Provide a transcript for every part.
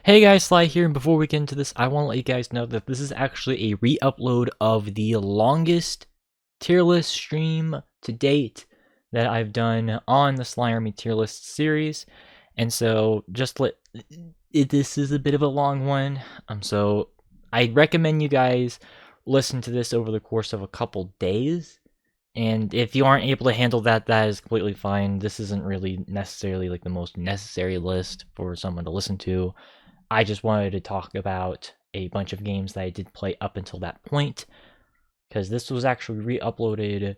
Hey guys, Sly here, and before we get into this, I want to let you guys know that this is actually a re-upload of the longest tier list stream to date that I've done on the SlytheWarrior tier list series, and so this is a bit of a long one, so I recommend you guys listen to this over the course of a couple days. And if you aren't able to handle that, that is completely fine. This isn't really necessarily like the most necessary list for someone to listen to. I just wanted to talk about a bunch of games that I did play up until that point, because this was actually re-uploaded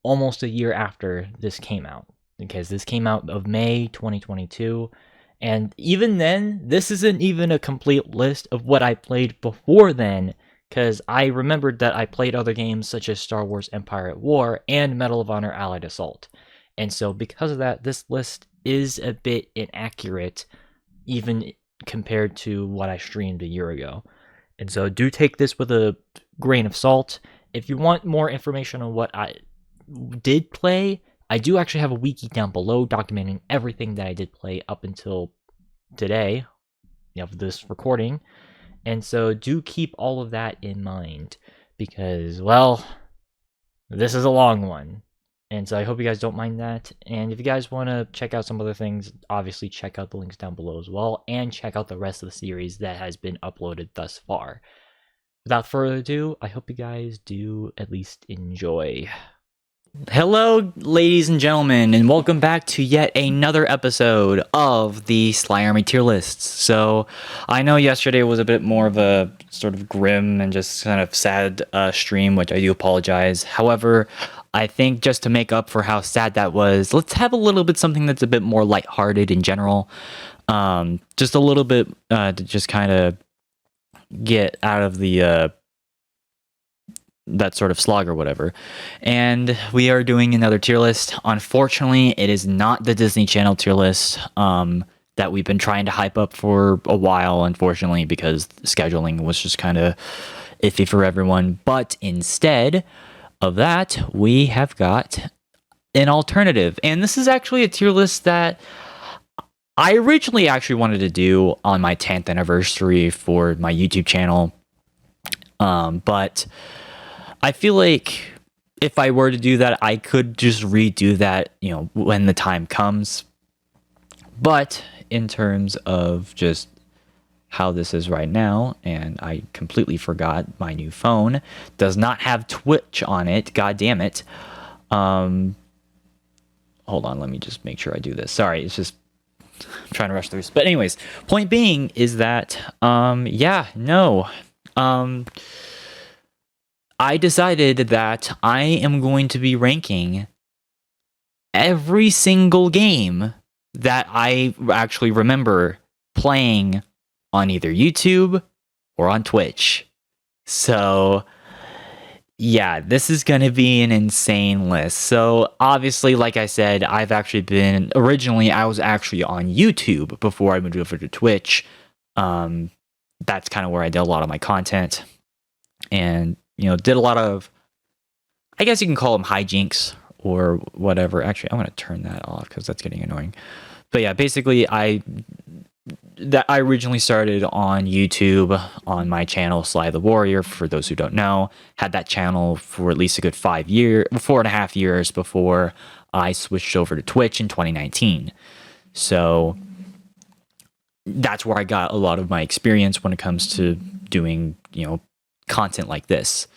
almost a year after this came out, because this came out of May 2022, and even then, this isn't even a complete list of what I played before then, because I remembered that I played other games such as Star Wars Empire at War and Medal of Honor Allied Assault, and so because of that, this list is a bit inaccurate, even compared to what I streamed a year ago. And so do take this with a grain of salt. If you want more information on what I did play, I do actually have a wiki down below documenting everything that I did play up until today, of this recording. And so do keep all of that in mind because, well, this is a long one. And so I hope you guys don't mind that. And if you guys want to check out some other things, obviously check out the links down below as well. And check out the rest of the series that has been uploaded thus far. Without further ado, I hope you guys do at least enjoy. Hello, ladies and gentlemen, and welcome back to yet another episode of the SlytheWarrior tier lists. So, I know yesterday was a bit more of a sort of grim and just kind of sad stream, which I do apologize. However, I think just to make up for how sad that was, let's have a little bit something that's a bit more lighthearted in general. Just a little bit to just kind of get out of the that sort of slog or whatever. And we are doing another tier list. Unfortunately, it is not the Disney Channel tier list that we've been trying to hype up for a while, unfortunately, because scheduling was just kind of iffy for everyone. But instead of that, we have got an alternative. And this is actually a tier list that I originally actually wanted to do on my 10th anniversary for my YouTube channel. But I feel like if I were to do that, I could just redo that, when the time comes. But in terms of just how this is right now, and I completely forgot my new phone does not have Twitch on it. God damn it. Hold on, let me just make sure I do this. Sorry, it's just I'm trying to rush through this. But anyways, point being is that I decided that I am going to be ranking every single game that I actually remember playing on either YouTube or on Twitch. So, yeah, this is going to be an insane list. So, obviously, like I said, I was actually on YouTube before I moved over to Twitch. That's kind of where I did a lot of my content. And did a lot of, I guess you can call them hijinks or whatever. Actually, I'm going to turn that off because that's getting annoying. But yeah, basically, I originally started on YouTube on my channel, SlytheWarrior. For those who don't know, had that channel for at least a good 4.5 years before I switched over to Twitch in 2019. So that's where I got a lot of my experience when it comes to doing, content like this.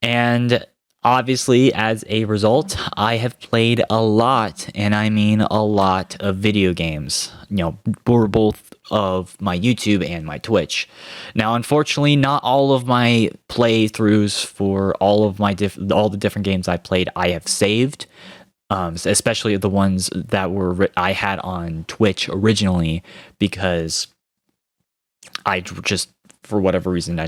And obviously, as a result, I have played a lot, and I mean a lot of video games, for both of my YouTube and my Twitch. Now, unfortunately, not all of my playthroughs for all the different games I played, I have saved, especially the ones that I had on Twitch originally, because I just, for whatever reason, I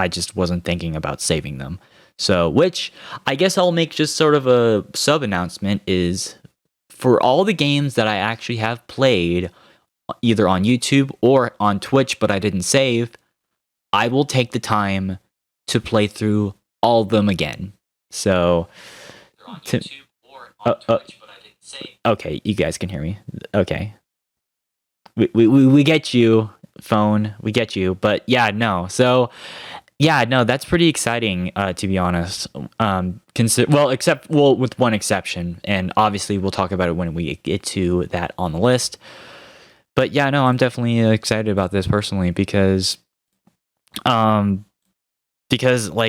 just wasn't thinking about saving them. So, which I guess I'll make just sort of a sub announcement is for all the games that I actually have played either on YouTube or on Twitch, but I didn't save, I will take the time to play through all of them again. So, on YouTube or on Twitch, but I didn't save. Okay, you guys can hear me. Okay. we get you, phone. We get you. But yeah, no. So yeah, no, that's pretty exciting, to be honest. With one exception, and obviously we'll talk about it when we get to that on the list. But yeah, no, I'm definitely excited about this personally because like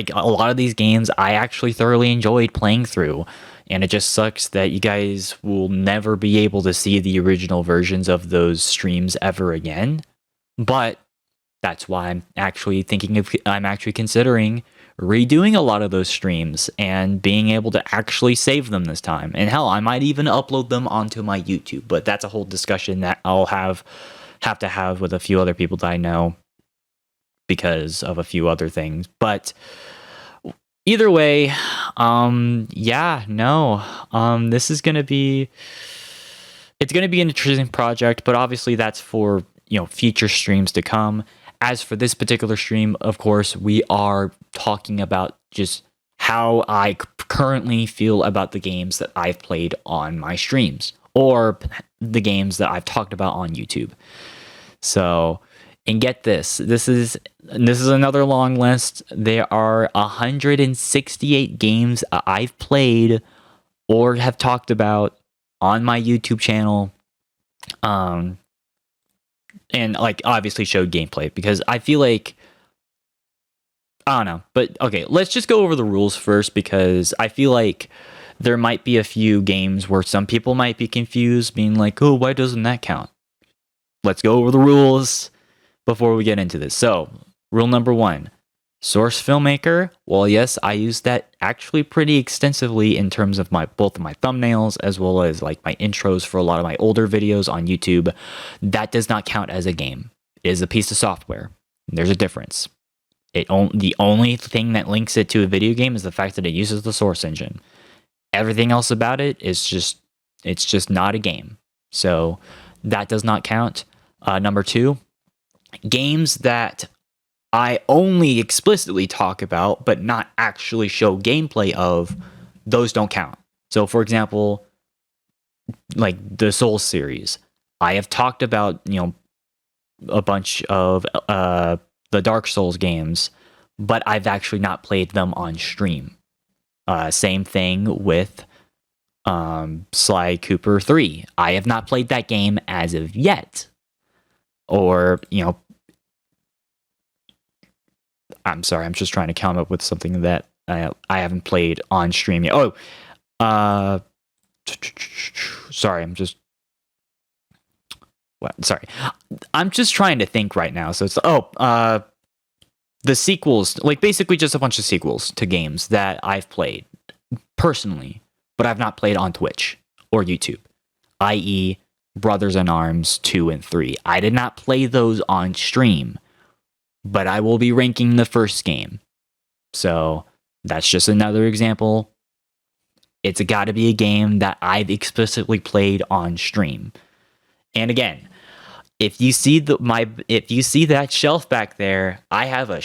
a lot of these games I actually thoroughly enjoyed playing through, and it just sucks that you guys will never be able to see the original versions of those streams ever again. But that's why I'm actually considering redoing a lot of those streams and being able to actually save them this time. And hell, I might even upload them onto my YouTube, but that's a whole discussion that I'll have to have with a few other people that I know because of a few other things. But either way, this is gonna be an interesting project, but obviously that's for future streams to come. As for this particular stream, of course, we are talking about just how I currently feel about the games that I've played on my streams or the games that I've talked about on YouTube. So, and get this, this is another long list. There are 168 games I've played or have talked about on my YouTube channel. And like obviously showed gameplay because I feel like I don't know, but okay, let's just go over the rules first because I feel like there might be a few games where some people might be confused, being like, "Oh, why doesn't that count?" Let's go over the rules before we get into this. So, rule number 1. Source filmmaker. Well, yes, I use that actually pretty extensively in terms of both of my thumbnails as well as like my intros for a lot of my older videos on YouTube. That does not count as a game. It is a piece of software. There's a difference. The only thing that links it to a video game is the fact that it uses the source engine. Everything else about it is just not a game. So that does not count. Number 2, games that I only explicitly talk about, but not actually show gameplay of, those don't count. So, for example, like the Souls series, I have talked about, a bunch of the Dark Souls games, but I've actually not played them on stream. Same thing with Sly Cooper 3. I have not played that game as of yet. Or, I'm sorry, I'm just trying to come up with something that I haven't played on stream yet. Sorry, I'm just trying to think right now. So it's the sequels, like basically just a bunch of sequels to games that I've played personally, but I've not played on Twitch or YouTube, i.e. Brothers in Arms 2 and 3. I did not play those on stream, but I will be ranking the first game. So that's just another example. It's got to be a game that I've explicitly played on stream. And again, if you see that shelf back there, I have a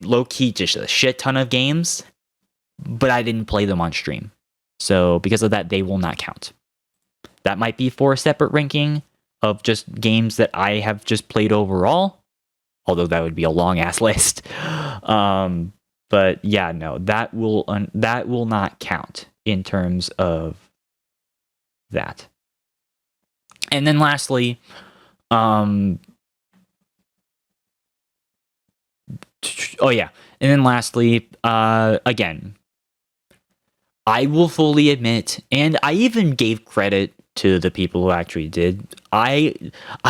low-key just a shit ton of games, but I didn't play them on stream. So because of that, they will not count. That might be for a separate ranking of just games that I have just played overall, although that would be a long-ass list. But yeah, no, that will not count in terms of that. And then lastly, again, I will fully admit, and I even gave credit to the people who actually did. I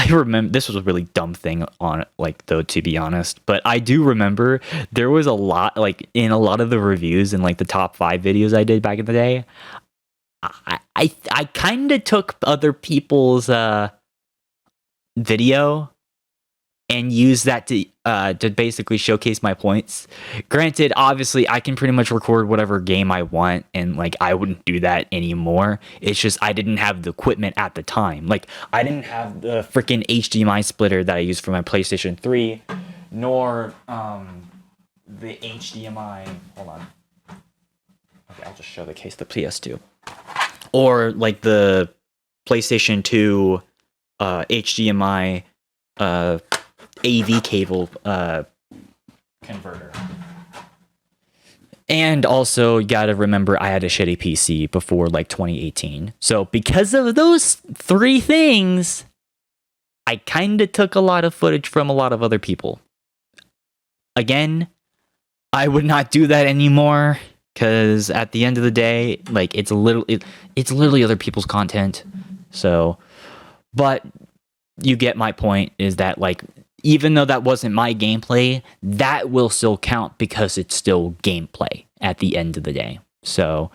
remember, this was a really dumb thing on it, like, though, to be honest, but I do remember there was a lot, like, in a lot of the reviews and like the top 5 videos I did back in the day, I kind of took other people's video and use that to basically showcase my points. Granted, obviously, I can pretty much record whatever game I want, and like I wouldn't do that anymore. It's just I didn't have the equipment at the time. Like I didn't have the freaking HDMI splitter that I used for my PlayStation 3, nor the HDMI. Hold on. Okay, I'll just show the case, the PS2, or like the PlayStation 2 HDMI AV cable converter. And also, you gotta remember, I had a shitty PC before like 2018. So because of those 3 things, I kind of took a lot of footage from a lot of other people. Again, I would not do that anymore, because at the end of the day, like, it's literally other people's content. So, but you get my point, is that, like, even though that wasn't my gameplay, that will still count because it's still gameplay at the end of the day. So,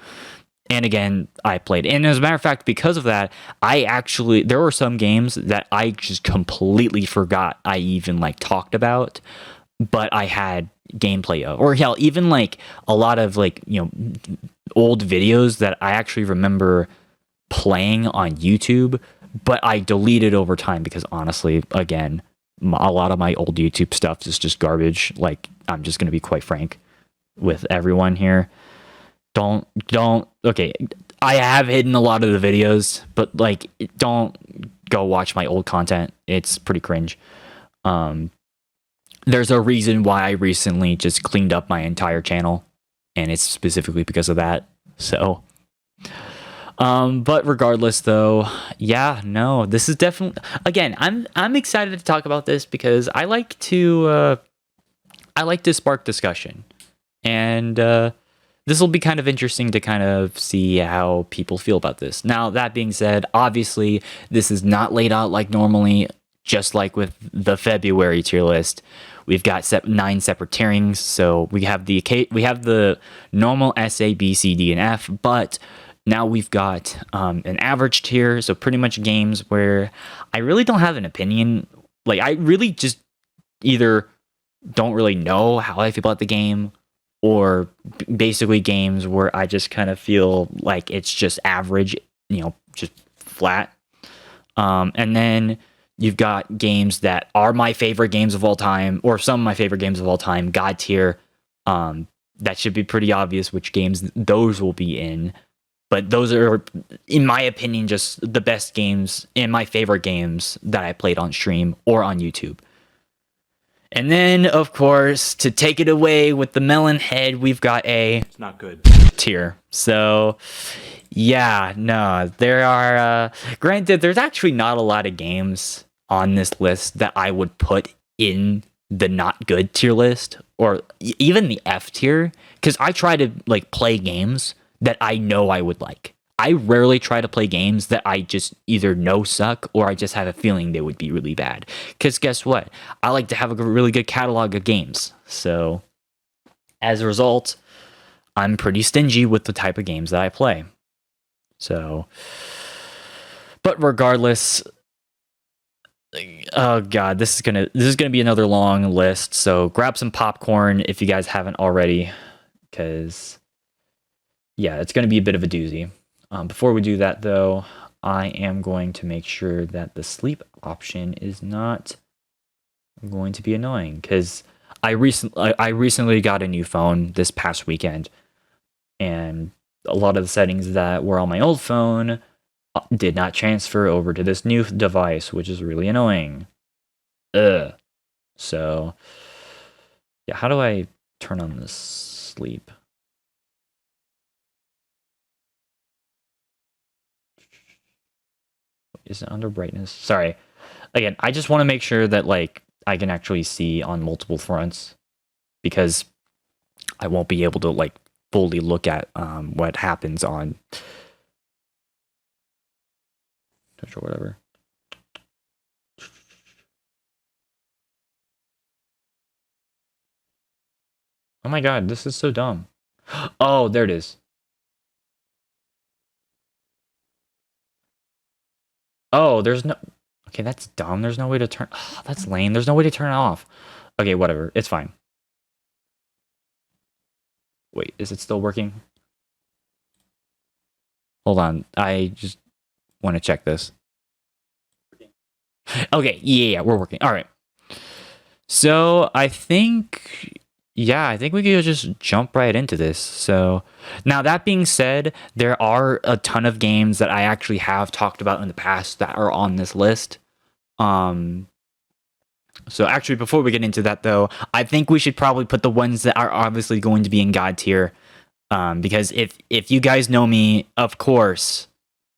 and again, I played. And as a matter of fact, because of that, there were some games that I just completely forgot I even, like, talked about, but I had gameplay of. Or hell, even, like, a lot of, like, you know, old videos that I actually remember playing on YouTube, but I deleted over time because, honestly, again, a lot of my old YouTube stuff is just garbage. Like, I'm just going to be quite frank with everyone here. Okay, I have hidden a lot of the videos, but, like, don't go watch my old content. It's pretty cringe. There's a reason why I recently just cleaned up my entire channel, and it's specifically because of that. So, but regardless, though, yeah, no, this is definitely, again, I'm excited to talk about this because I like to spark discussion, and this will be kind of interesting to kind of see how people feel about this. Now, that being said, obviously, this is not laid out like normally, just like with the February tier list. We've got 9 separate tierings, so we have the normal S, A, B, C, D, and F, but now we've got an average tier, so pretty much games where I really don't have an opinion. Like, I really just either don't really know how I feel about the game, or basically games where I just kind of feel like it's just average, you know, just flat. And then you've got games that are my favorite games of all time, or some of my favorite games of all time, God tier. That should be pretty obvious which games those will be in. But those are, in my opinion, just the best games and my favorite games that I played on stream or on YouTube. And then, of course, to take it away with the melon head, we've got it's not good tier. So, yeah, no, there are, granted, there's actually not a lot of games on this list that I would put in the not good tier list, or even the F tier, because I try to, like, play games that I know I would like. I rarely try to play games that I just either know suck or I just have a feeling they would be really bad. Because guess what? I like to have a really good catalog of games. So, as a result, I'm pretty stingy with the type of games that I play. So, but regardless, oh god, this is gonna be another long list. So grab some popcorn if you guys haven't already, because yeah, it's gonna be a bit of a doozy. Before we do that, though, I am going to make sure that the sleep option is not going to be annoying, because I recently got a new phone this past weekend, and a lot of the settings that were on my old phone did not transfer over to this new device, which is really annoying. So, yeah, how do I turn on this sleep? Is it under brightness? Sorry. Again, I just want to make sure that, like, I can actually see on multiple fronts, because I won't be able to, like, fully look at what happens on Twitch or whatever. Oh my god, this is so dumb. Oh, there it is. Oh, there's no... Okay, that's dumb. There's no way to turn... Oh, that's lame. There's no way to turn it off. Okay, whatever. It's fine. Wait, is it still working? Hold on. I just want to check this. Okay, yeah, we're working. All right. So, I think... Yeah, I think we could just jump right into this. So, now that being said, there are a ton of games that I actually have talked about in the past that are on this list. So actually, before we get into that, though, I think we should probably put the ones that are obviously going to be in God tier. Because if you guys know me, of course,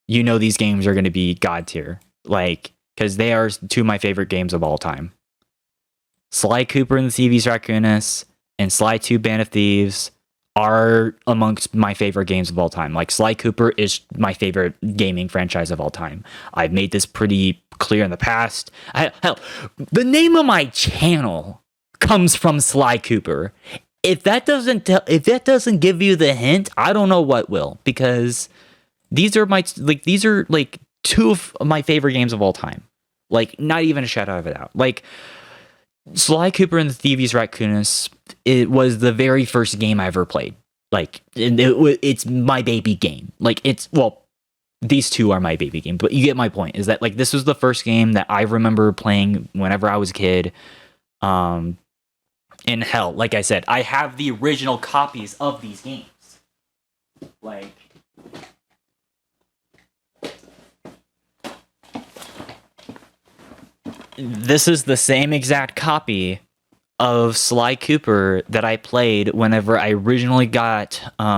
you know these games are going to be God tier. Like, because they are two of my favorite games of all time. Sly Cooper and the Thieves Raccoonus and Sly 2 Band of Thieves are amongst my favorite games of all time. Like, Sly Cooper is my favorite gaming franchise of all time. I've made this pretty clear in the past. Hell, the name of my channel comes from Sly Cooper. If that doesn't give you the hint, I don't know what will, because these are two of my favorite games of all time. Like, not even a shadow of a doubt. Like, Sly Cooper and the Thieves Raccoonus, it was the very first game I ever played. Like, it's my baby game. Like, these two are my baby game, but you get my point. Is that, like, this was the first game that I remember playing whenever I was a kid. And hell, like I said, I have the original copies of these games. Like, this is the same exact copy of Sly Cooper that I played whenever we originally got the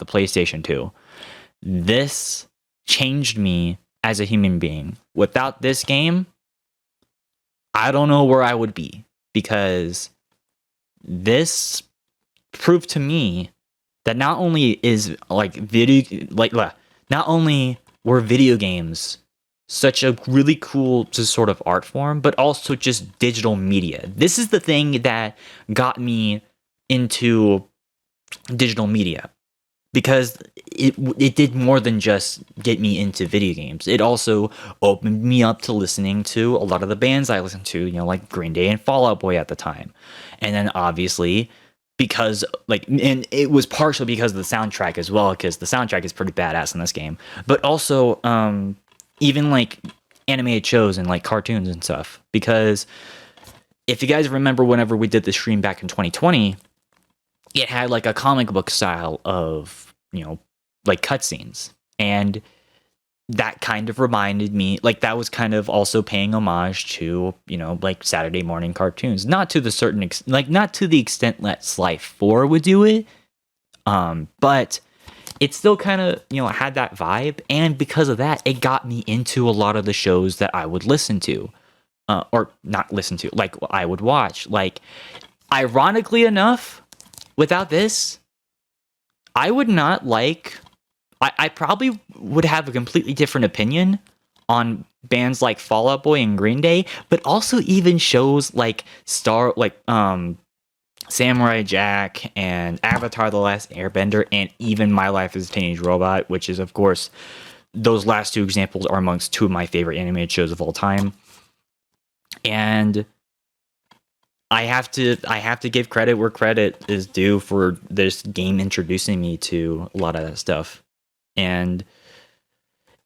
PlayStation 2. This changed me as a human being. Without this game, I don't know where I would be, because this proved to me that not only were video games such a really cool just sort of art form, but also just digital media. This is the thing that got me into digital media, because it did more than just get me into video games. It also opened me up to listening to a lot of the bands I listened to, like Green Day and Fall Out Boy at the time. And then obviously, and it was partially because of the soundtrack as well, because the soundtrack is pretty badass in this game. But also, even like animated shows and like cartoons and stuff, because if you guys remember, whenever we did the stream back in 2020, it had like a comic book style of, like cutscenes, and that kind of reminded me, like, that was kind of also paying homage to, like Saturday morning cartoons, not to the extent that Sly 4 would do it, but it still kind of, had that vibe. And because of that, it got me into a lot of the shows that I would listen to, or not listen to, like I would watch. Like, ironically enough, without this, I would not like, I probably would have a completely different opinion on bands like Fall Out Boy and Green Day, but also even shows like Samurai Jack and Avatar: The Last Airbender, and even My Life as a Teenage Robot, which is, of course, those last two examples are amongst two of my favorite animated shows of all time. And I have to give credit where credit is due for this game introducing me to a lot of that stuff. And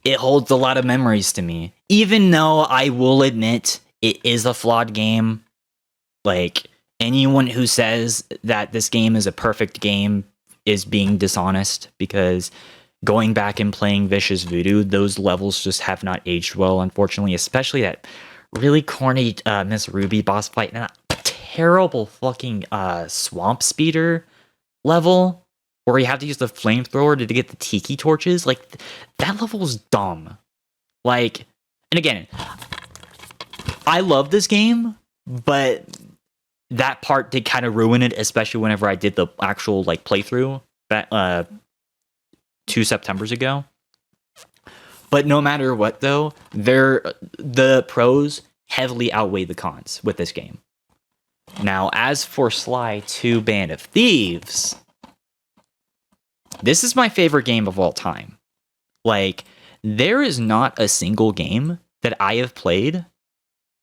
it holds a lot of memories to me, even though I will admit it is a flawed game. Like, anyone who says that this game is a perfect game is being dishonest, because going back and playing Vicious Voodoo, those levels just have not aged well, unfortunately, especially that really corny Miss Ruby boss fight and that terrible fucking swamp speeder level where you have to use the flamethrower to get the tiki torches. Like, that level is dumb. Like, and again, I love this game, but that part did kind of ruin it, especially whenever I did the actual like playthrough that 2 Septembers ago. But no matter what, though, the pros heavily outweigh the cons with this game. Now, as for Sly 2 Band of Thieves, this is my favorite game of all time. Like, there is not a single game that I have played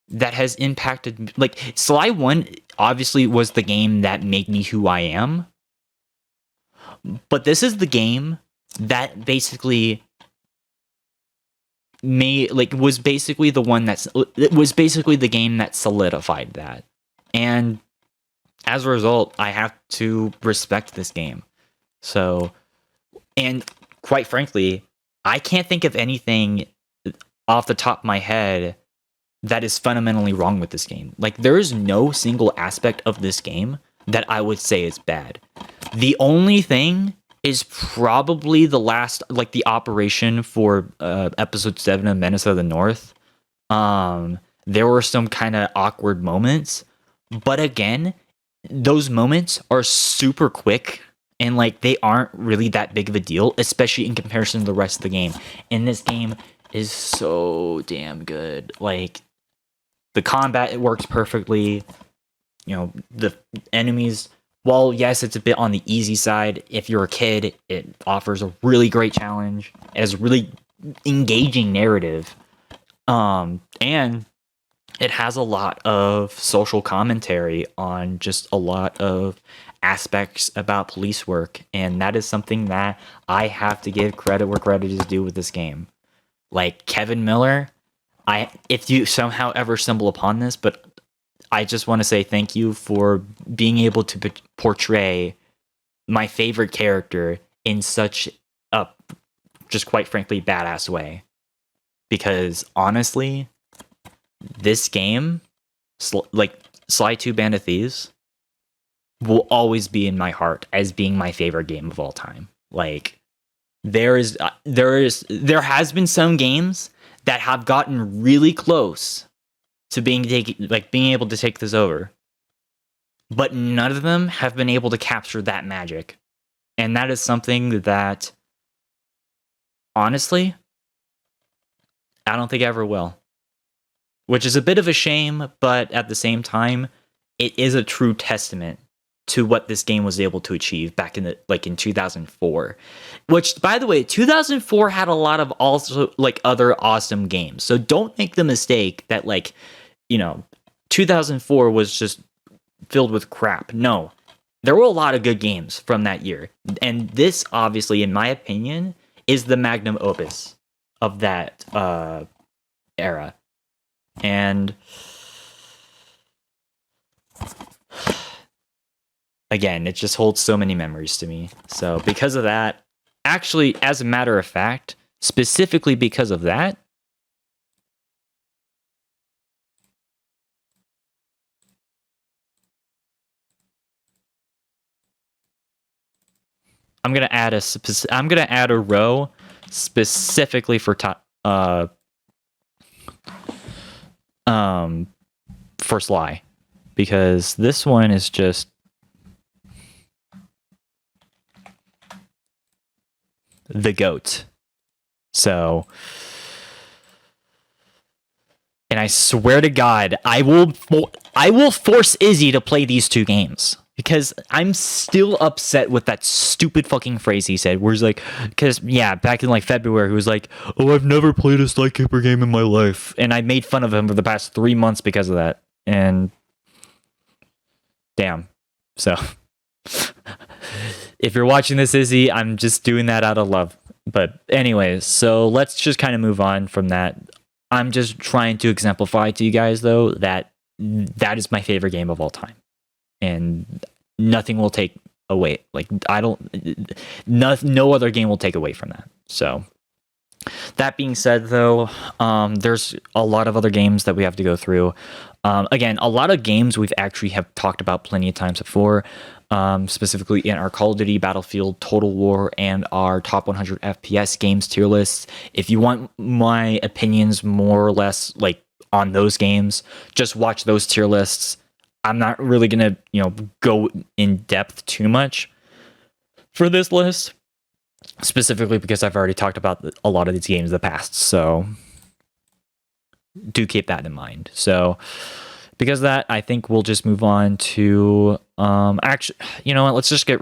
that has impacted, like, Sly 1 obviously was the game that made me who I am, but this is the game that basically was basically the game that solidified that. And as a result, I have to respect this game. So, and quite frankly, I can't think of anything off the top of my head that is fundamentally wrong with this game. Like, there is no single aspect of this game that I would say is bad. The only thing is probably the last, like, the operation for episode 7 of Menace of the North. There were some kind of awkward moments, but again, those moments are super quick and like they aren't really that big of a deal, especially in comparison to the rest of the game. And this game is so damn good. Like, the combat, it works perfectly. You know, the enemies, while yes, it's a bit on the easy side, if you're a kid, it offers a really great challenge. It has a really engaging narrative. And it has a lot of social commentary on just a lot of aspects about police work, and that is something that I have to give credit where credit is due with this game. Like, Kevin Miller, if you somehow ever stumble upon this, but I just want to say thank you for being able to portray my favorite character in such a, just quite frankly, badass way. Because honestly, this game, like Sly 2 Band of Thieves, will always be in my heart as being my favorite game of all time. Like, there has been some games that have gotten really close to being able to take this over, but none of them have been able to capture that magic. And that is something that, honestly, I don't think I ever will. Which is a bit of a shame, but at the same time, it is a true testament to what this game was able to achieve back in in 2004. Which, by the way, 2004 had a lot of also like other awesome games. So don't make the mistake that 2004 was just filled with crap. No. There were a lot of good games from that year. And this, obviously, in my opinion, is the magnum opus of that era. And again, it just holds so many memories to me. So because of that, actually, as a matter of fact, specifically because of that, I'm gonna add a row specifically for for Sly, because this one is just the GOAT. So, and I swear to God, I will force Izzy to play these two games, because I'm still upset with that stupid fucking phrase he said, where he's like, because yeah, back in like February, he was like, "Oh, I've never played a Slykeeper game in my life," and I made fun of him for the past 3 months because of that. And damn, so if you're watching this, Izzy, I'm just doing that out of love. But anyways, so let's just kind of move on from that. I'm just trying to exemplify to you guys, though, that is my favorite game of all time. And nothing will take away. Like, no other game will take away from that. So, that being said, though, there's a lot of other games that we have to go through. Again, a lot of games we've actually have talked about plenty of times before, specifically in our Call of Duty, Battlefield, Total War, and our top 100 FPS games tier lists. If you want my opinions more or less like on those games, just watch those tier lists. I'm not really going to, go in depth too much for this list, specifically because I've already talked about a lot of these games in the past. So do keep that in mind. So because of that, I think we'll just move on to actually, you know what? Let's just go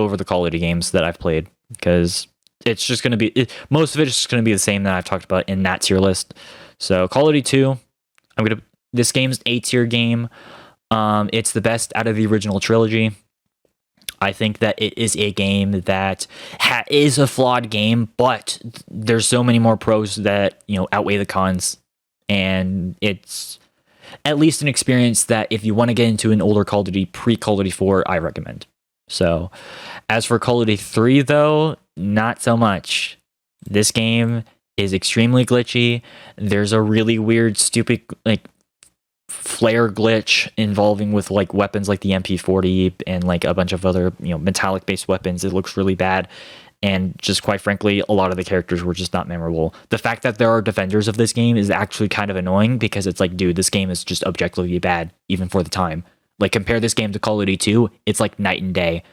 over the Call of Duty games that I've played, because it's just going to be most of it is just going to be the same that I've talked about in that tier list. So Call of Duty 2, this game's an A-tier game. It's the best out of the original trilogy. I think that it is a game that is a flawed game, but there's so many more pros that outweigh the cons, and it's at least an experience that if you want to get into an older Call of Duty, pre-Call of Duty 4, I recommend. So, as for Call of Duty 3, though, not so much. This game is extremely glitchy. There's a really weird, stupid, like, flare glitch involving with like weapons like the MP40 and like a bunch of other, metallic based weapons. It looks really bad. And just quite frankly, a lot of the characters were just not memorable. The fact that there are defenders of this game is actually kind of annoying, because it's like, dude, this game is just objectively bad, even for the time. Like, compare this game to Call of Duty 2, it's like night and day.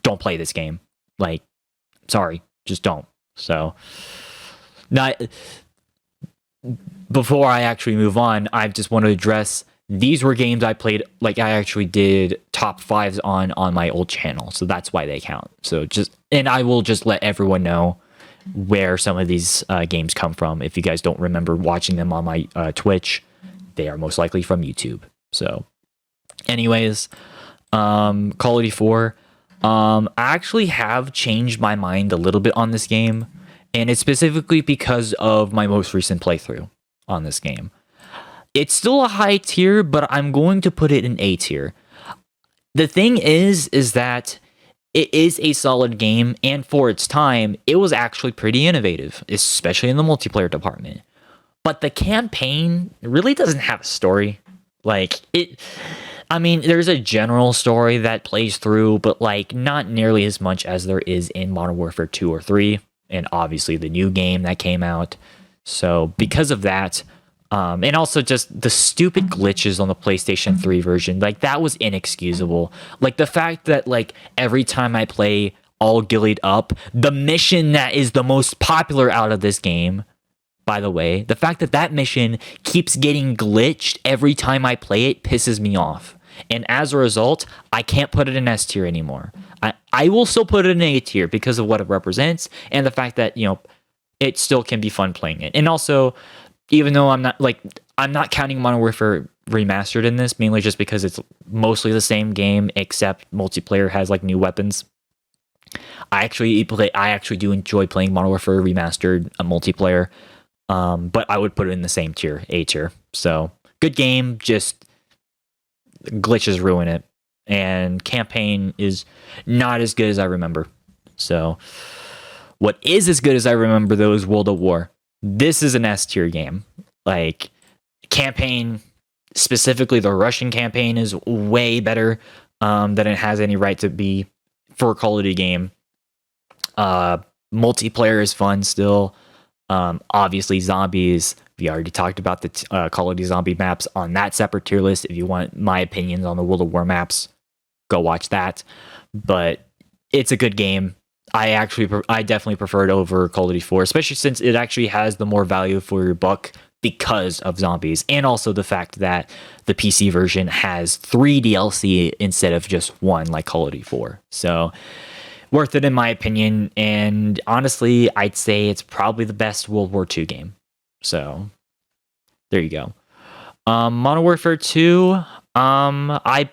Don't play this game. Like, sorry, just don't. So, not before I actually move on, I just want to address, these were games I played, like, I actually did top 5s on my old channel, so that's why they count. So and I will just let everyone know where some of these games come from. If you guys don't remember watching them on my Twitch, they are most likely from YouTube. So anyways, Call of Duty 4, I actually have changed my mind a little bit on this game, and it's specifically because of my most recent playthrough on this game. It's still a high tier, but I'm going to put it in A tier. The thing is that it is a solid game, and for its time, it was actually pretty innovative, especially in the multiplayer department. But the campaign really doesn't have a story. Like, there's a general story that plays through, but like not nearly as much as there is in Modern Warfare 2 or 3, and obviously the new game that came out. So because of that, and also just the stupid glitches on the PlayStation 3 version, like, that was inexcusable. Like, the fact that, like, every time I play All Gillied Up, the mission that is the most popular out of this game, by the way, the fact that that mission keeps getting glitched every time I play it pisses me off. And as a result, I can't put it in S tier anymore. I will still put it in A tier because of what it represents, and the fact that, it still can be fun playing it. And also, even though I'm not counting Modern Warfare Remastered in this, mainly just because it's mostly the same game, except multiplayer has like new weapons. I actually do enjoy playing Modern Warfare Remastered multiplayer, but I would put it in the same tier, A tier. So good game, just glitches ruin it, and campaign is not as good as I remember. So what is as good as I remember, though, is World at War. This is an S tier game. Like, campaign, specifically the Russian campaign, is way better than it has any right to be for a Call of Duty game. Multiplayer is fun still. Obviously, zombies. We already talked about the Call of Duty zombie maps on that separate tier list. If you want my opinions on the World at War maps, go watch that. But it's a good game. I definitely prefer it over Call of Duty 4, especially since it actually has the more value for your buck because of zombies, and also the fact that the PC version has 3 DLC instead of just 1 like Call of Duty 4. So worth it in my opinion, and honestly, I'd say it's probably the best World War II game. So there you go. Modern Warfare 2. I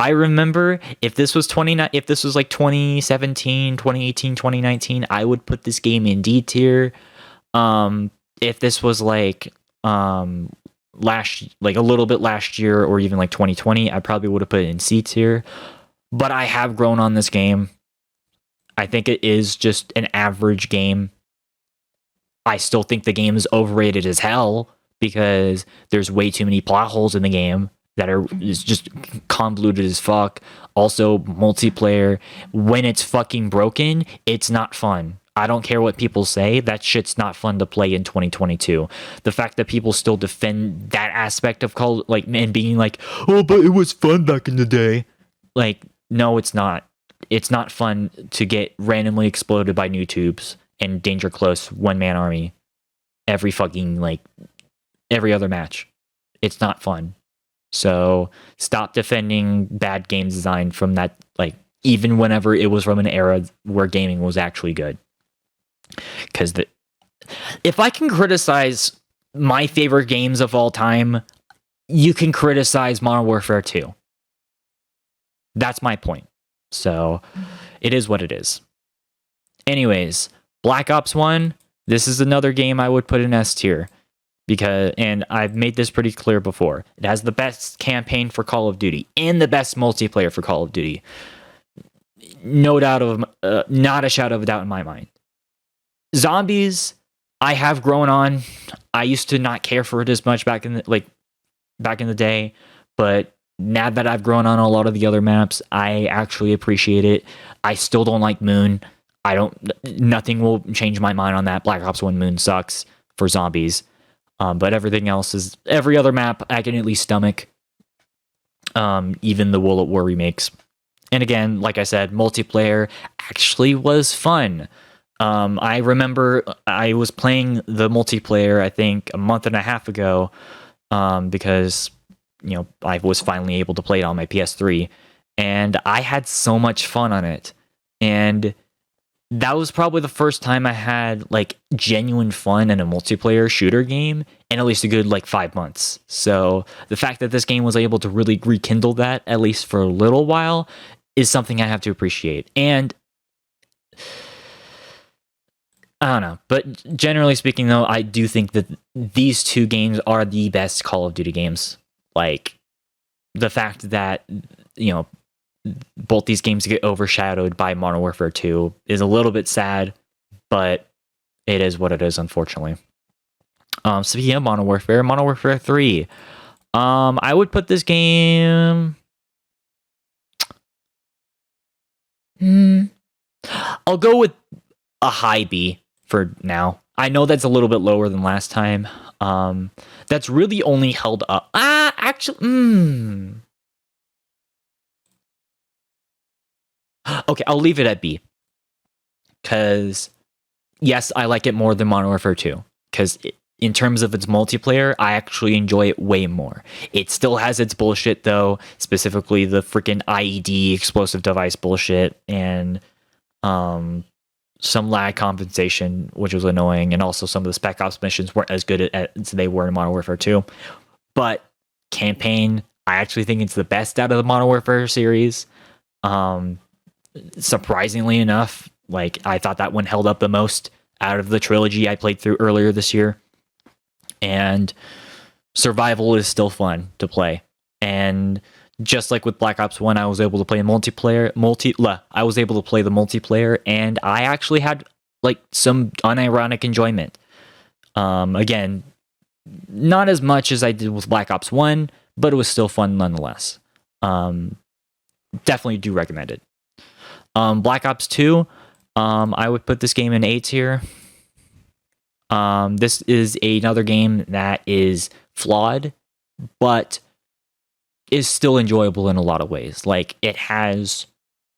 remember if this was like 2017, 2018, 2019, I would put this game in D tier. If this was like a little bit last year, or even like 2020, I probably would have put it in C tier. But I have grown on this game. I think it is just an average game. I still think the game is overrated as hell, because there's way too many plot holes in the game that is just convoluted as fuck. Also, multiplayer, when it's fucking broken, it's not fun. I don't care what people say, that shit's not fun to play in 2022. The fact that people still defend that aspect of and being like, oh, but it was fun back in the day. Like, no, it's not. It's not fun to get randomly exploded by new tubes and danger close one-man army every other match. It's not fun. So stop defending bad game design from that, even whenever it was from an era where gaming was actually good. Because if I can criticize my favorite games of all time, you can criticize Modern Warfare 2. That's my point. So it is what it is. Anyways, Black Ops 1, this is another game I would put in S tier. And I've made this pretty clear before. It has the best campaign for Call of Duty and the best multiplayer for Call of Duty. No doubt not a shadow of a doubt in my mind. Zombies, I have grown on. I used to not care for it as much back in the day, but now that I've grown on a lot of the other maps, I actually appreciate it. I still don't like Moon. Nothing will change my mind on that. Black Ops 1 Moon sucks for zombies. But everything else is, every other map I can at least stomach. Even the World at War remakes. And again, like I said, multiplayer actually was fun. I remember I was playing the multiplayer, I think, a month and a half ago, because, I was finally able to play it on my PS3, and I had so much fun on it. And that was probably the first time I had like genuine fun in a multiplayer shooter game in at least a good like 5 months. So the fact that this game was able to really rekindle that, at least for a little while, is something I have to appreciate. And I don't know, but generally speaking, though, I do think that these two games are the best Call of Duty games. Like, the fact that, both these games get overshadowed by Modern Warfare 2 is a little bit sad, but it is what it is, unfortunately. Speaking of Modern Warfare 3, I would put this game... I'll go with a high B for now. I know that's a little bit lower than last time. That's really only held up. Okay, I'll leave it at B. Because, yes, I like it more than Modern Warfare 2. Because in terms of its multiplayer, I actually enjoy it way more. It still has its bullshit, though. Specifically, the freaking IED explosive device bullshit. And some lag compensation, which was annoying. And also some of the Spec Ops missions weren't as good as they were in Modern Warfare 2. But campaign, I actually think it's the best out of the Modern Warfare series. Surprisingly enough, like, I thought that one held up the most out of the trilogy I played through earlier this year. And survival is still fun to play. And just like with Black Ops 1, I was able to play I was able to play the multiplayer, and I actually had like some unironic enjoyment. Again, not as much as I did with Black Ops 1, but it was still fun nonetheless. Definitely do recommend it. Black Ops 2, I would put this game in A tier. This is another game that is flawed, but is still enjoyable in a lot of ways. Like, it has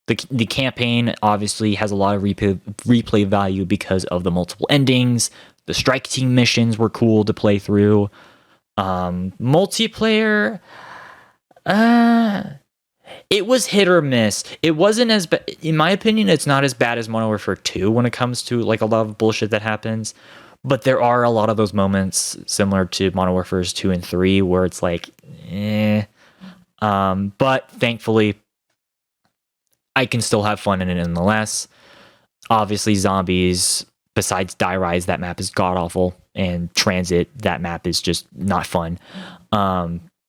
the campaign obviously has a lot of replay value because of the multiple endings. The strike team missions were cool to play through. Multiplayer, it was hit or miss. It wasn't as bad, in my opinion. It's not as bad as Modern Warfare 2 when it comes to like a lot of bullshit that happens. But there are a lot of those moments similar to Modern Warfare 2 and 3 where it's like, but thankfully, I can still have fun in it nonetheless. Obviously, zombies, besides Die Rise, that map is god-awful. And Transit, that map is just not fun.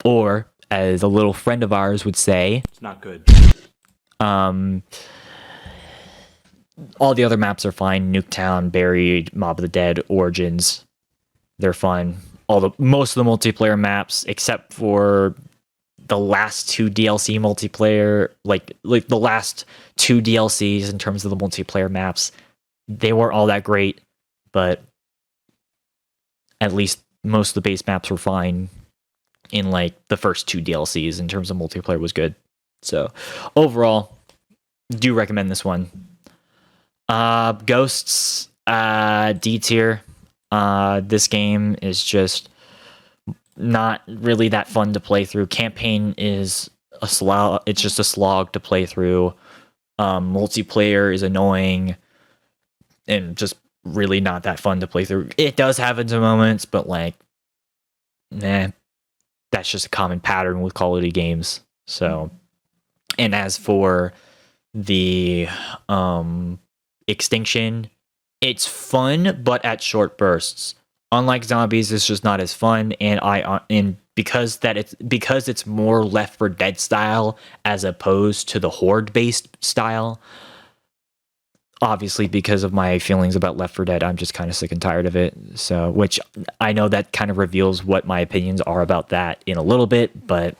Or, as a little friend of ours would say, it's not good. All the other maps are fine. Nuketown, Buried, Mob of the Dead, Origins, they're fun. Most of the multiplayer maps, except for the last two DLC multiplayer, like the last two DLCs in terms of the multiplayer maps, they weren't all that great, but at least most of the base maps were fine. In like the first two DLCs in terms of multiplayer was good. So overall, do recommend this one. Ghosts, D tier. This game is just not really that fun to play through. Campaign is a slog. It's just a slog to play through. Multiplayer is annoying and just really not that fun to play through. It does have its moments, but like, that's just a common pattern with Call of Duty games. So, and as for the Extinction, it's fun, but at short bursts. Unlike zombies, it's just not as fun. And because it's more Left 4 Dead style as opposed to the horde based style. obviously because of my feelings about Left 4 Dead, I'm just kind of sick and tired of it. So, which I know that kind of reveals what my opinions are about that in a little bit, but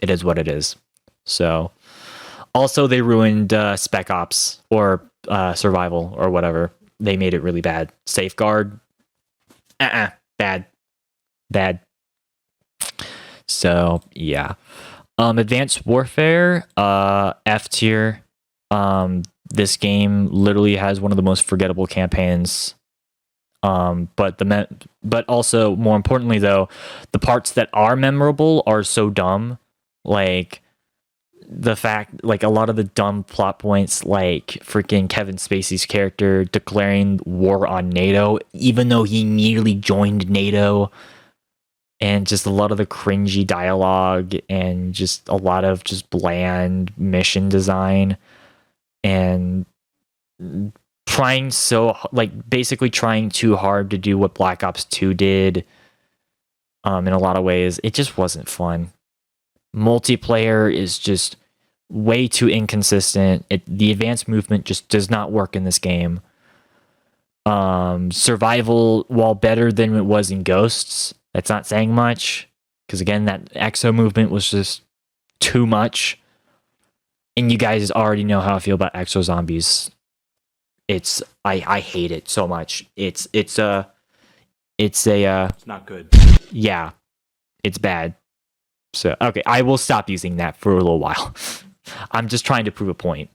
it is what it is. So, also they ruined Spec Ops or Survival or whatever. They made it really bad. Safeguard, bad. So yeah. Advanced Warfare, F tier. This game literally has one of the most forgettable campaigns. But also more importantly though, the parts that are memorable are so dumb. Like the fact, like a lot of the dumb plot points, like freaking Kevin Spacey's character declaring war on NATO, even though he nearly joined NATO. And just a lot of the cringy dialogue and just a lot of just bland mission design and basically trying too hard to do what Black Ops 2 did in a lot of ways. It just wasn't fun. Multiplayer is just way too inconsistent. The advanced movement just does not work in this game. Survival, while better than it was in Ghosts, that's not saying much, because again, that exo movement was just too much. And you guys already know how I feel about exo zombies. I hate it so much. It's not good. Yeah, it's bad. So okay, I will stop using that for a little while. I'm just trying to prove a point.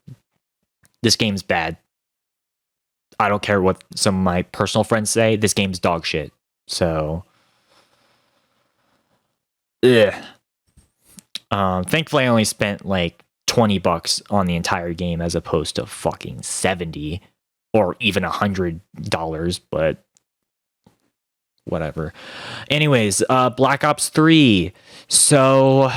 This game's bad. I don't care what some of my personal friends say. This game's dog shit. So, thankfully I only spent like $20 on the entire game as opposed to fucking $70 or even $100, but whatever. Anyways, Black Ops 3. So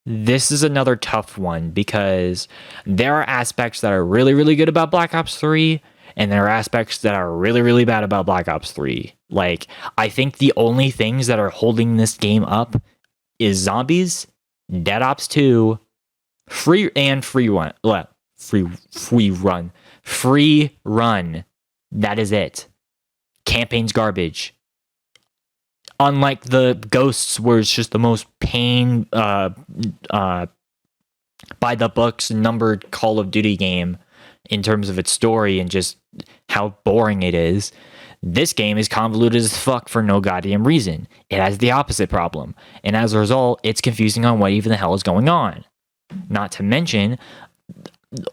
this is another tough one because there are aspects that are really, really good about Black Ops 3, and there are aspects that are really, really bad about Black Ops 3. Like, I think the only things that are holding this game up is zombies, Dead Ops 2, free run. That is it. Campaign's garbage. Unlike the Ghosts, where it's just the most by the books numbered Call of Duty game in terms of its story and just how boring it is, this game is convoluted as fuck for no goddamn reason. It has the opposite problem, and as a result, it's confusing on what even the hell is going on. Not to mention,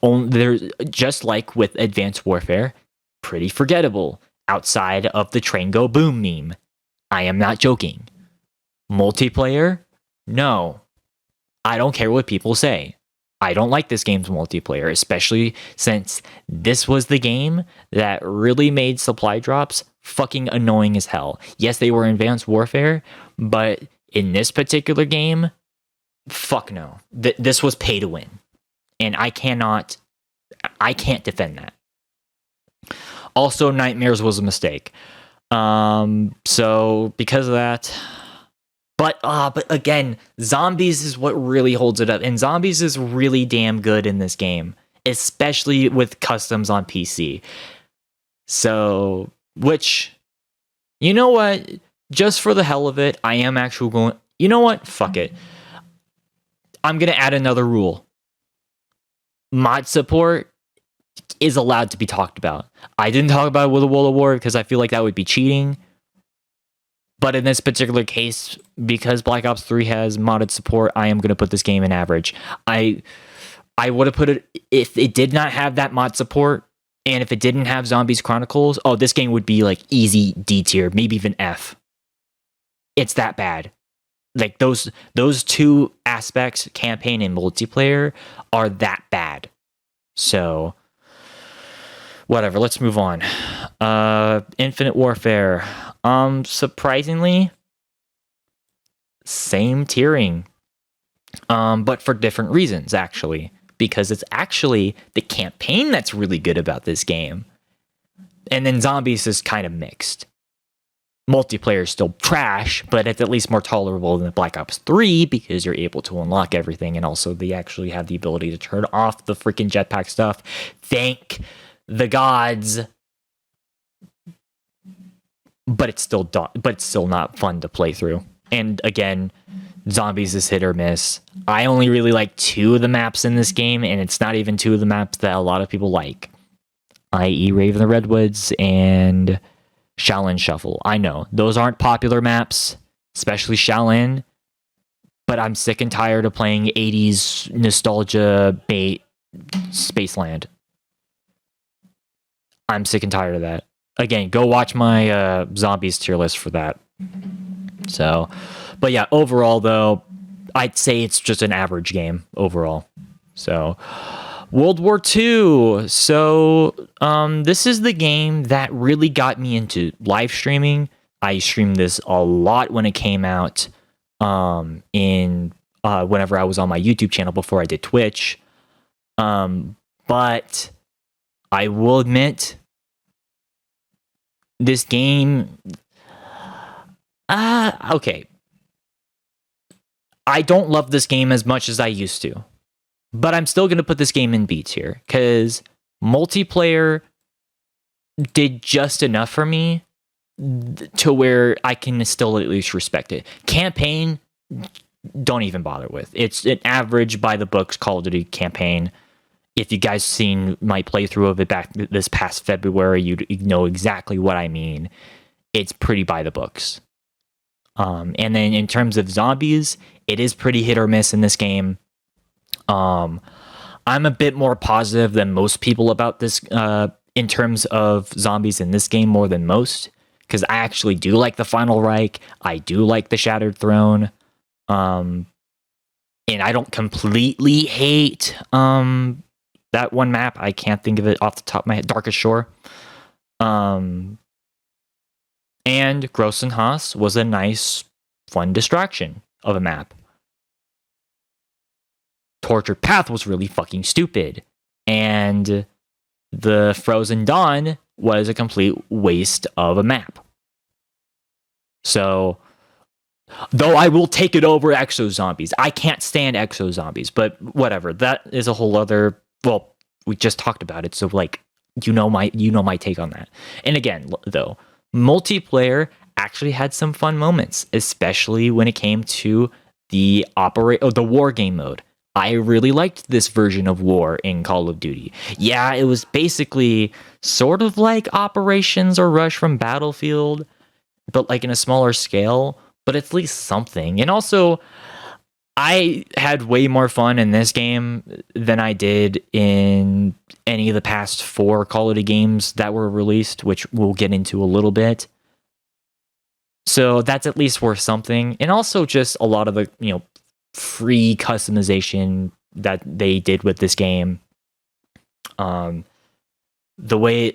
there's just like with Advanced Warfare, pretty forgettable outside of the train go boom meme. I am not joking. Multiplayer? No. I don't care what people say. I don't like this game's multiplayer, especially since this was the game that really made supply drops fucking annoying as hell. Yes, they were Advanced Warfare, but in this particular game, fuck no. This was pay to win. And I can't defend that. Also, Nightmares was a mistake. So because of that, but again, zombies is what really holds it up, and zombies is really damn good in this game, especially with customs on PC. So, which, you know what? Just for the hell of it, I am actually going. You know what? Fuck it. I'm gonna add another rule. Mod support is allowed to be talked about. I didn't talk about it with a World of War because I feel like that would be cheating. But in this particular case, because Black Ops 3 has modded support, I am going to put this game in average. I would have put it, if it did not have that mod support, and if it didn't have Zombies Chronicles, this game would be like easy D tier, maybe even F. It's that bad. Like those two aspects, campaign and multiplayer, are that bad. So whatever, let's move on. Infinite Warfare. Surprisingly, same tiering. But for different reasons, actually. Because it's actually the campaign that's really good about this game. And then Zombies is kind of mixed. Multiplayer is still trash, but it's at least more tolerable than Black Ops 3 because you're able to unlock everything, and also they actually have the ability to turn off the freaking jetpack stuff. Thank the gods, but it's still not fun to play through. And again, zombies is hit or miss. I only really like 2 of the maps in this game, and it's not even 2 of the maps that a lot of people like, i.e. Raven of the Redwoods and Shaolin Shuffle. I know those aren't popular maps, especially Shaolin, but I'm sick and tired of playing 80s nostalgia bait Spaceland. I'm sick and tired of that. Again, go watch my zombies tier list for that. So, but yeah, overall though, I'd say it's just an average game overall. So, World War II. So, this is the game that really got me into live streaming. I streamed this a lot when it came out, whenever I was on my YouTube channel before I did Twitch. But I will admit, this game, okay. I don't love this game as much as I used to, but I'm still going to put this game in B tier because multiplayer did just enough for me to where I can still at least respect it. Campaign, don't even bother with. It's an average by the books Call of Duty campaign. If you guys seen my playthrough of it back this past February, you know exactly what I mean. It's pretty by the books. And then in terms of zombies, it is pretty hit or miss in this game. I'm a bit more positive than most people about this in terms of zombies in this game more than most, because I actually do like the Final Reich. I do like the Shattered Throne. And I don't completely hate that one map. I can't think of it off the top of my head. Darkest Shore. And Grossenhaus was a nice, fun distraction of a map. Tortured Path was really fucking stupid. And the Frozen Dawn was a complete waste of a map. So, though I will take it over Exo Zombies. I can't stand Exo Zombies, but whatever. That is a whole other, well, we just talked about it, so like you know my take on that. And again, though, multiplayer actually had some fun moments, especially when it came to the war game mode. I really liked this version of war in Call of Duty. Yeah, it was basically sort of like Operations or Rush from Battlefield, but like in a smaller scale, but at least something. And also, I had way more fun in this game than I did in any of the past 4 Call of Duty games that were released, which we'll get into a little bit. So that's at least worth something. And also just a lot of the, free customization that they did with this game. The way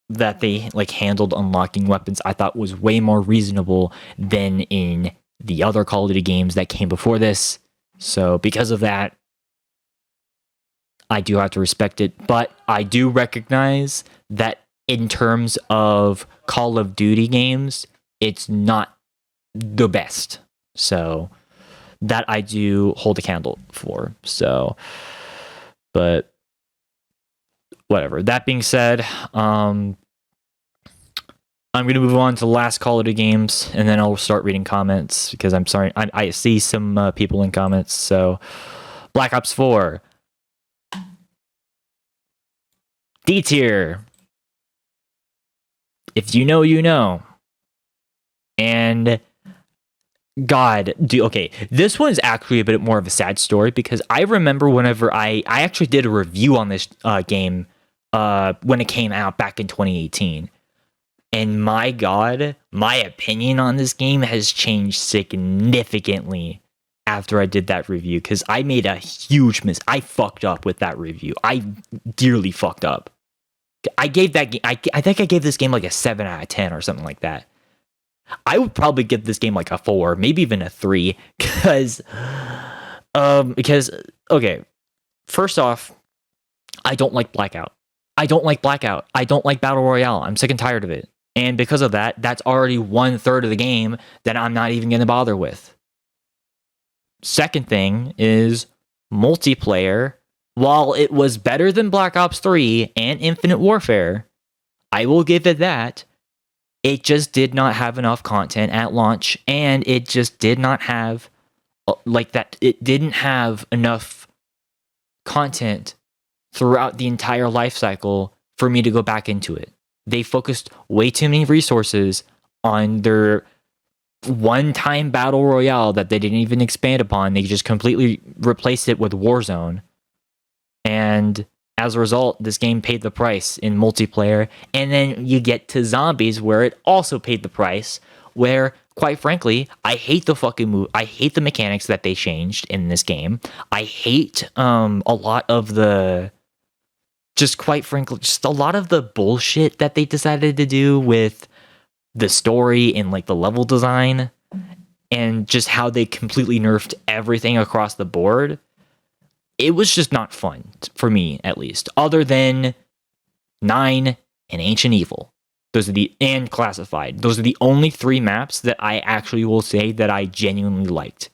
that they handled unlocking weapons, I thought was way more reasonable than in the other Call of Duty games that came before this. So because of that, I do have to respect it. But I do recognize that in terms of Call of Duty games, it's not the best. So that I do hold a candle for. So, but whatever. That being said, I'm going to move on to the last Call of Duty games, and then I'll start reading comments, because I'm sorry, I see some people in comments. So, Black Ops 4. D tier. If you know, you know. And God, okay, this one is actually a bit more of a sad story, because I remember whenever I actually did a review on this game when it came out back in 2018. And my God, my opinion on this game has changed significantly after I did that review, because I made a huge I fucked up with that review. I dearly fucked up. I gave that game, I think I gave this game like a 7 out of 10 or something like that. I would probably give this game like a 4, maybe even a 3, because okay, first off, I don't like Blackout. I don't like Battle Royale. I'm sick and tired of it. And because of that, that's already 1/3 of the game that I'm not even going to bother with. Second thing is multiplayer. while it was better than Black Ops 3 and Infinite Warfare, I will give it that. It just did not have enough content at launch, and it just did not have it didn't have enough content throughout the entire life cycle for me to go back into it. They focused way too many resources on their one-time battle royale that they didn't even expand upon. They just completely replaced it with Warzone. And as a result, this game paid the price in multiplayer. And then you get to zombies, where it also paid the price, where, quite frankly, I hate the fucking move. I hate the mechanics that they changed in this game. I hate a lot of the, just quite frankly, just a lot of the bullshit that they decided to do with the story and like the level design, and just how they completely nerfed everything across the board. It was just not fun for me, at least, other than 9 and Ancient Evil. And Classified. Those are the only 3 maps that I actually will say that I genuinely liked.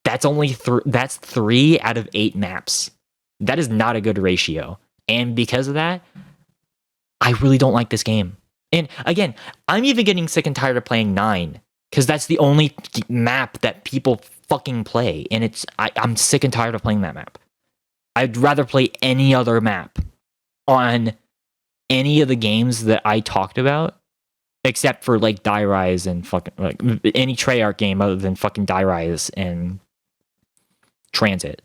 That's only that's 3 out of 8 maps. That is not a good ratio. And because of that, I really don't like this game. And again, I'm even getting sick and tired of playing 9, because that's the only map that people fucking play, and I'm sick and tired of playing that map. I'd rather play any other map on any of the games that I talked about, except for like Die Rise and fucking like any Treyarch game other than fucking Die Rise and Transit,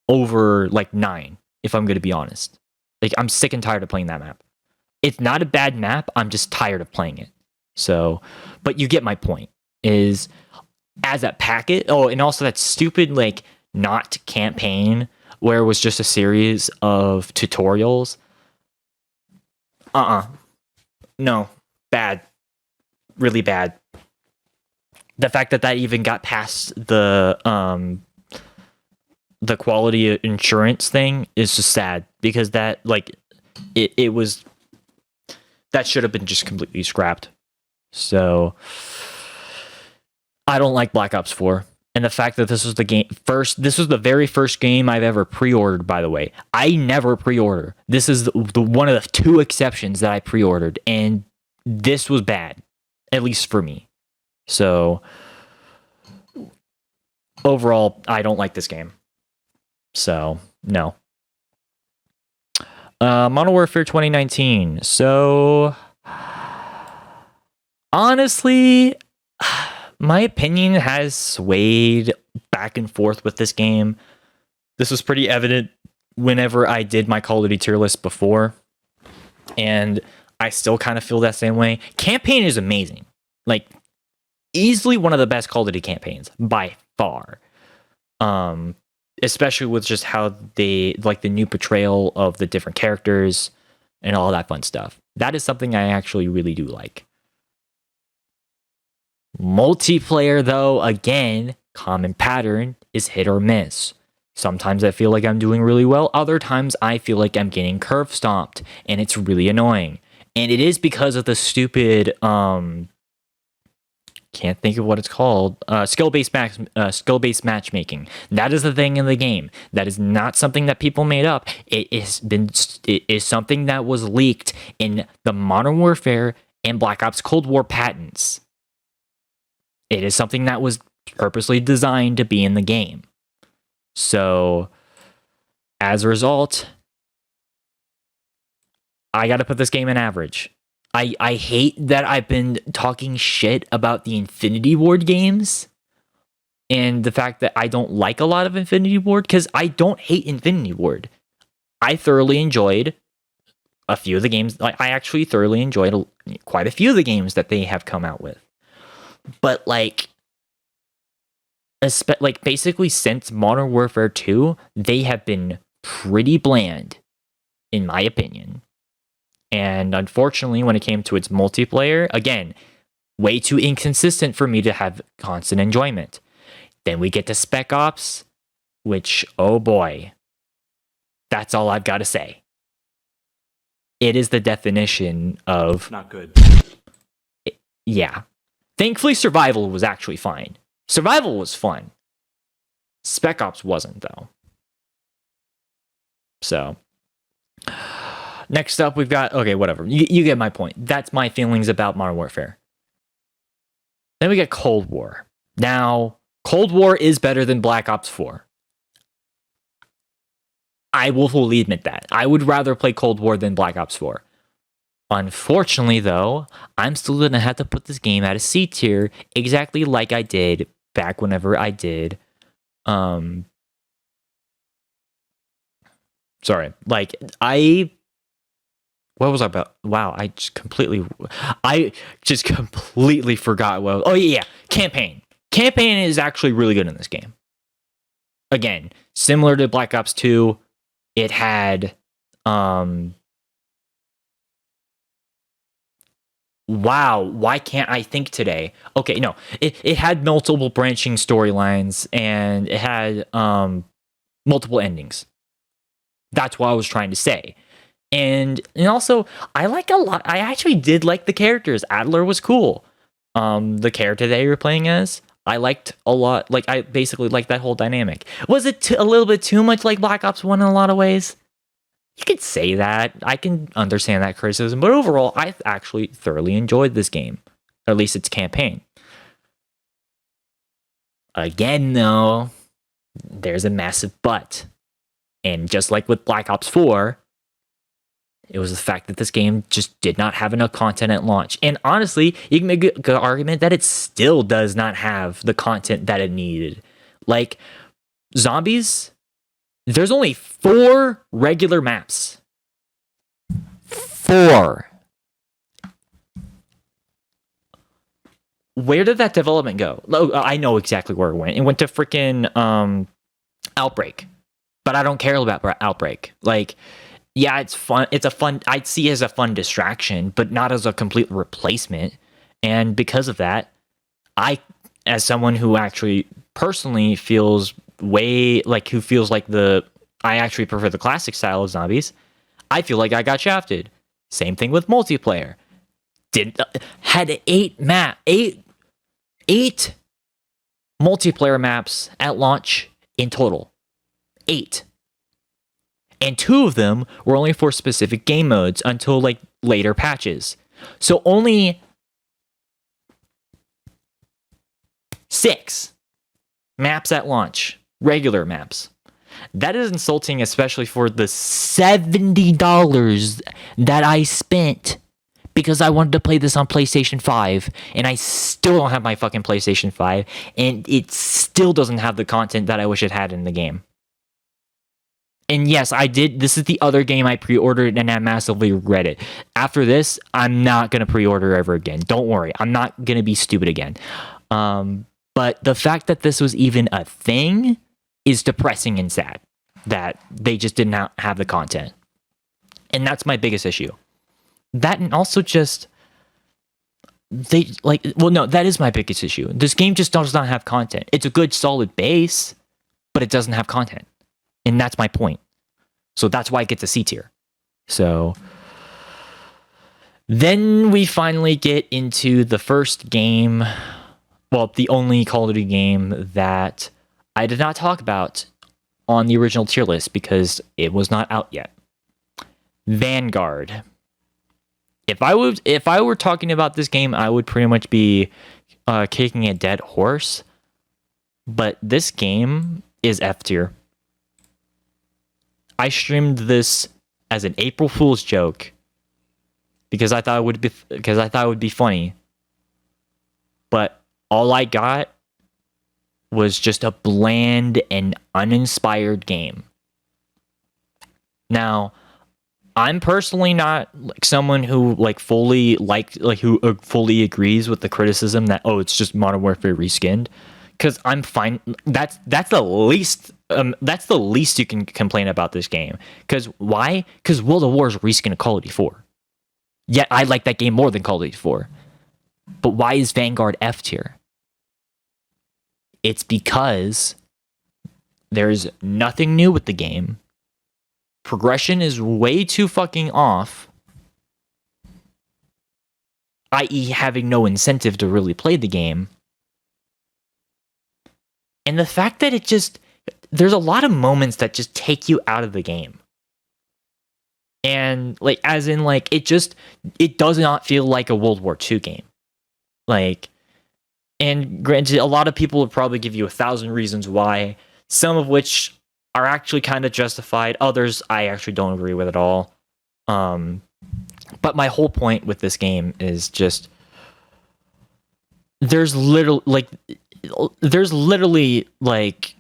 over like 9, if I'm gonna be honest. Like, I'm sick and tired of playing that map. It's not a bad map, I'm just tired of playing it. So, but you get my point, is as a packet. Oh, and also that stupid like not campaign where it was just a series of tutorials. No, bad, really bad. The fact that even got past the quality insurance thing is just sad, because that like it was, that should have been just completely scrapped. So I don't like Black Ops 4. And the fact that this was this was the very first game I've ever pre-ordered, by the way. I never pre-order. This is the one of the 2 exceptions that I pre-ordered, and this was bad, at least for me. So overall, I don't like this game. So, no. Modern Warfare 2019. So, honestly, my opinion has swayed back and forth with this game. This was pretty evident whenever I did my Call of Duty tier list before, and I still kind of feel that same way. Campaign is amazing. Like, easily one of the best Call of Duty campaigns, by far. Especially with just how they, like, the new portrayal of the different characters and all that fun stuff. That is something I actually really do like. Multiplayer, though, again, common pattern, is hit or miss. Sometimes I feel like I'm doing really well. Other times I feel like I'm getting curve stomped, and it's really annoying. And it is because of the stupid, can't think of what it's called, skill-based matchmaking. That is the thing in the game. That is not something that people made up. It is something that was leaked in the Modern Warfare and Black Ops Cold War patents. It is something that was purposely designed to be in the game. So, as a result, I gotta put this game in average. I hate that I've been talking shit about the Infinity Ward games, and the fact that I don't like a lot of Infinity Ward, because I don't hate Infinity Ward. I thoroughly enjoyed a few of the games. Like, I actually thoroughly enjoyed quite a few of the games that they have come out with. But like basically since Modern Warfare 2, they have been pretty bland, in my opinion. And unfortunately, when it came to its multiplayer, again, way too inconsistent for me to have constant enjoyment. Then we get to Spec Ops, which, oh boy, that's all I've got to say. It is the definition of not good. Yeah. Thankfully, Survival was actually fine. Survival was fun. Spec Ops wasn't, though. So next up, we've got, okay, whatever. You get my point. That's my feelings about Modern Warfare. Then we get Cold War. Now, Cold War is better than Black Ops 4. I will fully admit that. I would rather play Cold War than Black Ops 4. Unfortunately, though, I'm still going to have to put this game at a C tier, exactly like I did back whenever I did. Sorry. Like, what was I about? Wow, I just completely forgot what. Oh yeah, campaign. Campaign is actually really good in this game. Again, similar to Black Ops 2, it had wow, why can't I think today? Okay, no. It had multiple branching storylines and it had multiple endings. That's what I was trying to say. And also, I like a lot. I actually did like the characters. Adler was cool. The character that you were playing as, I liked a lot. Like, I basically liked that whole dynamic. Was it a little bit too much like Black Ops 1 in a lot of ways? You could say that. I can understand that criticism. But overall, I actually thoroughly enjoyed this game. Or at least its campaign. Again, though, there's a massive but. And just like with Black Ops 4, it was the fact that this game just did not have enough content at launch. And honestly, you can make a good argument that it still does not have the content that it needed. Like, zombies, there's only 4 regular maps. 4. Where did that development go? Oh, I know exactly where it went. It went to freaking Outbreak. But I don't care about Outbreak. Like, yeah, it's fun. It's a fun, I'd see it as a fun distraction, but not as a complete replacement. And because of that, I, as someone who actually personally feels I actually prefer the classic style of zombies, I feel like I got shafted. Same thing with multiplayer. Had 8 multiplayer maps at launch in total. 8. And 2 of them were only for specific game modes until like later patches. So only 6 maps at launch, regular maps. That is insulting, especially for the $70 that I spent because I wanted to play this on PlayStation 5, and I still don't have my fucking PlayStation 5, and it still doesn't have the content that I wish it had in the game. And yes, I did. This is the other game I pre-ordered, and I massively regret it. After this, I'm not going to pre-order ever again. Don't worry. I'm not going to be stupid again. But the fact that this was even a thing is depressing and sad. That they just did not have the content. And that's my biggest issue. That and also just... that is my biggest issue. This game just does not have content. It's a good, solid base, but it doesn't have content. And that's my point. So that's why it gets a C tier. So then we finally get into the first game, well, the only Call of Duty game that I did not talk about on the original tier list because it was not out yet. Vanguard. If I were talking about this game, I would pretty much be kicking a dead horse. But this game is F tier. I streamed this as an April Fool's joke because I thought it would be funny. But all I got was just a bland and uninspired game. Now, I'm personally not like someone who fully agrees with the criticism that it's just Modern Warfare reskinned. Because I'm fine. That's the least. That's the least you can complain about this game. Because why? Because World of War is reskin of Call of Duty 4. Yet I like that game more than Call of Duty 4. But why is Vanguard F tier? It's because there's nothing new with the game. Progression is way too fucking off. I.e., having no incentive to really play the game. And the fact that there's a lot of moments that just take you out of the game. And like, as in like, it does not feel like a World War II game. Like, and granted, a lot of people would probably give you 1,000 reasons why, some of which are actually kind of justified. Others I actually don't agree with at all. But my whole point with this game is just there's literally like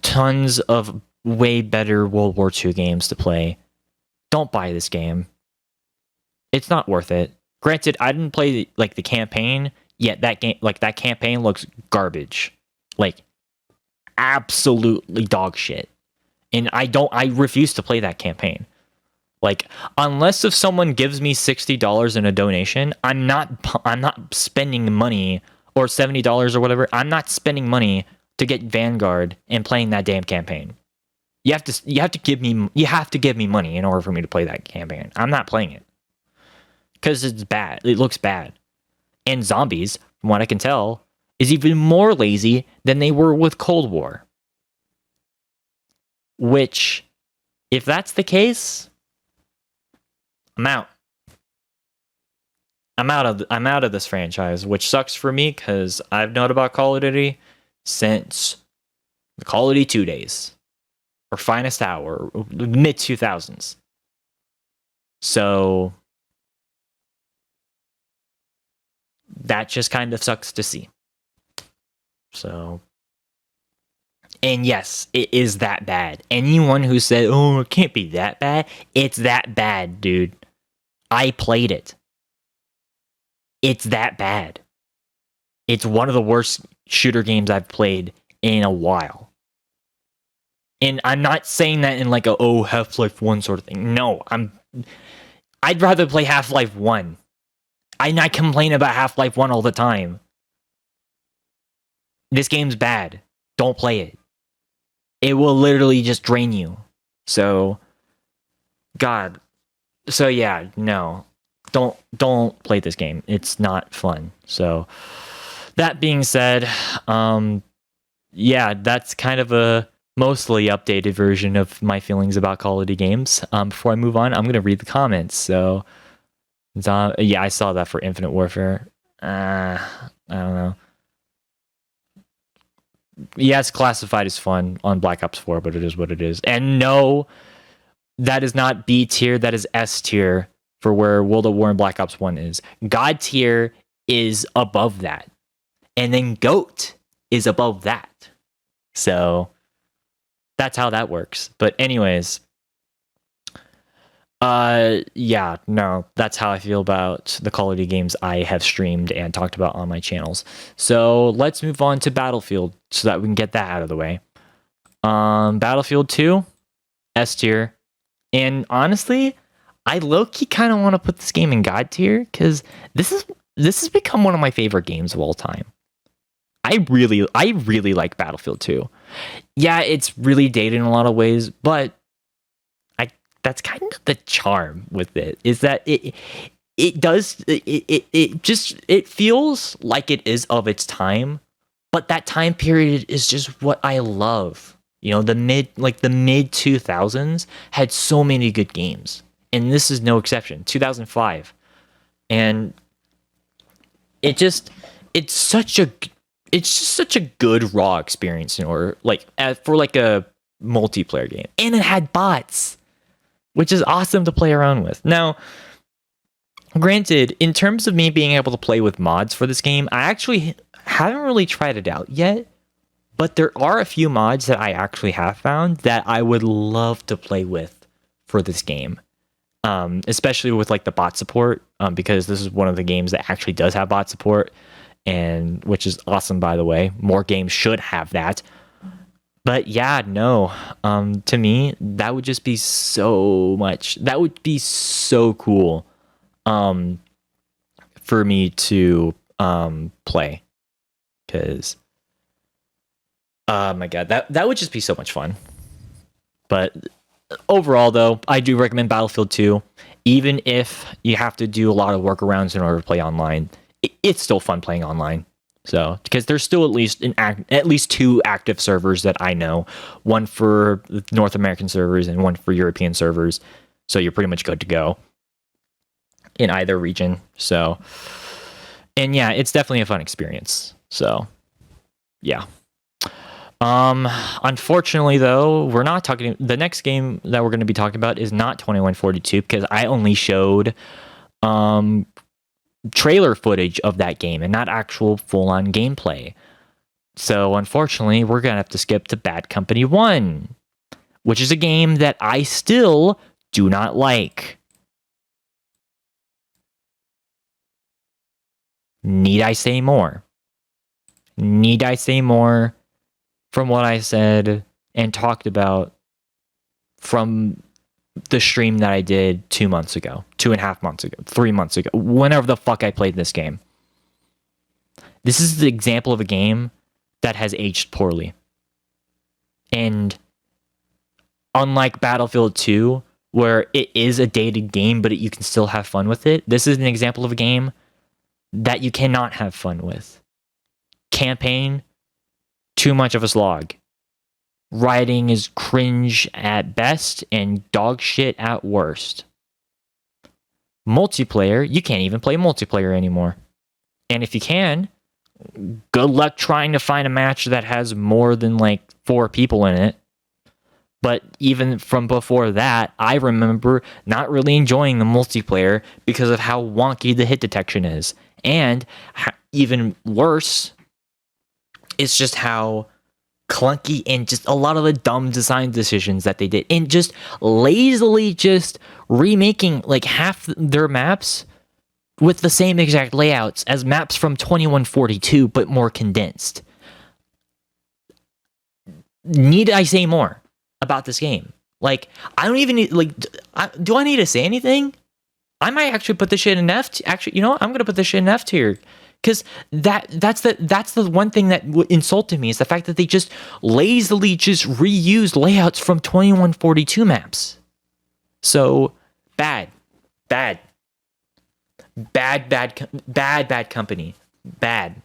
tons of way better World War II games to play. Don't buy this game. It's not worth it. Granted, I didn't play like the campaign, yet that campaign looks garbage. Like absolutely dog shit. And I refuse to play that campaign. Like, unless if someone gives me $60 in a donation, I'm not spending money, or $70 or whatever. I'm not spending money to get Vanguard and playing that damn campaign. You have to give me money in order for me to play that campaign. I'm not playing it because it's bad. It looks bad. And Zombies, from what I can tell, is even more lazy than they were with Cold War. Which, if that's the case, I'm out. I'm out of this franchise, which sucks for me because I've known about Call of Duty since the Call of Duty 2 days, or Finest Hour, mid 2000s. So that just kind of sucks to see. So, and yes, it is that bad. Anyone who said, "Oh, it can't be that bad," it's that bad, dude. I played it. It's that bad. It's one of the worst shooter games I've played in a while. And I'm not saying that in like a Half-Life 1 sort of thing. No, I'd rather play Half-Life 1. I complain about Half-Life 1 all the time. This game's bad. Don't play it. It will literally just drain you. So, God. So yeah, no. Don't play this game. It's not fun. So, that being said, yeah, that's kind of a mostly updated version of my feelings about Call of Duty games. Before I move on, I'm going to read the comments. So, yeah, I saw that for Infinite Warfare. I don't know. Yeah, it's classified as fun on Black Ops 4, but it is what it is. And no, that is not B tier, that is S tier for where World at War and Black Ops 1 is. God tier is above that. And then GOAT is above that. So that's how that works. But anyways, yeah, no, that's how I feel about the Call of Duty games I have streamed and talked about on my channels. So let's move on to Battlefield so that we can get that out of the way. Battlefield 2, S tier. And honestly, I low-key kind of want to put this game in God tier because this has become one of my favorite games of all time. I really like Battlefield 2. Yeah, it's really dated in a lot of ways, but that's kind of the charm with it, is that it feels like it is of its time, but that time period is just what I love. You know, the mid 2000s had so many good games, and this is no exception. 2005, and it's just such a good raw experience in order for like a multiplayer game, and it had bots, which is awesome to play around with. Now, granted, in terms of me being able to play with mods for this game, I actually haven't really tried it out yet, but there are a few mods that I actually have found that I would love to play with for this game. Especially with like the bot support, because this is one of the games that actually does have bot support, and which is awesome, by the way. More games should have that. But yeah, no, to me, that would just be so much. That would be so cool for me to play. Because, oh my god, that would just be so much fun. But overall, though, I do recommend Battlefield 2. Even if you have to do a lot of workarounds in order to play online, it's still fun playing online. So, because there's still at least 2 active servers that I know, one for North American servers and one for European servers. So you're pretty much good to go in either region. So, and yeah, it's definitely a fun experience. So, yeah. Unfortunately though, we're not talking, the next game that we're going to be talking about is not 2142 because I only showed trailer footage of that game and not actual full-on gameplay. So unfortunately, we're going to have to skip to Bad Company 1, which is a game that I still do not like. Need I say more? Need I say more from what I said and talked about from the stream that I did 2 months ago, 2.5 months ago, 3 months ago, whenever the fuck I played this game? This is the example of a game that has aged poorly. And unlike Battlefield 2, where it is a dated game, but you can still have fun with it, this is an example of a game that you cannot have fun with. Campaign, too much of a slog. Writing is cringe at best and dog shit at worst. Multiplayer, you can't even play multiplayer anymore. And if you can, good luck trying to find a match that has more than like 4 people in it. But even from before that, I remember not really enjoying the multiplayer because of how wonky the hit detection is. And even worse, it's just how clunky and just a lot of the dumb design decisions that they did. And just lazily just remaking like half their maps with the same exact layouts as maps from 2142, but more condensed. Need I say more about this game? Like, I don't even need, like, do I need to say anything? I might actually put this shit in F. Actually, you know what? I'm gonna put this shit in F tier. Because that's the one thing that insulted me is the fact that they just lazily just reused layouts from 2142 maps. So bad company. Bad.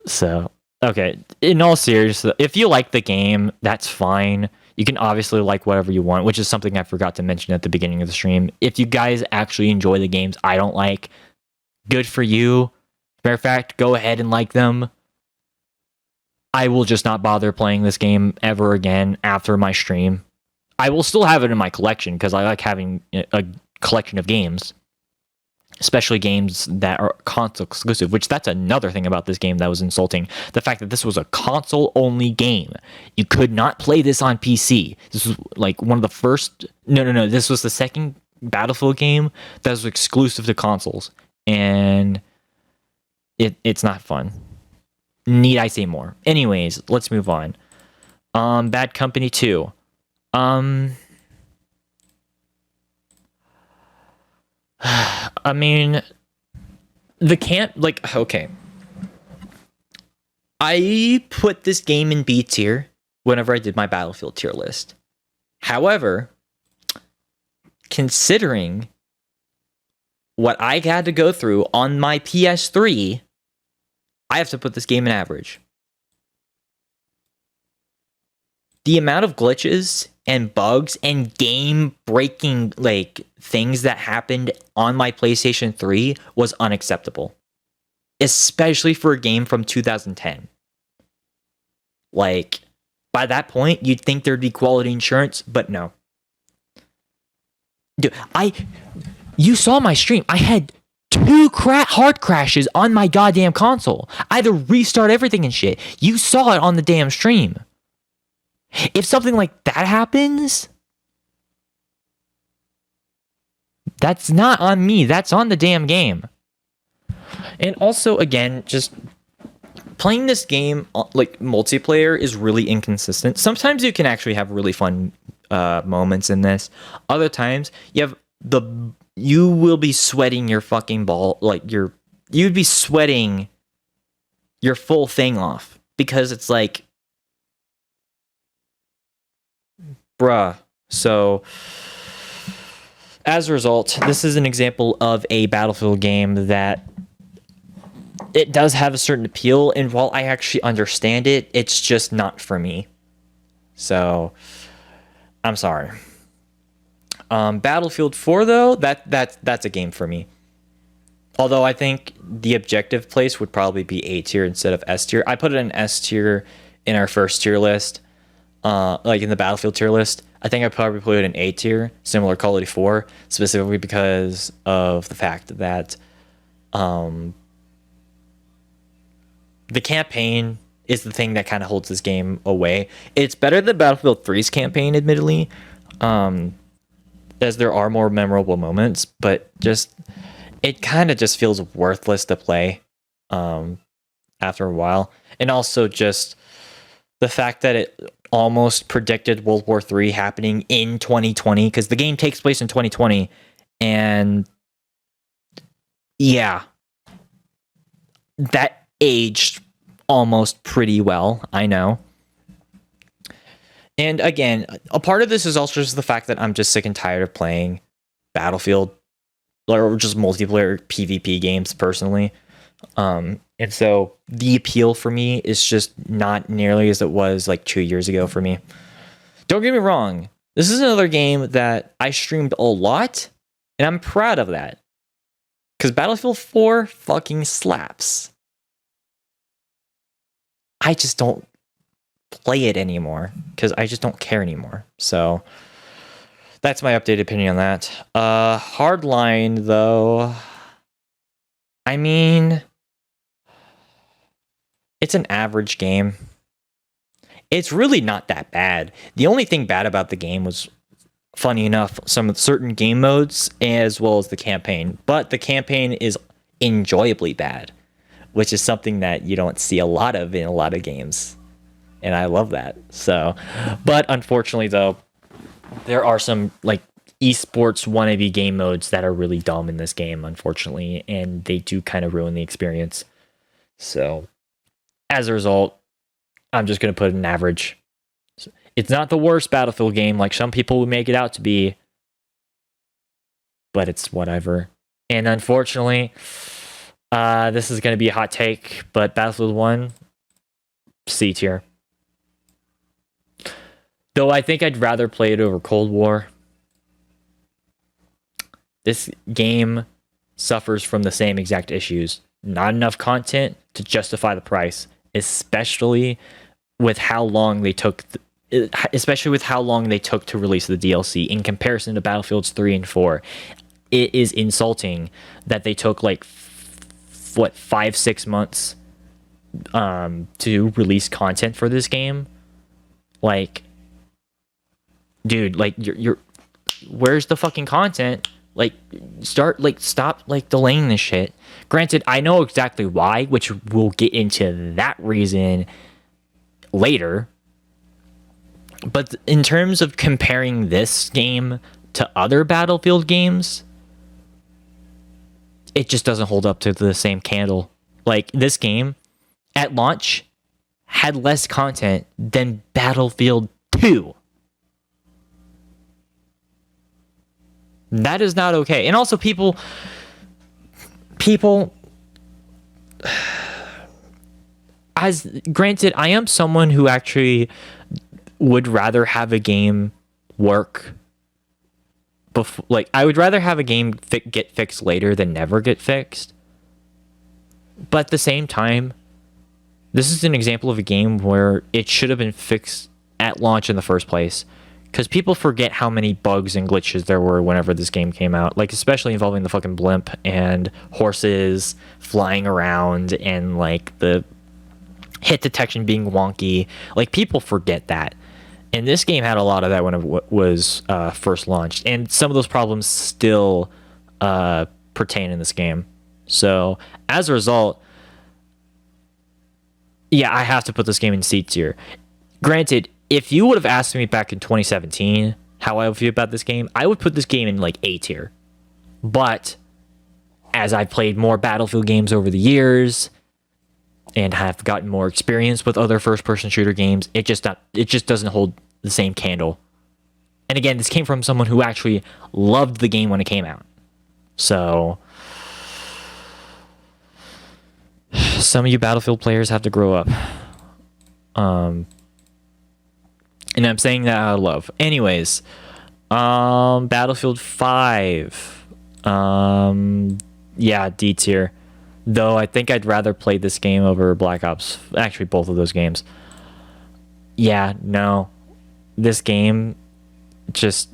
So okay, in all seriousness, if you like the game, that's fine. You can obviously like whatever you want, which is something I forgot to mention at the beginning of the stream. If you guys actually enjoy the games I don't like, good for you. Matter of fact, go ahead and like them. I will just not bother playing this game ever again after my stream. I will still have it in my collection because I like having a collection of games. Especially games that are console exclusive, which that's another thing about this game that was insulting. The fact that this was a console-only game. You could not play this on PC. This was like one of the first... No. This was the second Battlefield game that was exclusive to consoles. And it's not fun. Need I say more? Anyways, let's move on. Bad Company 2. I mean, okay. I put this game in B tier whenever I did my Battlefield tier list. However, considering what I had to go through on my PS3, I have to put this game in average. The amount of glitches and bugs and game breaking like things that happened on my PlayStation 3 was unacceptable. Especially for a game from 2010. Like, by that point, you'd think there'd be quality insurance, but no. Dude, you saw my stream. I had 2 hard crashes on my goddamn console. I had to restart everything and shit. You saw it on the damn stream. If something like that happens, that's not on me. That's on the damn game. And also, again, just playing this game, like, multiplayer is really inconsistent. Sometimes you can actually have really fun moments in this. Other times, you will be sweating your fucking ball, like, you'd be sweating your full thing off. Because it's like, bruh. So as a result, this is an example of a Battlefield game that it does have a certain appeal, and while I actually understand it, it's just not for me. So, I'm sorry. Battlefield 4, though, that's a game for me. Although I think the objective place would probably be A tier instead of S tier. I put it in S tier in our first tier list, like in the Battlefield tier list. I think I probably put it in A tier, similar to Call of Duty 4, specifically because of the fact that the campaign is the thing that kind of holds this game away. It's better than Battlefield 3's campaign, admittedly, as there are more memorable moments, but just it kind of just feels worthless to play after a while. And also just the fact that it almost predicted World War III happening in 2020, because the game takes place in 2020, and yeah, that aged almost pretty well, I know. And again, a part of this is also just the fact that I'm just sick and tired of playing Battlefield or just multiplayer PvP games personally. And so the appeal for me is just not nearly as it was like 2 years ago for me. Don't get me wrong. This is another game that I streamed a lot, and I'm proud of that. Because Battlefield 4 fucking slaps. I just don't play it anymore because I just don't care anymore. So that's my updated opinion on that. Hardline, though, I mean, it's an average game. It's really not that bad. The only thing bad about the game was, funny enough, some of certain game modes as well as the campaign. But the campaign is enjoyably bad, which is something that you don't see a lot of in a lot of games. And I love that. So, but unfortunately, though, there are some like esports wannabe game modes that are really dumb in this game, unfortunately, and they do kind of ruin the experience. So, as a result, I'm just going to put an average. It's not the worst Battlefield game like some people would make it out to be, but it's whatever. And unfortunately, this is going to be a hot take, but Battlefield 1, C tier. Though I think I'd rather play it over Cold War. This game suffers from the same exact issues. Not enough content to justify the price, especially with how long they took to release the DLC in comparison to Battlefields 3 and 4. It is insulting that they took like 5-6 months to release content for this game. Like, dude, like you're where's the fucking content? Like, stop like delaying this shit. Granted, I know exactly why, which we'll get into that reason later. But in terms of comparing this game to other Battlefield games, it just doesn't hold up to the same candle. Like, this game at launch had less content than Battlefield 2. That is not okay. And also people as granted, I am someone who actually would rather have a game work before, like, I would rather have a game get fixed later than never get fixed. But at the same time, this is an example of a game where it should have been fixed at launch in the first place. Because people forget how many bugs and glitches there were whenever this game came out. Like, especially involving the fucking blimp and horses flying around and, like, the hit detection being wonky. Like, people forget that. And this game had a lot of that when it was first launched. And some of those problems still pertain in this game. So, as a result, yeah, I have to put this game in C tier. Granted, if you would have asked me back in 2017 how I would feel about this game, I would put this game in like A tier. But as I've played more Battlefield games over the years and have gotten more experience with other first-person shooter games, it just doesn't hold the same candle. And again, this came from someone who actually loved the game when it came out. So some of you Battlefield players have to grow up. And I'm saying that out of love. Anyways, Battlefield 5. Yeah, D tier. Though I think I'd rather play this game over Black Ops. Actually, both of those games. Yeah, no. This game, just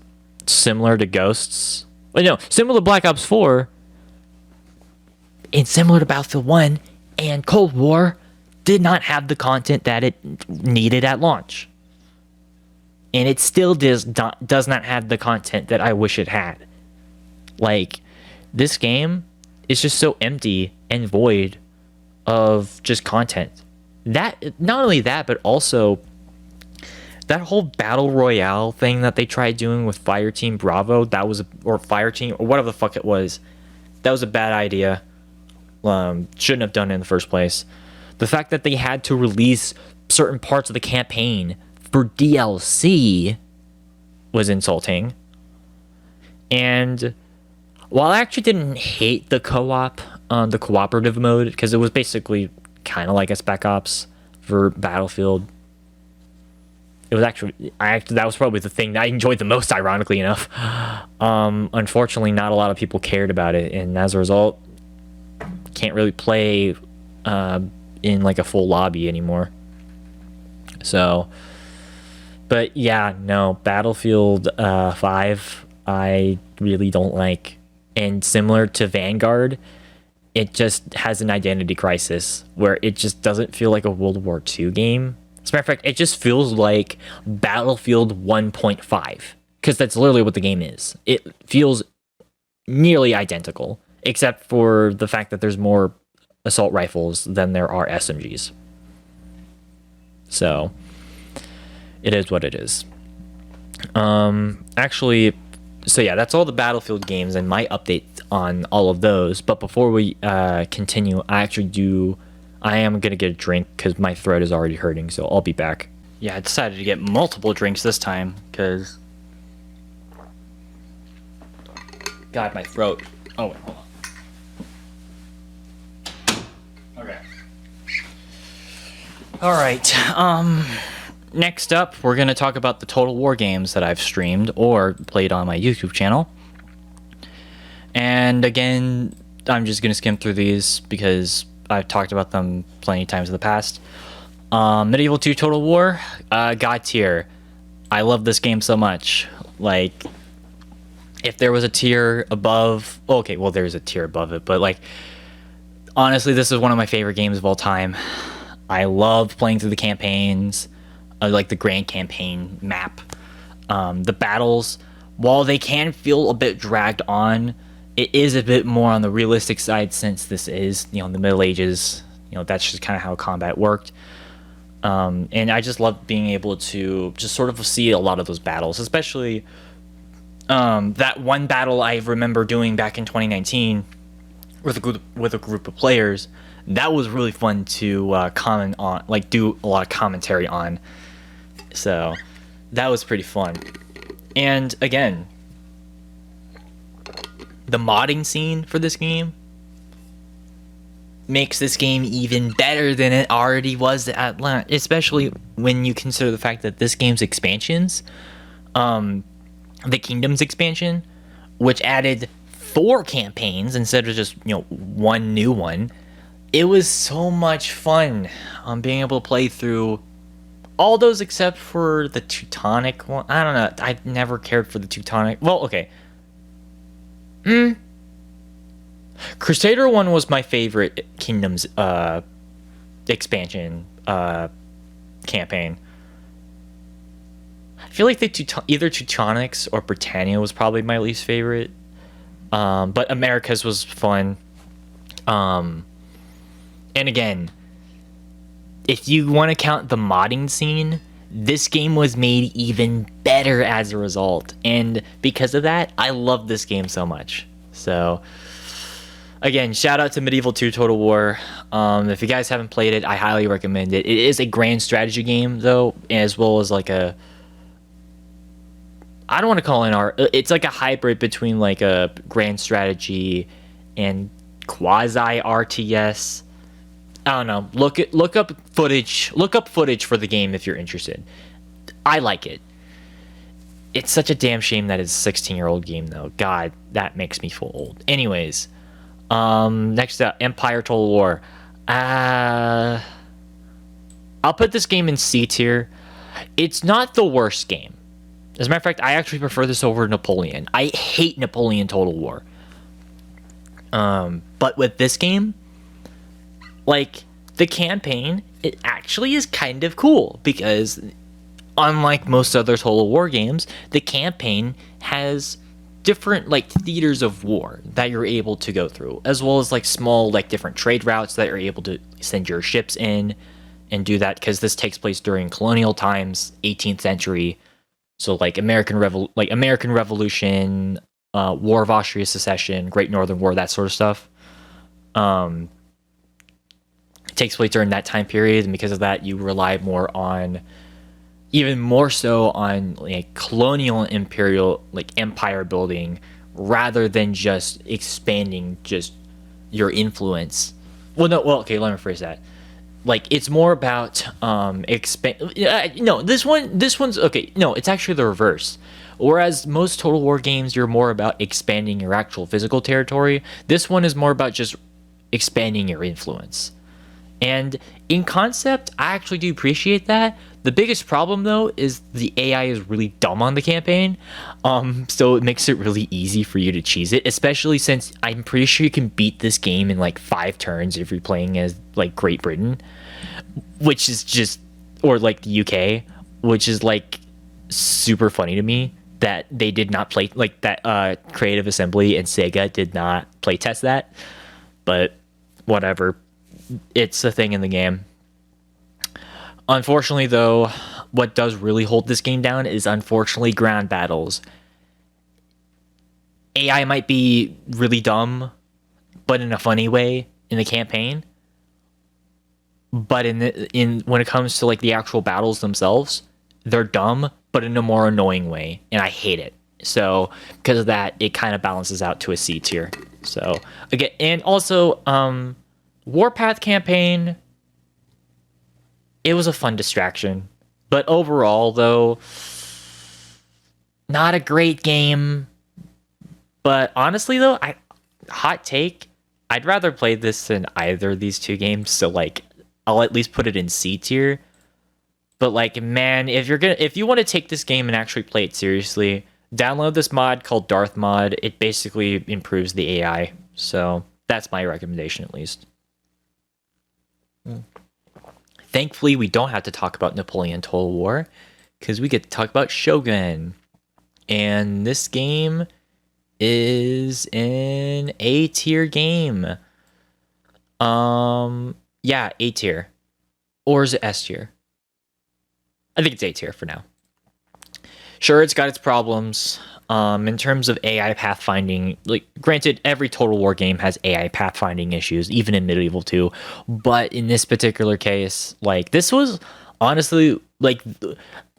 similar to Ghosts. Well, no, similar to Black Ops 4. And similar to Battlefield 1 and Cold War, did not have the content that it needed at launch. And it still does not have the content that I wish it had. Like, this game is just so empty and void of just content. That, not only that, but also that whole battle royale thing that they tried doing with Fireteam Bravo, that was or Fireteam or whatever the fuck it was, that was a bad idea. Shouldn't have done it in the first place. The fact that they had to release certain parts of the campaign for DLC was insulting. And while I actually didn't hate the co-op, the cooperative mode, because it was basically kind of like a Spec Ops for Battlefield. It was actually, that was probably the thing that I enjoyed the most, ironically enough. Unfortunately, not a lot of people cared about it, and as a result, can't really play in like a full lobby anymore. So, but yeah, no, Battlefield 5, I really don't like. And similar to Vanguard, it just has an identity crisis where it just doesn't feel like a World War II game. As a matter of fact, it just feels like Battlefield 1.5, because that's literally what the game is. It feels nearly identical, except for the fact that there's more assault rifles than there are SMGs. So, it is what it is. Actually, so yeah, that's all the Battlefield games and my update on all of those. But before we continue, I am going to get a drink because my throat is already hurting, so I'll be back. Yeah, I decided to get multiple drinks this time because... God, my throat. Oh, wait, hold on. Okay. Alright, next up, we're going to talk about the Total War games that I've streamed or played on my YouTube channel. And again, I'm just going to skim through these because I've talked about them plenty of times in the past. Medieval 2 Total War, God tier. I love this game so much. Like, if there was a tier above... Okay, well, there's a tier above it, but like, honestly, this is one of my favorite games of all time. I love playing through the campaigns. I like the Grand Campaign map. The battles, while they can feel a bit dragged on, it is a bit more on the realistic side since this is, the Middle Ages. That's just kind of how combat worked. And I just love being able to just sort of see a lot of those battles, especially that one battle I remember doing back in 2019 with a group of players. That was really fun to comment on, like do a lot of commentary on. So that was pretty fun. And again, the modding scene for this game makes this game even better than it already was at launch, especially when you consider the fact that this game's expansions, the Kingdoms expansion, which added 4 campaigns instead of just one new one. It was so much fun being able to play through all those except for the Teutonic one. I don't know. I never cared for the Teutonic. Well, okay. Crusader one was my favorite Kingdoms expansion campaign. I feel like either Teutonics or Britannia was probably my least favorite. But Americas was fun. And again, if you want to count the modding scene, this game was made even better as a result. And because of that, I love this game so much. So, again, shout out to Medieval 2 Total War. If you guys haven't played it, I highly recommend it. It is a grand strategy game, though, as well as like a... I don't want to call it an art. It's like a hybrid between like a grand strategy and quasi RTS. I don't know. Look up footage. Look up footage for the game if you're interested. I like it. It's such a damn shame that it's a 16-year-old game though. God, that makes me feel old. Anyways, next up, Empire Total War. I'll put this game in C tier. It's not the worst game. As a matter of fact, I actually prefer this over Napoleon. I hate Napoleon Total War. But with this game, like, the campaign, it actually is kind of cool because unlike most other Total War games, the campaign has different like theaters of war that you're able to go through, as well as like small like different trade routes that you're able to send your ships in and do that, because this takes place during colonial times, 18th century. So like American Revolution, War of Austria Secession, Great Northern War, that sort of stuff. It takes place during that time period, and because of that, you rely more on, even more so on like colonial imperial like empire building rather than just expanding just your influence. Okay, let me rephrase that. Like, it's more about this one's okay. No, it's actually the reverse. Whereas most Total War games, you're more about expanding your actual physical territory. This one is more about just expanding your influence. And in concept, I actually do appreciate that. The biggest problem, though, is the AI is really dumb on the campaign. So it makes it really easy for you to cheese it, especially since I'm pretty sure you can beat this game in like 5 turns if you're playing as like Great Britain, which is just, or like the UK, which is like super funny to me that they did not play like that. Creative Assembly and Sega did not play test that, but whatever. It's a thing in the game. Unfortunately, though, what does really hold this game down is unfortunately ground battles. AI might be really dumb, but in a funny way in the campaign. But in when it comes to like the actual battles themselves, they're dumb, but in a more annoying way, and I hate it. So because of that, it kind of balances out to a C tier. So again, and also Warpath campaign, it was a fun distraction, but overall though, not a great game. But honestly though, hot take, I'd rather play this than either of these two games, so like I'll at least put it in C tier. But like, man, if you want to take this game and actually play it seriously, download this mod called Darth Mod. It basically improves the AI. So that's my recommendation, at least. Thankfully, we don't have to talk about Napoleon Total War, because we get to talk about Shogun. And this game is an A tier game. Yeah, A tier. Or is it S tier? I think it's A tier for now. Sure, it's got its problems. In terms of AI pathfinding, like, granted, every Total War game has AI pathfinding issues, even in Medieval 2. But in this particular case, like, this was honestly, like,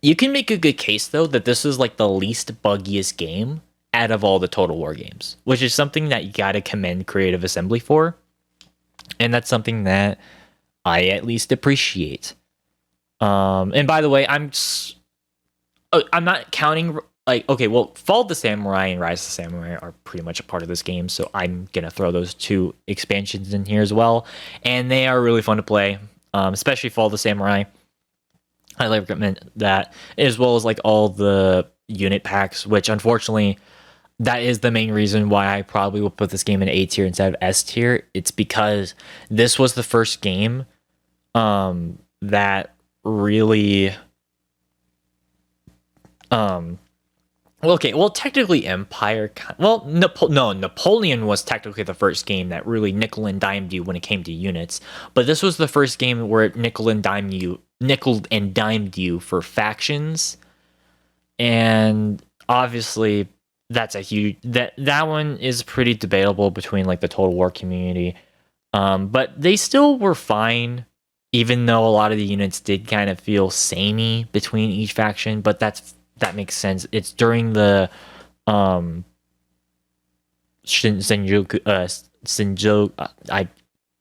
you can make a good case, though, that this is, like, the least buggiest game out of all the Total War games, which is something that you gotta commend Creative Assembly for. And that's something that I at least appreciate. And by the way, I'm not counting, like, okay, well, Fall of the Samurai and Rise of the Samurai are pretty much a part of this game, so I'm gonna throw those 2 expansions in here as well, and they are really fun to play, especially Fall of the Samurai. I highly recommend that, as well as like all the unit packs, which unfortunately, that is the main reason why I probably will put this game in A tier instead of S tier. It's because this was the first game that really technically Empire, Napoleon was technically the first game that really nickel and dimed you when it came to units, but this was the first game where it nickel and dimed you for factions. And obviously that's a huge, that one is pretty debatable between like the Total War community, but they still were fine, even though a lot of the units did kind of feel samey between each faction. But that's that makes sense. It's during the um Senjoku Senjo I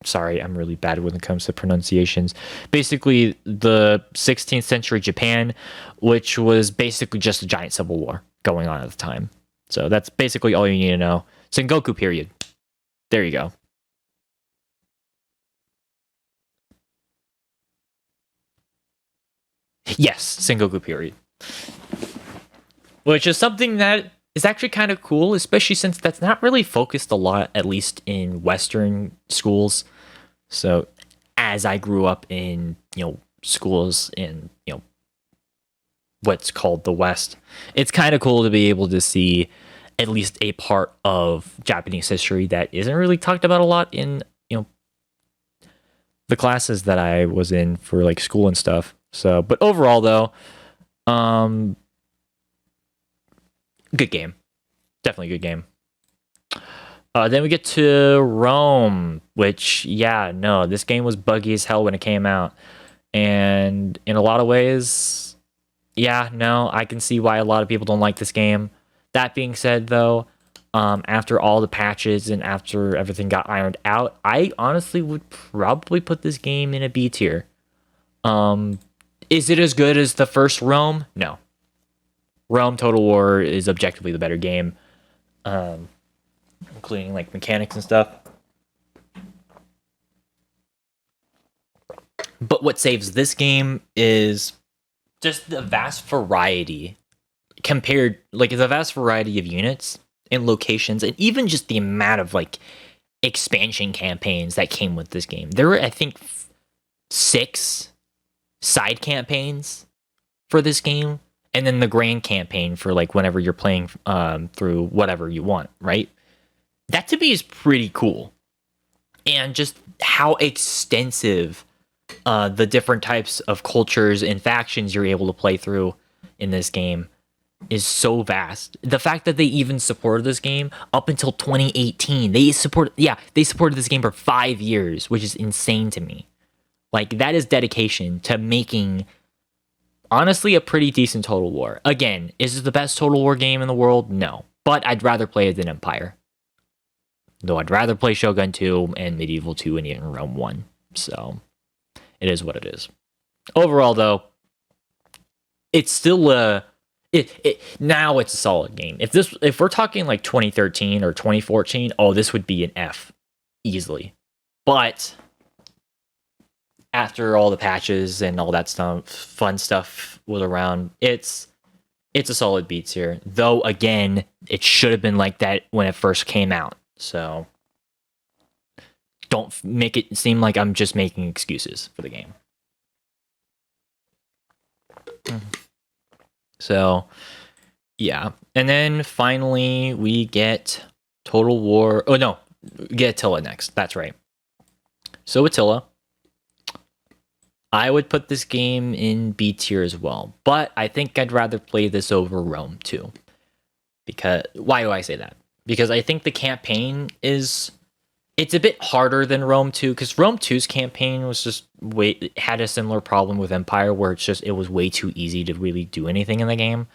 sorry, I'm really bad when it comes to pronunciations. Basically the 16th century Japan, which was basically just a giant civil war going on at the time. So that's basically all you need to know. Sengoku period. There you go. Yes, Sengoku period. Which is something that is actually kind of cool, especially since that's not really focused a lot, at least in Western schools. So, as I grew up in, schools in, what's called the West, it's kind of cool to be able to see at least a part of Japanese history that isn't really talked about a lot in, the classes that I was in for like school and stuff. So, but overall though, um, good game. Definitely good game. Then we get to Rome, which, yeah, no, this game was buggy as hell when it came out. And in a lot of ways, yeah, no, I can see why a lot of people don't like this game. That being said, though, after all the patches and after everything got ironed out, I honestly would probably put this game in a B tier. Is it as good as the first Rome? No. Rome Total War is objectively the better game, including like mechanics and stuff. But what saves this game is just the vast variety the vast variety of units and locations, and even just the amount of like expansion campaigns that came with this game. There were, I think, 6 side campaigns for this game, and then the grand campaign for like whenever you're playing through whatever you want, right? That to me is pretty cool. And just how extensive the different types of cultures and factions you're able to play through in this game is so vast. The fact that they even supported this game up until 2018, they supported this game for 5 years, which is insane to me. Like, that is dedication to making, honestly, a pretty decent Total War. Again, is it the best Total War game in the world? No. But I'd rather play it than Empire. Though I'd rather play Shogun 2 and Medieval 2 and even Rome 1. So, it is what it is. Overall, though, it's still now it's a solid game. If we're talking like 2013 or 2014, this would be an F easily. But after all the patches and all that stuff, fun stuff was around, it's a solid B tier. Though again, it should have been like that when it first came out. So don't make it seem like I'm just making excuses for the game. So, yeah. And then finally, we get Total War. Oh, no. We get Attila next. That's right. So, Attila. I would put this game in B tier as well. But I think I'd rather play this over Rome 2. Because, why do I say that? Because I think the campaign it's a bit harder than Rome 2, because Rome 2's campaign was just had a similar problem with Empire, where it was way too easy to really do anything in the game.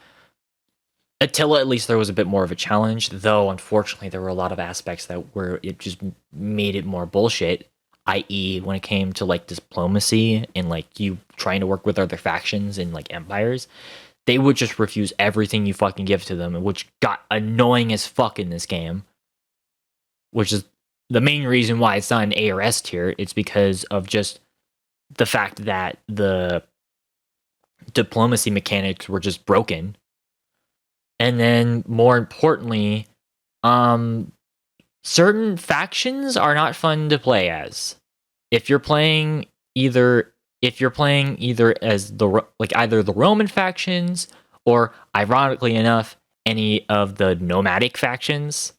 Attila, at least there was a bit more of a challenge, though unfortunately there were a lot of aspects it just made it more bullshit, i.e. when it came to like diplomacy and like you trying to work with other factions and like empires. They would just refuse everything you fucking give to them, which got annoying as fuck in this game. Which is the main reason why it's not an A or S tier. It's because of just the fact that the diplomacy mechanics were just broken. And then, more importantly, certain factions are not fun to play as. If you're playing either as either the Roman factions or, ironically enough, any of the nomadic factions,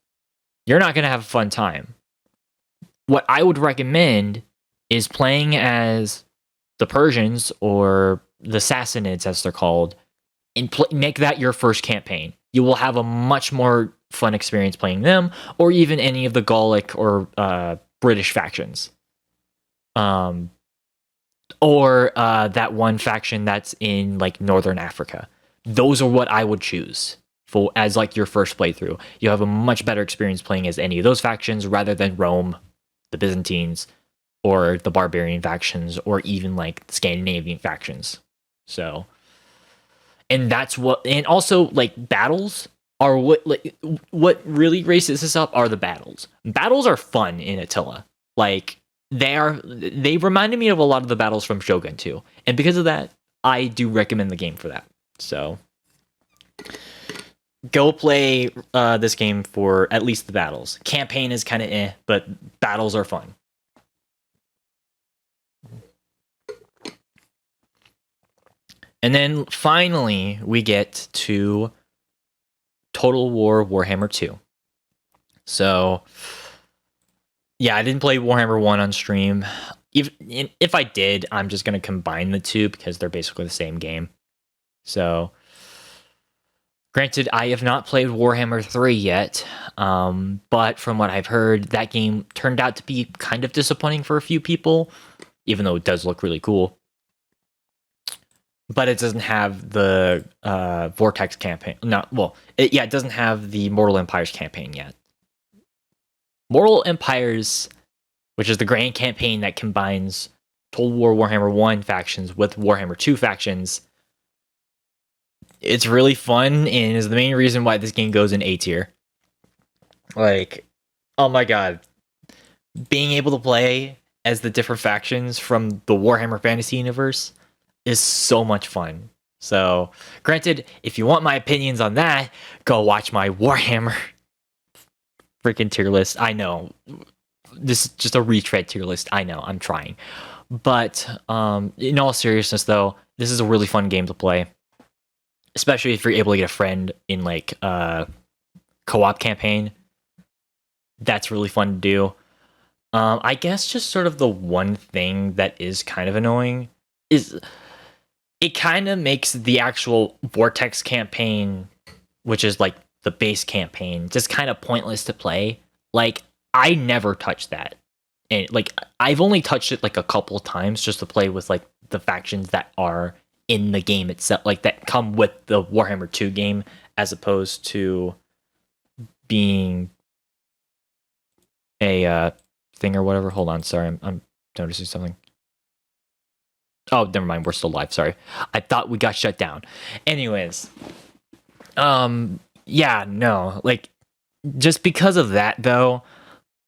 you're not going to have a fun time. What I would recommend is playing as the Persians or the Sassanids, as they're called, and make that your first campaign. You will have a much more fun experience playing them, or even any of the Gallic or British factions. Or that one faction that's in like Northern Africa. those are what I would choose for as like your first playthrough. You have a much better experience playing as any of those factions rather than Rome, the Byzantines, or the barbarian factions, or even like the Scandinavian factions. So, and that's what, and also like battles are what really races this up are the battles. Battles are fun in Attila. Like they reminded me of a lot of the battles from Shogun 2. And because of that, I do recommend the game for that. So go play this game for at least the battles. Campaign is kind of but battles are fun. And then finally, we get to Total War Warhammer 2. So, yeah, I didn't play Warhammer 1 on stream. If I did, I'm just going to combine the two because they're basically the same game. So, granted, I have not played Warhammer 3 yet, but from what I've heard, that game turned out to be kind of disappointing for a few people, even though it does look really cool. But it doesn't have the Vortex campaign. It doesn't have the Mortal Empires campaign yet. Mortal Empires, which is the grand campaign that combines Total War Warhammer 1 factions with Warhammer 2 factions, it's really fun and is the main reason why this game goes in A tier. Like, oh my god. Being able to play as the different factions from the Warhammer Fantasy universe is so much fun. So, granted, if you want my opinions on that, go watch my Warhammer freaking tier list. I know. This is just a retread tier list. I know. I'm trying. But in all seriousness, though, this is a really fun game to play. Especially if you're able to get a friend in, like, co-op campaign. That's really fun to do. I guess just sort of the one thing that is kind of annoying is it kind of makes the actual Vortex campaign, which is like the base campaign, just kind of pointless to play. Like, I never touched that. And like, I've only touched it like a couple times just to play with like the factions that are in the game itself, like that come with the Warhammer 2 game, as opposed to being a thing or whatever. Hold on, sorry, I'm noticing something. Oh, never mind. We're still live. Sorry. I thought we got shut down. Anyways. Yeah, no. Like, just because of that, though,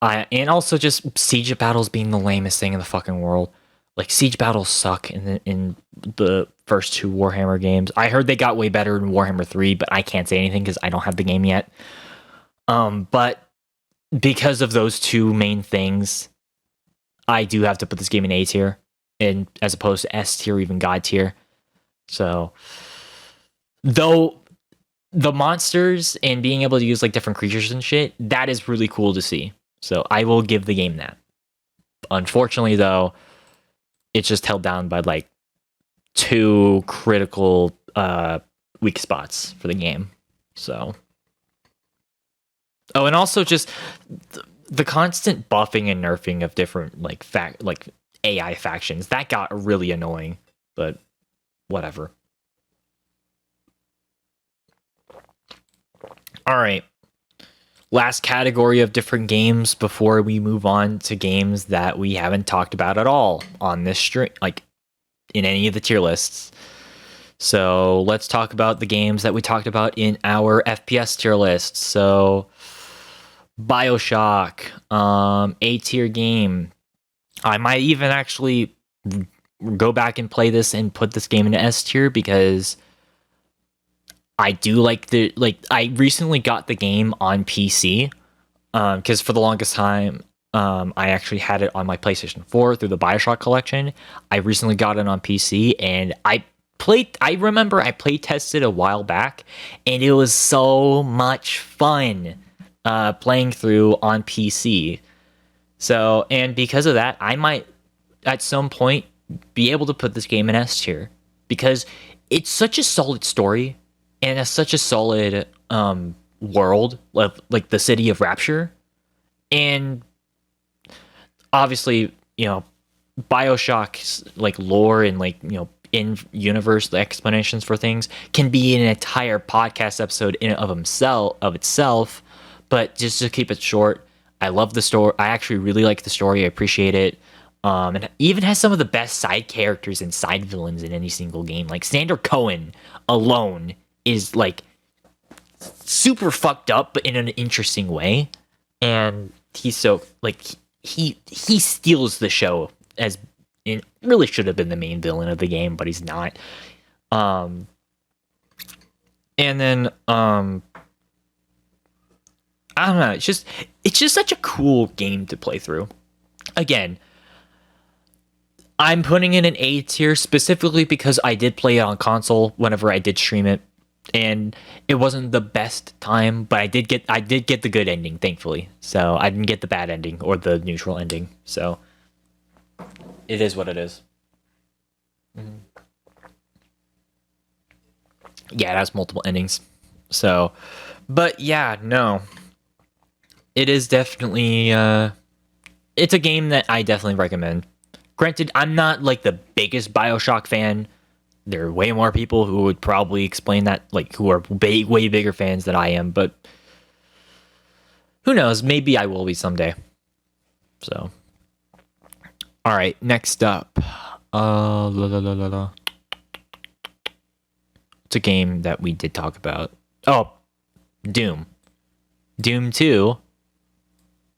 and also just siege battles being the lamest thing in the fucking world. Like, siege battles suck in the first two Warhammer games. I heard they got way better in Warhammer 3, but I can't say anything because I don't have the game yet. But because of those two main things, I do have to put this game in A tier. And as opposed to S tier or even God tier. So, though the monsters and being able to use like different creatures and shit, that is really cool to see. So I will give the game that. Unfortunately, though, it's just held down by like two critical weak spots for the game. So, oh, and also just the constant buffing and nerfing of different like AI factions, that got really annoying, but whatever. All right, last category of different games before we move on to games that we haven't talked about at all on this stream, like in any of the tier lists. So let's talk about the games that we talked about in our FPS tier list. So BioShock, A tier game. I might even actually go back and play this and put this game into S tier because I do I recently got the game on PC because for the longest time I actually had it on my PlayStation 4 through the BioShock collection. I recently got it on PC and I remember I play tested a while back and it was so much fun playing through on PC. So, and because of that, I might at some point be able to put this game in S tier because it's such a solid story and it's such a solid world, like the city of Rapture. And obviously, you know, BioShock's like lore and like, you know, in-universe explanations for things can be an entire podcast episode in and of itself. But just to keep it short, I love the story. I actually really like the story. I appreciate it. And it even has some of the best side characters and side villains in any single game. Like Sander Cohen alone is like super fucked up, but in an interesting way. And he's so like he steals the show as it really should have been the main villain of the game, but he's not. And then I don't know. It's just such a cool game to play through. Again, I'm putting in an A tier specifically because I did play it on console whenever I did stream it, and it wasn't the best time, but I did get the good ending, thankfully. So I didn't get the bad ending or the neutral ending. So it is what it is. Mm-hmm. Yeah, it has multiple endings. So, but yeah, no. It is definitely it's a game that I definitely recommend. Granted, I'm not like the biggest BioShock fan. There are way more people who would probably explain that, like who are way bigger fans than I am, but who knows? Maybe I will be someday. So, all right, next up. It's a game that we did talk about. Oh, Doom. Doom 2.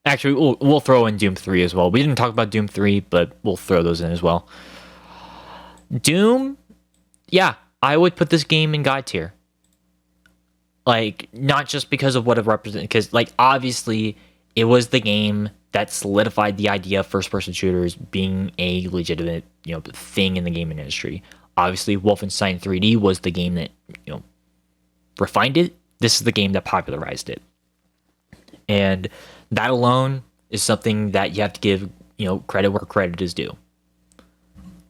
Actually, we'll throw in Doom 3 as well. We didn't talk about Doom 3, but we'll throw those in as well. Doom, yeah, I would put this game in God tier. Like, not just because of what it represents, because, like, obviously, it was the game that solidified the idea of first-person shooters being a legitimate, thing in the gaming industry. Obviously, Wolfenstein 3D was the game that, refined it. This is the game that popularized it. And that alone is something that you have to give, credit where credit is due.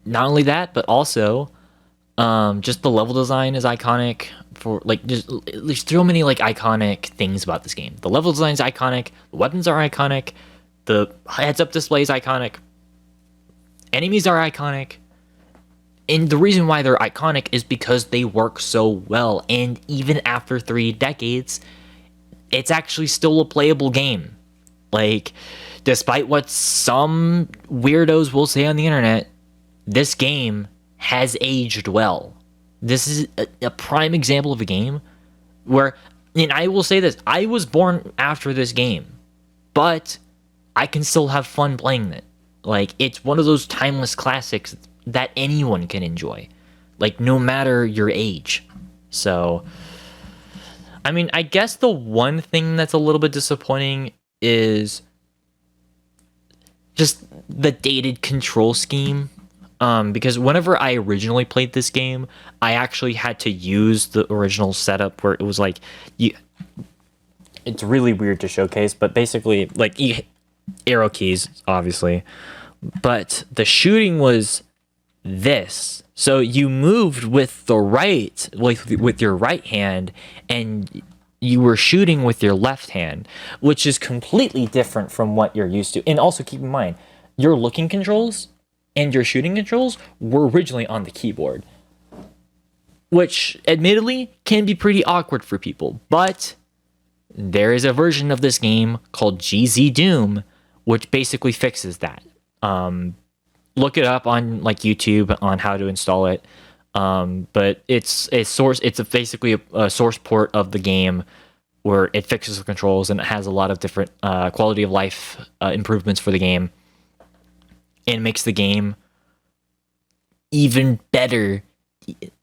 Not only that, but also, just the level design is iconic for like there's so many like iconic things about this game. The level design is iconic. The weapons are iconic. The heads-up display is iconic. Enemies are iconic. And the reason why they're iconic is because they work so well. And even after 3 decades, it's actually still a playable game. Like, despite what some weirdos will say on the internet, this game has aged well. This is a prime example of a game where, and I will say this, I was born after this game, but I can still have fun playing it. Like, it's one of those timeless classics that anyone can enjoy, like, no matter your age. So, I mean, I guess the one thing that's a little bit disappointing is just the dated control scheme. Because whenever I originally played this game, I actually had to use the original setup where it was like, it's really weird to showcase, but basically, like, arrow keys, obviously. But the shooting was this. So you moved with the right, with your right hand, and you were shooting with your left hand, which is completely different from what you're used to. And also keep in mind, your looking controls and your shooting controls were originally on the keyboard, which admittedly can be pretty awkward for people. But there is a version of this game called GZ Doom, which basically fixes that. Look it up on like YouTube on how to install it. But it's basically a source port of the game where it fixes the controls, and it has a lot of different quality of life improvements for the game, and makes the game even better,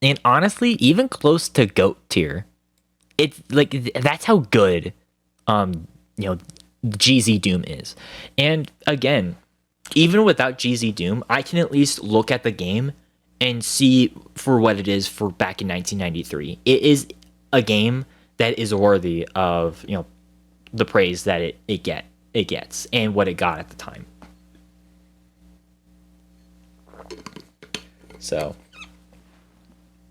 and honestly even close to GOAT tier. It's like, that's how good GZ Doom is. And again, even without GZ Doom, I can at least look at the game and see for what it is for back in 1993. It is a game that is worthy of, the praise that it gets and what it got at the time. So,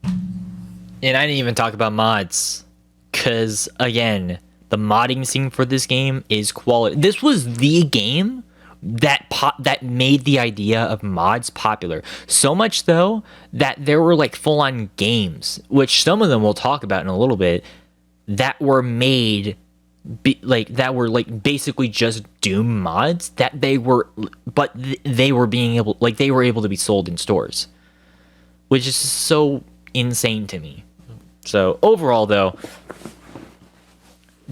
and I didn't even talk about mods, because again, the modding scene for this game is quality. This was the game that made the idea of mods popular. So much though that there were like full-on games, which some of them we'll talk about in a little bit, that were made that were like basically just Doom mods that they were able to be sold in stores, which is so insane to me. So overall though,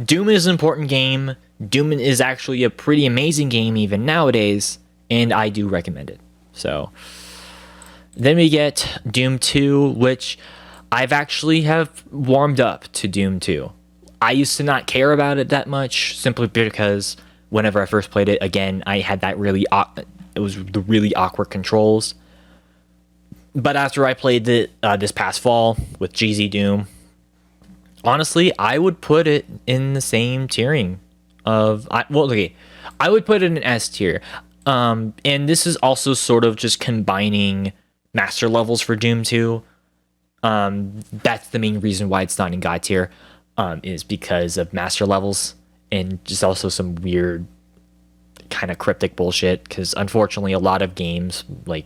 Doom is an important game. Doom is actually a pretty amazing game even nowadays, and I do recommend it. So then we get Doom 2, which I've actually have warmed up to Doom 2. I used to not care about it that much, simply because whenever I first played it, again, I had that it was the really awkward controls. But after I played it this past fall with GZ Doom, honestly, I would put it in the same tiering of, I would put it in S tier. And this is also sort of just combining master levels for Doom 2. That's the main reason why it's not in God tier, is because of master levels and just also some weird kind of cryptic bullshit. Because unfortunately, a lot of games like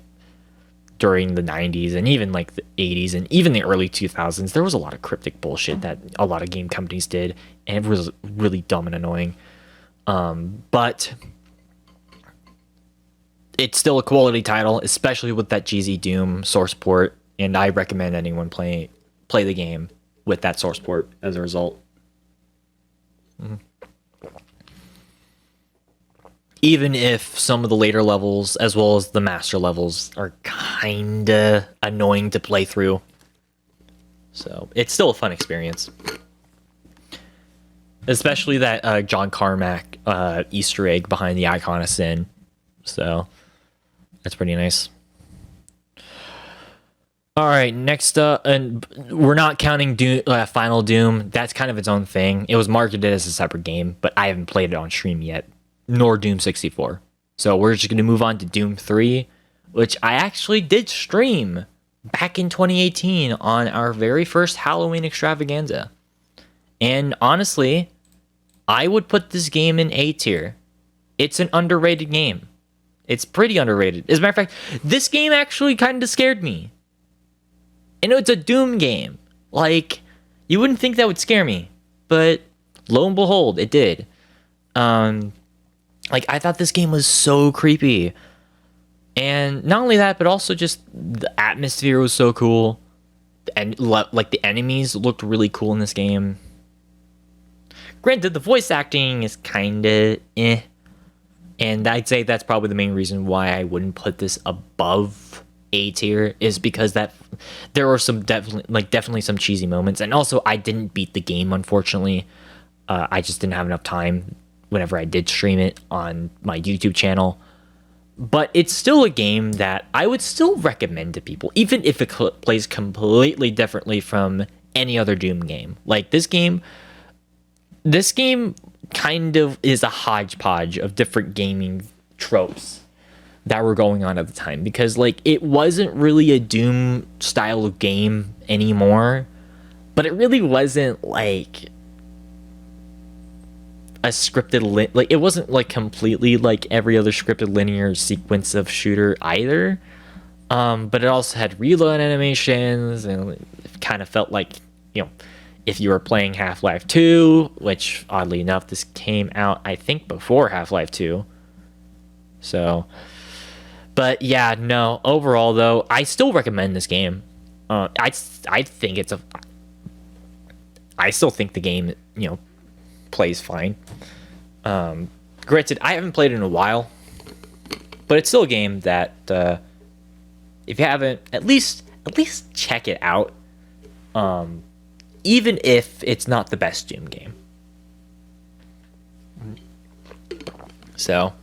during the 90s and even like the 80s and even the early 2000s, there was a lot of cryptic bullshit that a lot of game companies did, and it was really dumb and annoying. But it's still a quality title, especially with that GZ Doom source port, and I recommend anyone play the game with that source port as a result. Even if some of the later levels, as well as the master levels, are kinda annoying to play through. So it's still a fun experience. Especially that John Carmack Easter egg behind the Icon of Sin. So that's pretty nice. Alright, next up, and we're not counting Doom, Final Doom. That's kind of its own thing. It was marketed as a separate game, but I haven't played it on stream yet, nor Doom 64. So we're just going to move on to Doom 3, which I actually did stream back in 2018 on our very first Halloween extravaganza. And honestly, I would put this game in A tier. It's an underrated game. It's pretty underrated. As a matter of fact, this game actually kind of scared me. I know it's a Doom game. Like, you wouldn't think that would scare me, but lo and behold, it did. Like, I thought this game was so creepy. And not only that, but also just the atmosphere was so cool. And, like, the enemies looked really cool in this game. Granted, the voice acting is kinda eh. And I'd say that's probably the main reason why I wouldn't put this above A tier, is because that there were some definitely some cheesy moments, and also I didn't beat the game, unfortunately. I just didn't have enough time whenever I did stream it on my YouTube channel. But it's still a game that I would still recommend to people, even if it plays completely differently from any other Doom game. Like this game kind of is a hodgepodge of different gaming tropes that were going on at the time, because like it wasn't really a Doom style of game anymore, but it really wasn't like a scripted like it wasn't like completely like every other scripted linear sequence of shooter either, but it also had reload animations, and it kind of felt like, you know, if you were playing Half-Life 2, which oddly enough this came out I think before Half-Life 2. So but yeah, no, overall though, I still recommend this game. I think I still think the game, you know, plays fine. Granted, I haven't played it in a while, but it's still a game that if you haven't, at least check it out. Even if it's not the best Doom game. So,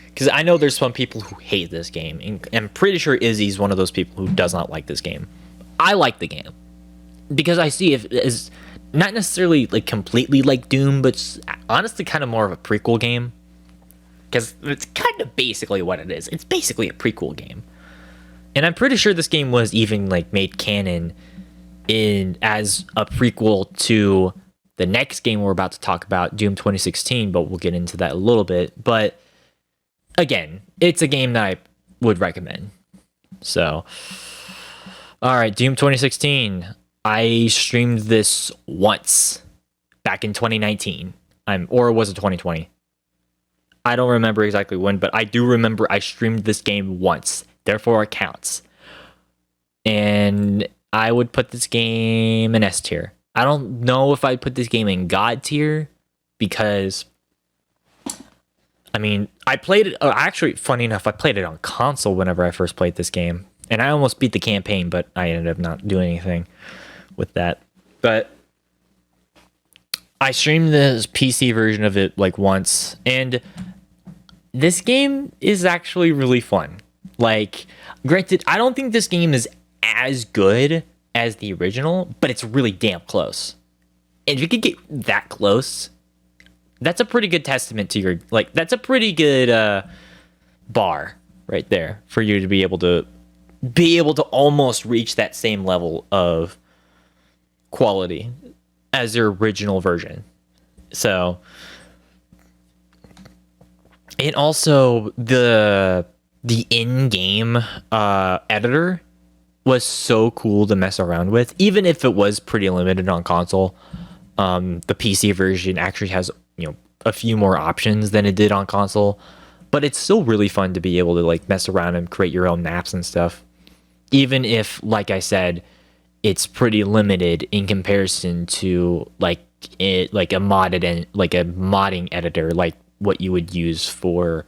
because I know there's some people who hate this game, and I'm pretty sure Izzy's one of those people who does not like this game. I like the game because I see it as not necessarily like completely like Doom, but honestly kind of more of a prequel game, because it's kind of basically what it is. It's basically a prequel game, and I'm pretty sure this game was even like made canon in as a prequel to the next game we're about to talk about, Doom 2016, but we'll get into that a little bit. But again, it's a game that I would recommend. So, all right, Doom 2016. I streamed this once back in 2019. Or was it 2020? I don't remember exactly when, but I do remember I streamed this game once. Therefore, it counts. And I would put this game in S tier. I don't know if I'd put this game in God tier because, I mean, I played it. Actually, funny enough, I played it on console whenever I first played this game, and I almost beat the campaign, but I ended up not doing anything with that. But I streamed the PC version of it like once, and this game is actually really fun. Like, granted, I don't think this game is as good as the original, but it's really damn close. And if you could get that close, that's a pretty good testament to your, like, that's a pretty good bar right there for you to be able to almost reach that same level of quality as your original version. So, and also the in-game editor was so cool to mess around with, even if it was pretty limited on console. The PC version actually has, a few more options than it did on console, but it's still really fun to be able to like mess around and create your own maps and stuff. Even if, like I said, it's pretty limited in comparison to like a modding editor, like what you would use for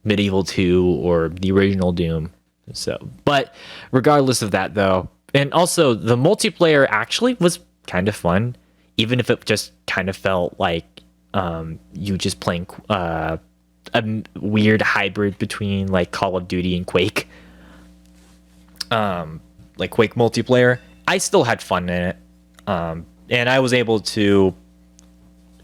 Medieval 2 or the original Doom. So, but regardless of that though, and also the multiplayer actually was kind of fun, even if it just kind of felt like you just playing a weird hybrid between like Call of Duty and Quake. Like Quake multiplayer, I still had fun in it. And I was able to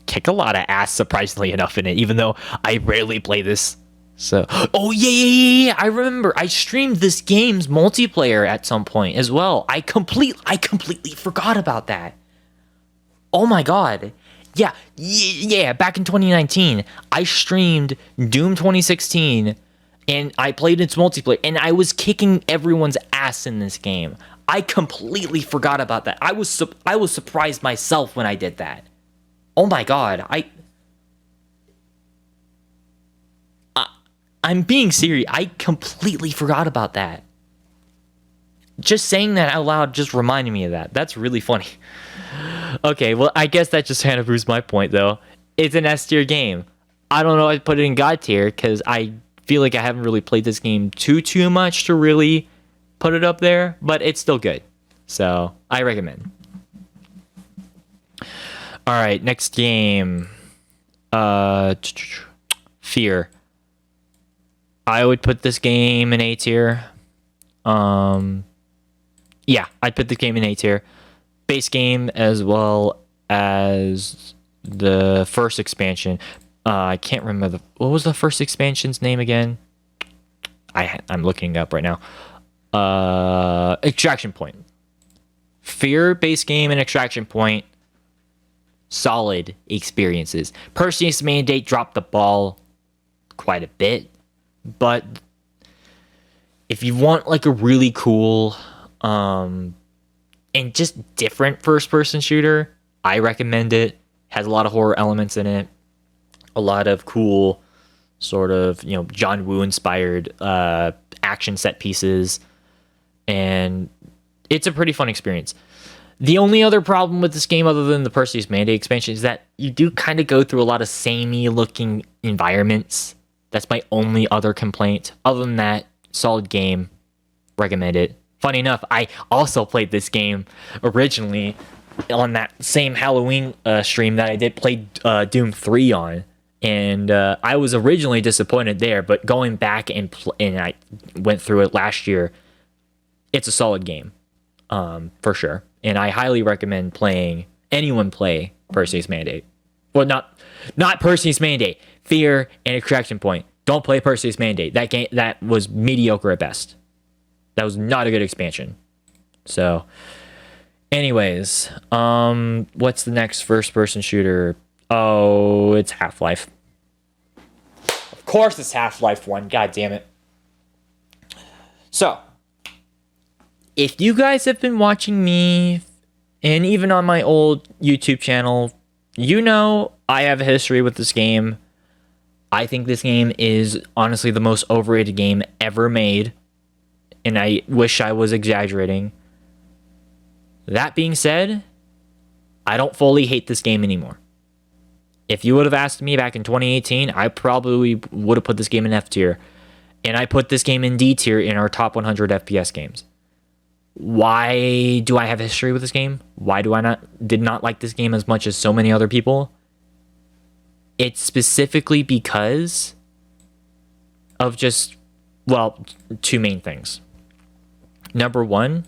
kick a lot of ass, surprisingly enough, in it, even though I rarely play this. So, oh yeah, I remember I streamed this game's multiplayer at some point as well. I completely forgot about that. Oh my god. Yeah, back in 2019, I streamed Doom 2016 and I played its multiplayer and I was kicking everyone's ass in this game. I completely forgot about that. I was surprised myself when I did that. Oh my god, I'm being serious. I completely forgot about that. Just saying that out loud just reminded me of that. That's really funny. Okay, well, I guess that just kind of proves my point, though. It's an S tier game. I don't know if I'd put it in God tier, because I feel like I haven't really played this game too much to really put it up there, but it's still good. So, I recommend. Alright, next game. Fear. I would put this game in A tier. Yeah, I'd put the game in A tier. Base game as well as the first expansion. I can't remember what was the first expansion's name again? I'm looking it up right now. Extraction Point. Fear base game and Extraction Point. Solid experiences. Perseus Mandate dropped the ball quite a bit, but if you want like a really cool and just different first-person shooter, I recommend it. Has a lot of horror elements in it. A lot of cool sort of, John Woo-inspired action set pieces. And it's a pretty fun experience. The only other problem with this game, other than the Perseus Mandate expansion, is that you do kind of go through a lot of samey-looking environments. That's my only other complaint. Other than that, solid game. Recommend it. Funny enough, I also played this game originally on that same Halloween stream that I did play Doom 3 on. And I was originally disappointed there, but going back and I went through it last year, it's a solid game, for sure. And I highly recommend anyone play Perseus Mandate. Well, not Perseus Mandate, Fear and Extraction Point. Don't play Perseus Mandate. That game, that was mediocre at best. That was not a good expansion. So, anyways, what's the next first-person shooter? Oh, it's Half-Life. Of course it's Half-Life 1. God damn it. So, if you guys have been watching me, and even on my old YouTube channel, you know I have a history with this game. I think this game is honestly the most overrated game ever made, and I wish I was exaggerating. That being said, I don't fully hate this game anymore. If you would have asked me back in 2018, I probably would have put this game in F tier, and I put this game in D tier in our top 100 FPS games. Why do I have history with this game? Why do I did not like this game as much as so many other people? It's specifically because of just, well, two main things. Number one,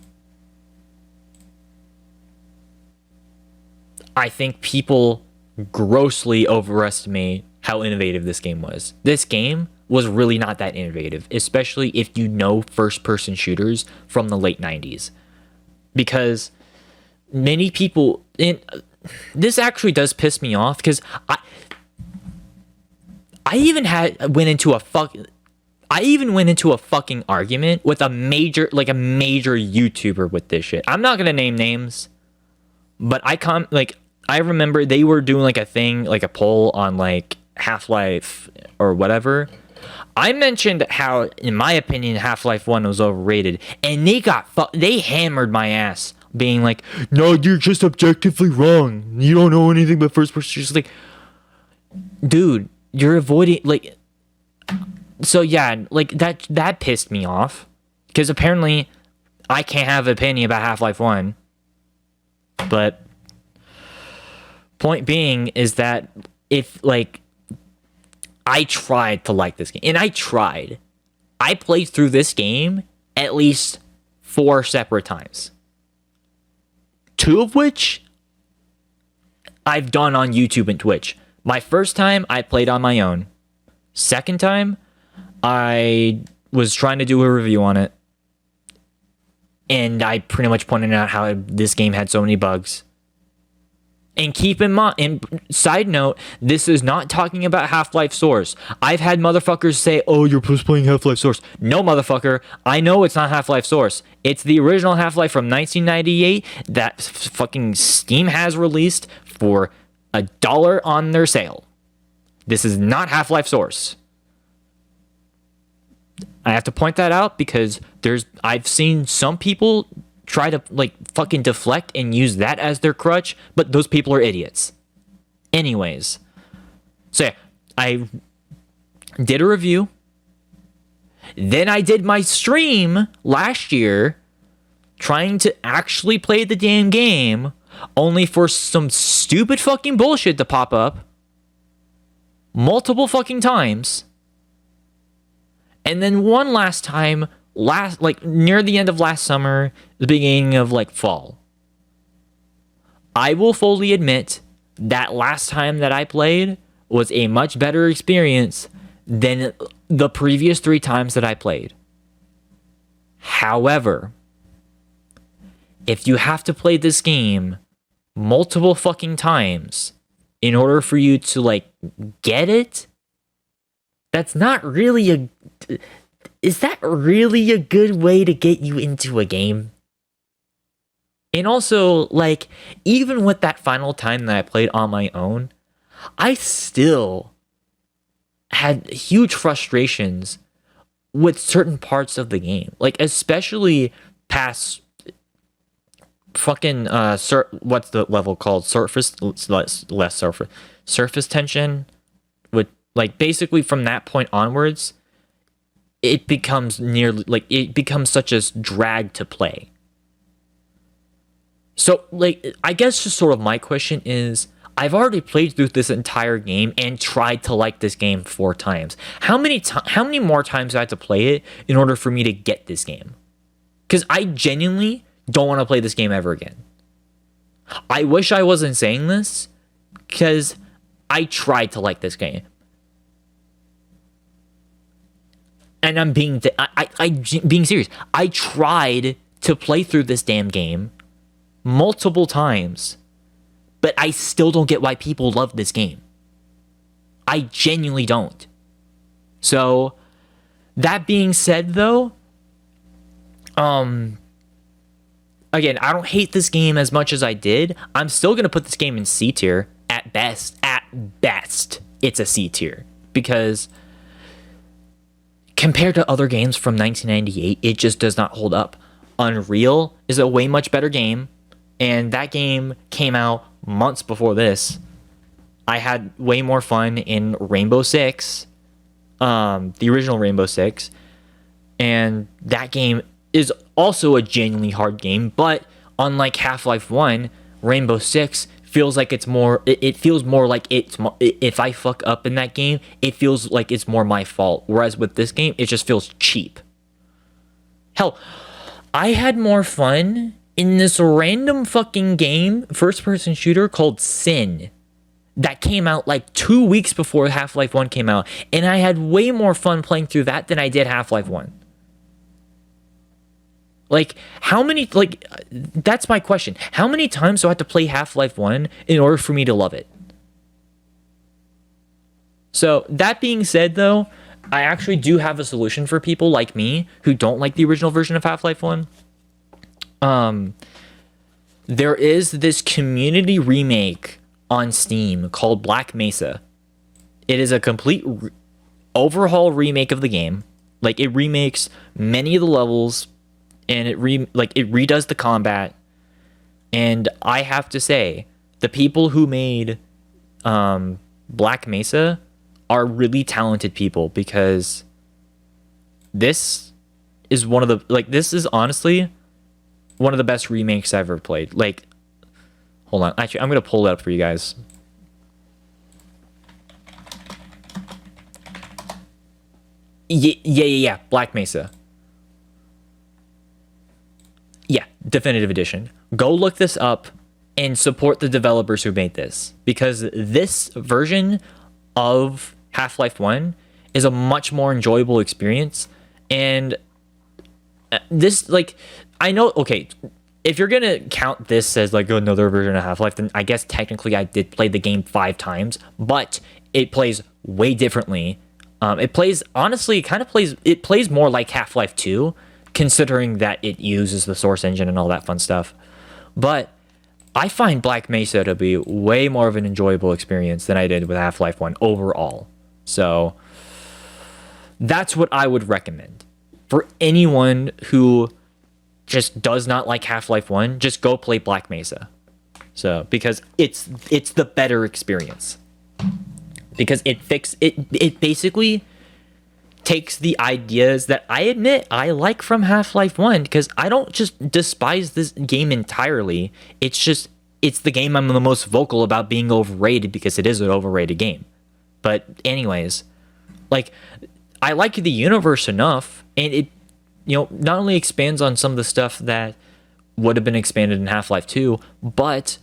I think people grossly overestimate how innovative this game was. This game was really not that innovative, especially if you know first-person shooters from the late 90s. Because many people... this actually does piss me off, because I even went into a fucking argument with a major YouTuber with this shit. I'm not gonna name names, but I remember they were doing like a thing, like a poll on like Half-Life or whatever. I mentioned how, in my opinion, Half-Life 1 was overrated, and they hammered my ass, being like, "No, you're just objectively wrong. You don't know anything but first person." Just like, dude, you're avoiding like. So yeah, like that pissed me off, because apparently I can't have an opinion about Half-Life 1. But point being is that if like I tried to like this game, and I played through this game at least 4 separate times. 2 of which I've done on YouTube and Twitch. My first time I played on my own. Second time I was trying to do a review on it, and I pretty much pointed out how this game had so many bugs. And keep in mind, and side note, this is not talking about Half-Life Source. I've had motherfuckers say, "Oh, you're just playing Half-Life Source." No, motherfucker. I know it's not Half-Life Source. It's the original Half-Life from 1998 that fucking Steam has released for $1 on their sale. This is not Half-Life Source. I have to point that out because I've seen some people try to like fucking deflect and use that as their crutch, but those people are idiots. Anyways, so yeah, I did a review. Then I did my stream last year trying to actually play the damn game, only for some stupid fucking bullshit to pop up multiple fucking times. And then one last time, near the end of last summer, the beginning of like fall. I will fully admit that last time that I played was a much better experience than the previous 3 times that I played. However, if you have to play this game multiple fucking times in order for you to like get it, that's not really is that really a good way to get you into a game? And also, like, even with that final time that I played on my own, I still had huge frustrations with certain parts of the game. Like, especially past fucking, what's the level called? Surface, less surface. Surface tension? With, like, basically from that point onwards, it becomes such a drag to play. So, like, I guess just sort of my question is, I've already played through this entire game and tried to like this game 4 times. How many more times do I have to play it in order for me to get this game? Because I genuinely don't want to play this game ever again. I wish I wasn't saying this, because I tried to like this game. And I'm being serious. I tried to play through this damn game multiple times, but I still don't get why people love this game. I genuinely don't. So that being said, though, again, I don't hate this game as much as I did. I'm still gonna put this game in C tier at best. At best, it's a C tier because compared to other games from 1998, it just does not hold up. Unreal is a way much better game, and that game came out months before this. I had way more fun in Rainbow Six, the original Rainbow Six, and that game is also a genuinely hard game, but unlike Half-Life 1, Rainbow Six feels like it's more, it feels more like if I fuck up in that game, it feels like it's more my fault, whereas with this game, it just feels cheap. Hell, I had more fun in this random fucking game, first-person shooter called Sin, that came out like 2 weeks before Half-Life 1 came out, and I had way more fun playing through that than I did Half-Life 1. Like, how many, like, that's my question. How many times do I have to play Half-Life 1 in order for me to love it? So, that being said, though, I actually do have a solution for people like me who don't like the original version of Half-Life 1. There is this community remake on Steam called Black Mesa. It is a complete overhaul remake of the game. Like, it remakes many of the levels, and it redoes the combat. And I have to say, the people who made Black Mesa are really talented people, because this is one of the, like, this is honestly one of the best remakes I've ever played. Like, hold on, actually, I'm gonna pull it up for you guys. Yeah, Black Mesa. Yeah, definitive edition. Go look this up and support the developers who made this, because this version of Half-Life 1 is a much more enjoyable experience. And this, like, I know, okay, if you're gonna count this as like another version of Half-Life, then I guess technically I did play the game 5 times, but it plays way differently. It plays, honestly, it plays more like Half-Life 2, considering that it uses the Source engine and all that fun stuff. But I find Black Mesa to be way more of an enjoyable experience than I did with Half-Life 1 overall. So that's what I would recommend. For anyone who just does not like Half-Life 1, just go play Black Mesa. So, because it's the better experience. Because it basically takes the ideas that I admit I like from Half-Life 1, because I don't just despise this game entirely. It's the game I'm the most vocal about being overrated, because it is an overrated game. But anyways, like, I like the universe enough, and it, you know, not only expands on some of the stuff that would have been expanded in Half-Life 2, but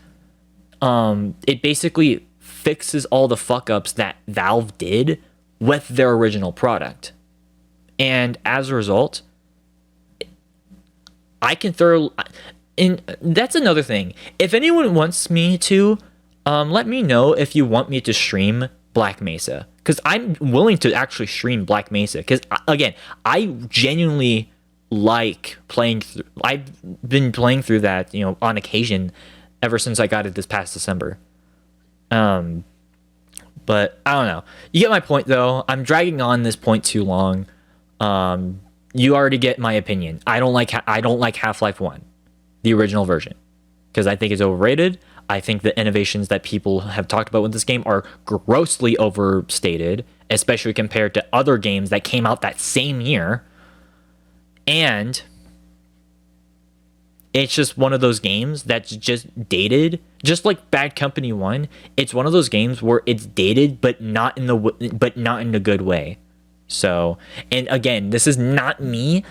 it basically fixes all the fuck-ups that Valve did with their original product. And as a result, I can and that's another thing. If anyone wants me to, let me know if you want me to stream Black Mesa, because I'm willing to actually stream Black Mesa, because again, I genuinely like playing through. I've been playing through that, you know, on occasion ever since I got it this past December. But I don't know. You get my point, though. I'm dragging on this point too long. You already get my opinion. I don't like Half-Life 1, the original version, because I think it's overrated. I think the innovations that people have talked about with this game are grossly overstated, especially compared to other games that came out that same year. And it's just one of those games that's just dated, just like Bad Company 1. It's one of those games where it's dated, but not in a good way. So, and again, this is not me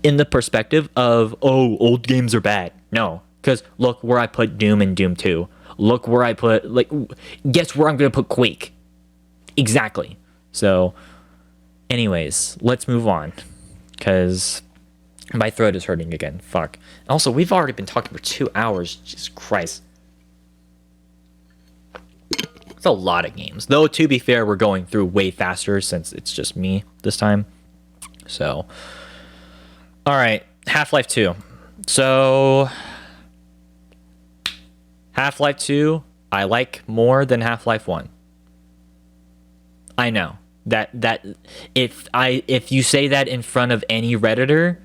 in the perspective of, oh, old games are bad. No, because look where I put Doom and Doom 2. Look where I put, like, guess where I'm going to put Quake. Exactly. So, anyways, let's move on, because my throat is hurting again. Fuck. Also, we've already been talking for 2 hours. Jesus Christ. It's a lot of games. Though, to be fair, we're going through way faster since it's just me this time. So, all right, Half-Life 2. So, Half-Life 2, I like more than Half-Life 1. I know that if you say that in front of any Redditor,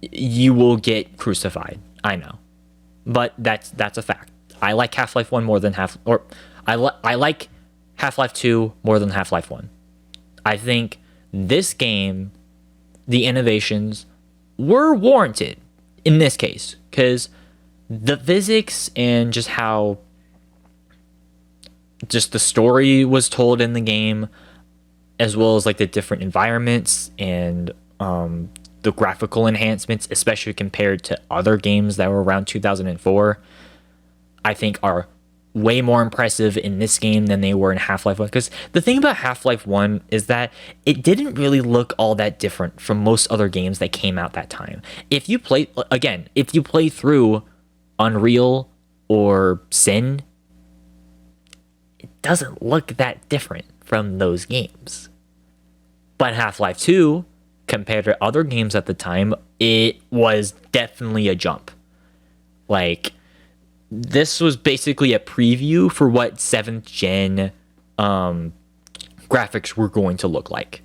you will get crucified. I know, but that's a fact. I like Half-Life 1 more than I like Half-Life 2 more than Half-Life 1. I think this game, the innovations were warranted in this case, because the physics and just how just the story was told in the game, as well as like the different environments and the graphical enhancements, especially compared to other games that were around 2004, I think are way more impressive in this game than they were in Half-Life 1. Because the thing about Half-Life 1 is that it didn't really look all that different from most other games that came out that time. If you play through Unreal or Sin, it doesn't look that different from those games. But Half-Life 2, compared to other games at the time, it was definitely a jump. Like, this was basically a preview for what 7th gen graphics were going to look like.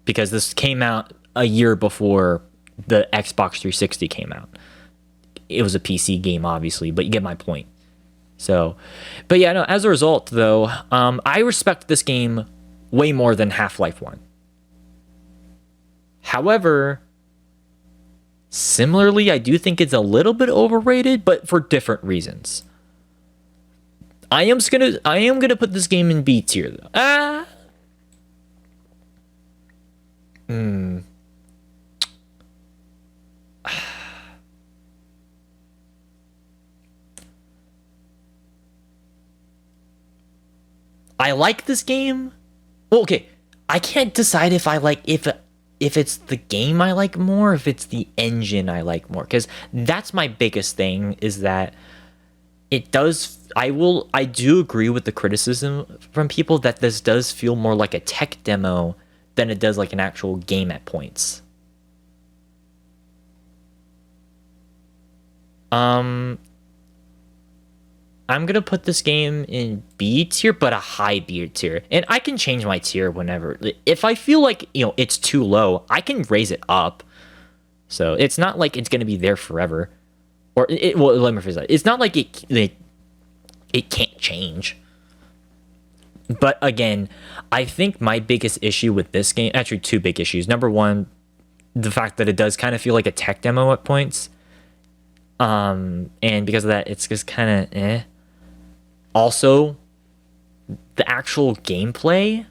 Because this came out a year before the Xbox 360 came out. It was a PC game, obviously, but you get my point. So, but yeah, no, as a result, though, I respect this game way more than Half-Life 1. However, similarly, I do think it's a little bit overrated, but for different reasons. I am gonna put this game in B tier, though. I like this game. Well, okay, I can't decide if I like if it's the game I like more, if it's the engine I like more, because that's my biggest thing, is that it does. I do agree with the criticism from people that this does feel more like a tech demo than it does like an actual game at points. I'm gonna put this game in B tier, but a high B tier, and I can change my tier whenever. If I feel like it's too low, I can raise it up. So it's not like it's gonna be there forever, or well, let me phrase that. It's not like it can't change. But again, I think my biggest issue with this game, actually two big issues. Number one, the fact that it does kind of feel like a tech demo at points. And because of that, it's just kind of eh. Also, the actual gameplay,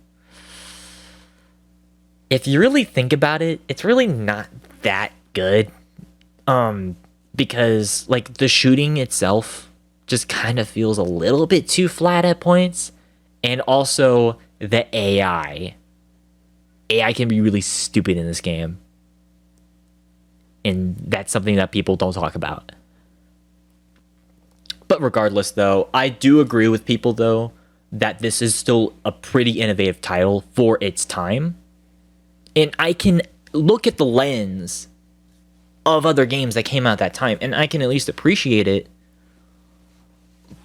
if you really think about it, it's really not that good. Because like the shooting itself just kind of feels a little bit too flat at points. And also the AI. AI can be really stupid in this game. And that's something that people don't talk about. But regardless, though, I do agree with people, though, that this is still a pretty innovative title for its time. And I can look at the lens of other games that came out at that time, and I can at least appreciate it.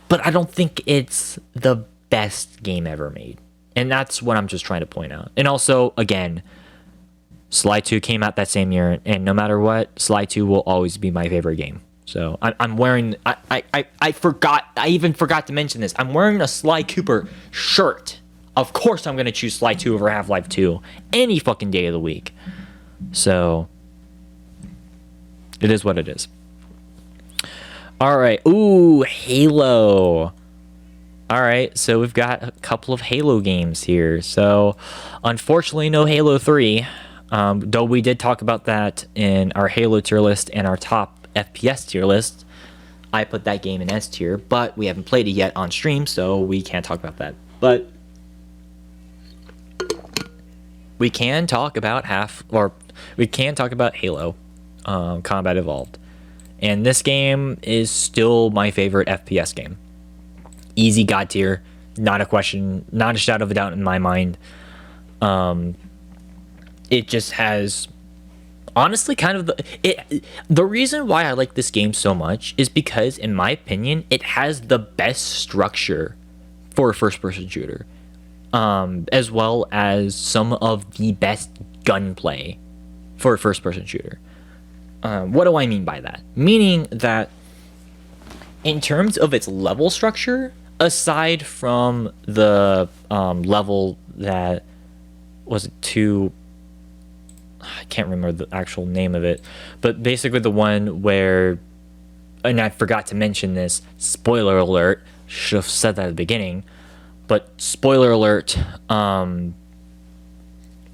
But I don't think it's the best game ever made. And that's what I'm just trying to point out. And also, again, Sly 2 came out that same year, and no matter what, Sly 2 will always be my favorite game. So I'm wearing, I even forgot to mention this. I'm wearing a Sly Cooper shirt. Of course I'm going to choose Sly 2 over Half-Life 2 any fucking day of the week. So it is what it is. All right. Ooh, Halo. All right. So we've got a couple of Halo games here. So unfortunately, no Halo 3. Though we did talk about that in our Halo tier list and our top FPS tier list. I put that game in S tier, but we haven't played it yet on stream, so we can't talk about that. But we can talk about Halo Combat Evolved. And this game is still my favorite FPS game. Easy God tier. Not a question, not a shadow of a doubt in my mind. It just has, honestly, kind of the reason why I like this game so much is because, in my opinion, it has the best structure for a first-person shooter, as well as some of the best gunplay for a first-person shooter. What do I mean by that? Meaning that in terms of its level structure, aside from the level that was I can't remember the actual name of it, but basically the one where, and I forgot to mention this, spoiler alert, should have said that at the beginning, but spoiler alert, well,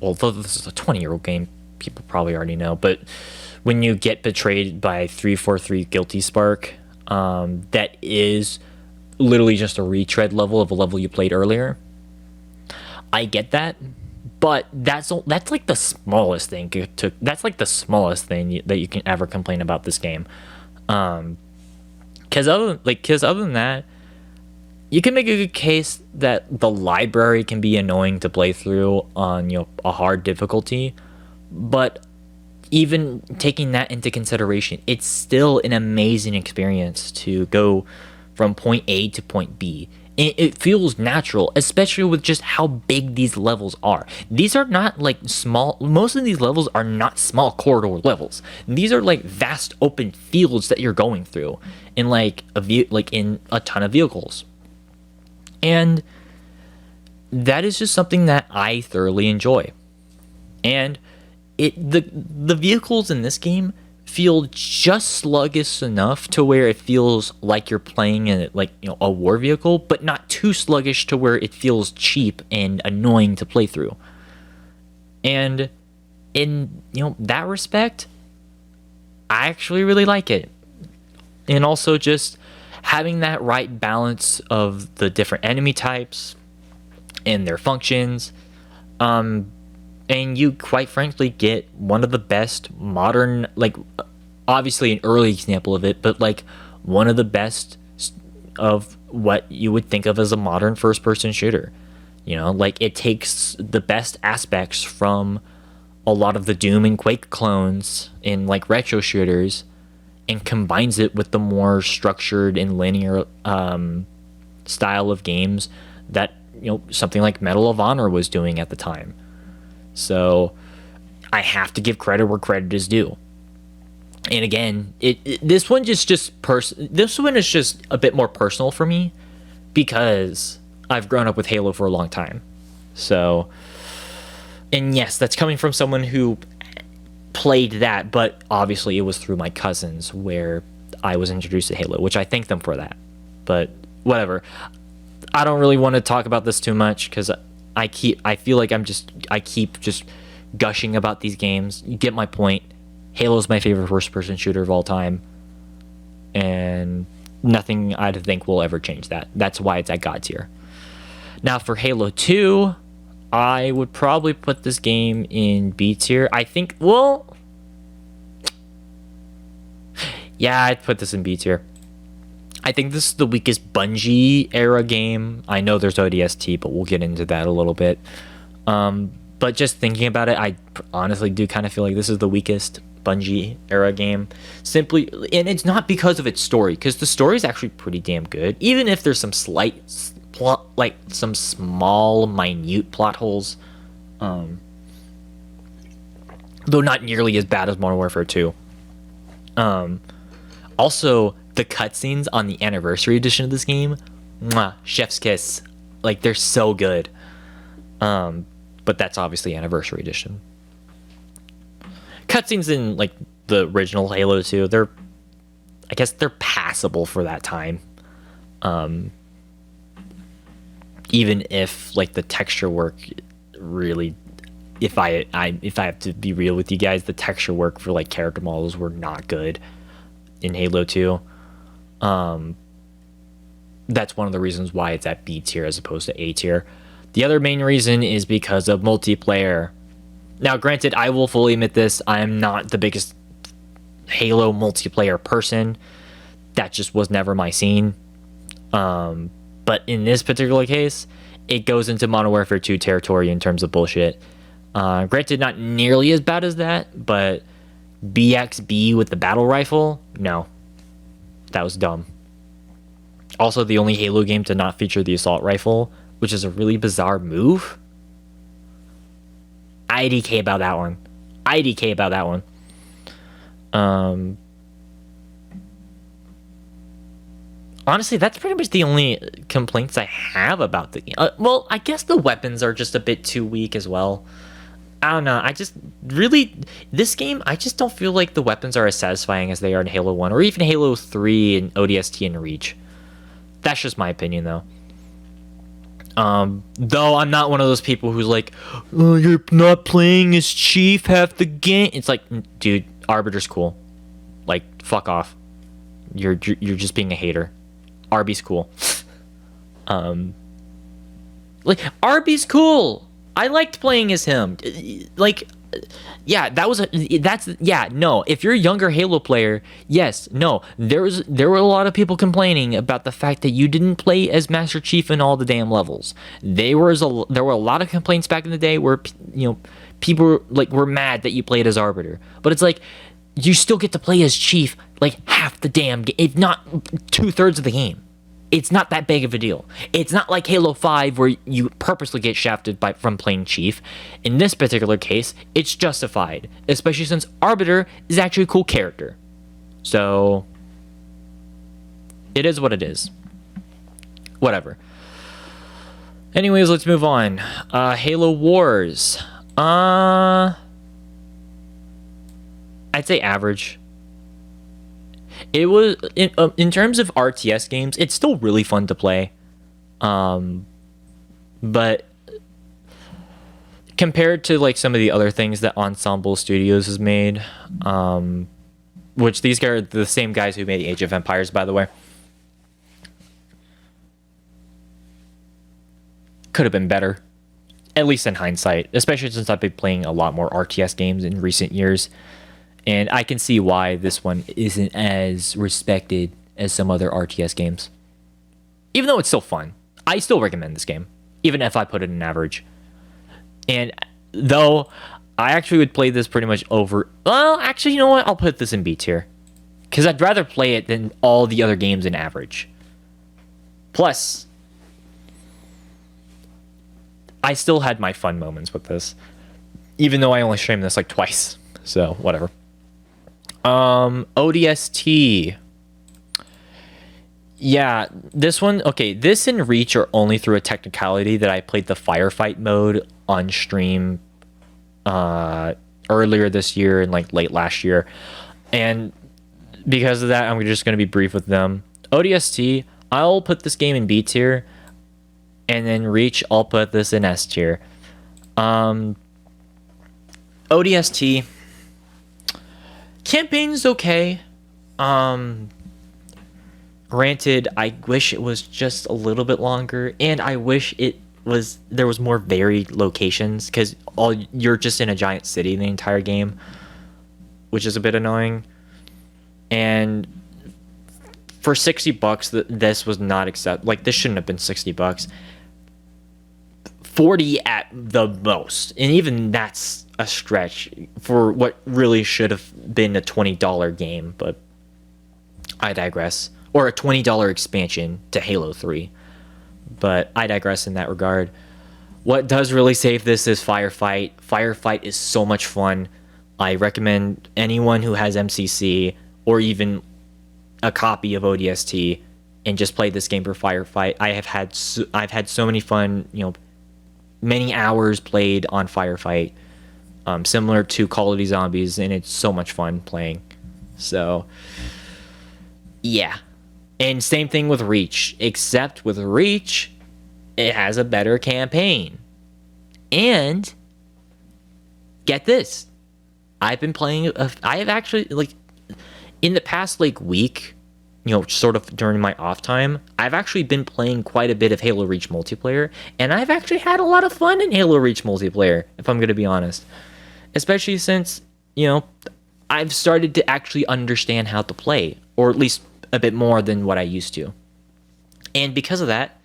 this is a 20-year-old game, people probably already know, but when you get betrayed by 343 Guilty Spark, that is literally just a retread level of a level you played earlier. I get that, but that's like the smallest thing that's like the smallest thing that you can ever complain about this game. Because other than that, you can make a good case that the library can be annoying to play through on a hard difficulty, but even taking that into consideration, it's still an amazing experience to go from point A to point B. It feels natural, especially with just how big these levels are. These are not like small. Most of these levels are not small corridor levels. These are like vast open fields that you're going through in in a ton of vehicles. And that is just something that I thoroughly enjoy. And the vehicles in this game feel just sluggish enough to where it feels like you're playing in a war vehicle, but not too sluggish to where it feels cheap and annoying to play through. And in that respect, I actually really like it. And also just having that right balance of the different enemy types and their functions, and you quite frankly get one of the best modern, obviously an early example of it, but one of the best of what you would think of as a modern first-person shooter. It takes the best aspects from a lot of the Doom and Quake clones in retro shooters and combines it with the more structured and linear style of games that something like Medal of Honor was doing at the time. So I have to give credit where credit is due. And again, this one is just a bit more personal for me because I've grown up with Halo for a long time. So, and yes, that's coming from someone who played that, but obviously it was through my cousins where I was introduced to Halo, which I thank them for that. But whatever. I don't really want to talk about this too much because I feel like I keep just gushing about these games. You get my point. Halo is my favorite first-person shooter of all time, and nothing I think will ever change that. That's why it's at God tier. Now for Halo 2, I would probably put this game in B tier. I think, yeah, I'd put this in B tier. I think this is the weakest Bungie era game. I know there's ODST, but we'll get into that a little bit. But just thinking about it, I honestly do kind of feel like this is the weakest Bungie era game. Simply, and it's not because of its story, because the story is actually pretty damn good. Even if there's some slight plot, some small, minute plot holes, though not nearly as bad as Modern Warfare 2. Also, the cutscenes on the anniversary edition of this game, chef's kiss. They're so good. But that's obviously anniversary edition. Cutscenes in the original Halo 2, I guess they're passable for that time. Even if the texture work really, if I have to be real with you guys, the texture work for character models were not good in Halo 2. That's one of the reasons why it's at B tier as opposed to A tier. The other main reason is because of multiplayer. Now, granted, I will fully admit this, I am not the biggest Halo multiplayer person. That just was never my scene. But But in this particular case, it goes into Modern Warfare 2 territory in terms of bullshit. Granted, not nearly as bad as that, but BXB with the battle rifle, no. That was dumb. Also, the only Halo game to not feature the assault rifle, which is a really bizarre move. IDK about that one. IDK about that one. Honestly, that's pretty much the only complaints I have about the game. Well, I guess the weapons are just a bit too weak as well. I don't know. I just really, this game, I just don't feel like the weapons are as satisfying as they are in Halo 1 or even Halo 3 and ODST and Reach. That's just my opinion, though. Though I'm not one of those people who's like, oh, you're not playing as Chief half the game. It's like, dude, Arbiter's cool. Like, fuck off. You're just being a hater. Arby's cool. Like, Arby's cool. I liked playing as him. Like, yeah, no. If you're a younger Halo player, yes, no. There were a lot of people complaining about the fact that you didn't play as Master Chief in all the damn levels. There were a lot of complaints back in the day where people were mad that you played as Arbiter. But it's like, you still get to play as Chief like half the damn game, if not 2/3 of the game. It's not that big of a deal. It's not like Halo 5 where you purposely get shafted from playing Chief. In this particular case, it's justified, especially since Arbiter is actually a cool character. So, it is what it is. Whatever. Anyways, let's move on. Halo Wars. I'd say average. It was in terms of RTS games, it's still really fun to play, but compared to like some of the other things that Ensemble Studios has made, which these guys are the same guys who made Age of Empires, by the way, could have been better, at least in hindsight, especially since I've been playing a lot more RTS games in recent years. And I can see why this one isn't as respected as some other RTS games. Even though it's still fun. I still recommend this game. Even if I put it in average. And though I actually would play this pretty much over... Well, actually, you know what? I'll put this in B tier. Because I'd rather play it than all the other games in average. Plus, I still had my fun moments with this. Even though I only streamed this like twice. So, whatever. ODST. Yeah, this one, okay, this and Reach are only through a technicality that I played the firefight mode on stream earlier this year and like late last year. And because of that, I'm just going to be brief with them. ODST, I'll put this game in B tier. And then Reach, I'll put this in S tier. ODST... Campaign's okay. Granted, I wish it was just a little bit longer, and I wish there was more varied locations, because you're just in a giant city the entire game, which is a bit annoying. And for $60, this was not this shouldn't have been $60. 40 at the most, and even that's a stretch for what really should have been a $20 game, but I digress. Or a $20 expansion to Halo 3, but I digress in that regard. What does really save this is Firefight. Firefight is so much fun. I recommend anyone who has MCC or even a copy of ODST and just play this game for Firefight. I've had so many fun, many hours played on Firefight, similar to Call of Duty Zombies, and it's so much fun playing. So, yeah. And same thing with Reach, except with Reach, it has a better campaign. And, get this, I've been playing, I have actually, in the past, week, sort of during my off time, I've actually been playing quite a bit of Halo Reach multiplayer, and I've actually had a lot of fun in Halo Reach multiplayer, if I'm going to be honest. Especially since, I've started to actually understand how to play, or at least a bit more than what I used to. And because of that,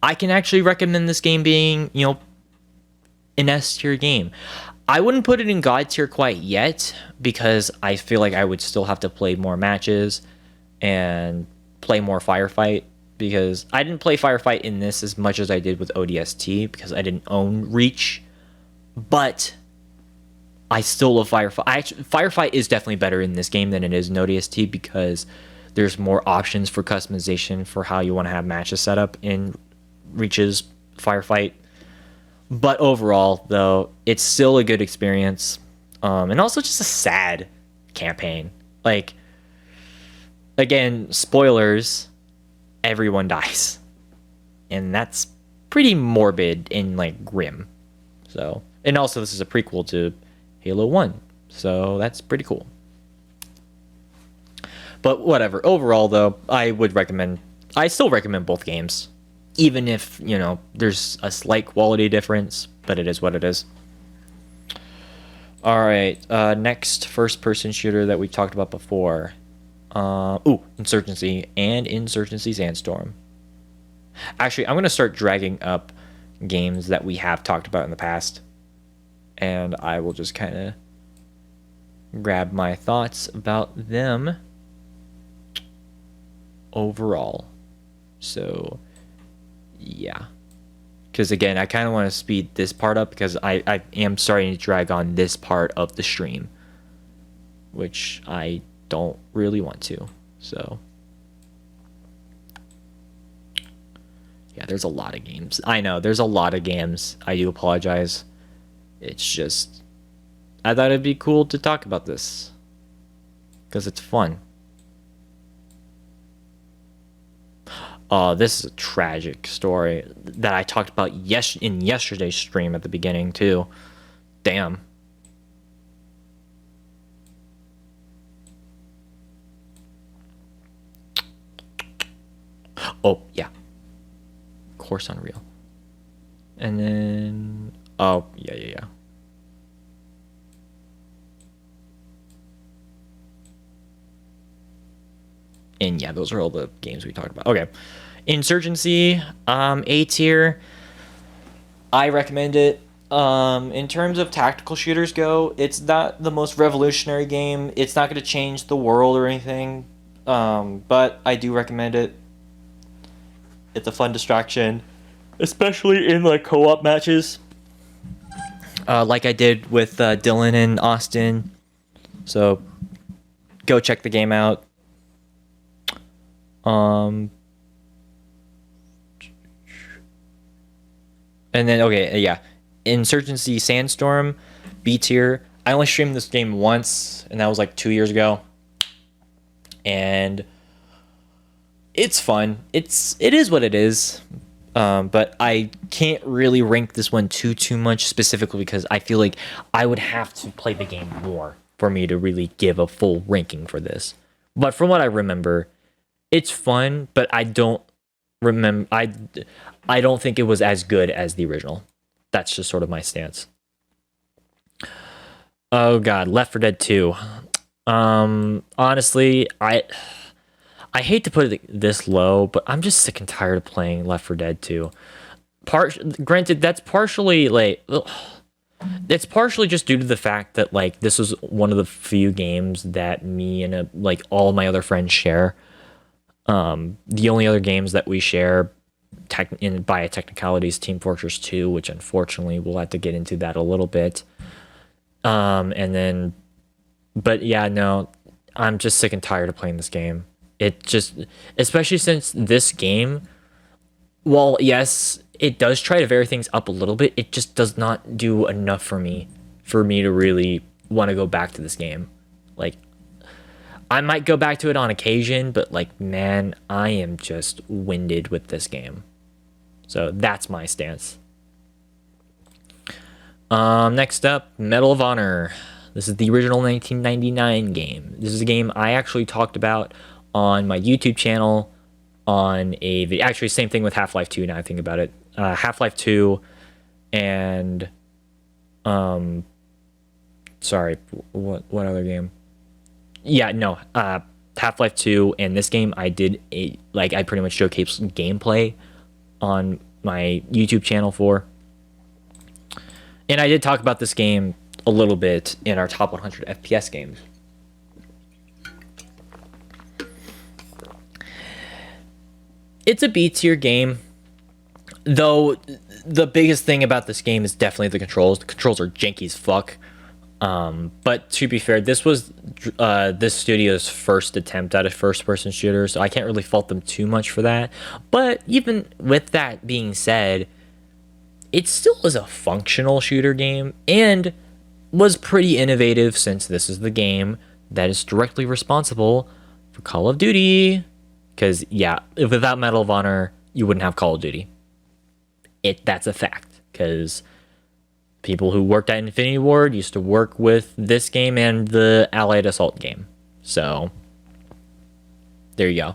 I can actually recommend this game being, an S tier game. I wouldn't put it in God tier quite yet because I feel like I would still have to play more matches and play more Firefight, because I didn't play Firefight in this as much as I did with ODST because I didn't own Reach, but I still love Firefight. Firefight is definitely better in this game than it is in ODST because there's more options for customization for how you want to have matches set up in Reach's Firefight. But overall, though, it's still a good experience. And also just a sad campaign. Like, again, spoilers, everyone dies. And that's pretty morbid and, like, grim. So, and also this is a prequel to Halo 1. So that's pretty cool. But whatever. Overall, though, I still recommend both games. Even if, there's a slight quality difference, but it is what it is. Alright, next first-person shooter that we talked about before. Insurgency and Insurgency Sandstorm. Actually, I'm going to start dragging up games that we have talked about in the past. And I will just kind of grab my thoughts about them overall. So, yeah. Because again, I kind of want to speed this part up because I am starting to drag on this part of the stream, which I don't really want to. So, yeah, there's a lot of games. I know, there's a lot of games. I do apologize. It's just, I thought it'd be cool to talk about this because it's fun. This is a tragic story that I talked about in yesterday's stream at the beginning too. Damn. Oh, yeah. Of course, Unreal. And then, oh, yeah. And yeah, those are all the games we talked about. Okay. Insurgency, A tier. I recommend it. In terms of tactical shooters go, it's not the most revolutionary game. It's not going to change the world or anything. But I do recommend it. It's a fun distraction, especially in like co-op matches. Like I did with Dylan and Austin. So go check the game out. And then, okay, yeah. Insurgency Sandstorm, B tier. I only streamed this game once, and that was like 2 years ago. And it's fun. It is what it is. But I can't really rank this one too much specifically because I feel like I would have to play the game more for me to really give a full ranking for this. But from what I remember, it's fun, but I don't remember. I don't think it was as good as the original. That's just sort of my stance. Oh god, Left 4 Dead 2. Honestly, I hate to put it this low, but I'm just sick and tired of playing Left 4 Dead 2. Granted, that's partially like it's partially just due to the fact that like this was one of the few games that me and like all my other friends share. The only other games that we share by a technicality is Team Fortress 2, which unfortunately we'll have to get into that a little bit. And then, but yeah, no, I'm just sick and tired of playing this game. It just, especially since this game, while yes, it does try to vary things up a little bit, it just does not do enough for me to really want to go back to this game. Like, I might go back to it on occasion, but like, man, I am just winded with this game. So that's my stance. Next up, Medal of Honor. This is the original 1999 game. This is a game I actually talked about on my YouTube channel on a video. Actually, same thing with Half-Life 2 now I think about it. Half-Life 2 and sorry, what other game? Yeah, no, Half-Life 2 and this game I pretty much showcased gameplay on my YouTube channel for. And I did talk about this game a little bit in our top 100 FPS games. It's a B tier game, though the biggest thing about this game is definitely the controls. The controls are janky as fuck. But to be fair, this was this studio's first attempt at a first-person shooter, so I can't really fault them too much for that. But even with that being said, it still is a functional shooter game and was pretty innovative, since this is the game that is directly responsible for Call of Duty. Because, yeah, without Medal of Honor, you wouldn't have Call of Duty. That's a fact, because people who worked at Infinity Ward used to work with this game and the Allied Assault game. So, there you go.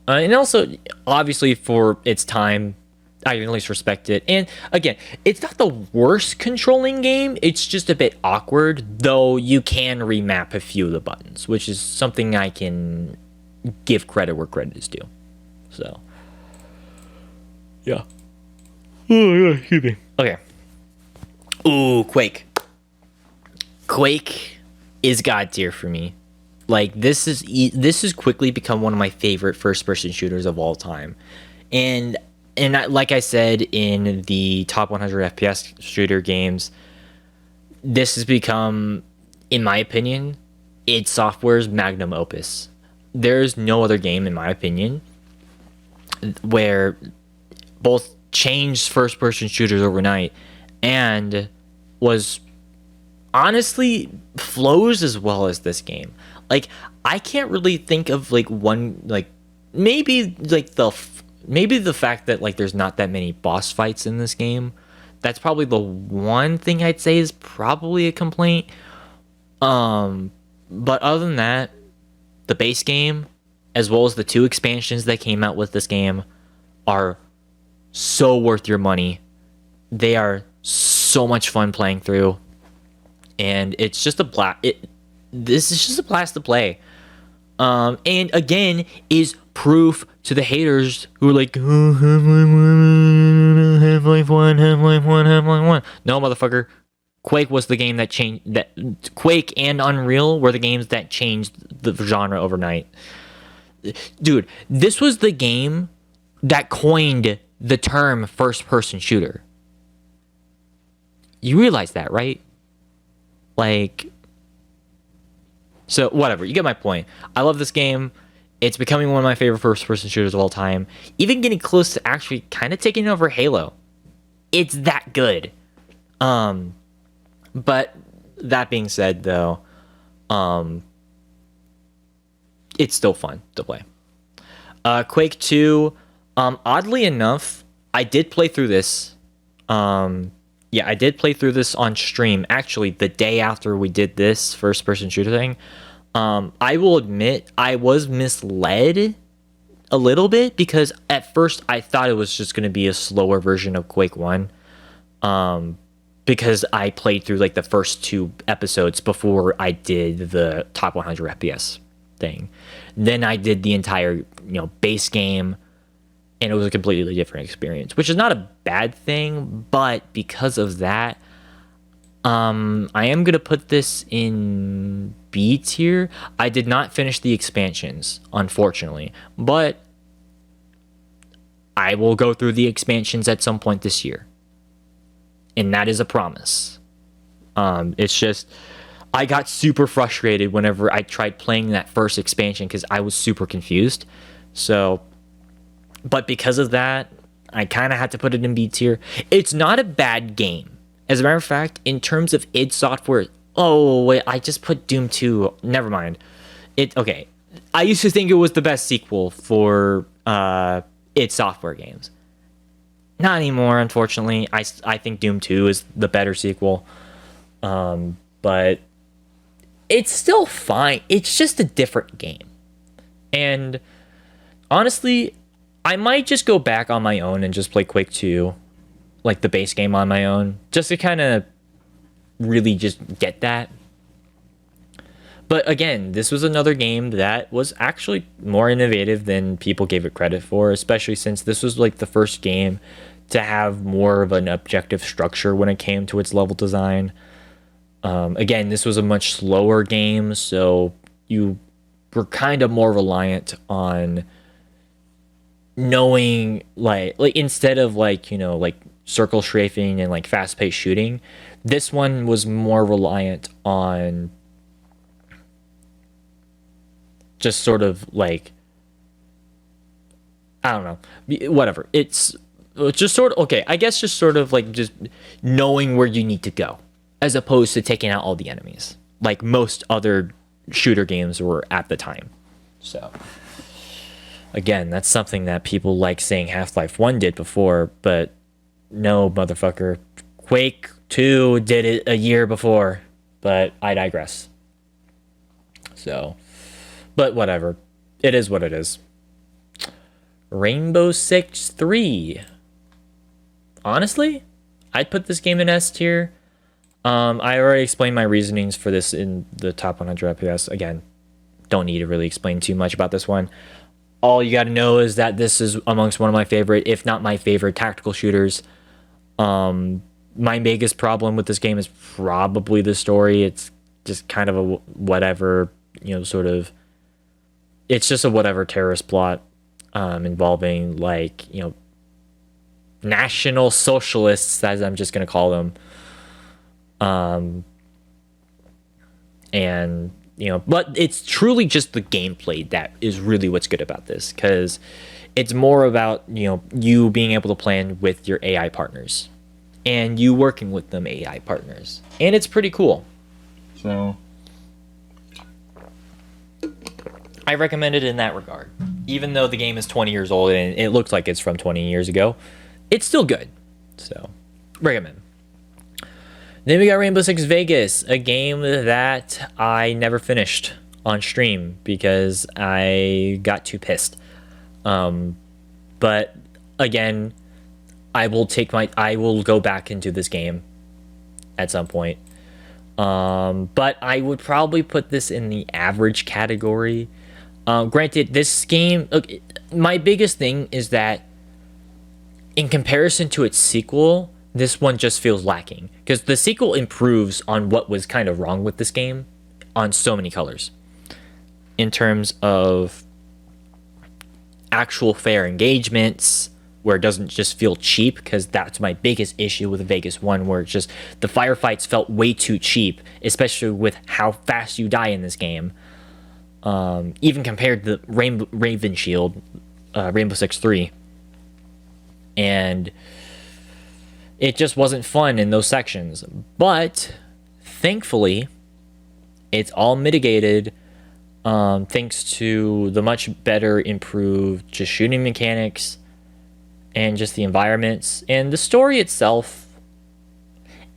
And also, obviously, for its time, I can at least respect it. And again, it's not the worst controlling game. It's just a bit awkward, though you can remap a few of the buttons, which is something I can give credit where credit is due. So, yeah. Excuse me. Okay. Ooh, Quake. Quake is god tier for me. Like, this has quickly become one of my favorite first-person shooters of all time. And like I said in the top 100 FPS shooter games, this has become, in my opinion, id Software's magnum opus. There's no other game, in my opinion, where both changed first-person shooters overnight and was honestly flows as well as this game. Like, I can't really think of like one, like maybe the fact that like there's not that many boss fights in this game. That's probably the one thing I'd say is probably a complaint. But other than that, the base game, as well as the 2 expansions that came out with this game, are so worth your money. They are so much fun playing through, and it's just a blast. This is just a blast to play. And again, is proof to the haters who are like, oh, Half-Life 1, Half-Life 1, Half-Life 1. No, motherfucker. Quake was the game that changed. Quake and Unreal were the games that changed the genre overnight. Dude, this was the game that coined the term first-person shooter. You realize that, right? Like, so whatever, you get my point. I love this game. It's becoming one of my favorite first-person shooters of all time. Even getting close to actually kind of taking over Halo. It's that good. But that being said, though, it's still fun to play. Quake 2, oddly enough, I did play through this. Yeah, I did play through this on stream, actually, the day after we did this first-person shooter thing. I will admit, I was misled a little bit, because at first I thought it was just going to be a slower version of Quake 1. Because I played through like the first 2 episodes before I did the top 100 FPS thing. Then I did the entire, base game, and it was a completely different experience, which is not a bad thing, but because of that, I am going to put this in B tier. I did not finish the expansions, unfortunately, but I will go through the expansions at some point this year. And that is a promise. It's just, I got super frustrated whenever I tried playing that first expansion because I was super confused. So, but because of that, I kind of had to put it in B tier. It's not a bad game. As a matter of fact, in terms of id Software, oh wait, I just put Doom 2. Never mind. Okay. I used to think it was the best sequel for id Software games. Not anymore, unfortunately. I think Doom 2 is the better sequel. But it's still fine. It's just a different game. And honestly, I might just go back on my own and just play Quake 2, like the base game on my own, just to kind of really just get that. But again, this was another game that was actually more innovative than people gave it credit for, especially since this was like the first game to have more of an objective structure when it came to its level design. Again, this was a much slower game, so you were kind of more reliant on knowing like instead of like, you know, like circle strafing and like fast-paced shooting, this one was more reliant on just sort of like, I don't know, whatever. It's just sort of, okay, I guess just sort of like just knowing where you need to go as opposed to taking out all the enemies like most other shooter games were at the time. So again, that's something that people like saying Half-Life 1 did before, but no, motherfucker. Quake 2 did it a year before, but I digress. So, but whatever. It is what it is. Rainbow Six 3. Honestly, I'd put this game in S tier. I already explained my reasonings for this in the top 100 FPS. Again, don't need to really explain too much about this one. All you got to know is that this is amongst one of my favorite, if not my favorite, tactical shooters. My biggest problem with this game is probably the story. It's just kind of a whatever, you know, sort of. It's just a whatever terrorist plot involving, like, you know, National Socialists, as I'm just going to call them. And, you know, but it's truly just the gameplay that is really what's good about this, because it's more about, you know, you being able to plan with your AI partners and you working with them AI partners, and it's pretty cool. So I recommend it in that regard. Even though the game is 20 years old and it looks like it's from 20 years ago, it's still good. So recommend. Then we got Rainbow Six Vegas, a game that I never finished on stream because I got too pissed. But again, I will go back into this game at some point. But I would probably put this in the average category. Granted, this game, look, my biggest thing is that in comparison to its sequel, this one just feels lacking, because the sequel improves on what was kind of wrong with this game on so many colors in terms of actual fair engagements, where it doesn't just feel cheap, because that's my biggest issue with Vegas 1, where it's just the firefights felt way too cheap, especially with how fast you die in this game. Even compared to Raven Shield, Rainbow Six 3. And it just wasn't fun in those sections. But thankfully, it's all mitigated thanks to the much better improved just shooting mechanics and just the environments. And the story itself,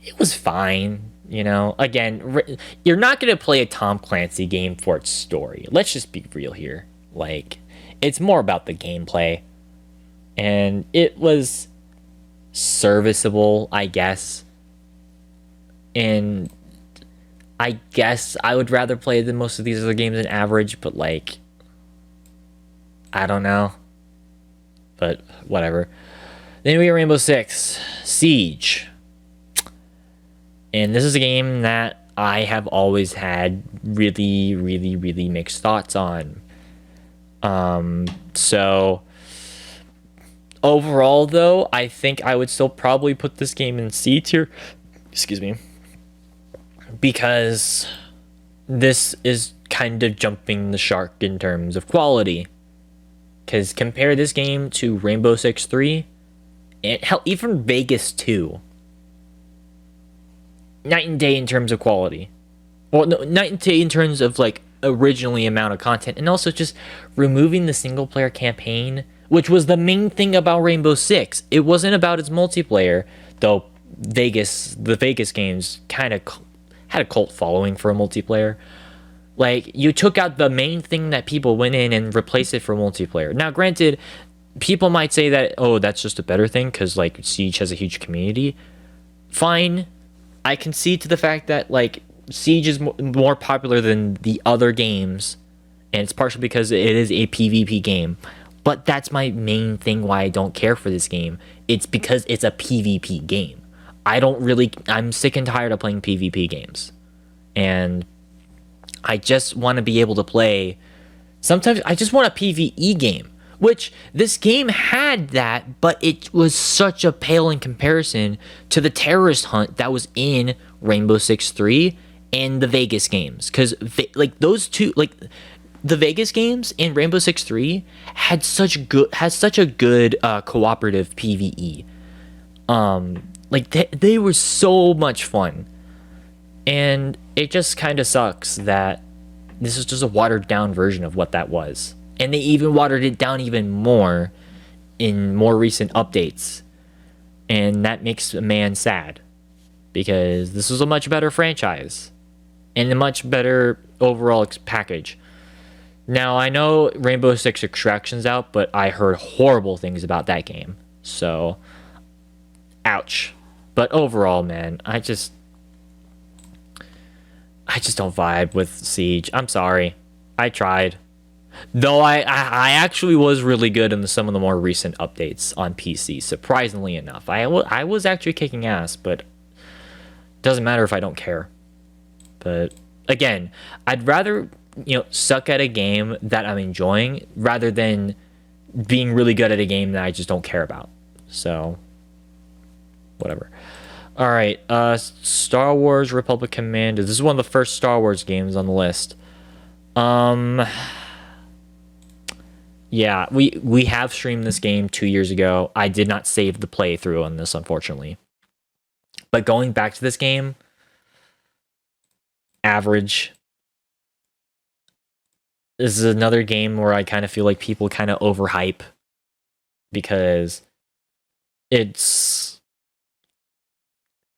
it was fine. You know, again, you're not going to play a Tom Clancy game for its story. Let's just be real here. Like, it's more about the gameplay. And it was serviceable, I guess. And I guess I would rather play than most of these other games in average, but like, I don't know. But whatever. Then we got Rainbow Six Siege. And this is a game that I have always had really, really, really mixed thoughts on. So overall, though, I think I would still probably put this game in C tier. Excuse me. Because this is kind of jumping the shark in terms of quality. Because compare this game to Rainbow Six 3, and hell, even Vegas 2. Night and day in terms of quality. Well, no, night and day in terms of like originally amount of content, and also just removing the single player campaign, which was the main thing about Rainbow Six. It wasn't about its multiplayer, though the Vegas games kind of had a cult following for a multiplayer. Like, you took out the main thing that people went in and replaced it for multiplayer. Now, granted, people might say that, oh, that's just a better thing because like Siege has a huge community. Fine. I concede to the fact that like Siege is more popular than the other games, and it's partially because it is a PvP game. But that's my main thing why I don't care for this game. It's because it's a PvP game. I'm sick and tired of playing PvP games. And I just want to be able to play. Sometimes I just want a PvE game, which this game had that, but it was such a pale in comparison to the terrorist hunt that was in Rainbow Six 3 and the Vegas games. Because like those two, like the Vegas games and Rainbow Six 3 had such a good cooperative PvE. Like they were so much fun. And it just kind of sucks that this is just a watered down version of what that was. And they even watered it down even more in more recent updates. And that makes a man sad. Because this was a much better franchise. And a much better overall package. Now, I know Rainbow Six Extraction's out, but I heard horrible things about that game. So, ouch. But overall, man, I just don't vibe with Siege. I'm sorry. I tried. Though I actually was really good in some of the more recent updates on PC, surprisingly enough. I was actually kicking ass, but doesn't matter if I don't care. But again, I'd rather, suck at a game that I'm enjoying rather than being really good at a game that I just don't care about. So, whatever. All right, Star Wars Republic Commando. This is one of the first Star Wars games on the list. Yeah, we have streamed this game 2 years ago. I did not save the playthrough on this, unfortunately. But going back to this game, average. This is another game where I kind of feel like people kind of overhype because it's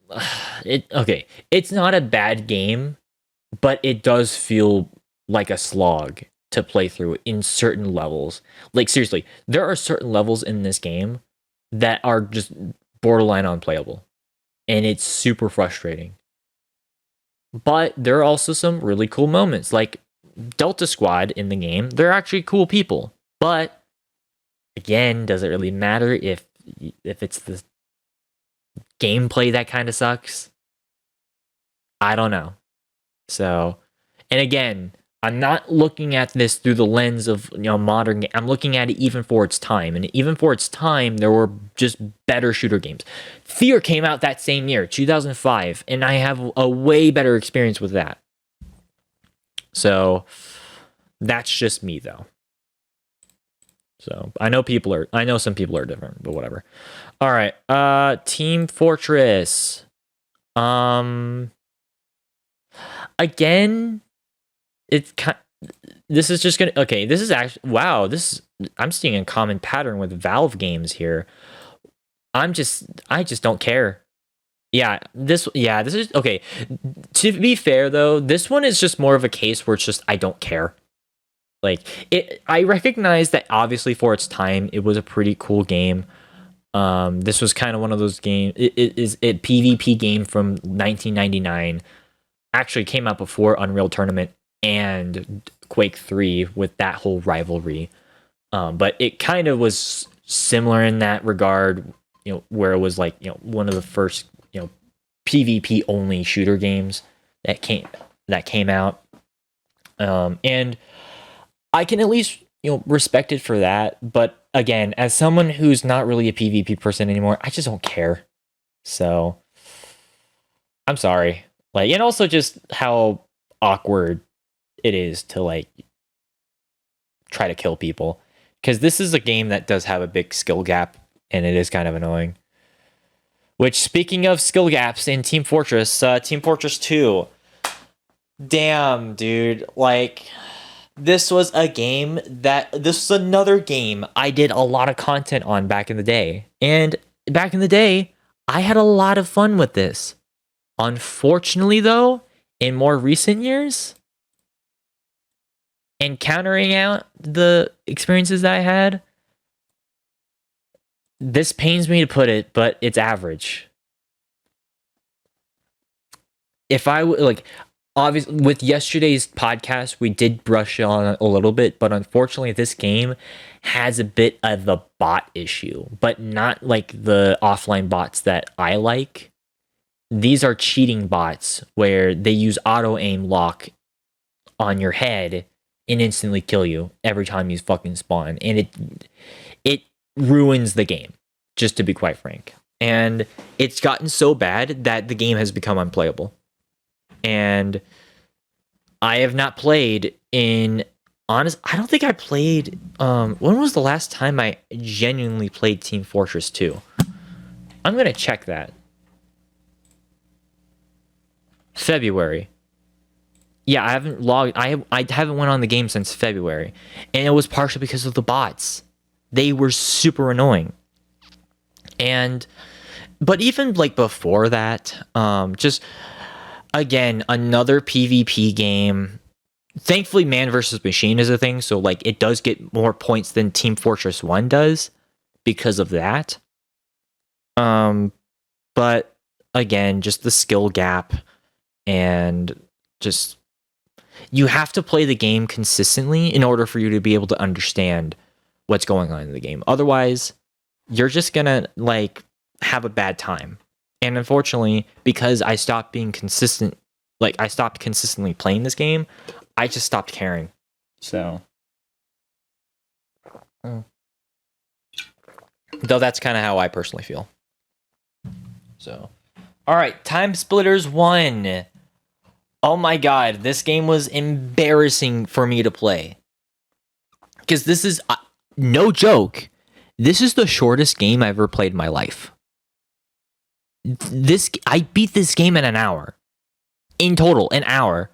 not a bad game, but it does feel like a slog to play through in certain levels. Like seriously, there are certain levels in this game that are just borderline unplayable, and it's super frustrating. But there are also some really cool moments, like Delta Squad in the game. They're actually cool people, but again, does it really matter if it's the gameplay that kind of sucks? I don't know. So, and again, I'm not looking at this through the lens of modern game. I'm looking at it even for its time, and even for its time, there were just better shooter games. Fear came out that same year, 2005, and I have a way better experience with that. So that's just me, though. So I know some people are different, but whatever. All right, Team Fortress. Again, this is just gonna this is actually I'm seeing a common pattern with Valve games here. I just don't care. This is okay. To be fair though, this one is just more of a case where it's just I don't care. I recognize that obviously for its time it was a pretty cool game. This was kind of one of those games. It is a PvP game from 1999. Actually came out before Unreal Tournament and Quake 3 with that whole rivalry. But it kind of was similar in that regard, where it was one of the first, PvP only shooter games that came out. And I can at least, respect it for that. But again, as someone who's not really a PvP person anymore, I just don't care. So I'm sorry. And also just how awkward it is to try to kill people, because this is a game that does have a big skill gap, and it is kind of annoying. Which, speaking of skill gaps in Team Fortress 2, damn, dude, this was another game I did a lot of content on back in the day, and back in the day I had a lot of fun with this. Unfortunately, though, in more recent years, and countering out the experiences that I had, this pains me to put it, but it's average. If I obviously with yesterday's podcast, we did brush on a little bit, but unfortunately, this game has a bit of a bot issue, but not like the offline bots that I like. These are cheating bots where they use auto aim lock on your head and instantly kill you every time you fucking spawn, and it ruins the game, just to be quite frank. And it's gotten so bad that the game has become unplayable. And I have not played in I don't think I played when was the last time I genuinely played Team Fortress 2? I'm going to check that. February. Yeah, I haven't logged I haven't went on the game since February. And it was partially because of the bots. They were super annoying. But even like before that, just again, another PvP game. Thankfully, man versus machine is a thing, so like it does get more points than Team Fortress 1 does because of that. But again, just the skill gap, and just you have to play the game consistently in order for you to be able to understand what's going on in the game. Otherwise, you're just gonna like have a bad time. And unfortunately, because I stopped being consistent, like I stopped consistently playing this game, I just stopped caring. So, though that's kind of how I personally feel. So, all right, Time Splitters 1. Oh my god, this game was embarrassing for me to play. Because this is, no joke, this is the shortest game I ever played in my life. I beat this game in an hour. In total, an hour.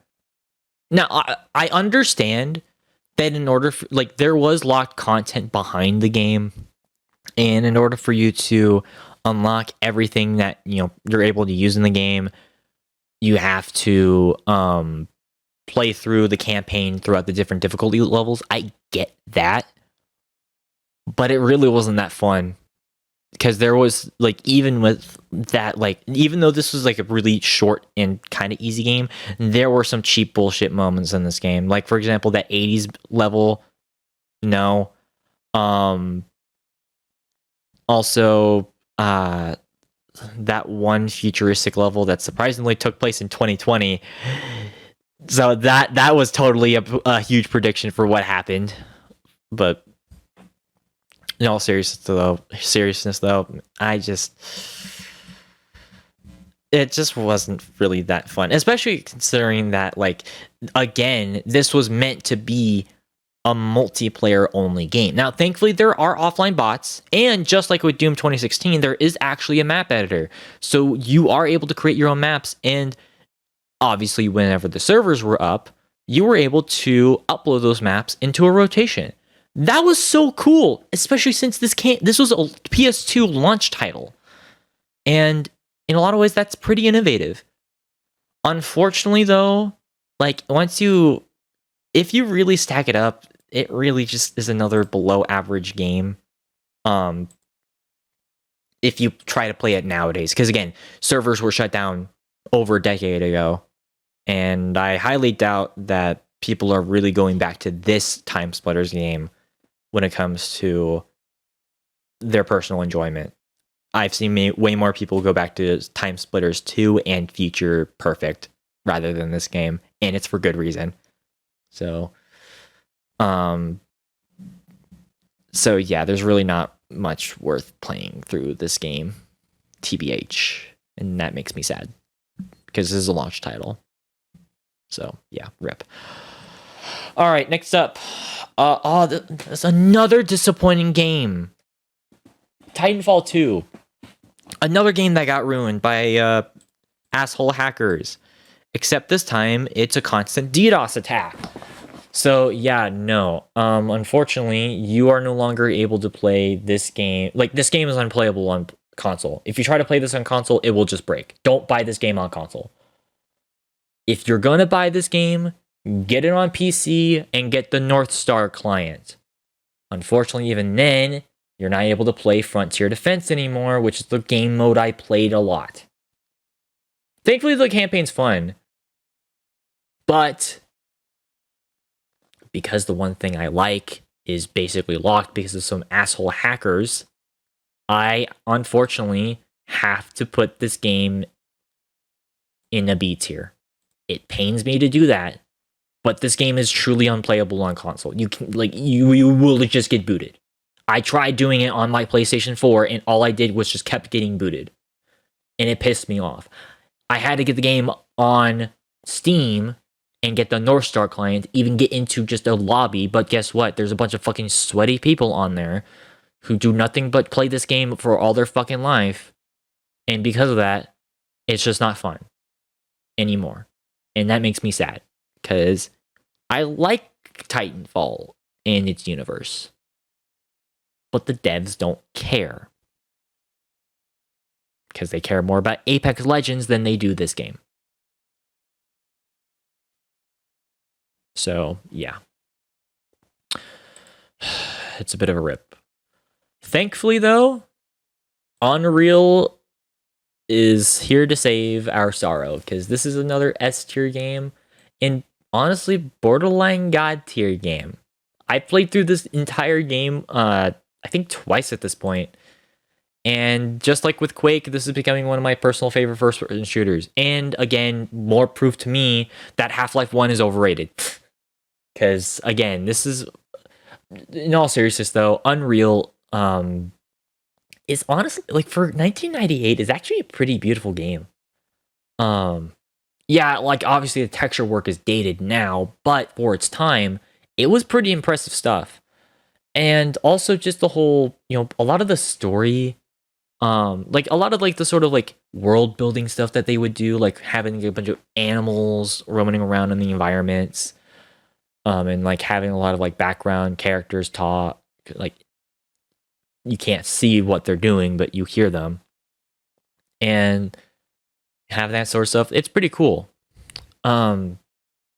Now, I understand that in order for, like, there was locked content behind the game, and in order for you to unlock everything that, you know, you're able to use in the game, you have to play through the campaign throughout the different difficulty levels. I get that, but it really wasn't that fun. Because there was, like, even with that, like, even though this was, like, a really short and kind of easy game, there were some cheap bullshit moments in this game. Like, for example, that 80s level, no. Also, that one futuristic level that surprisingly took place in 2020. So that was totally a huge prediction for what happened. But in all seriousness though, it just wasn't really that fun, especially considering that, like, again, this was meant to be a multiplayer only game. Now, thankfully, there are offline bots, and just like with Doom 2016, there is actually a map editor, so you are able to create your own maps. And obviously, whenever the servers were up, you were able to upload those maps into a rotation. That was so cool, especially since this was a PS2 launch title. And in a lot of ways, that's pretty innovative. Unfortunately, though, like, if you really stack it up, it really just is another below average game. If you try to play it nowadays, because again, servers were shut down over a decade ago, and I highly doubt that people are really going back to this Time Splitters game when it comes to their personal enjoyment. I've seen way more people go back to Time Splitters 2 and Future Perfect rather than this game, and it's for good reason. So yeah, there's really not much worth playing through this game, TBH, and that makes me sad because this is a launch title. So yeah, rip. All right, next up. That's another disappointing game. Titanfall 2. Another game that got ruined by asshole hackers. Except this time, it's a constant DDoS attack. So yeah, no. Unfortunately, you are no longer able to play this game. Like, this game is unplayable on console. If you try to play this on console, it will just break. Don't buy this game on console. If you're gonna buy this game, get it on PC and get the North Star client. Unfortunately, even then, you're not able to play Frontier Defense anymore, which is the game mode I played a lot. Thankfully, the campaign's fun. But because the one thing I like is basically locked because of some asshole hackers, I unfortunately have to put this game in a B tier. It pains me to do that, but this game is truly unplayable on console. You can you will just get booted. I tried doing it on my PlayStation 4 and all I did was just kept getting booted. And it pissed me off. I had to get the game on Steam and get the North Star client, even get into just a lobby, but guess what? There's a bunch of fucking sweaty people on there who do nothing but play this game for all their fucking life. And because of that, it's just not fun anymore. And that makes me sad because I like Titanfall and its universe. But the devs don't care. Because they care more about Apex Legends than they do this game. So, yeah. It's a bit of a rip. Thankfully, though, Unreal is here to save our sorrow. Because this is another S tier game. And honestly, borderline God tier game. I played through this entire game, I think twice at this point. And just like with Quake, this is becoming one of my personal favorite first-person shooters. And again, more proof to me that Half-Life 1 is overrated. Because, again, this is... In all seriousness, though, Unreal is honestly... Like, for 1998, is actually a pretty beautiful game. Yeah, like, obviously the texture work is dated now, but for its time, it was pretty impressive stuff. And also just the whole, a lot of the story... like a lot of like the sort of like world building stuff that they would do, like having a bunch of animals roaming around in the environments, and like having a lot of like background characters talk, like you can't see what they're doing, but you hear them, and have that sort of stuff. It's pretty cool. And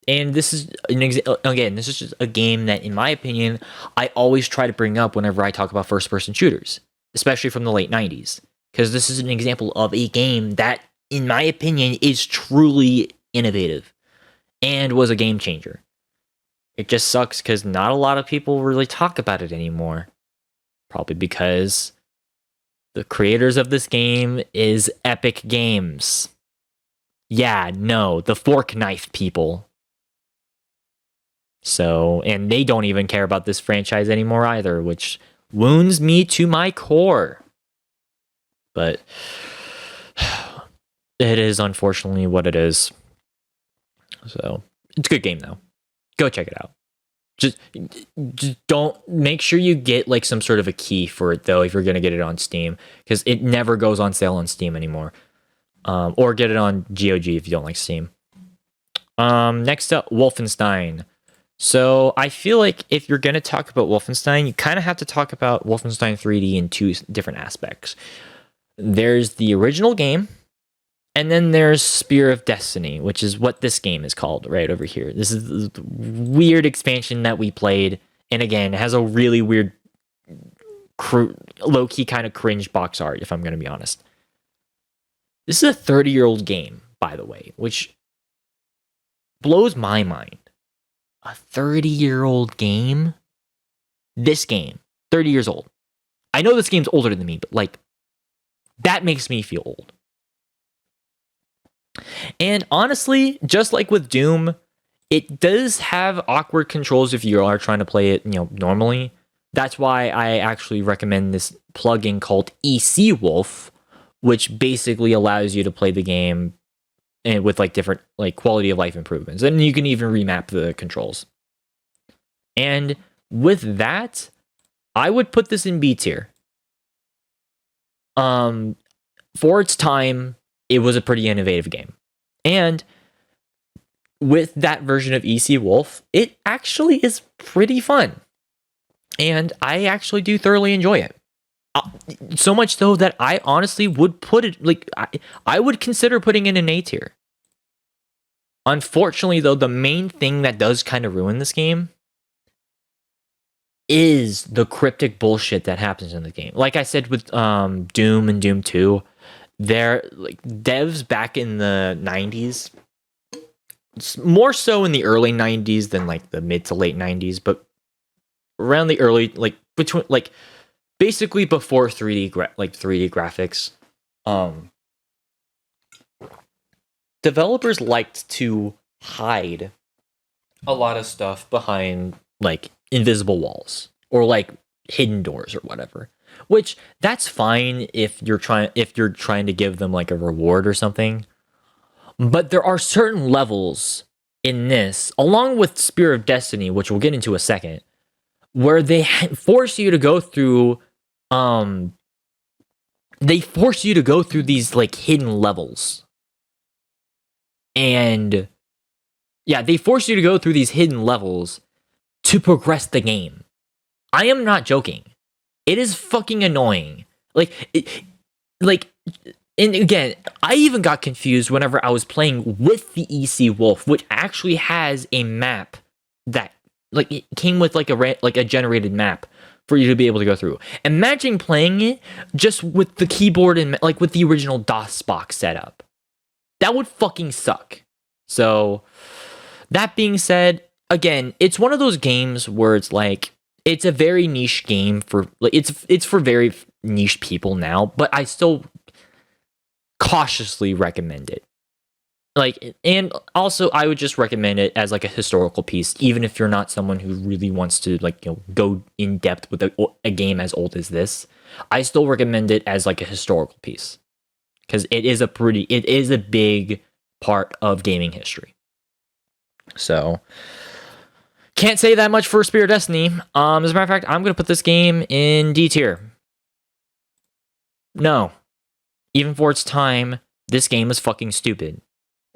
this is again, this is just a game that, in my opinion, I always try to bring up whenever I talk about first-person shooters, especially from the late 90s, because this is an example of a game that, in my opinion, is truly innovative and was a game changer. It just sucks because not a lot of people really talk about it anymore. Probably because the creators of this game is Epic Games. Yeah, no, the fork knife people. So, and they don't even care about this franchise anymore either, which wounds me to my core. But it is unfortunately what it is. So, it's a good game though. Go check it out. Just don't, make sure you get like some sort of a key for it though if you're going to get it on Steam, because it never goes on sale on Steam anymore. Or get it on GOG if you don't like Steam. Next up, Wolfenstein. So I feel like if you're going to talk about Wolfenstein, you kind of have to talk about Wolfenstein 3D in two different aspects. There's the original game, and then there's Spear of Destiny, which is what this game is called right over here. This is the weird expansion that we played, and again, it has a really weird, low-key kind of cringe box art, if I'm going to be honest. This is a 30-year-old game, by the way, which blows my mind. A 30-year-old game? This game, 30 years old. I know this game's older than me, but like, that makes me feel old. And honestly, just like with Doom, it does have awkward controls if you are trying to play it, normally. That's why I actually recommend this plugin called EC Wolf, which basically allows you to play the game and with like different like quality of life improvements, and you can even remap the controls. And with that, I would put this in B tier. For its time, it was a pretty innovative game, and with that version of EC Wolf, it actually is pretty fun, and I actually do thoroughly enjoy it. So much so that I honestly would put it, like, I would consider putting it in A tier. Unfortunately, though, the main thing that does kind of ruin this game is the cryptic bullshit that happens in the game. Like I said with Doom and Doom 2, they're like devs back in the 90s more so in the early 90s than like the mid to late 90s, but around the early, like between, like basically before 3D 3D graphics, developers liked to hide a lot of stuff behind like invisible walls or like hidden doors or whatever. Which that's fine if you're trying to give them like a reward or something. But there are certain levels in this, along with Spear of Destiny, which we'll get into a second, where they force you to go through these like hidden levels. And yeah, they force you to go through these hidden levels to progress the game. I am not joking. It is fucking annoying. And again, I even got confused whenever I was playing with the EC Wolf, which actually has a map that, like, it came with like a generated map for you to be able to go through. Imagine playing it just with the keyboard and like with the original DOS box setup. That would fucking suck. So, that being said, again, it's one of those games where it's like, it's a very niche game for like it's for very niche people now, but I still cautiously recommend it. Like, and also I would just recommend it as like a historical piece, even if you're not someone who really wants to like, you know, go in depth with a game as old as this. I still recommend it as like a historical piece because it is a big part of gaming history. So, can't say that much for Spear of Destiny. As a matter of fact, I'm going to put this game in D tier. No. Even for its time, this game is fucking stupid.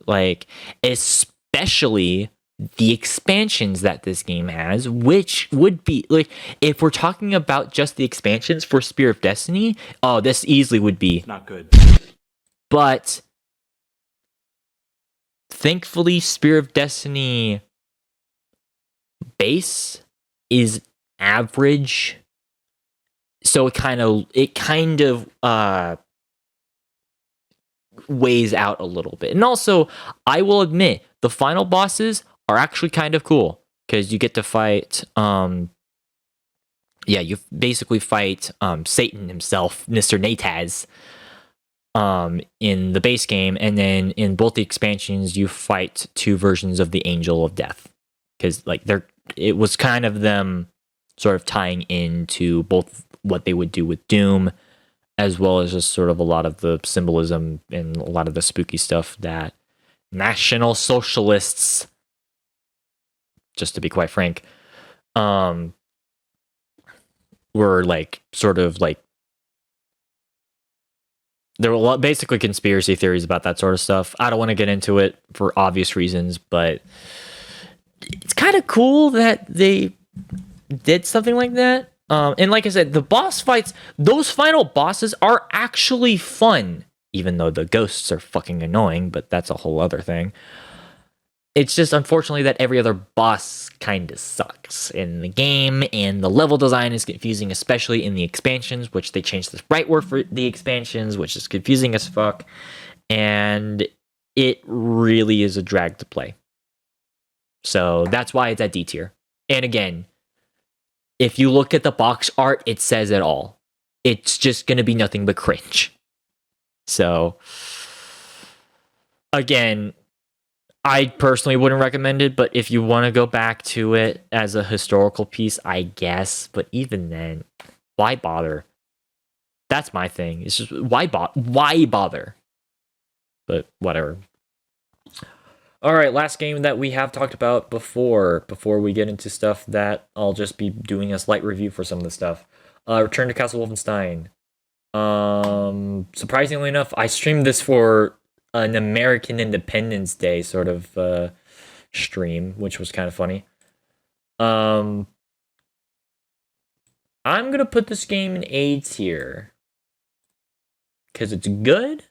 Like, especially the expansions that this game has, which would be, like, if we're talking about just the expansions for Spear of Destiny, oh, this easily would be not good. But thankfully, Spear of Destiny base is average, so it kind of weighs out a little bit. And also, I will admit, the final bosses are actually kind of cool because you get to fight you basically fight Satan himself, Mr. Nataz, in the base game, and then in both the expansions you fight two versions of the Angel of Death, because like it was kind of them sort of tying into both what they would do with Doom, as well as just sort of a lot of the symbolism and a lot of the spooky stuff that National Socialists, just to be quite frank, were like sort of like, there were basically conspiracy theories about that sort of stuff. I don't want to get into it for obvious reasons, but it's kind of cool that they did something like that. And like I said, the boss fights, those final bosses are actually fun, even though the ghosts are fucking annoying, but that's a whole other thing. It's just unfortunately that every other boss kind of sucks in the game, and the level design is confusing, especially in the expansions, which they changed the sprite word for the expansions, which is confusing as fuck, and it really is a drag to play. So that's why it's at D tier. And again, if you look at the box art, it says it all. It's just going to be nothing but cringe. So, again, I personally wouldn't recommend it, but if you want to go back to it as a historical piece, I guess. But even then, why bother? That's my thing. It's just, why bother? But whatever. All right, last game that we have talked about before we get into stuff that I'll just be doing a slight review for some of the stuff. Return to Castle Wolfenstein. Surprisingly enough, I streamed this for an American Independence Day sort of stream, which was kind of funny. I'm gonna put this game in A tier because it's good,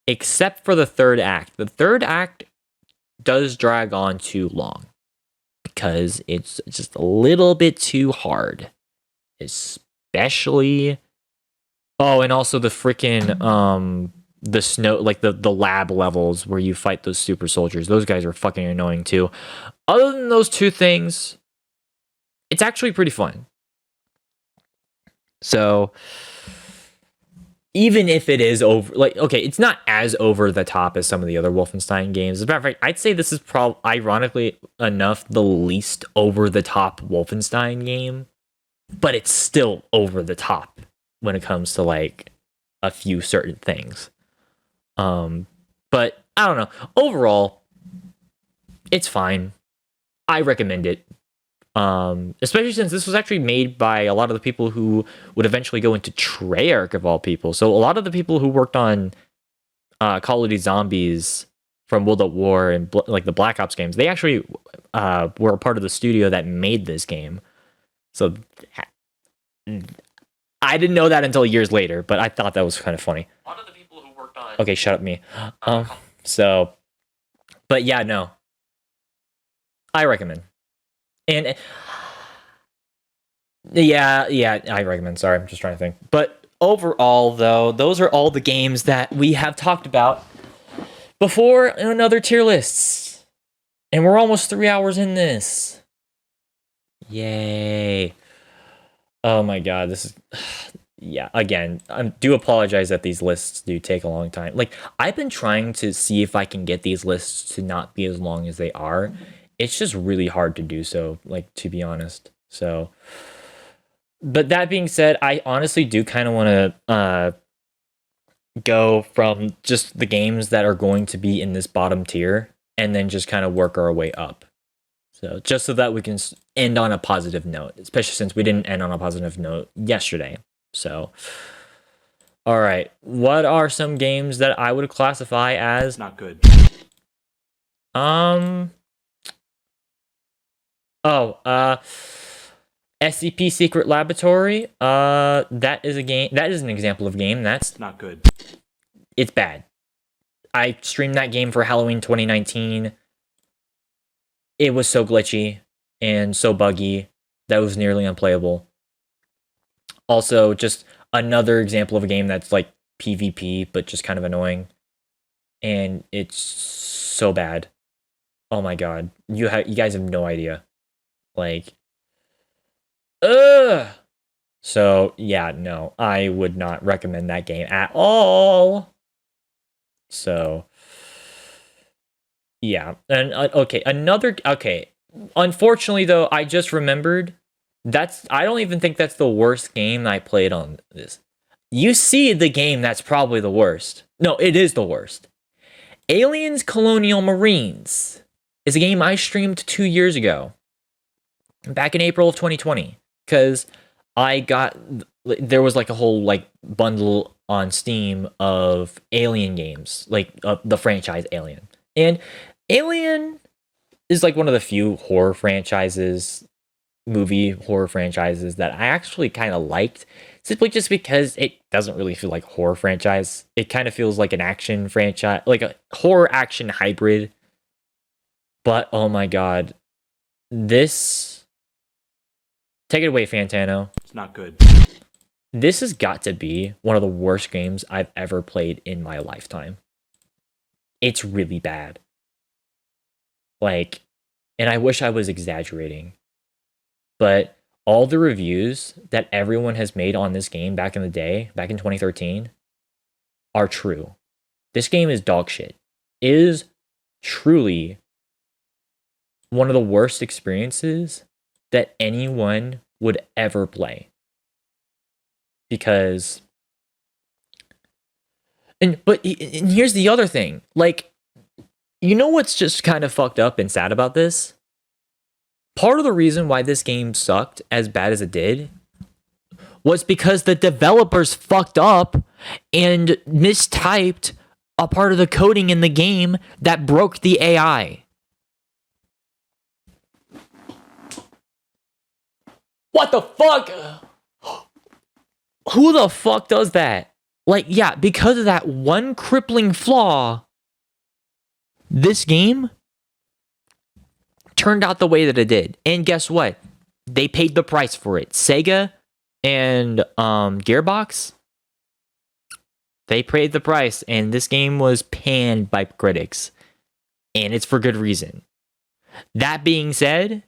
except for the third act. The third act does drag on too long because it's just a little bit too hard, especially. Oh, and also the freaking the snow, like the lab levels where you fight those super soldiers. Those guys are fucking annoying too. Other than those two things, it's actually pretty fun. So even if it is over, like, okay, it's not as over the top as some of the other Wolfenstein games. As a matter of fact, I'd say this is probably, ironically enough, the least over the top Wolfenstein game, but it's still over the top when it comes to like a few certain things. But I don't know. Overall, it's fine. I recommend it. Especially since this was actually made by a lot of the people who would eventually go into Treyarch of all people. So a lot of the people who worked on Call of Duty Zombies from World at War and like the Black Ops games, they actually were a part of the studio that made this game. So I didn't know that until years later, but I thought that was kind of funny. A lot of the people who worked on... Okay, shut up, me. So, but yeah, no. I recommend. And yeah, I recommend. Sorry, I'm just trying to think. But overall, though, those are all the games that we have talked about before in other tier lists. And we're almost 3 hours in this. Yay. Oh my god, this is... Yeah, again, I do apologize that these lists do take a long time. Like, I've been trying to see if I can get these lists to not be as long as they are. It's just really hard to do so, like, to be honest. So, but that being said, I honestly do kind of want to go from just the games that are going to be in this bottom tier and then just kind of work our way up. So just so that we can end on a positive note, especially since we didn't end on a positive note yesterday. So, all right, what are some games that I would classify as not good? SCP Secret Laboratory. That is a game. That is an example of a game that's not good. It's bad. I streamed that game for Halloween 2019. It was so glitchy and so buggy that it was nearly unplayable. Also, just another example of a game that's like PvP, but just kind of annoying. And it's so bad. Oh my god. You guys have no idea. Like, ugh. So, yeah, no. I would not recommend that game at all. So, yeah. And, okay, unfortunately, though, I just remembered I don't even think that's the worst game I played on this. You see the game that's probably the worst. No, it is the worst. Aliens Colonial Marines is a game I streamed 2 years ago. Back in April of 2020. Because there was like a whole like bundle on Steam of Alien games. Like the franchise Alien. And Alien is like one of the few movie horror franchises that I actually kind of liked, simply just because it doesn't really feel like a horror franchise. It kind of feels like an action franchise, like a horror action hybrid. But oh my god, take it away, Fantano. It's not good. This has got to be one of the worst games I've ever played in my lifetime. It's really bad. Like, and I wish I was exaggerating. But all the reviews that everyone has made on this game back in the day, back in 2013, are true. This game is dog shit. It is truly one of the worst experiences that anyone would ever play. Because... But here's the other thing. Like, you know what's just kind of fucked up and sad about this? Part of the reason why this game sucked as bad as it did was because the developers fucked up and mistyped a part of the coding in the game that broke the AI. What the fuck? Who the fuck does that? Like, yeah, because of that one crippling flaw, this game turned out the way that it did. And guess what? They paid the price for it. Sega and Gearbox, They paid the price, and this game was panned by critics, and it's for good reason. That being said,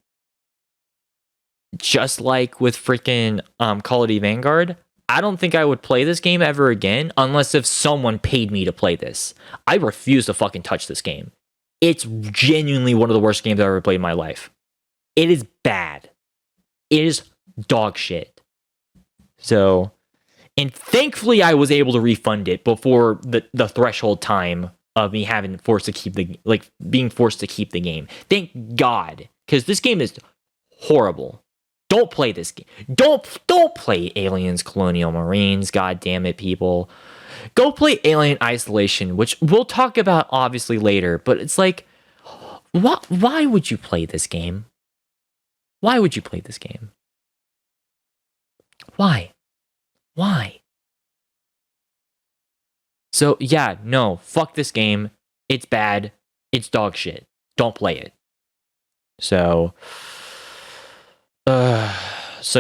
just like with freaking Call of Duty Vanguard, I don't think I would play this game ever again unless if someone paid me to play this. I refuse to fucking touch this game. It's genuinely one of the worst games I've ever played in my life. It is bad. It is dog shit. So, and thankfully I was able to refund it before the threshold time of me having forced to keep being forced to keep the game. Thank God, because this game is horrible. Don't play this game. Don't play Aliens Colonial Marines. God damn it, people. Go play Alien Isolation, which we'll talk about obviously later. But it's like, why would you play this game? Why would you play this game? Why? So yeah, no, fuck this game. It's bad. It's dog shit. Don't play it. So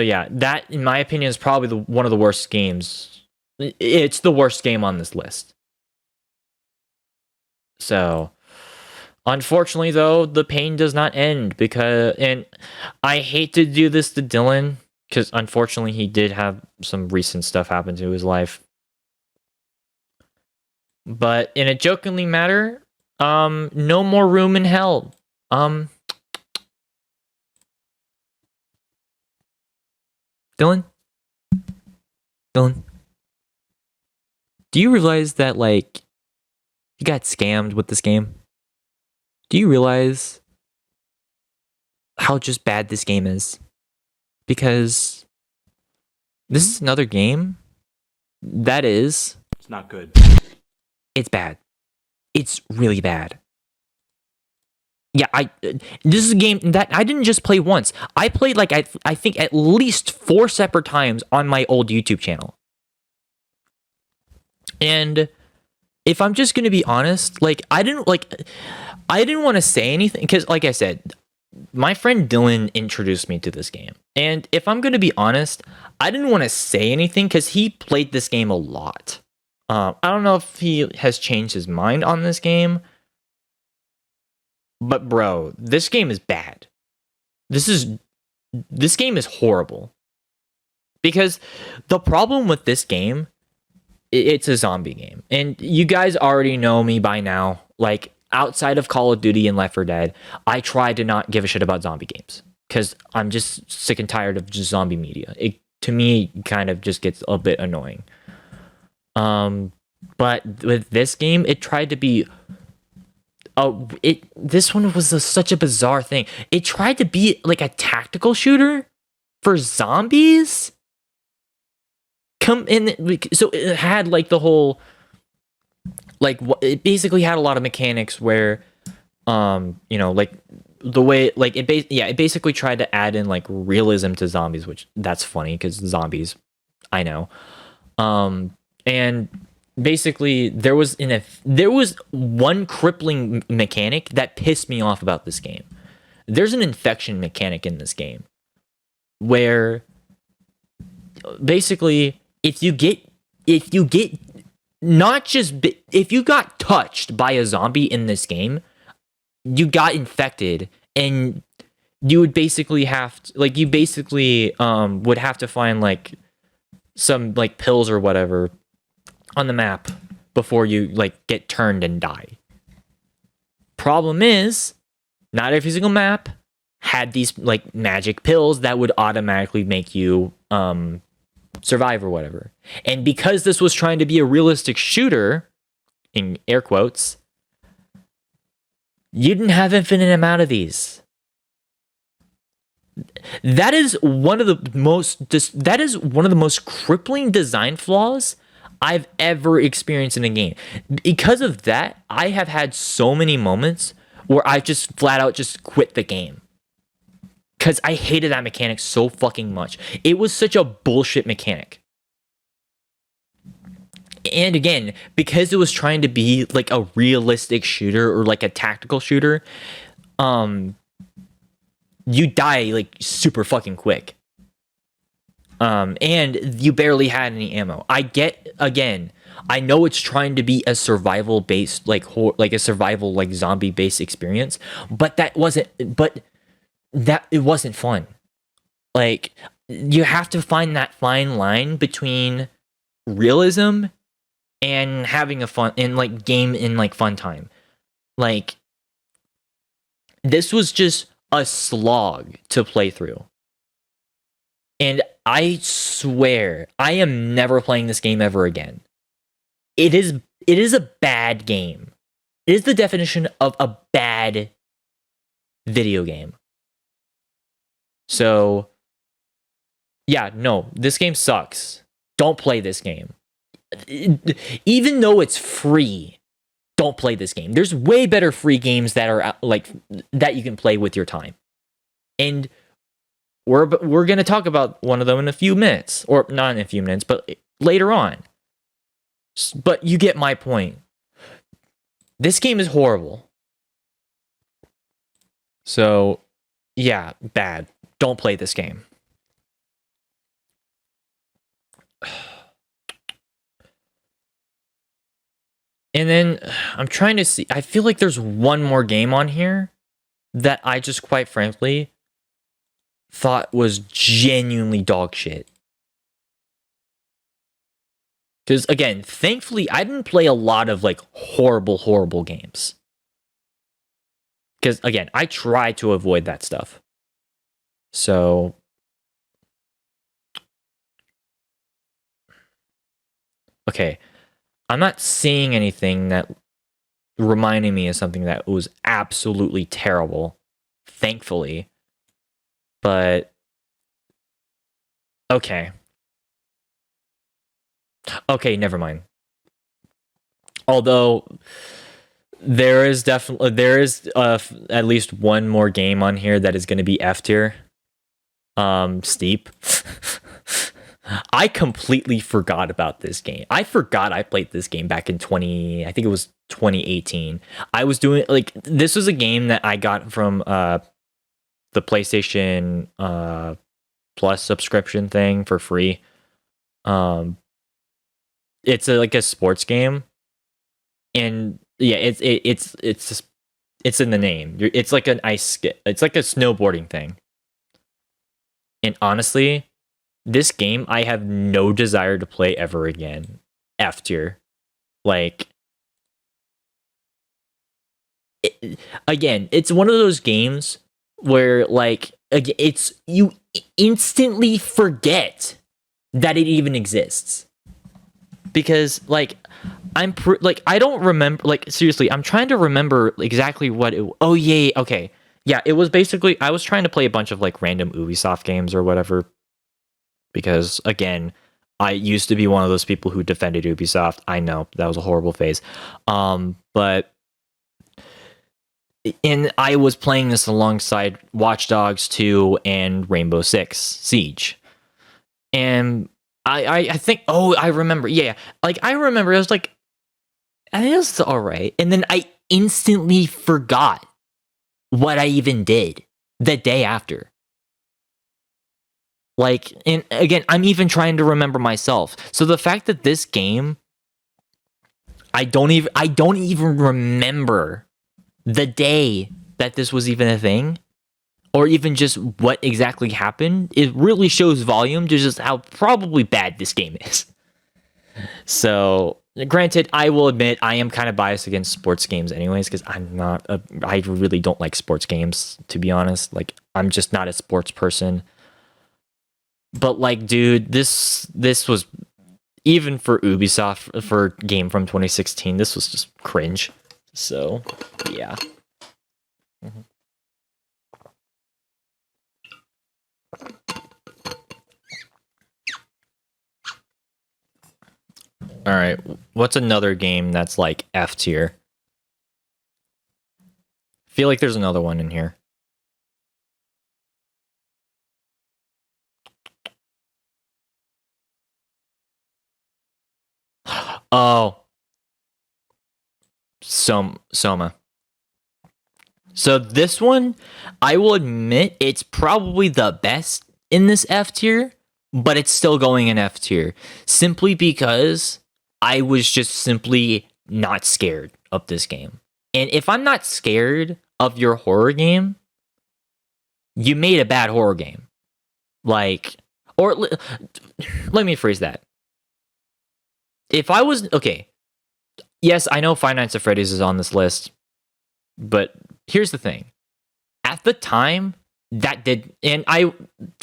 yeah, that in my opinion is probably one of the worst games. It's the worst game on this list. So unfortunately though, the pain does not end and I hate to do this to Dylan because unfortunately he did have some recent stuff happen to his life. But in a jokingly matter, no more room in hell. Dylan? Do you realize that, like, you got scammed with this game? Do you realize how just bad this game is? Because this is another game that is... It's not good. It's bad. It's really bad. Yeah, this is a game that I didn't just play once. I played like I think at least 4 separate times on my old YouTube channel. And if I'm just gonna be honest, like I didn't want to say anything because, like I said, my friend Dylan introduced me to this game. And if I'm gonna be honest, I didn't want to say anything because he played this game a lot. I don't know if he has changed his mind on this game. But bro, this game is bad. This game is horrible. Because the problem with this game, it's a zombie game. And you guys already know me by now. Like, outside of Call of Duty and Left 4 Dead, I try to not give a shit about zombie games. Because I'm just sick and tired of just zombie media. It, to me, kind of just gets a bit annoying. But with this game, it tried to be... this one was such a bizarre thing. It tried to be like a tactical shooter for zombies. So it had like the whole, like it basically had a lot of mechanics where, like the way like it basically tried to add in like realism to zombies, which that's funny because zombies, I know, and. Basically, there was one crippling mechanic that pissed me off about this game. There's an infection mechanic in this game where basically if you got touched by a zombie in this game, you got infected and you would basically would have to find like some like pills or whatever on the map before you like get turned and die. Problem is, not every single map had these like magic pills that would automatically make you survive or whatever. And because this was trying to be a realistic shooter, in air quotes, you didn't have infinite amount of these. That is one of the most crippling design flaws I've ever experienced in a game. Because of that, I have had so many moments where I've just flat out just quit the game. Because I hated that mechanic so fucking much. It was such a bullshit mechanic. And again, because it was trying to be like a realistic shooter or like a tactical shooter, you die like super fucking quick. And you barely had any ammo. I get, again, I know it's trying to be a survival based, like a survival, like zombie based experience, but that it wasn't fun. Like, you have to find that fine line between realism and having a fun and like game in like fun time. Like, this was just a slog to play through. And I swear, I am never playing this game ever again. It is a bad game. It is the definition of a bad video game. So, yeah, no, this game sucks. Don't play this game. Even though it's free, don't play this game. There's way better free games that are like that you can play with your time. And we're going to talk about one of them in a few minutes, or not in a few minutes, but later on. But you get my point. This game is horrible. So, yeah, bad. Don't play this game. And then I'm trying to see. I feel like there's one more game on here that I just quite frankly thought was genuinely dog shit. Because again, thankfully, I didn't play a lot of like horrible games. Because again, I try to avoid that stuff. So, okay, I'm not seeing anything that reminding me of something that was absolutely terrible, thankfully. But okay, never mind. Although there is at least one more game on here that is going to be F tier. Steep. I completely forgot about this game. I forgot I played this game back in I think it was 2018. I was doing like this was a game that I got from the PlayStation Plus subscription thing for free. It's like a sports game, and yeah, it's in the name. It's like an it's like a snowboarding thing. And honestly, this game I have no desire to play ever again. F tier. Like, again, it's one of those games where like it's you instantly forget that it even exists. Because like I don't remember, like seriously, I'm trying to remember exactly what it oh yeah, okay. Yeah, it was basically I was trying to play a bunch of like random Ubisoft games or whatever. Because again, I used to be one of those people who defended Ubisoft. I know that was a horrible phase. But and I was playing this alongside Watch Dogs 2 and Rainbow Six Siege. And I think I remember. Yeah. Like I remember I was like, I think it's all right. And then I instantly forgot what I even did the day after. Like, and again, I'm even trying to remember myself. So the fact that this game, I don't even remember the day that this was even a thing, or even just what exactly happened. It really shows volume to just how probably bad this game is. So, granted, I will admit I am kind of biased against sports games anyways, because I really don't like sports games, to be honest. Like, I'm just not a sports person. But like, dude, this was, even for Ubisoft, for a game from 2016, this was just cringe. So, yeah. Mm-hmm. All right, what's another game that's like F tier? Feel like there's another one in here. Oh, Soma. So this one, I will admit, it's probably the best in this F tier, but it's still going in F tier simply because I was just simply not scared of this game. And if I'm not scared of your horror game, you made a bad horror game. Like, or let me phrase that. If I was, okay, yes, I know Five Nights at Freddy's is on this list, but here's the thing. At the time, that did, and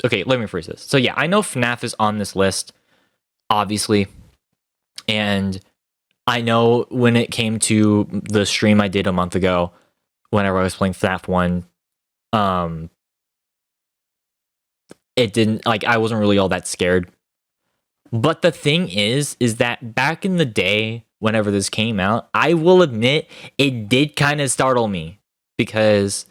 okay, let me phrase this. So yeah, I know FNAF is on this list, obviously, and I know when it came to the stream I did a month ago, whenever I was playing FNAF 1, it didn't, like, I wasn't really all that scared. But the thing is that back in the day, whenever this came out, I will admit it did kind of startle me because,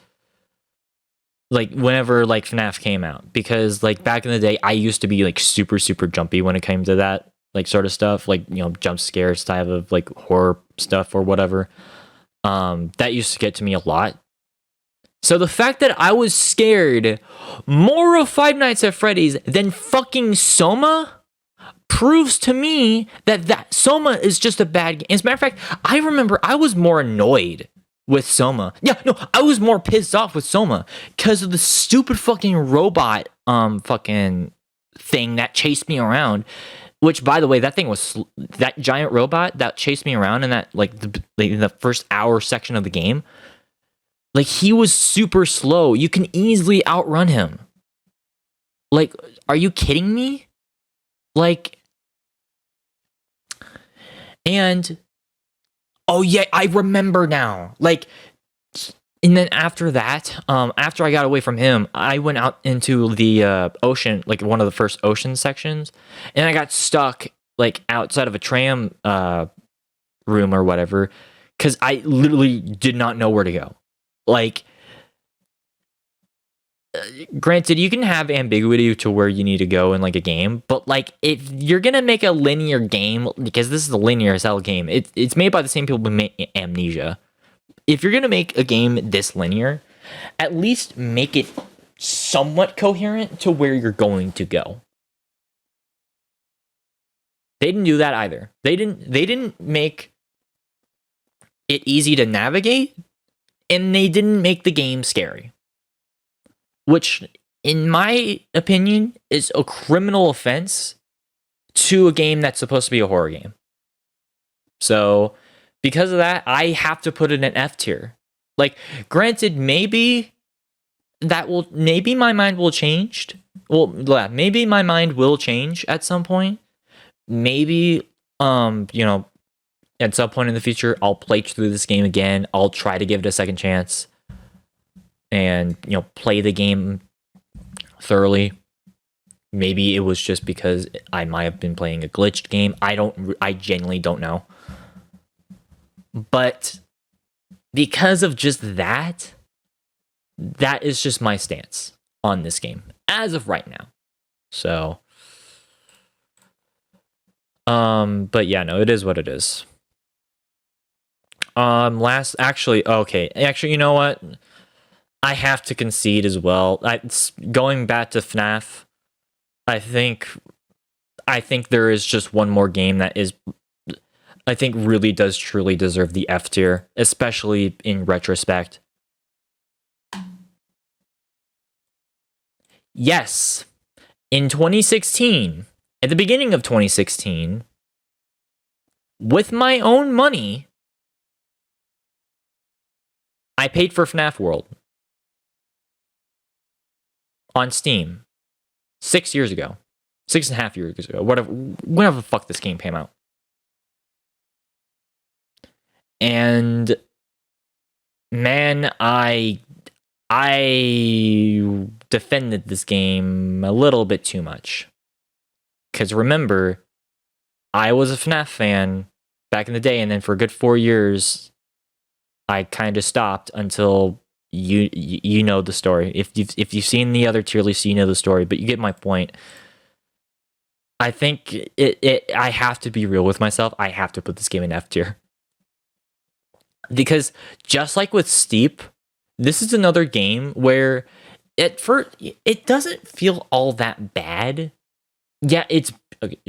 like, whenever like FNAF came out, because like back in the day, I used to be like super jumpy when it came to that like sort of stuff, like, you know, jump scares type of like horror stuff or whatever. That used to get to me a lot. So the fact that I was scared more of Five Nights at Freddy's than fucking Soma proves to me that Soma is just a bad game. As a matter of fact, I remember I was more annoyed with Soma. Yeah, no, I was more pissed off with Soma because of the stupid fucking robot fucking thing that chased me around. Which, by the way, that thing was that giant robot that chased me around in that like the first hour section of the game. Like, he was super slow. You can easily outrun him. Like, are you kidding me? Like, and oh yeah, I remember now. Like, and then after that, after I got away from him, I went out into the ocean, like one of the first ocean sections, and I got stuck like outside of a tram room or whatever, because I literally did not know where to go. Like, granted, you can have ambiguity to where you need to go in like a game, but like if you're gonna make a linear game, because this is a linear as hell game, it's made by the same people who made Amnesia. If you're gonna make a game this linear, at least make it somewhat coherent to where you're going to go. They didn't do that either. They didn't make it easy to navigate, and they didn't make the game scary. Which, in my opinion, is a criminal offense to a game that's supposed to be a horror game. So, because of that, I have to put it in F tier. Like, granted, maybe my mind will change. Well, yeah, maybe my mind will change at some point. Maybe, you know, at some point in the future, I'll play through this game again. I'll try to give it a second chance. And, you know, play the game thoroughly. Maybe it was just because I might have been playing a glitched game. I genuinely don't know. But because of just that is just my stance on this game as of right now. So, but yeah, no, it is what it is. Actually, you know what? I have to concede as well. Going back to FNAF, I think there is just one more game that is, I think, really does truly deserve the F tier, especially in retrospect. Yes, in 2016, at the beginning of 2016, with my own money, I paid for FNAF World on Steam 6 years ago, 6.5 years ago, whenever the fuck this game came out. And man, I defended this game a little bit too much. Because remember, I was a FNAF fan back in the day, and then for a good 4 years, I kind of stopped until you know the story. If you've seen the other tier lists, you know the story, but you get my point. I think I have to be real with myself. I have to put this game in F tier. Because just like with Steep, this is another game where at first it doesn't feel all that bad, Yeah, it's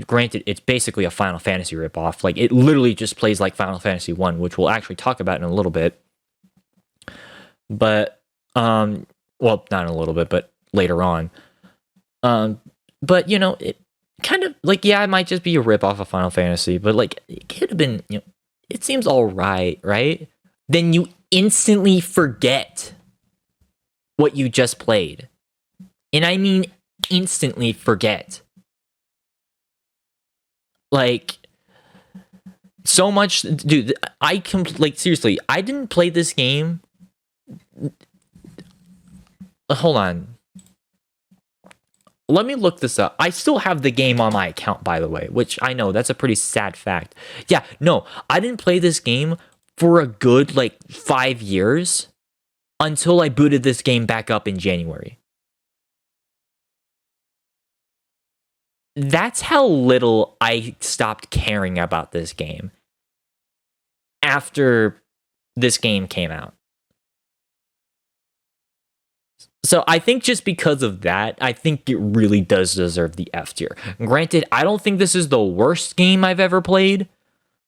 granted, it's basically a Final Fantasy ripoff. Like, it literally just plays like Final Fantasy 1, which we'll actually talk about in a little bit. But, well, not in a little bit, but later on. But, you know, it kind of, like, yeah, it might just be a ripoff of Final Fantasy, but, like, it could have been, you know, it seems alright, right? Then you instantly forget what you just played. And I mean instantly forget. Like, so much, dude, like, seriously, I didn't play this game. Hold on. Let me look this up. I still have the game on my account, by the way, which I know that's a pretty sad fact. Yeah, no, I didn't play this game for a good, like, 5 years until I booted this game back up in January. That's how little I stopped caring about this game after this game came out. So I think just because of that, I think it really does deserve the F tier. Granted, I don't think this is the worst game I've ever played.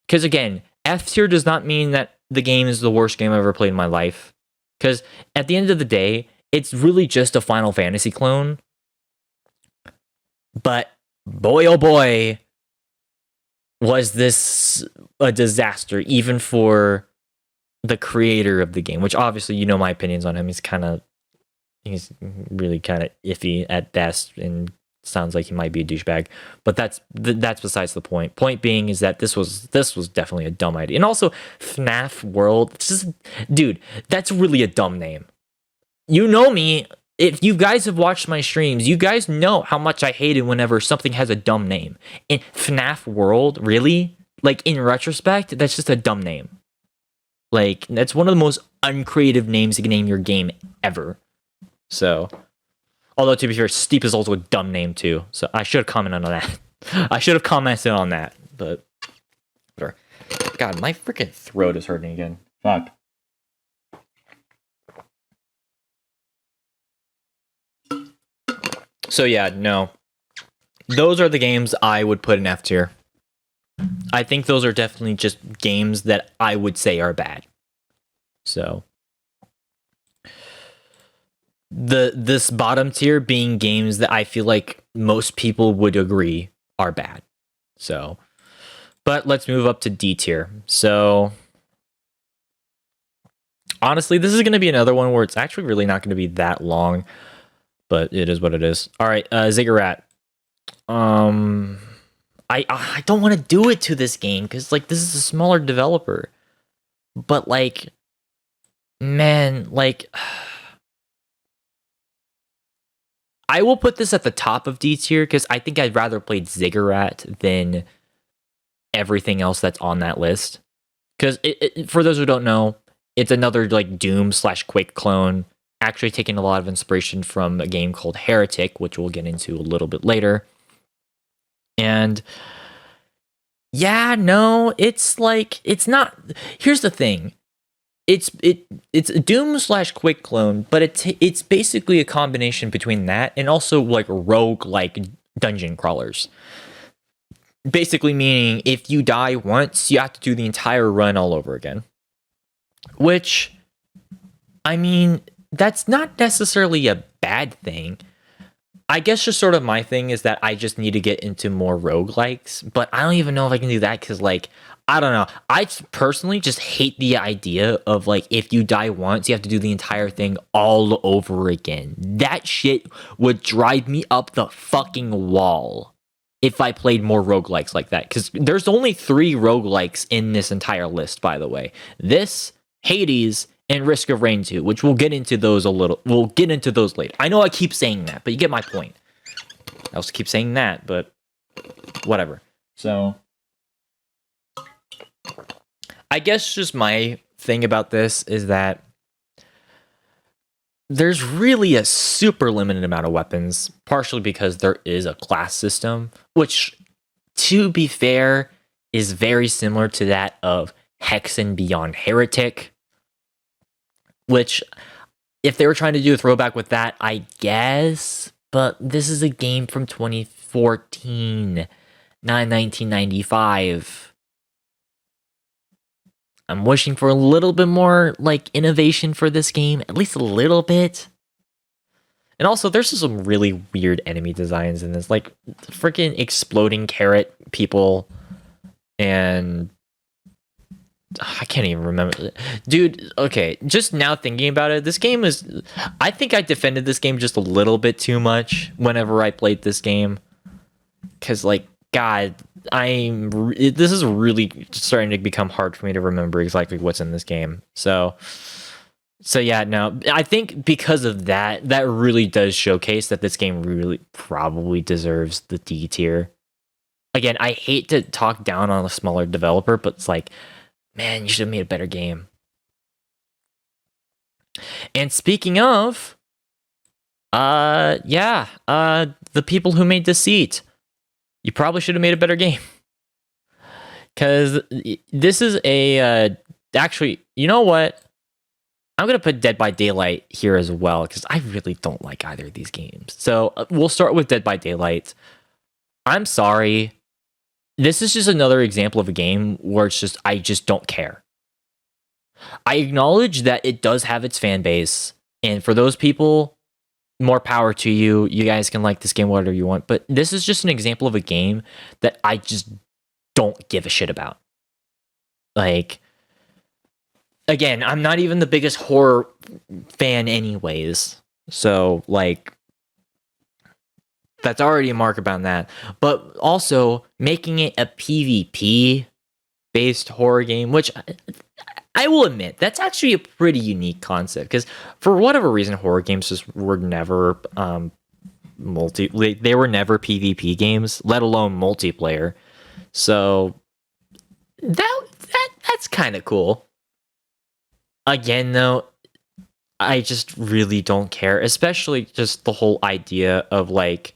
Because again, F tier does not mean that the game is the worst game I've ever played in my life. Because at the end of the day, it's really just a Final Fantasy clone. But boy, oh boy, was this a disaster, even for the creator of the game, which obviously you know my opinions on him. He's really kind of iffy at best and sounds like he might be a douchebag, but that's besides the point. Point being is that this was definitely a dumb idea. And also FNAF World, dude, that's really a dumb name. You know me. If you guys have watched my streams, you guys know how much I hate it whenever something has a dumb name. And FNAF World, really? Like, in retrospect, that's just a dumb name. Like, that's one of the most uncreative names you can name your game ever. So, although to be fair, Steep is also a dumb name too. So I should have commented on that. But whatever. God, my freaking throat is hurting again. Fuck. So yeah, no. Those are the games I would put in F tier. I think those are definitely just games that I would say are bad. So this bottom tier being games that I feel like most people would agree are bad. So, but let's move up to D tier. So honestly, this is going to be another one where it's actually really not going to be that long, but it is what it is. All right, Ziggurat. I don't want to do it to this game because, like, this is a smaller developer. But, like, man, like, I will put this at the top of D tier because I think I'd rather play Ziggurat than everything else that's on that list. Because for those who don't know, it's another, like, Doom/Quake clone, actually taking a lot of inspiration from a game called Heretic, which we'll get into a little bit later. And yeah, no, it's like, it's not. Here's the thing. It's a Doom/Quake clone, but it's basically a combination between that and also like rogue-like dungeon crawlers. Basically meaning if you die once, you have to do the entire run all over again. Which, I mean, that's not necessarily a bad thing. I guess just sort of my thing is that I just need to get into more roguelikes, but I don't even know if I can do that because, like, I don't know. I personally just hate the idea of, like, if you die once, you have to do the entire thing all over again. That shit would drive me up the fucking wall if I played more roguelikes like that. Because there's only 3 roguelikes in this entire list, by the way. This, Hades, and Risk of Rain 2, which we'll get into those a little. We'll get into those later. I know I keep saying that, but you get my point. I also keep saying that, but whatever. So, I guess just my thing about this is that there's really a super limited amount of weapons, partially because there is a class system, which, to be fair, is very similar to that of Hexen Beyond Heretic. Which, if they were trying to do a throwback with that, I guess. But this is a game from 2014, not 1995. I'm wishing for a little bit more like innovation for this game, at least a little bit. And also, there's some really weird enemy designs in this, like freaking exploding carrot people, and I can't even remember. Dude, okay, just now thinking about it, this game is... I think I defended this game just a little bit too much whenever I played this game. Because, like, God, this is really starting to become hard for me to remember exactly what's in this game. So yeah, no, I think because of that, that really does showcase that this game really probably deserves the D tier. Again, I hate to talk down on a smaller developer, but it's like, man, you should have made a better game. And speaking of, the people who made Deceit, you probably should have made a better game. Because this is actually, you know what? I'm going to put Dead by Daylight here as well, because I really don't like either of these games. So we'll start with Dead by Daylight. I'm sorry. This is just another example of a game where it's just, I just don't care. I acknowledge that it does have its fan base, and for those people, more power to you. You guys can like this game whatever you want, but this is just an example of a game that I just don't give a shit about. Like, again, I'm not even the biggest horror fan anyways, so like, that's already a mark about that. But also making it a PvP based horror game, which I will admit, that's actually a pretty unique concept, because for whatever reason, horror games just were never they were never PvP games, let alone multiplayer. So that's kind of cool. Again, though, I just really don't care, especially just the whole idea of like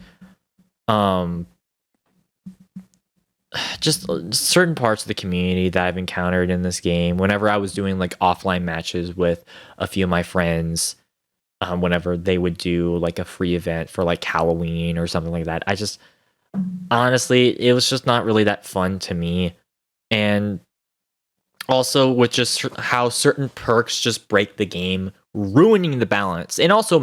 just certain parts of the community that I've encountered in this game whenever I was doing like offline matches with a few of my friends, whenever they would do like a free event for like Halloween or something like that. I just, honestly, it was just not really that fun to me. And also with just how certain perks just break the game, ruining the balance, and also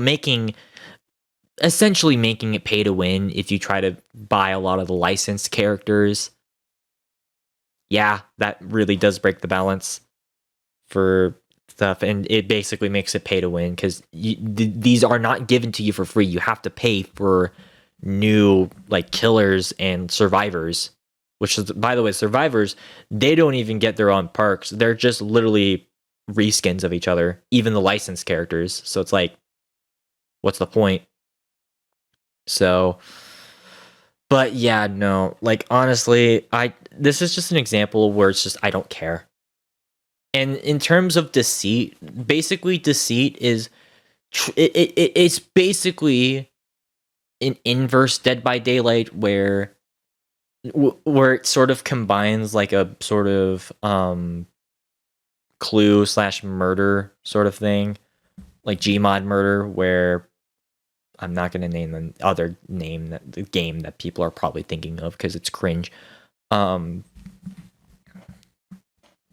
essentially making it pay to win if you try to buy a lot of the licensed characters. Yeah, that really does break the balance for stuff, and it basically makes it pay to win, because these are not given to you for free. You have to pay for new like killers and survivors, which is, by the way, survivors, they don't even get their own perks. They're just literally reskins of each other, even the licensed characters. So it's like, what's the point? So, but yeah, no, like honestly, this is just an example where it's just, I don't care. And in terms of Deceit, basically Deceit is it's basically an inverse Dead by Daylight, where it sort of combines like a sort of clue / murder sort of thing, like Gmod murder, where I'm not going to name the other name, that the game that people are probably thinking of because it's cringe. But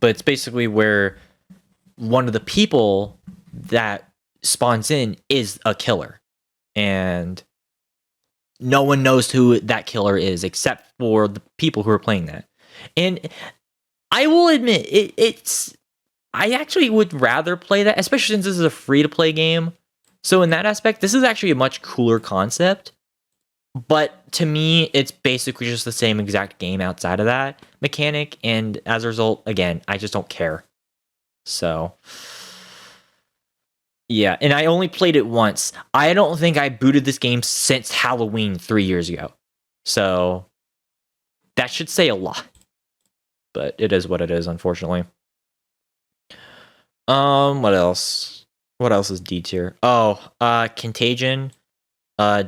it's basically where one of the people that spawns in is a killer, and no one knows who that killer is except for the people who are playing that. And I will admit, I actually would rather play that, especially since this is a free-to-play game. So in that aspect, this is actually a much cooler concept. But to me, it's basically just the same exact game outside of that mechanic. And as a result, again, I just don't care. So, yeah. And I only played it once. I don't think I booted this game since Halloween 3 years ago. So, that should say a lot. But it is what it is, unfortunately. What else? What else is D tier? Oh, Contagion,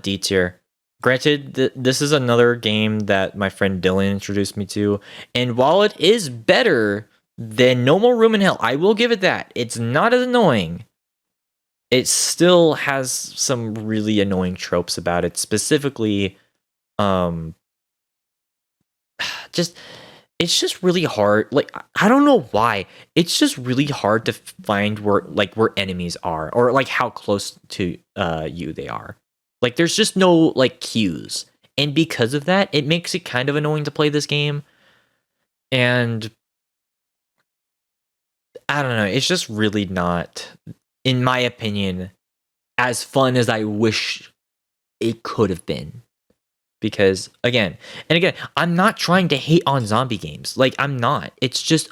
D tier. Granted, this is another game that my friend Dylan introduced me to, and while it is better than No More Room in Hell, I will give it that. It's not as annoying. It still has some really annoying tropes about it, specifically um just it's just really hard. Like, I don't know why. It's just really hard to find where enemies are, or like how close to you they are. Like, there's just no like cues. And because of that, it makes it kind of annoying to play this game. And I don't know, it's just really not, in my opinion, as fun as I wish it could have been. Because again, I'm not trying to hate on zombie games. Like, I'm not. It just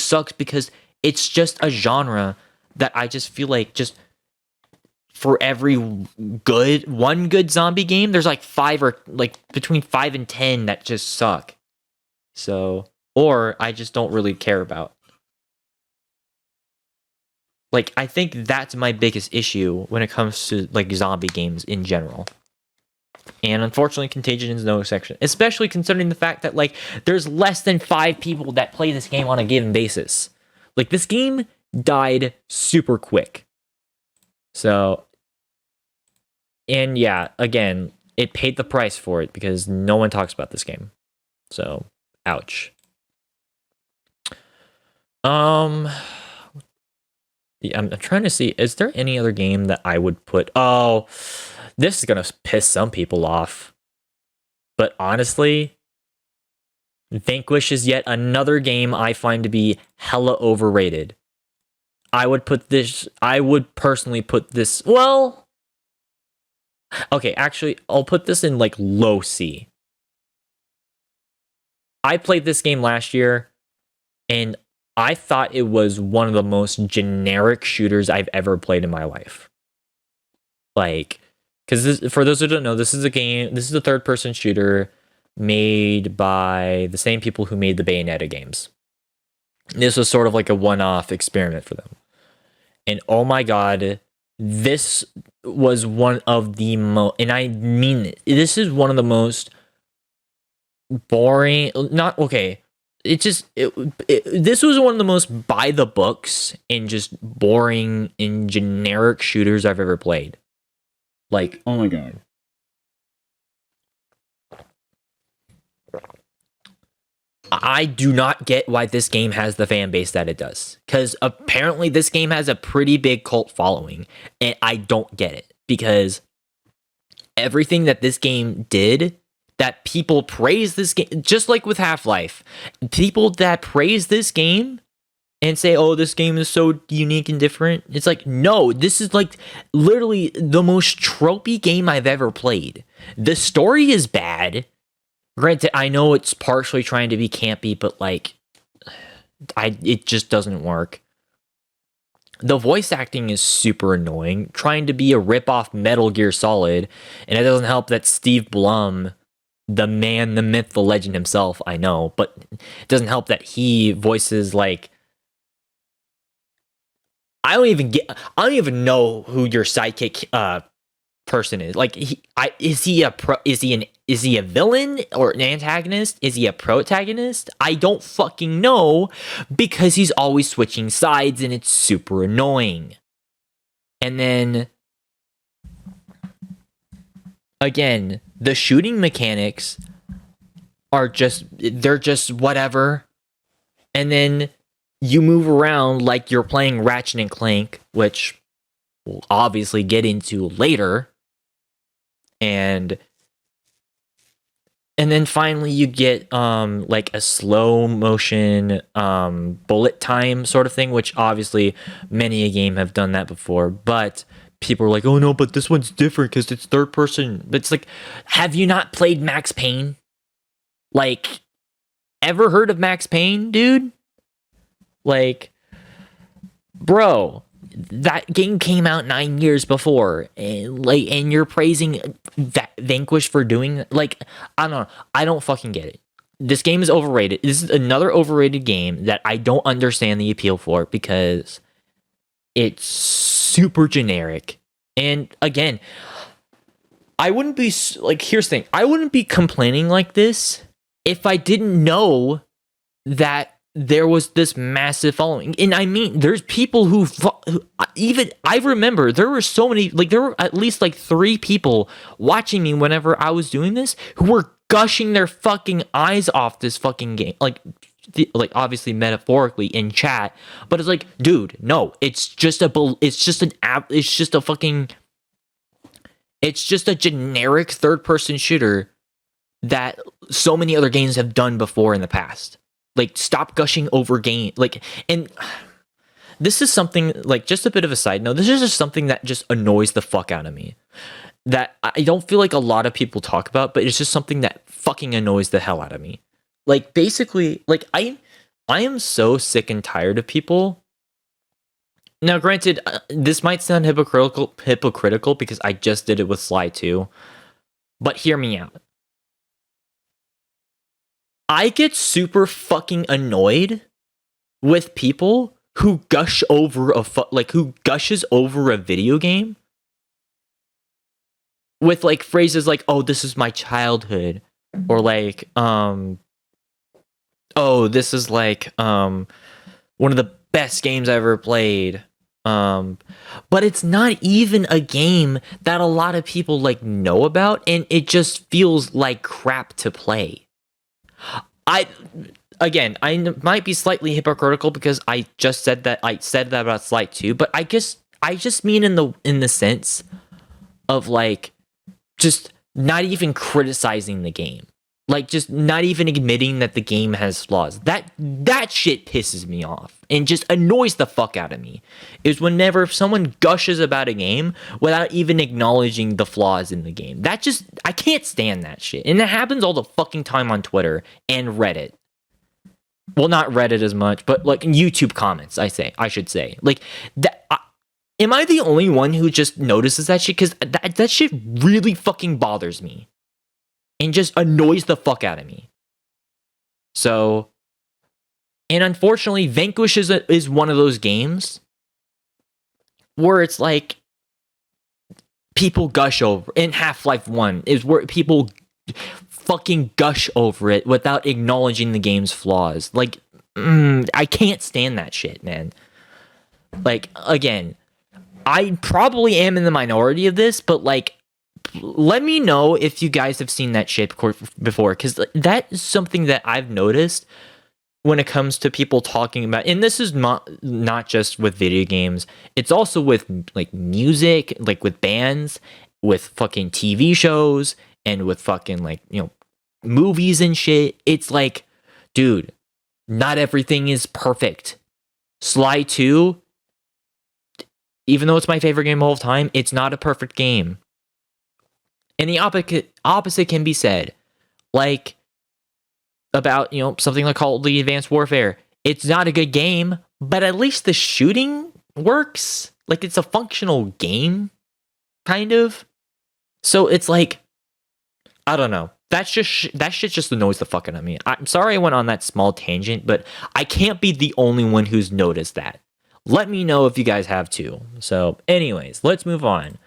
sucks because it's just a genre that I just feel like, just for every one good zombie game, there's like 5 or like between 5 and 10 that just suck. So, or I just don't really care about. Like, I think that's my biggest issue when it comes to like zombie games in general. And unfortunately, Contagion is no exception, especially considering the fact that like there's less than 5 people that play this game on a given basis. Like, this game died super quick. So, and yeah, again, it paid the price for it because no one talks about this game. So, ouch. Yeah, I'm trying to see, is there any other game that I would put? Oh, this is gonna piss some people off. But honestly, Vanquish is yet another game I find to be hella overrated. I would personally put this, well, okay, actually, I'll put this in like low C. I played this game last year, and I thought it was one of the most generic shooters I've ever played in my life. Like, because for those who don't know, this is a third-person shooter made by the same people who made the Bayonetta games. This was sort of like a one-off experiment for them. And oh my god, this was one of the most, and I mean it, this is one of the most boring, not okay, this was one of the most by the books and just boring and generic shooters I've ever played. Like, oh my god. I do not get why this game has the fan base that it does. Because apparently this game has a pretty big cult following. And I don't get it. Because everything that this game did, that people praise this game, just like with Half-Life, people that praise this game and say, oh, this game is so unique and different, it's like, no, this is like literally the most tropey game I've ever played. The story is bad. Granted, I know it's partially trying to be campy, but like, it just doesn't work. The voice acting is super annoying, trying to be a rip-off Metal Gear Solid, and it doesn't help that Steve Blum, the man, the myth, the legend himself, I know, but it doesn't help that he voices like, I don't even know who your sidekick person is. Like, is he a villain or an antagonist? Is he a protagonist? I don't fucking know, because he's always switching sides and it's super annoying. And then again, the shooting mechanics are they're just whatever. And then you move around like you're playing Ratchet and Clank, which we'll obviously get into later. And then finally you get like a slow motion bullet time sort of thing, which obviously many a game have done that before, but people are like, oh no, but this one's different because it's third person. But it's like, have you not played Max Payne? Like, ever heard of Max Payne, dude? Like, bro, that game came out 9 years before, and you're praising Vanquish for doing, like, I don't know. I don't fucking get it. This game is overrated. This is another overrated game that I don't understand the appeal for, because it's super generic. And again, I wouldn't be like, here's the thing. I wouldn't be complaining like this if I didn't know that there was this massive following. And I mean, there's people who even I remember there were so many, like there were at least like 3 people watching me whenever I was doing this who were gushing their fucking eyes off this fucking game. Like obviously metaphorically in chat, but it's like, dude, no, it's just a generic third-person shooter that so many other games have done before in the past. Like, stop gushing over game. Like, and this is something, like, just a bit of a side note, this is just something that just annoys the fuck out of me. That I don't feel like a lot of people talk about, but it's just something that fucking annoys the hell out of me. Like, basically, like, I am so sick and tired of people. Now, granted, this might sound hypocritical because I just did it with Sly 2, but hear me out. I get super fucking annoyed with people who gush over who gushes over a video game with like phrases like, "Oh, this is my childhood," or like, "Oh, this is like one of the best games I ever played." But it's not even a game that a lot of people like know about, and it just feels like crap to play. I might be slightly hypocritical because I just said that about Slight 2, but I just mean in the sense of like just not even criticizing the game. Like, just not even admitting that the game has flaws. That shit pisses me off and just annoys the fuck out of me. Is whenever someone gushes about a game without even acknowledging the flaws in the game. I can't stand that shit. And it happens all the fucking time on Twitter and Reddit. Well, not Reddit as much, but like YouTube comments, I should say. Like, am I the only one who just notices that shit? Because that shit really fucking bothers me. And just annoys the fuck out of me. So, and unfortunately, Vanquish is one of those games where it's like people gush over. And Half-Life 1 is where people fucking gush over it without acknowledging the game's flaws. Like, I can't stand that shit, man. Like, again, I probably am in the minority of this, but like, let me know if you guys have seen that shit before, because that is something that I've noticed when it comes to people talking about, and this is not just with video games, it's also with like music, like with bands, with fucking TV shows, and with fucking like, you know, movies and shit. It's like, dude, not everything is perfect. Sly 2, even though it's my favorite game of all time, it's not a perfect game. And the opposite can be said, like about, you know, something like Call of Duty Advanced Warfare. It's not a good game, but at least the shooting works. Like, it's a functional game, kind of. So it's like, I don't know. That shit just annoys the fuck out of me. I'm sorry I went on that small tangent, but I can't be the only one who's noticed that. Let me know if you guys have too. So, anyways, let's move on.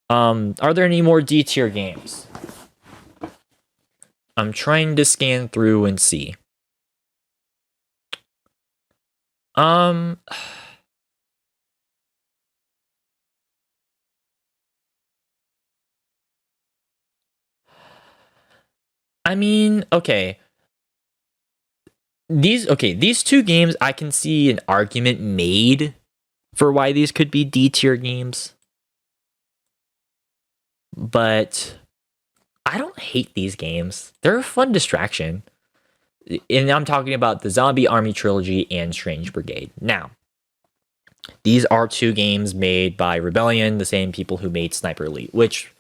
Are there any more D tier games? I'm trying to scan through and see. I mean, okay. These 2 games, I can see an argument made for why these could be D tier games. But I don't hate these games. They're a fun distraction. And I'm talking about the Zombie Army Trilogy and Strange Brigade. Now, these are 2 games made by Rebellion, the same people who made Sniper Elite, which,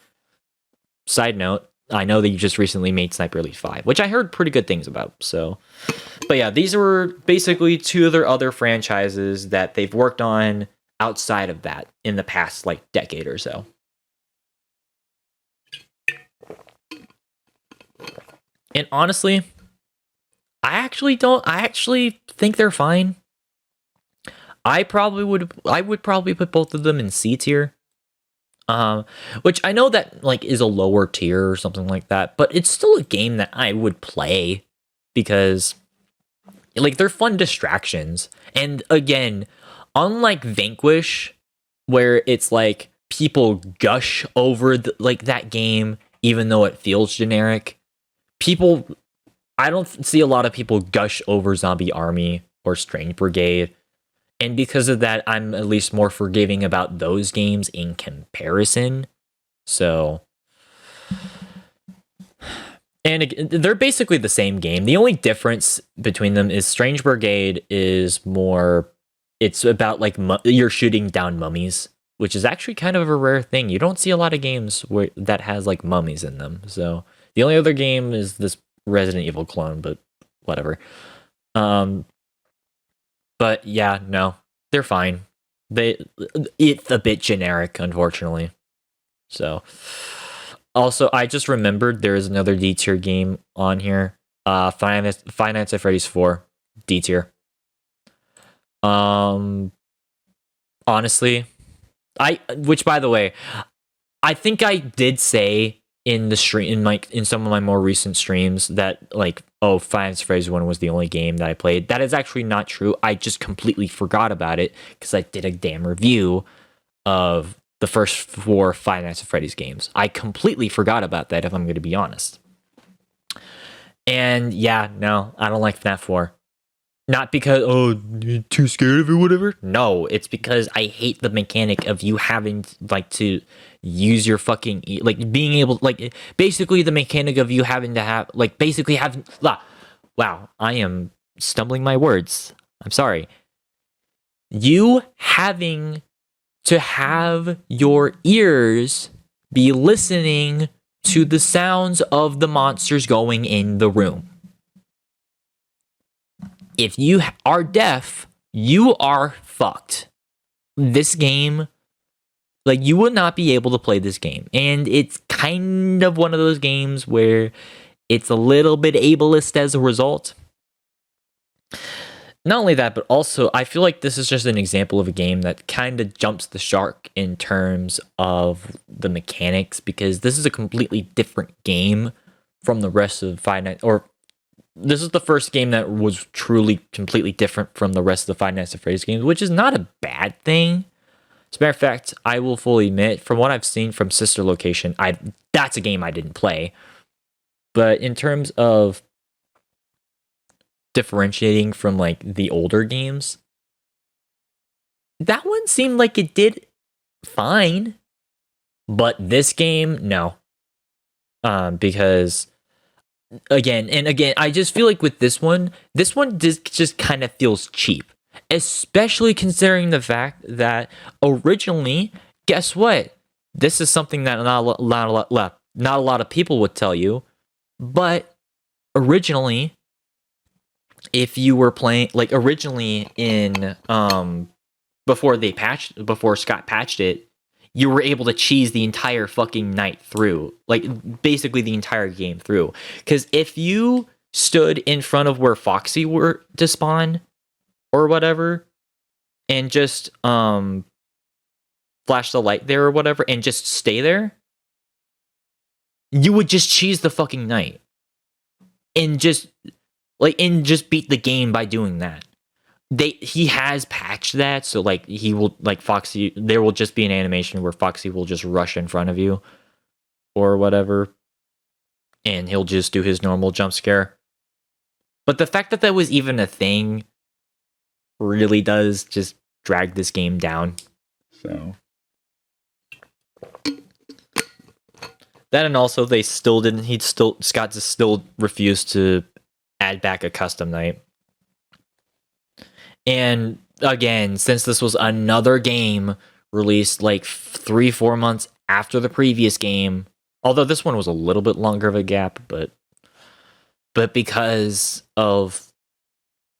side note, I know that you just recently made Sniper Elite 5, which I heard pretty good things about. So, but yeah, these were basically 2 of their other franchises that they've worked on outside of that in the past, like, decade or so. And honestly, I actually think they're fine. I would probably put both of them in C tier. Which I know that like is a lower tier or something like that, but it's still a game that I would play because like they're fun distractions. And again, unlike Vanquish, where it's like people gush over like that game, even though it feels generic. I don't see a lot of people gush over Zombie Army or Strange Brigade. And because of that, I'm at least more forgiving about those games in comparison. So, and they're basically the same game. The only difference between them is Strange Brigade is more, it's about like you're shooting down mummies, which is actually kind of a rare thing. You don't see a lot of games that has like mummies in them. So the only other game is this Resident Evil clone, but whatever. But yeah, no, they're fine. It's a bit generic, unfortunately. So, also, I just remembered there is another D tier game on here. Five Nights at Freddy's 4 D tier. Honestly, which by the way, I think I did say in the stream in some of my more recent streams that like, oh, Five Nights at Freddy's 1 was the only game that I played. That is actually not true. I just completely forgot about it because I did a damn review of the first 4 Five Nights at Freddy's games. I completely forgot about that, if I'm going to be honest. And yeah, no, I don't like FNAF 4. Not because, oh, you're too scared of it or whatever. No, it's because I hate the mechanic of you having like to use your fucking, like being able, like basically the mechanic of you having to have, like basically having, wow, I am stumbling my words. I'm sorry. You having to have your ears be listening to the sounds of the monsters going in the room. If you are deaf, you are fucked. This game, like, you would not be able to play this game. And it's kind of one of those games where it's a little bit ableist as a result. Not only that, but also, I feel like this is just an example of a game that kind of jumps the shark in terms of the mechanics, because this is a completely different game from the rest of Five Nights, or this is the first game that was truly completely different from the rest of the Five Nights at Freddy's games, which is not a bad thing. As a matter of fact, I will fully admit, from what I've seen from Sister Location, that's a game I didn't play. But in terms of differentiating from like the older games, that one seemed like it did fine. But this game, no. Because again, I just feel like with this one just kind of feels cheap. Especially considering the fact that originally, guess what? This is something that not a lot of people would tell you. But originally, if you were playing, like originally in before Scott patched it, you were able to cheese the entire fucking night through, like basically the entire game through. Because if you stood in front of where Foxy were to spawn or whatever, and just flash the light there or whatever, and just stay there, you would just cheese the fucking night, and just beat the game by doing that. He has patched that, so like he will, like Foxy, there will just be an animation where Foxy will just rush in front of you or whatever, and he'll just do his normal jump scare. But the fact that that was even a thing really does just drag this game down. So that, and also Scott just still refused to add back a custom night. And again, since this was another game released like 3-4 months after the previous game, although this one was a little bit longer of a gap, but because of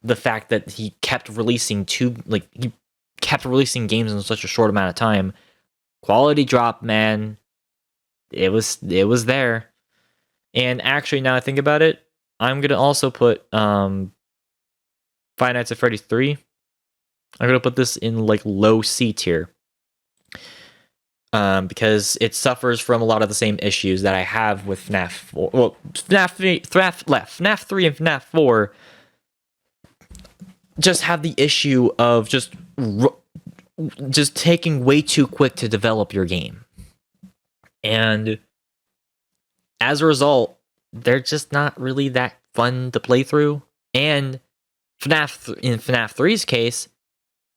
the fact that he kept releasing games in such a short amount of time, quality drop, man. It was there. And actually, now I think about it, I'm gonna also put Five Nights at Freddy's 3. I'm going to put this in like low C tier. Because it suffers from a lot of the same issues that I have with FNAF 4. Well, FNAF 3 and FNAF 4 just have the issue of just taking way too quick to develop your game. And as a result, they're just not really that fun to play through. And in FNAF 3's case,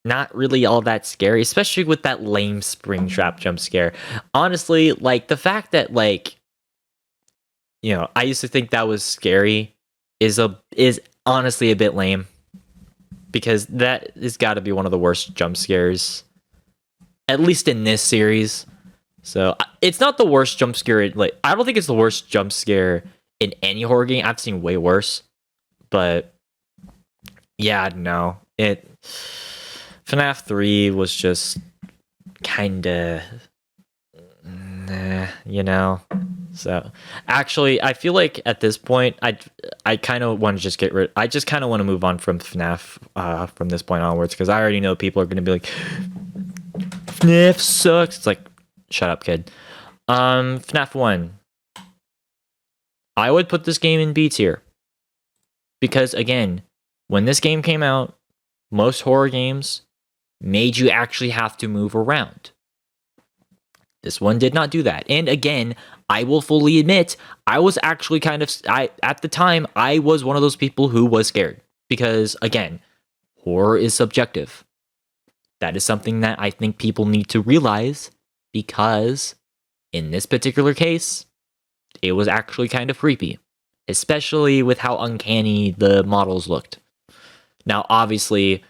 not really all that scary, especially with that lame spring trap jump scare. Honestly, like the fact that like, you know, I used to think that was scary is honestly a bit lame, because that has got to be one of the worst jump scares, at least in this series. So it's not the worst jump scare. Like, I don't think it's the worst jump scare in any horror game. I've seen way worse, but yeah, no, FNAF 3 was just kind of, you know. So actually, I feel like at this point, I kind of want to just get rid. I just kind of want to move on from FNAF from this point onwards, because I already know people are going to be like, FNAF sucks. It's like, shut up, kid. FNAF 1. I would put this game in B tier, because again, when this game came out, most horror games made you actually have to move around. This one did not do that. And again, I will fully admit, I was actually at the time, I was one of those people who was scared. Because again, horror is subjective. That is something that I think people need to realize, because in this particular case, it was actually kind of creepy, especially with how uncanny the models looked. Now, obviously,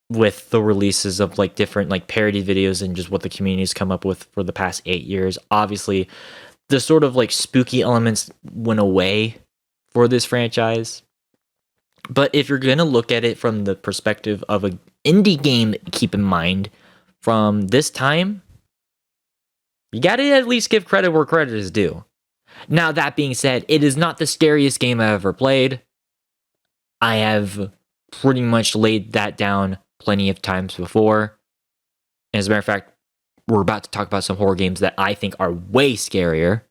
with the releases of like different like parody videos and just what the community's come up with for the past 8 years, obviously the sort of like spooky elements went away for this franchise. But if you're going to look at it from the perspective of an indie game, keep in mind, from this time, you got to at least give credit where credit is due. Now, that being said, it is not the scariest game I've ever played. I have pretty much laid that down plenty of times before. And as a matter of fact, we're about to talk about some horror games that I think are way scarier.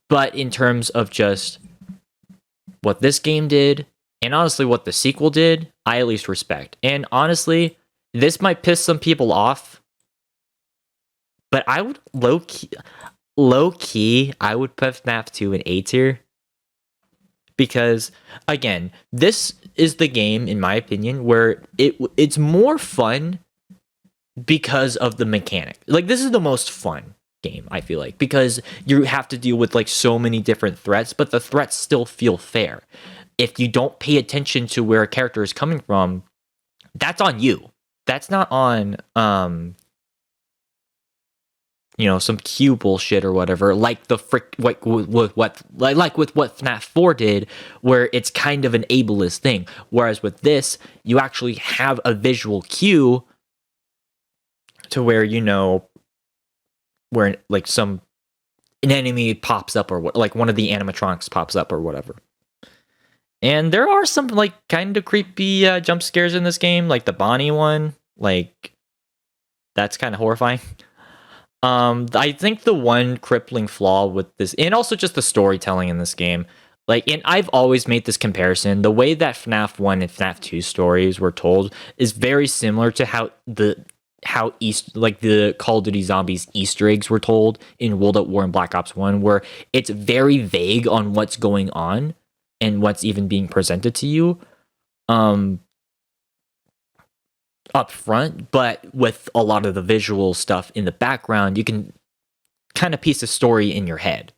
But in terms of just what this game did, and honestly what the sequel did, I at least respect. And honestly, this might piss some people off, but I would low key, I would put FNAF 2 in A tier. Because again, this is the game, in my opinion, where it's more fun because of the mechanic. Like, this is the most fun game, I feel like, because you have to deal with like so many different threats, but the threats still feel fair. If you don't pay attention to where a character is coming from, that's on you. That's not on some Q bullshit or whatever, like with what FNAF 4 did, where it's kind of an ableist thing. Whereas with this, you actually have a visual cue to where where like an enemy pops up, or what, like one of the animatronics pops up or whatever. And there are some like kind of creepy jump scares in this game, like the Bonnie one. Like, that's kind of horrifying. I think the one crippling flaw with this, and also just the storytelling in this game, like, and I've always made this comparison, the way that FNAF 1 and FNAF 2 stories were told is very similar to how the Call of Duty Zombies Easter eggs were told in World at War and Black Ops 1, where it's very vague on what's going on and what's even being presented to you up front, but with a lot of the visual stuff in the background, you can kind of piece a story in your head.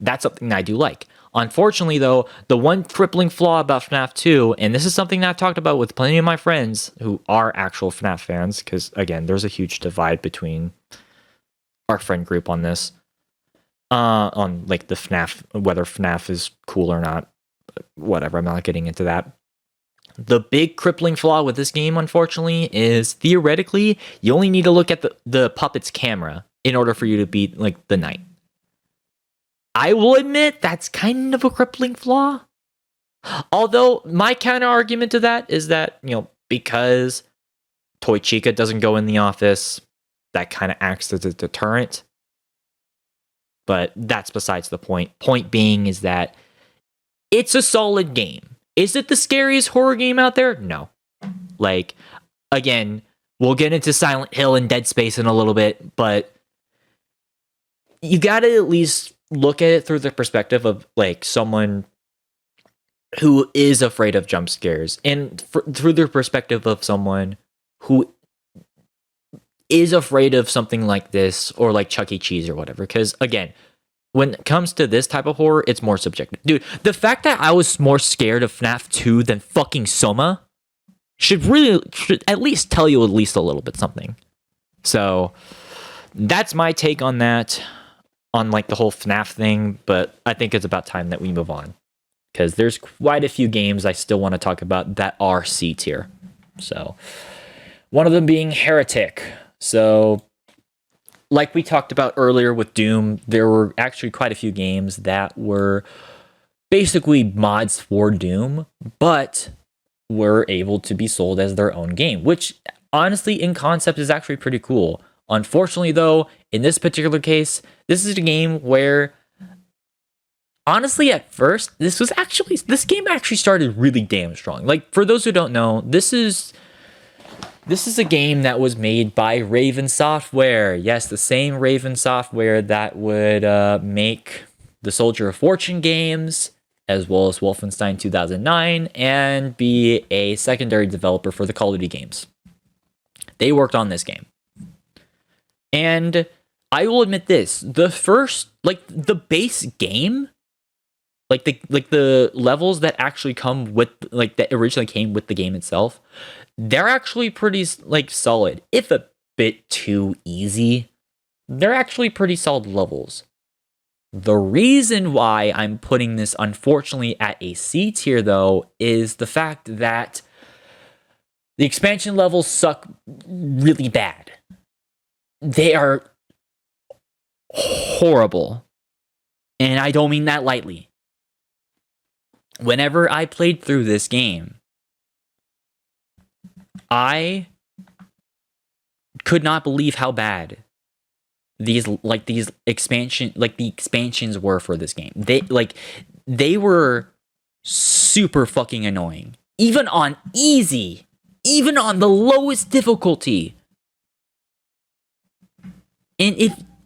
That's something that I do like. Unfortunately, though, the one crippling flaw about FNAF 2, and this is something that I've talked about with plenty of my friends who are actual FNAF fans, because again, there's a huge divide between our friend group on this, on like the FNAF, whether FNAF is cool or not, whatever, I'm not getting into that. The big crippling flaw with this game, unfortunately, is theoretically, you only need to look at the puppet's camera in order for you to beat like the knight. I will admit that's kind of a crippling flaw. Although my counter argument to that is that, because Toy Chica doesn't go in the office, that kind of acts as a deterrent. But that's besides the point. Point being is that it's a solid game. Is it the scariest horror game out there? No. Like, again, we'll get into Silent Hill and Dead Space in a little bit, but you gotta at least look at it through the perspective of like someone who is afraid of jump scares, and through the perspective of someone who is afraid of something like this, or like Chuck E. Cheese or whatever. Because again, when it comes to this type of horror, it's more subjective. Dude, the fact that I was more scared of FNAF 2 than fucking Soma should at least tell you at least a little bit something. So that's my take on that, on like the whole FNAF thing, but I think it's about time that we move on, because there's quite a few games I still want to talk about that are C tier. So one of them being Heretic. So like we talked about earlier with Doom, there were actually quite a few games that were basically mods for Doom, but were able to be sold as their own game, which honestly in concept is actually pretty cool. Unfortunately though, in this particular case, this is a game where honestly at first, this game actually started really damn strong. Like, for those who don't know, this is a game that was made by Raven Software. Yes, the same Raven Software that would make the Soldier of Fortune games, as well as Wolfenstein 2009, and be a secondary developer for the Call of Duty games. They worked on this game. And I will admit this, the first, like, the base game, like the levels that actually come with, like, that originally came with the game itself, they're actually pretty, like, solid. If a bit too easy, they're actually pretty solid levels. The reason why I'm putting this, unfortunately, at a C tier, though, is the fact that the expansion levels suck really bad. They are horrible. And I don't mean that lightly. Whenever I played through this game, I could not believe how bad the expansions were for this game. They were super fucking annoying. Even on easy, even on the lowest difficulty. And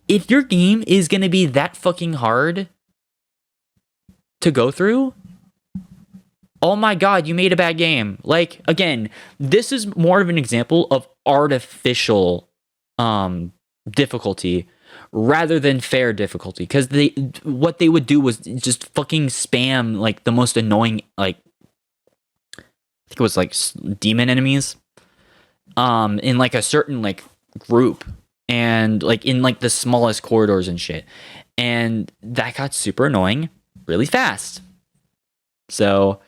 if your game is gonna be that fucking hard to go through, oh my god, you made a bad game. Like, again, this is more of an example of artificial difficulty rather than fair difficulty, because what they would do was just fucking spam like the most annoying, like, I think it was like demon enemies in like a certain like group, and like in like the smallest corridors and shit, and that got super annoying really fast. So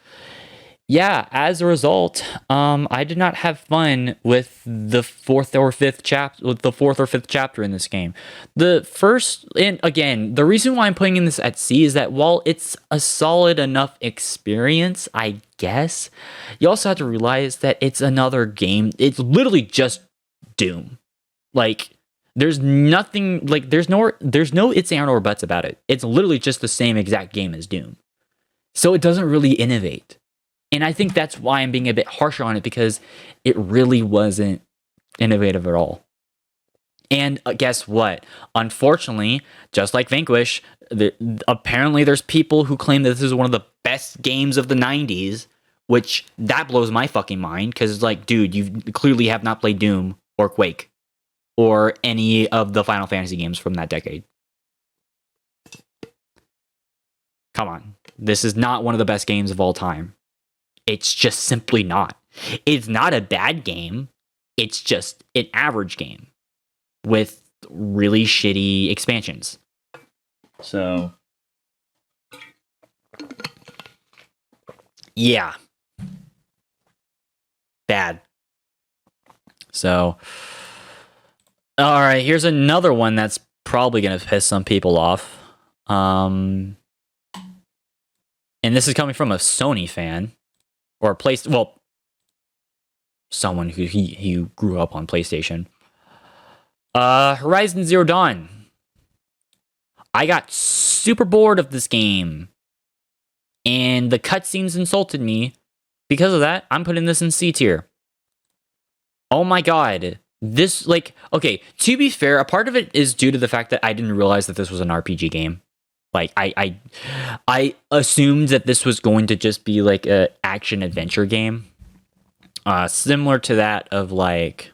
yeah, as a result, I did not have fun with the fourth or fifth chapter in this game. The first, and again, the reason why I'm putting in this at C is that while it's a solid enough experience, I guess, you also have to realize that it's another game. It's literally just Doom. Like, there's nothing, like, there's no ifs, and or buts about it. It's literally just the same exact game as Doom. So it doesn't really innovate. And I think that's why I'm being a bit harsher on it, because it really wasn't innovative at all. And guess what? Unfortunately, just like Vanquish, apparently there's people who claim that this is one of the best games of the 90s, which that blows my fucking mind, because it's like, dude, you clearly have not played Doom or Quake or any of the Final Fantasy games from that decade. Come on. This is not one of the best games of all time. It's just simply not. It's not a bad game. It's just an average game with really shitty expansions. So, yeah. Bad. So, all right, here's another one that's probably going to piss some people off. And this is coming from a Sony fan. Or someone who grew up on PlayStation. Horizon Zero Dawn. I got super bored of this game. and the cutscenes insulted me. Because of that, I'm putting this in C tier. Oh my god. This, like, okay, to be fair, a part of it is due to the fact that I didn't realize that this was an RPG game. Like, I assumed that this was going to just be like a action adventure game. Similar to that of like,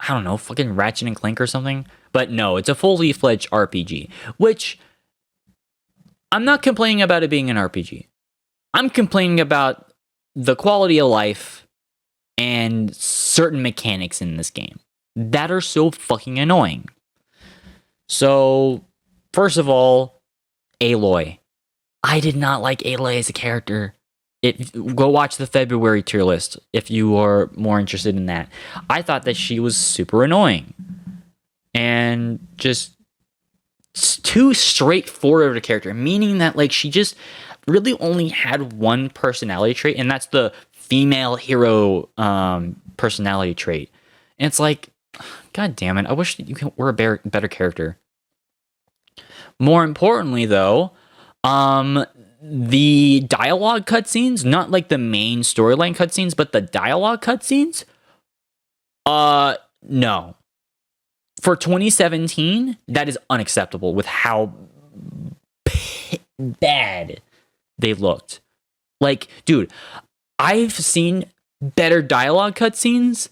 I don't know, fucking Ratchet and Clank or something. But no, it's a fully fledged RPG, which I'm not complaining about it being an RPG. I'm complaining about the quality of life and certain mechanics in this game that are so fucking annoying. So, first of all, Aloy. I did not like Aloy as a character. Go watch the February tier list if you are more interested in that. I thought that she was super annoying and just too straightforward of a character, meaning that like she just really only had one personality trait, and that's the female hero personality trait. And it's like, god damn it, I wish you were a better character. More importantly, though, the dialogue cutscenes, not like the main storyline cutscenes, but the dialogue cutscenes, no. For 2017, that is unacceptable with how bad they looked. Like, dude, I've seen better dialogue cutscenes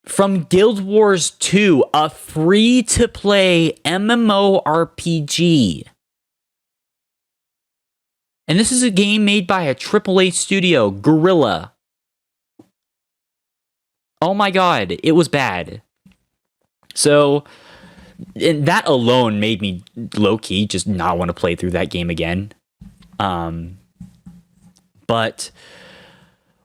from Guild Wars 2, a free-to-play MMORPG. And this is a game made by a AAA studio, Guerrilla. Oh my god, it was bad. So, and that alone made me low-key just not want to play through that game again. But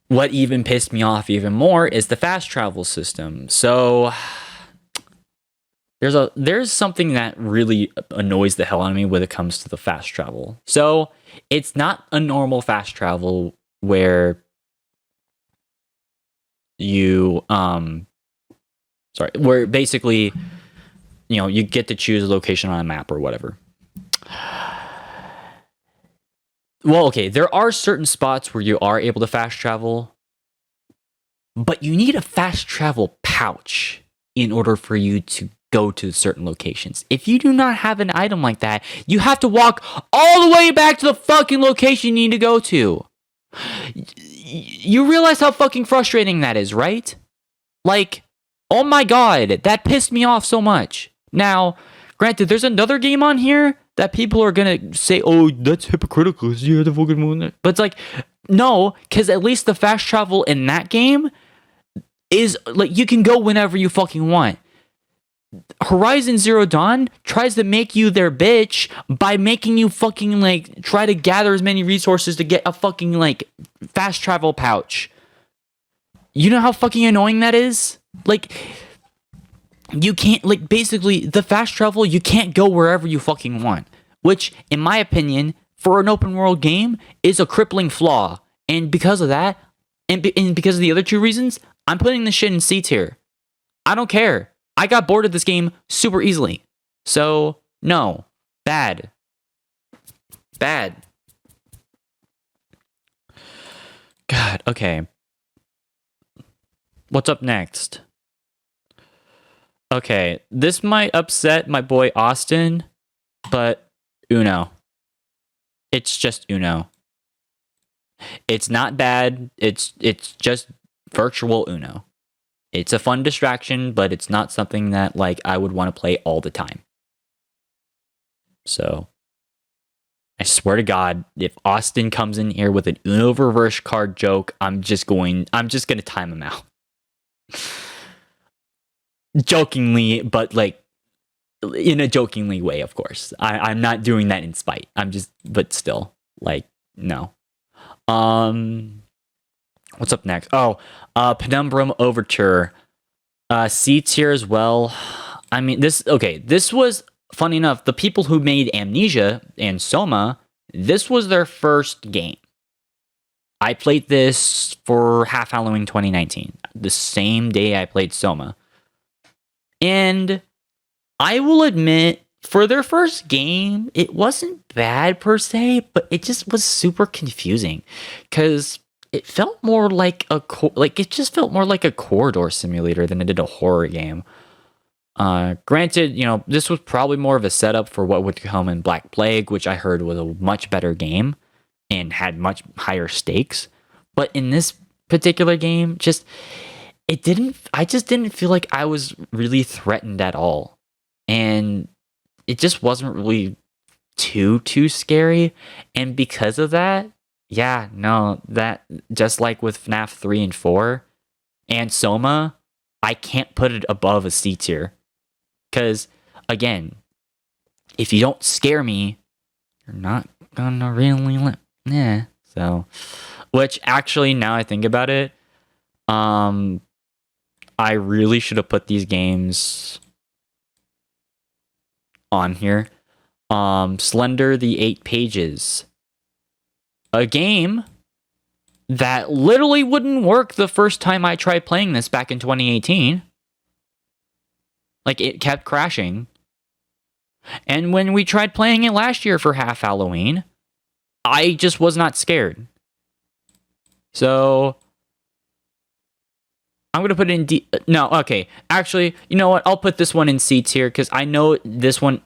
what even pissed me off even more is the fast travel system. So there's something that really annoys the hell out of me when it comes to the fast travel. So it's not a normal fast travel where you where basically, you know, you get to choose a location on a map or whatever. Well, okay, there are certain spots where you are able to fast travel, but you need a fast travel pouch in order for you to go to certain locations. If you do not have an item like that, you have to walk all the way back to the fucking location you need to go to. You realize how fucking frustrating that is, right? Like, oh my god, that pissed me off so much. Now, granted, there's another game on here that people are gonna say, oh, that's hypocritical, you have to fucking move. But it's like, no, because at least the fast travel in that game is, like, you can go whenever you fucking want. Horizon Zero Dawn tries to make you their bitch by making you fucking, like, try to gather as many resources to get a fucking, like, fast travel pouch. You know how fucking annoying that is? Like, you can't, like, basically, the fast travel, you can't go wherever you fucking want. Which, in my opinion, for an open world game, is a crippling flaw. And because of that, and because of the other two reasons, I'm putting this shit in C tier. I don't care. I got bored of this game super easily. So, no. Bad. Bad. God, okay. What's up next? Okay, this might upset my boy Austin, but Uno. It's just Uno. It's not bad. It's just virtual Uno. It's a fun distraction, but it's not something that, like, I would want to play all the time. So, I swear to God, if Austin comes in here with an Uno reverse card joke, I'm just gonna time him out. Jokingly, but, like, in a jokingly way, of course. I'm not doing that in spite. But still, like, no. What's up next? Oh, Penumbrum Overture. C tier as well. I mean, this was, funny enough, the people who made Amnesia and Soma, this was their first game. I played this for Half Halloween 2019, the same day I played Soma. And I will admit, for their first game, it wasn't bad per se, but it just was super confusing because it felt more like it just felt more like a corridor simulator than it did a horror game. Granted, this was probably more of a setup for what would come in Black Plague, which I heard was a much better game and had much higher stakes. But in this particular game, I just didn't feel like I was really threatened at all. And it just wasn't really too scary. And because of that, yeah, no, that just like with FNAF 3 and 4 and Soma, I can't put it above a C tier. Because, again, if you don't scare me, you're not gonna really So, which actually, now I think about it, I really should have put these games on here. Slender the 8 Pages. A game that literally wouldn't work the first time I tried playing this back in 2018. Like, it kept crashing. And when we tried playing it last year for half Halloween, I just was not scared. So, I'm going to put it in D. No, okay. Actually, you know what? I'll put this one in C tier because I know this one,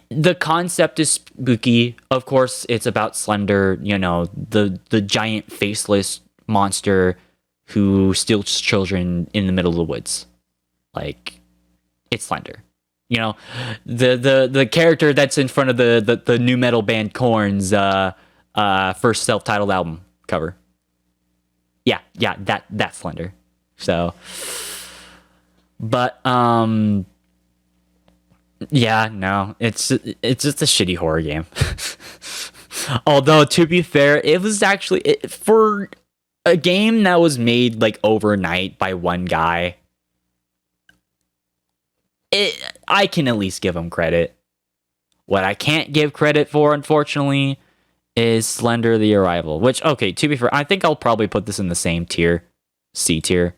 the concept is spooky. Of course, it's about Slender, the giant faceless monster who steals children in the middle of the woods. Like, it's Slender. The character that's in front of the new metal band Korn's first self-titled album cover. Yeah, that's Slender. So, but yeah, no, it's just a shitty horror game. Although, to be fair, it was actually for a game that was made like overnight by one guy. I can at least give him credit. What I can't give credit for, unfortunately, is Slender the Arrival. Which, okay, to be fair, I think I'll probably put this in the same tier, C tier.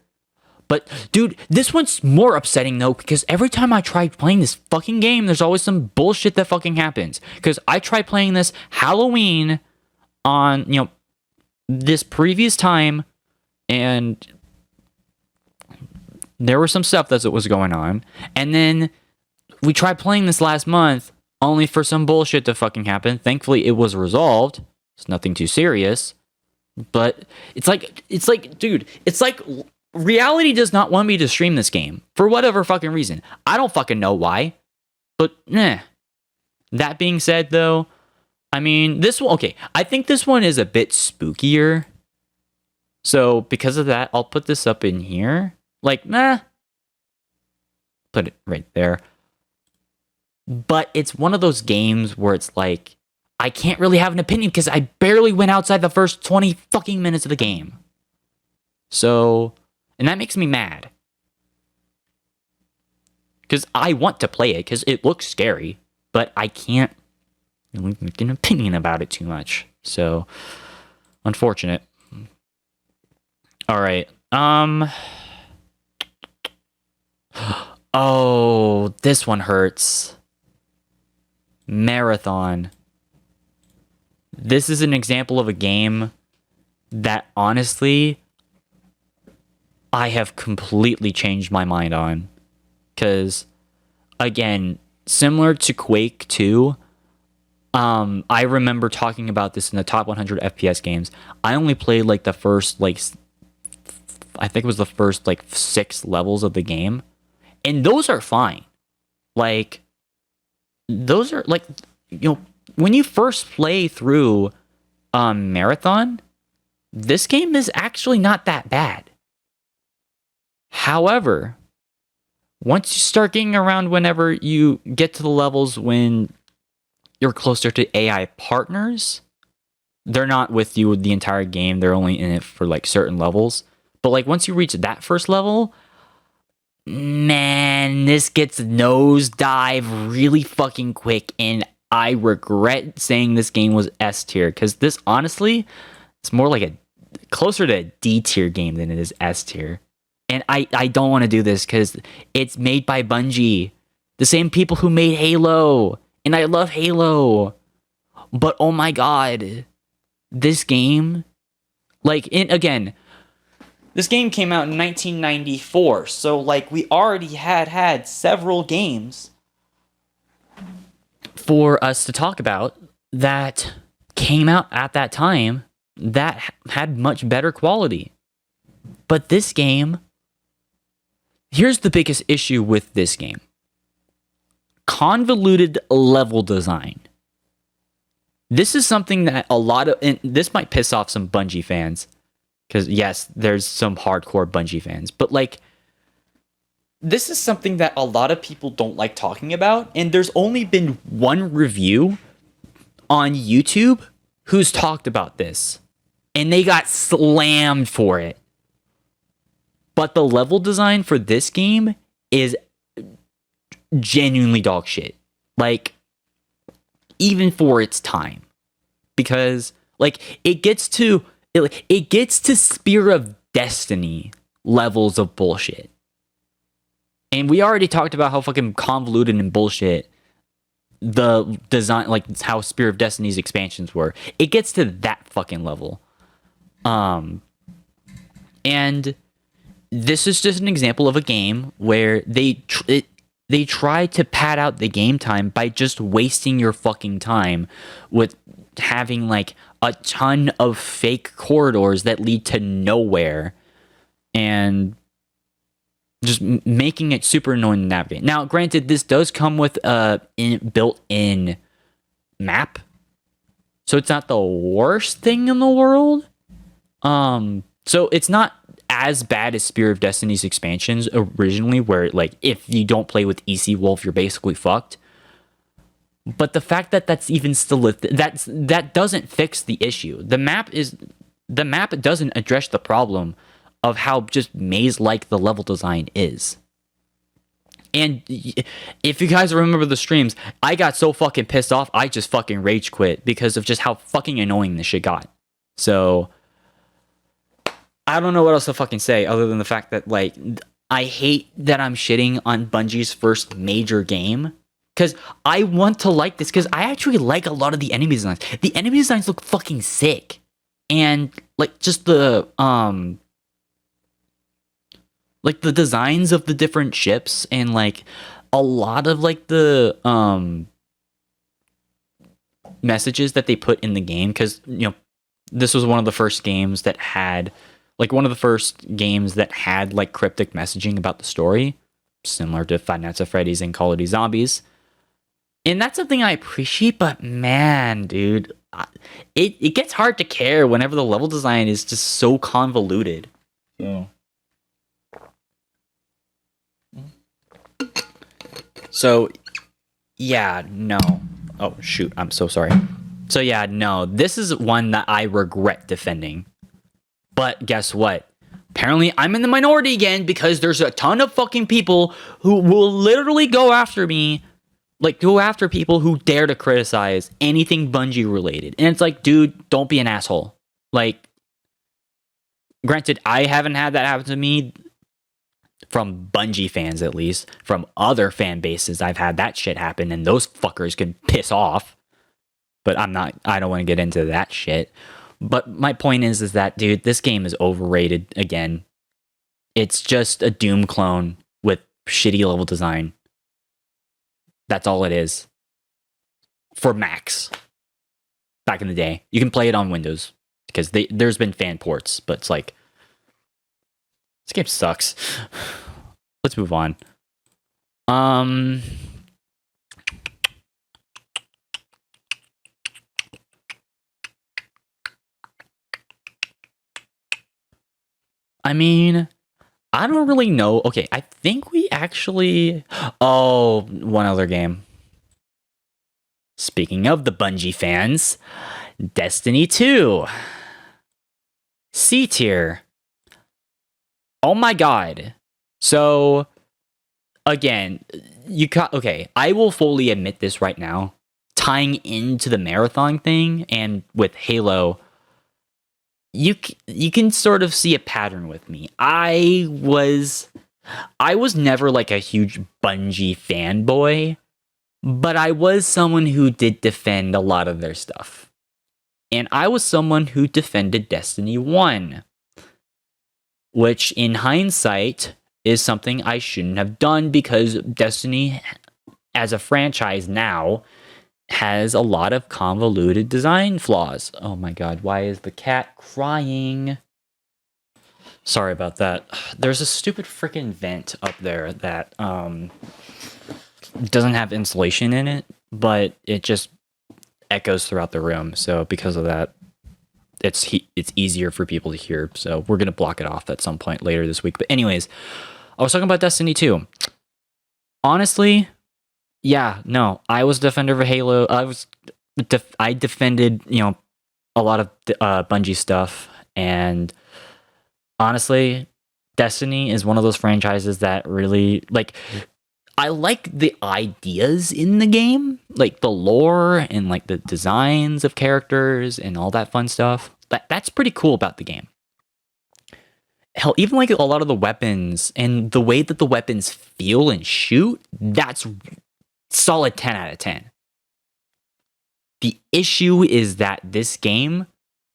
But, dude, this one's more upsetting, though, because every time I try playing this fucking game, there's always some bullshit that fucking happens. Because I tried playing this Halloween on, this previous time, and there was some stuff that was going on. And then we tried playing this last month, only for some bullshit to fucking happen. Thankfully, it was resolved. It's nothing too serious. But it's like, dude, it's like reality does not want me to stream this game for whatever fucking reason. I don't fucking know why. But, That being said, though, I mean, this one, okay, I think this one is a bit spookier. So, because of that, I'll put this up in here. Like, put it right there. But it's one of those games where it's like, I can't really have an opinion because I barely went outside the first 20 fucking minutes of the game. So, and that makes me mad. Because I want to play it because it looks scary, but I can't really make an opinion about it too much. So, unfortunate. Alright, oh, this one hurts. Marathon. This is an example of a game that honestly I have completely changed my mind on. Because, again, similar to Quake 2, I remember talking about this in the top 100 FPS games. I only played like the first, I think it was the first 6 levels of the game. And those are fine. Like, those are when you first play through Marathon, this game is actually not that bad. However, once you start getting around whenever you get to the levels when you're closer to AI partners, they're not with you the entire game. They're only in it for certain levels. But once you reach that first level, man, this gets nosedive really fucking quick, and I regret saying this game was S tier, because this, honestly, it's more like closer to a D tier game than it is S tier. And I don't want to do this, because it's made by Bungie, The same people who made Halo. And I love Halo. But oh my god. This game, this game came out in 1994. So like we already had several games for us to talk about that came out at that time that had much better quality. But this game, here's the biggest issue with this game. Convoluted level design. This is something that and this might piss off some Bungie fans, because yes, there's some hardcore Bungie fans, but like, this is something that a lot of people don't like talking about, and there's only been one review on YouTube who's talked about this, and they got slammed for it. But the level design for this game is genuinely dog shit. Like, even for its time. Because, like, it gets to Spear of Destiny levels of bullshit. And we already talked about how fucking convoluted and bullshit the design, like how Spear of Destiny's expansions were. It gets to that fucking level. And this is just an example of a game where they try to pad out the game time by just wasting your fucking time with having like a ton of fake corridors that lead to nowhere and just making it super annoying to navigate. Now, granted, this does come with a built-in map, so it's not the worst thing in the world. So it's not as bad as Spear of Destiny's expansions originally, where like if you don't play with EC Wolf, you're basically fucked. But the fact that that's even still that doesn't fix the issue. The map doesn't address the problem of how just maze-like the level design is. And if you guys remember the streams, I got so fucking pissed off, I just fucking rage quit because of just how fucking annoying this shit got. So I don't know what else to fucking say other than the fact that, like, I hate that I'm shitting on Bungie's first major game. Because I want to like this, because I actually like a lot of the enemy designs. The enemy designs look fucking sick. And, like, just the designs of the different ships and, like, a lot of, like, the, messages that they put in the game. Because, you know, this was one of the first games that had, like, cryptic messaging about the story. Similar to Five Nights at Freddy's and Call of Duty Zombies. And that's something I appreciate, but man, dude, it gets hard to care whenever the level design is just so convoluted. Yeah. So, yeah, no. Oh, shoot, I'm so sorry. So, yeah, no, this is one that I regret defending. But guess what? Apparently, I'm in the minority again because there's a ton of fucking people who will literally go after me. Like, go after people who dare to criticize anything Bungie related. And it's like, dude, don't be an asshole. Like, granted, I haven't had that happen to me from Bungie fans, at least. From other fan bases, I've had that shit happen, and those fuckers can piss off. But I don't want to get into that shit. But my point is that, dude, this game is overrated again. It's just a Doom clone with shitty level design. That's all it is. For Macs. Back in the day. You can play it on Windows. Because there's been fan ports. But it's like, this game sucks. Let's move on. I mean, I don't really know. Okay, I think we actually... Oh, one other game. Speaking of the Bungie fans, Destiny 2. C tier. Oh my god. So, again, okay, I will fully admit this right now. Tying into the marathon thing and with Halo, you can sort of see a pattern with me. I was I was never like a huge Bungie fanboy, but I was someone who did defend a lot of their stuff. And I was someone who defended Destiny 1, which in hindsight is something I shouldn't have done because Destiny as a franchise now has a lot of convoluted design flaws. Oh my god, why is the cat crying? Sorry about that. There's a stupid freaking vent up there that doesn't have insulation in it, but it just echoes throughout the room. So because of that, it's easier for people to hear. So we're gonna block it off at some point later this week. But anyways, I was talking about Destiny 2. Honestly, yeah, no, I was a defender of Halo. I defended, a lot of Bungie stuff, and honestly, Destiny is one of those franchises that really I like the ideas in the game, like the lore and like the designs of characters and all that fun stuff. That's pretty cool about the game. Hell, even like a lot of the weapons and the way that the weapons feel and shoot, that's solid 10 out of 10. The issue is that this game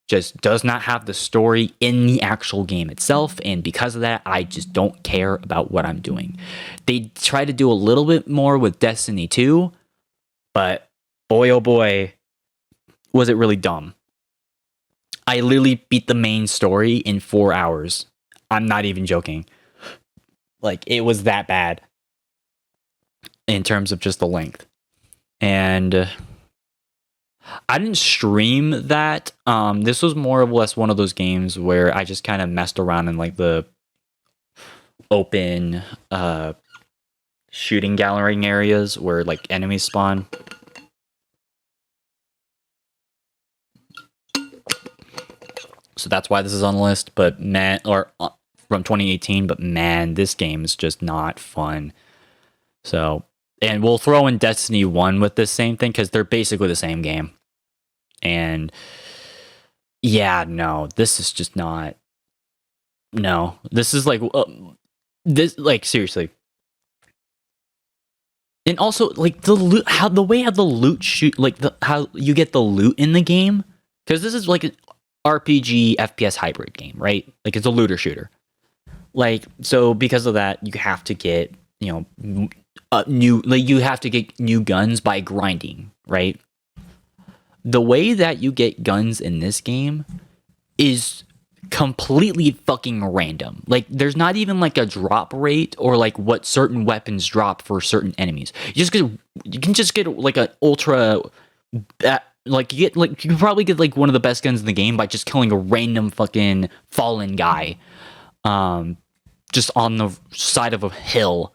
just does not have the story in the actual game itself, and because of that, I just don't care about what I'm doing. They try to do a little bit more with Destiny 2, but boy oh boy, was it really dumb. I literally beat the main story in 4 hours. I'm not even joking. Like, it was that bad in terms of just the length. And I didn't stream that. This was more or less one of those games where I just kind of messed around in like the open shooting gallery areas where like enemies spawn. So that's why this is on the list. But man, from 2018. But man, this game is just not fun. So, and we'll throw in Destiny 1 with this same thing because they're basically the same game. And yeah, no, this is just not. No, this is like seriously. And also like the loot, how the loot shoot, like how you get the loot in the game, because this is like an RPG FPS hybrid game, right? Like it's a looter shooter. Like, so because of that, you have to get you have to get new guns by grinding, right? The way that you get guns in this game is completely fucking random. Like, there's not even like a drop rate or like what certain weapons drop for certain enemies. You can just get like an ultra, like you can probably get like one of the best guns in the game by just killing a random fucking fallen guy, just on the side of a hill.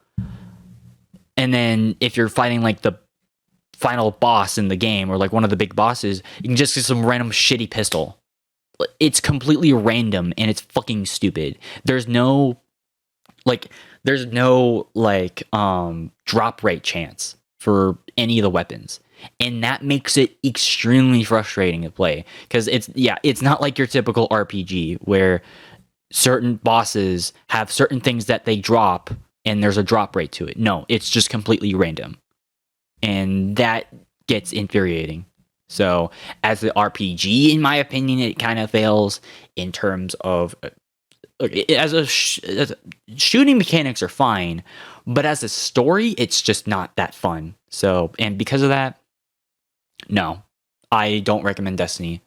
And then if you're fighting like the final boss in the game or like one of the big bosses, you can just get some random shitty pistol. It's completely random and it's fucking stupid. There's no drop rate chance for any of the weapons, and that makes it extremely frustrating to play because it's not like your typical RPG where certain bosses have certain things that they drop and there's a drop rate to it. No, it's just completely random. And that gets infuriating. So, as the RPG, in my opinion, it kind of fails in terms of shooting mechanics are fine, but as a story, it's just not that fun. So, and because of that, no, I don't recommend Destiny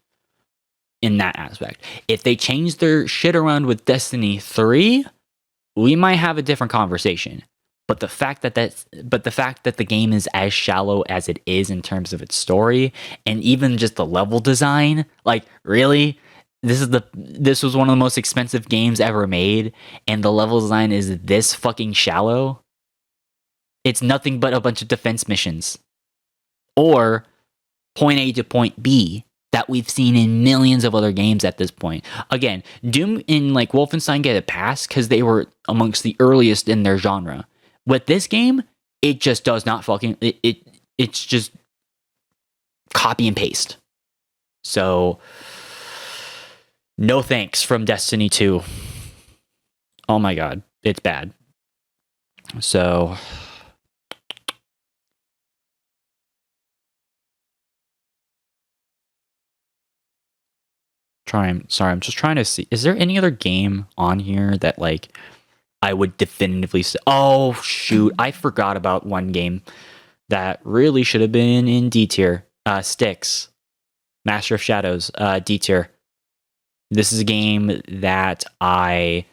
in that aspect. If they change their shit around with Destiny 3, we might have a different conversation. But the fact that the game is as shallow as it is in terms of its story and even just the level design, like really, this was one of the most expensive games ever made, and the level design is this fucking shallow. It's nothing but a bunch of defense missions, or point A to point B that we've seen in millions of other games at this point. Again, Doom and like Wolfenstein get a pass because they were amongst the earliest in their genre. With this game, it just does not fucking it's just copy and paste. So no thanks from Destiny 2. Oh my god, it's bad. So sorry, I'm just trying to see. Is there any other game on here that like I would definitively say, oh shoot, I forgot about one game that really should have been in D tier. Styx, Master of Shadows, D tier. This is a game that I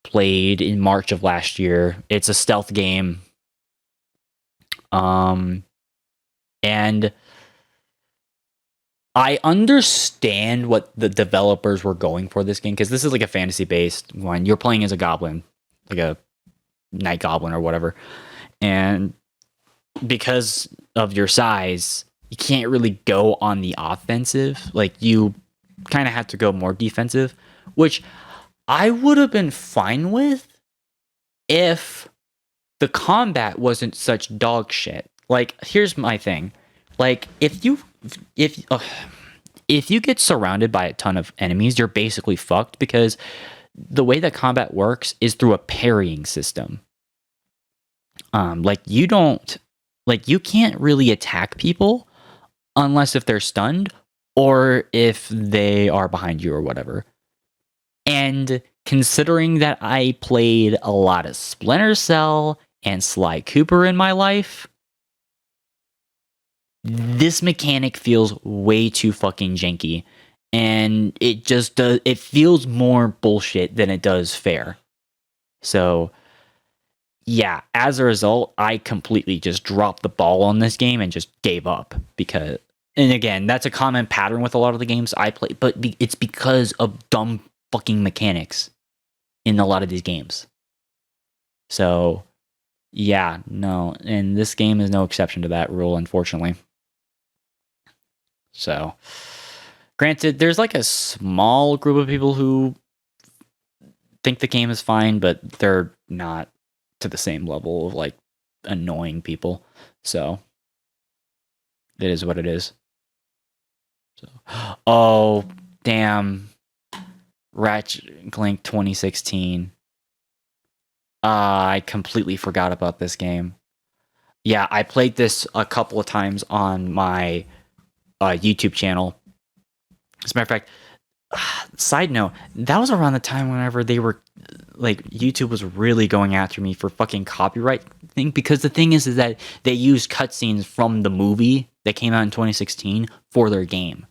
played in March of last year. It's a stealth game. And I understand what the developers were going for this game, because this is like a fantasy based one. You're playing as a goblin, like a night goblin or whatever. And because of your size, you can't really go on the offensive. Like, you kind of have to go more defensive, which I would have been fine with if the combat wasn't such dog shit. Like, here's my thing. Like, if you get surrounded by a ton of enemies, you're basically fucked, because the way that combat works is through a parrying system. Like, you can't really attack people unless if they're stunned or if they are behind you or whatever. And considering that I played a lot of Splinter Cell and Sly Cooper in my life, this mechanic feels way too fucking janky. And it feels more bullshit than it does fair. So, yeah, as a result, I completely just dropped the ball on this game and just gave up. And again, that's a common pattern with a lot of the games I play, but it's because of dumb fucking mechanics in a lot of these games. So, yeah, no, and this game is no exception to that rule, unfortunately. So, granted, there's like a small group of people who think the game is fine, but they're not to the same level of like annoying people. So, it is what it is. So, oh, damn. Ratchet and Clank 2016. I completely forgot about this game. Yeah, I played this a couple of times on my YouTube channel. As a matter of fact, side note, that was around the time whenever they were like, YouTube was really going after me for fucking copyright thing, because the thing is that they used cutscenes from the movie that came out in 2016 for their game.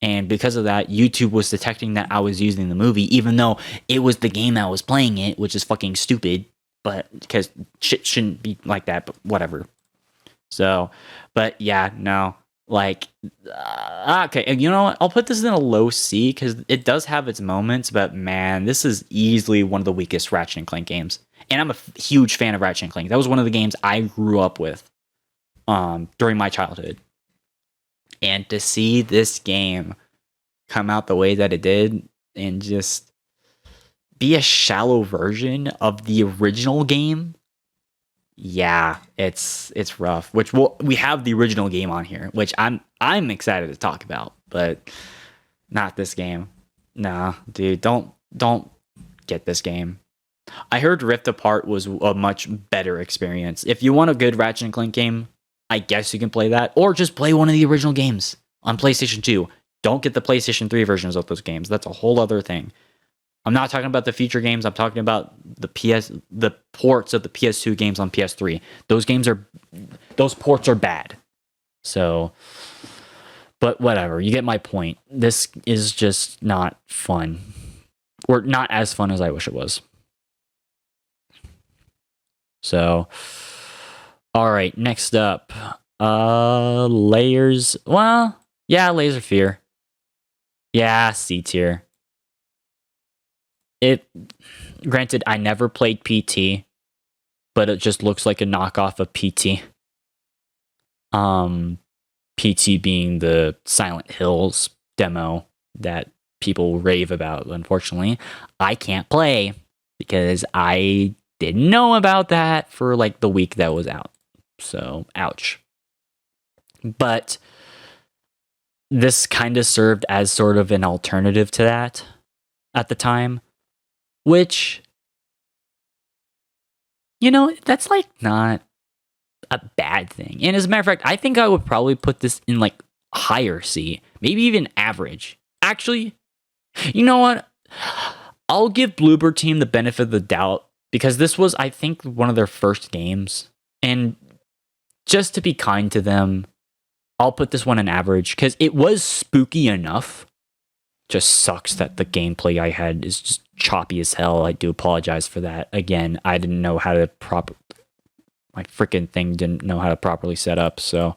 And because of that, YouTube was detecting that I was using the movie, even though it was the game that was playing it, which is fucking stupid. But because shit shouldn't be like that, but whatever. So, but yeah, no. Like, okay, and you know what? I'll put this in a low C because it does have its moments, but man, this is easily one of the weakest Ratchet and Clank games. And I'm a huge fan of Ratchet and Clank. That was one of the games I grew up with during my childhood. And to see this game come out the way that it did and just be a shallow version of the original game, yeah, it's rough. Which we have the original game on here, which I'm excited to talk about, but not this game. Nah, dude, don't get this game. I heard Rift Apart was a much better experience. If you want a good Ratchet and Clank game, I guess you can play that, or just play one of the original games on PlayStation 2. Don't get the PlayStation 3 versions of those games. That's a whole other thing. I'm not talking about the future games. I'm talking about the ports of the PS2 games on PS3. Those ports are bad. So, but whatever. You get my point. This is just not fun, or not as fun as I wish it was. So, all right, next up, Layers. Well, yeah, Layers of Fear. Yeah, C tier. Granted, I never played PT, but it just looks like a knockoff of PT. PT being the Silent Hills demo that people rave about. Unfortunately, I can't play because I didn't know about that for like the week that was out. So, ouch. But this kind of served as sort of an alternative to that at the time, which that's like not a bad thing. And as a matter of fact, I think I would probably put this in like higher C, maybe even average. Actually, you know what? I'll give Bluebird Team the benefit of the doubt because this was, I think, one of their first games. And just to be kind to them, I'll put this one in average because it was spooky enough. Just sucks that the gameplay I had is just choppy as hell. I do apologize for that. Again, I didn't know how to my freaking thing didn't know how to properly set up, so.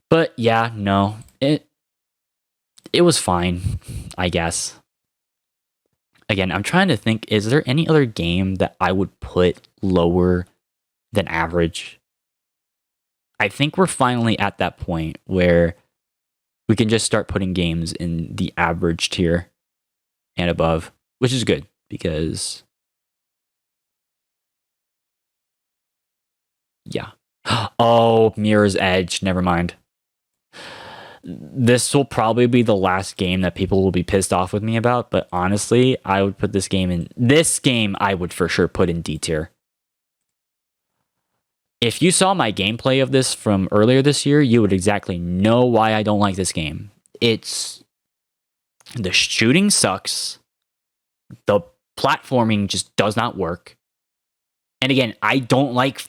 But yeah, no. It was fine, I guess. Again, I'm trying to think, is there any other game that I would put lower than average? I think we're finally at that point where we can just start putting games in the average tier and above, which is good because, yeah. Oh, Mirror's Edge. Never mind. This will probably be the last game that people will be pissed off with me about, but honestly, I would put this game in. This game I would for sure put in D tier. If you saw my gameplay of this from earlier this year, you would exactly know why I don't like this game. The shooting sucks. The platforming just does not work. And again, I don't like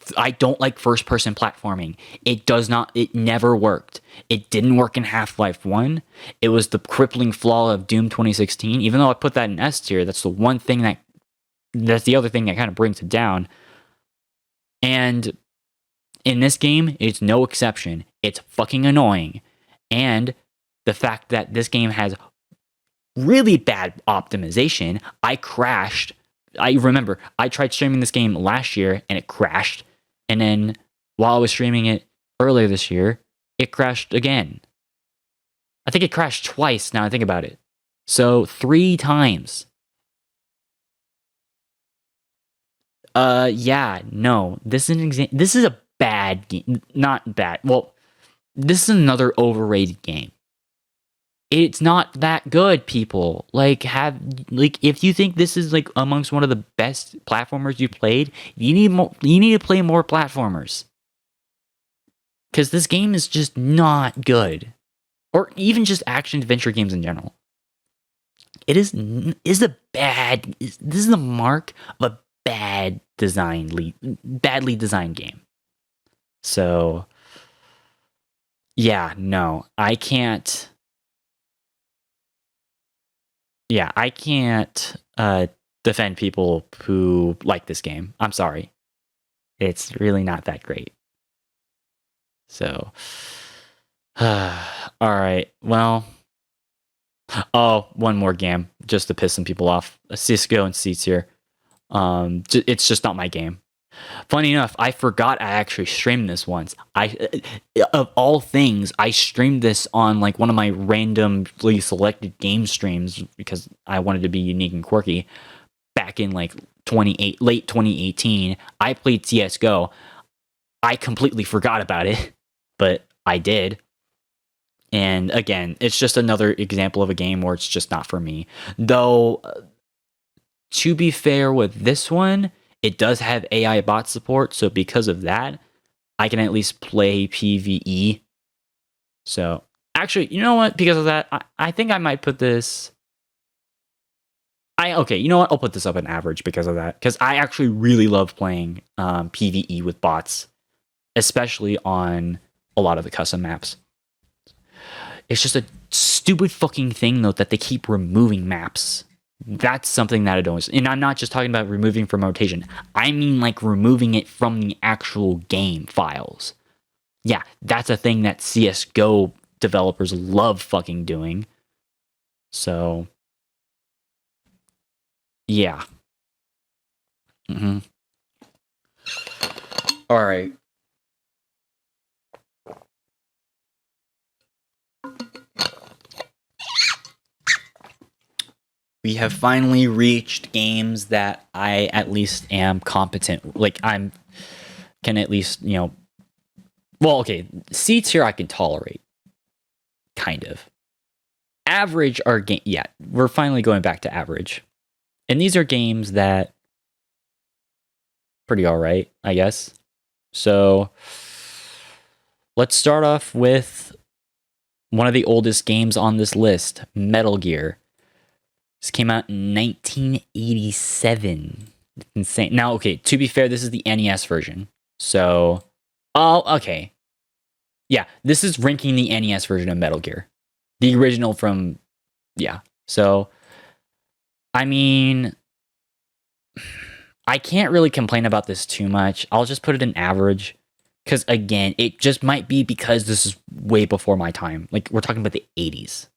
first person platforming. It never worked. It didn't work in Half-Life 1. It was the crippling flaw of Doom 2016. Even though I put that in S tier, that's the other thing that kind of brings it down. And in this game, it's no exception. It's fucking annoying. And the fact that this game has really bad optimization, I crashed. I remember I tried streaming this game last year and it crashed. And then while I was streaming it earlier this year, it crashed again. I think it crashed twice now I think about it. So 3 times. Yeah, no. This is a bad game. Not bad. Well, this is another overrated game. It's not that good, people. If you think this is like amongst one of the best platformers you played, you need to play more platformers. Cuz this game is just not good. Or even just action adventure games in general. This is the mark of a badly designed game. So yeah, no. I can't defend people who like this game. I'm sorry. It's really not that great. So, all right. Well, one more game just to piss some people off. Cisco and Seats here. It's just not my game. Funny enough, I forgot I actually streamed this once. Of all things, I streamed this on like one of my randomly selected game streams because I wanted to be unique and quirky. Back in like late 2018, I played CS:GO. I completely forgot about it, but I did. And again, it's just another example of a game where it's just not for me. Though, to be fair with this one, it does have AI bot support, so because of that, I can at least play PvE. So, actually, you know what? Because of that, I think I might put this... you know what? I'll put this up in average because of that. Because I actually really love playing PvE with bots, especially on a lot of the custom maps. It's just a stupid fucking thing, though, that they keep removing maps. That's something that I don't... And I'm not just talking about removing from rotation. I mean, like, removing it from the actual game files. Yeah, that's a thing that CSGO developers love fucking doing. So... yeah. Alright. We have finally reached games that I at least am competent. Like, can at least, well, okay, Seats here I can tolerate. Kind of. Average are we're finally going back to average. And these are games that pretty all right, I guess. So let's start off with one of the oldest games on this list, Metal Gear. This came out in 1987. It's insane. Now, okay, to be fair, this is the NES version. So, okay. Yeah, this is ranking the NES version of Metal Gear. The original from, yeah. So, I mean, I can't really complain about this too much. I'll just put it in average. Because, again, it just might be because this is way before my time. Like, we're talking about the 80s.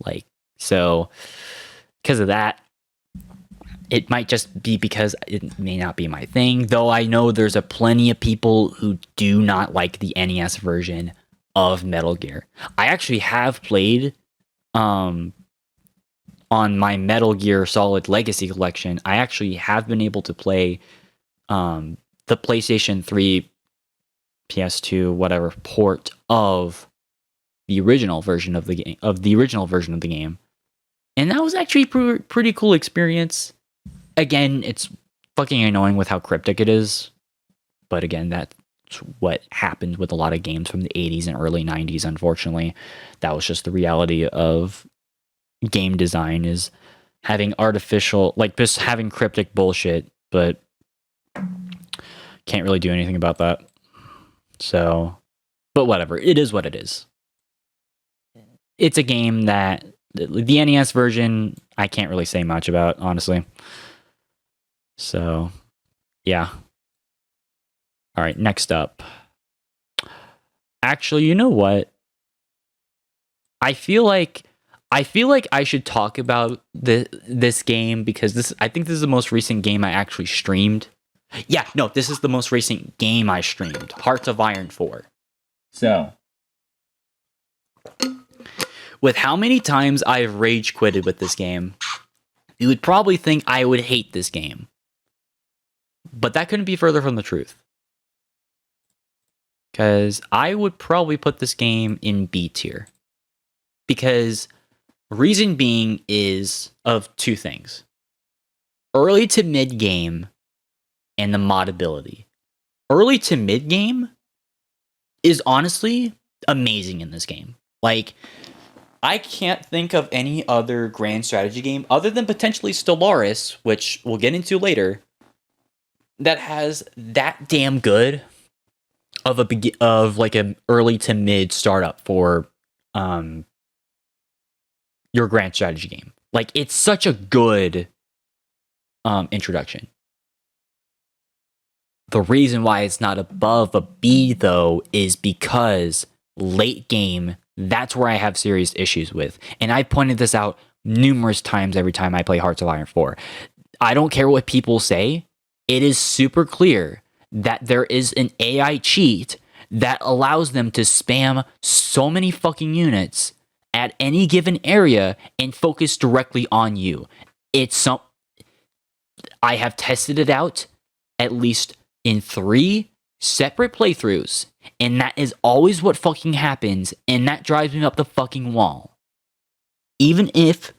Like, so, because of that, it might just be because it may not be my thing. Though I know there's a plenty of people who do not like the NES version of Metal Gear. I actually have played, on my Metal Gear Solid Legacy collection, I actually have been able to play, the PlayStation 3 PS2, whatever port of the original version of the game, and that was actually pretty cool experience. Again, it's fucking annoying with how cryptic it is, but again, that's what happened with a lot of games from the 80s and early 90s. Unfortunately, that was just the reality of game design, is having artificial, like, just having cryptic bullshit, but can't really do anything about that. So, but whatever. It is what it is. It's a game that the NES version, I can't really say much about, honestly. So, yeah. All right, next up. Actually, you know what? I feel like I should talk about this game because I think this is the most recent game I actually streamed. Yeah, no, this is the most recent game I streamed. Hearts of Iron 4. So, with how many times I've rage quitted with this game, you would probably think I would hate this game. But that couldn't be further from the truth. Because I would probably put this game in B tier. Because reason being is of two things. Early to mid game and the modability. Early to mid game is honestly amazing in this game. Like, I can't think of any other grand strategy game other than potentially Stellaris, which we'll get into later, that has that damn good of like an early to mid startup for your grand strategy game. Like, it's such a good introduction. The reason why it's not above a B, though, is because late game, that's where I have serious issues with. And I pointed this out numerous times every time I play Hearts of Iron 4. I don't care what people say. It is super clear that there is an AI cheat that allows them to spam so many fucking units at any given area and focus directly on you. I have tested it out at least in 3 separate playthroughs, and that is always what fucking happens, and that drives me up the fucking wall. Even if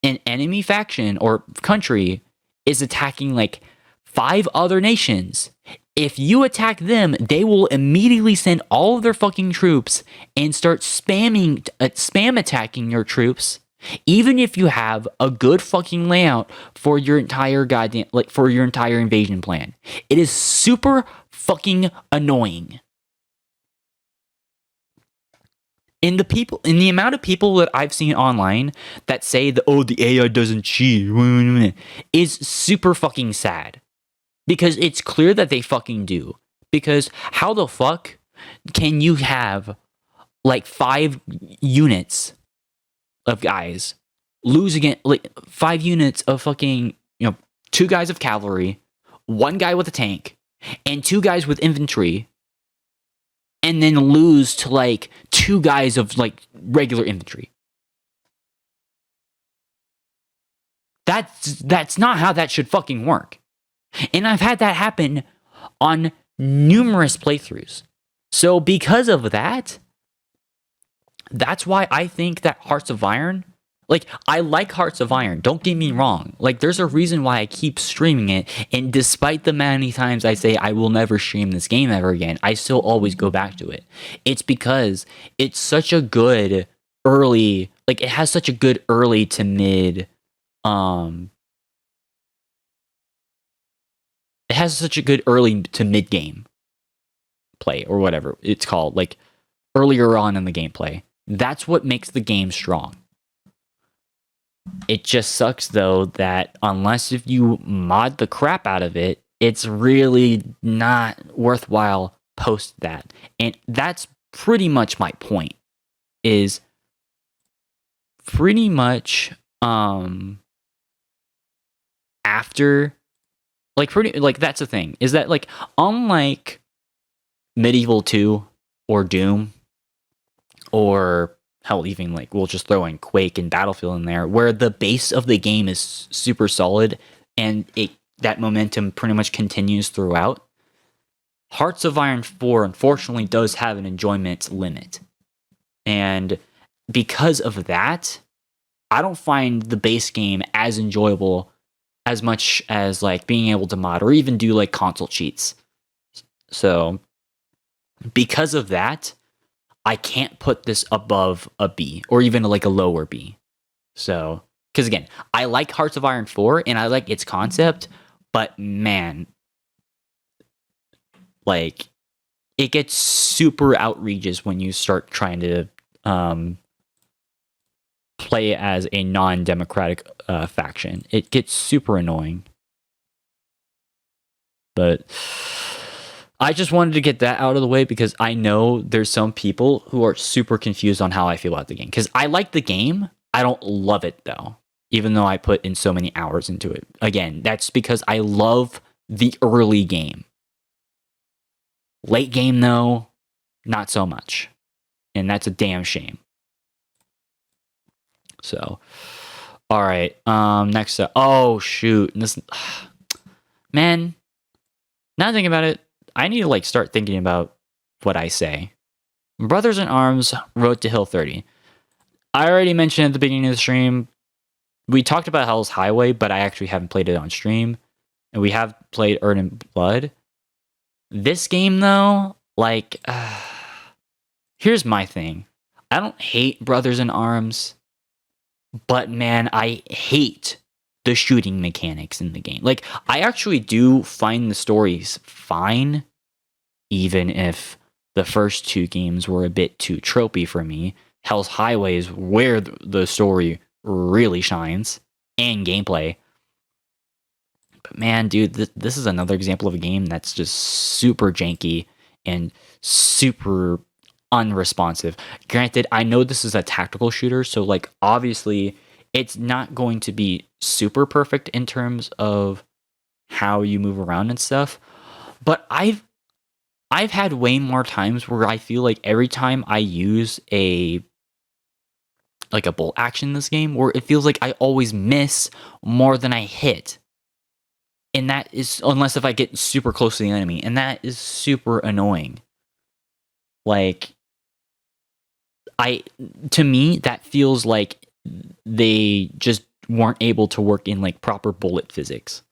an enemy faction or country is attacking like 5 other nations, if you attack them, they will immediately send all of their fucking troops and start spam attacking your troops, even if you have a good fucking layout for your entire invasion plan. It is super fucking annoying. In the amount of people that I've seen online that say that, oh, the AI doesn't cheat, is super fucking sad. Because it's clear that they fucking do. Because how the fuck can you have like 5 units of guys lose again, like 5 units of fucking, 2 guys of cavalry, 1 guy with a tank, and 2 guys with infantry, and then lose to like 2 guys of like regular infantry? That's not how that should fucking work. And I've had that happen on numerous playthroughs. So because of that, that's why I think that Hearts of Iron Like, I like Hearts of Iron, don't get me wrong. Like, there's a reason why I keep streaming it, and despite the many times I say I will never stream this game ever again, I still always go back to it. It's because it's such a good early, like, it has such a good early to mid, it has such a good early to mid game play, or whatever it's called, like, earlier on in the gameplay. That's what makes the game strong. It just sucks, though, that unless if you mod the crap out of it, it's really not worthwhile post that. And that's pretty much my point, is pretty much after, like, that's the thing, is that, like, unlike Medieval 2 or Doom, or hell, even, like, we'll just throw in Quake and Battlefield in there, where the base of the game is super solid and that momentum pretty much continues throughout. Hearts of Iron 4 unfortunately does have an enjoyment limit. And because of that, I don't find the base game as enjoyable as much as, like, being able to mod or even do, like, console cheats. So because of that, I can't put this above a B, or even like a lower B. So, because again, I like Hearts of Iron 4 and I like its concept, but man, like, it gets super outrageous when you start trying to play as a non-democratic faction. It gets super annoying. But I just wanted to get that out of the way because I know there's some people who are super confused on how I feel about the game. Because I like the game, I don't love it though, even though I put in so many hours into it. Again, that's because I love the early game. Late game though, not so much. And that's a damn shame. So, all right. Next up. Oh shoot. This, man, now thinking about it, I need to, like, start thinking about what I say. Brothers in Arms, Road to Hill 30. I already mentioned at the beginning of the stream, we talked about Hell's Highway, but I actually haven't played it on stream. And we have played Earth and Blood. This game, though, like, here's my thing. I don't hate Brothers in Arms, but man, I hate the shooting mechanics in the game. Like, I actually do find the stories fine, even if the first two games were a bit too tropey for me. Hell's Highway is where the story really shines, and gameplay. But man, dude, this is another example of a game that's just super janky and super unresponsive. Granted, I know this is a tactical shooter, so, like, obviously it's not going to be super perfect in terms of how you move around and stuff. But I've had way more times where I feel like every time I use a bolt action in this game, where it feels like I always miss more than I hit. And that is, unless if I get super close to the enemy, and that is super annoying. Like, to me, that feels like they just weren't able to work in, like, proper bullet physics.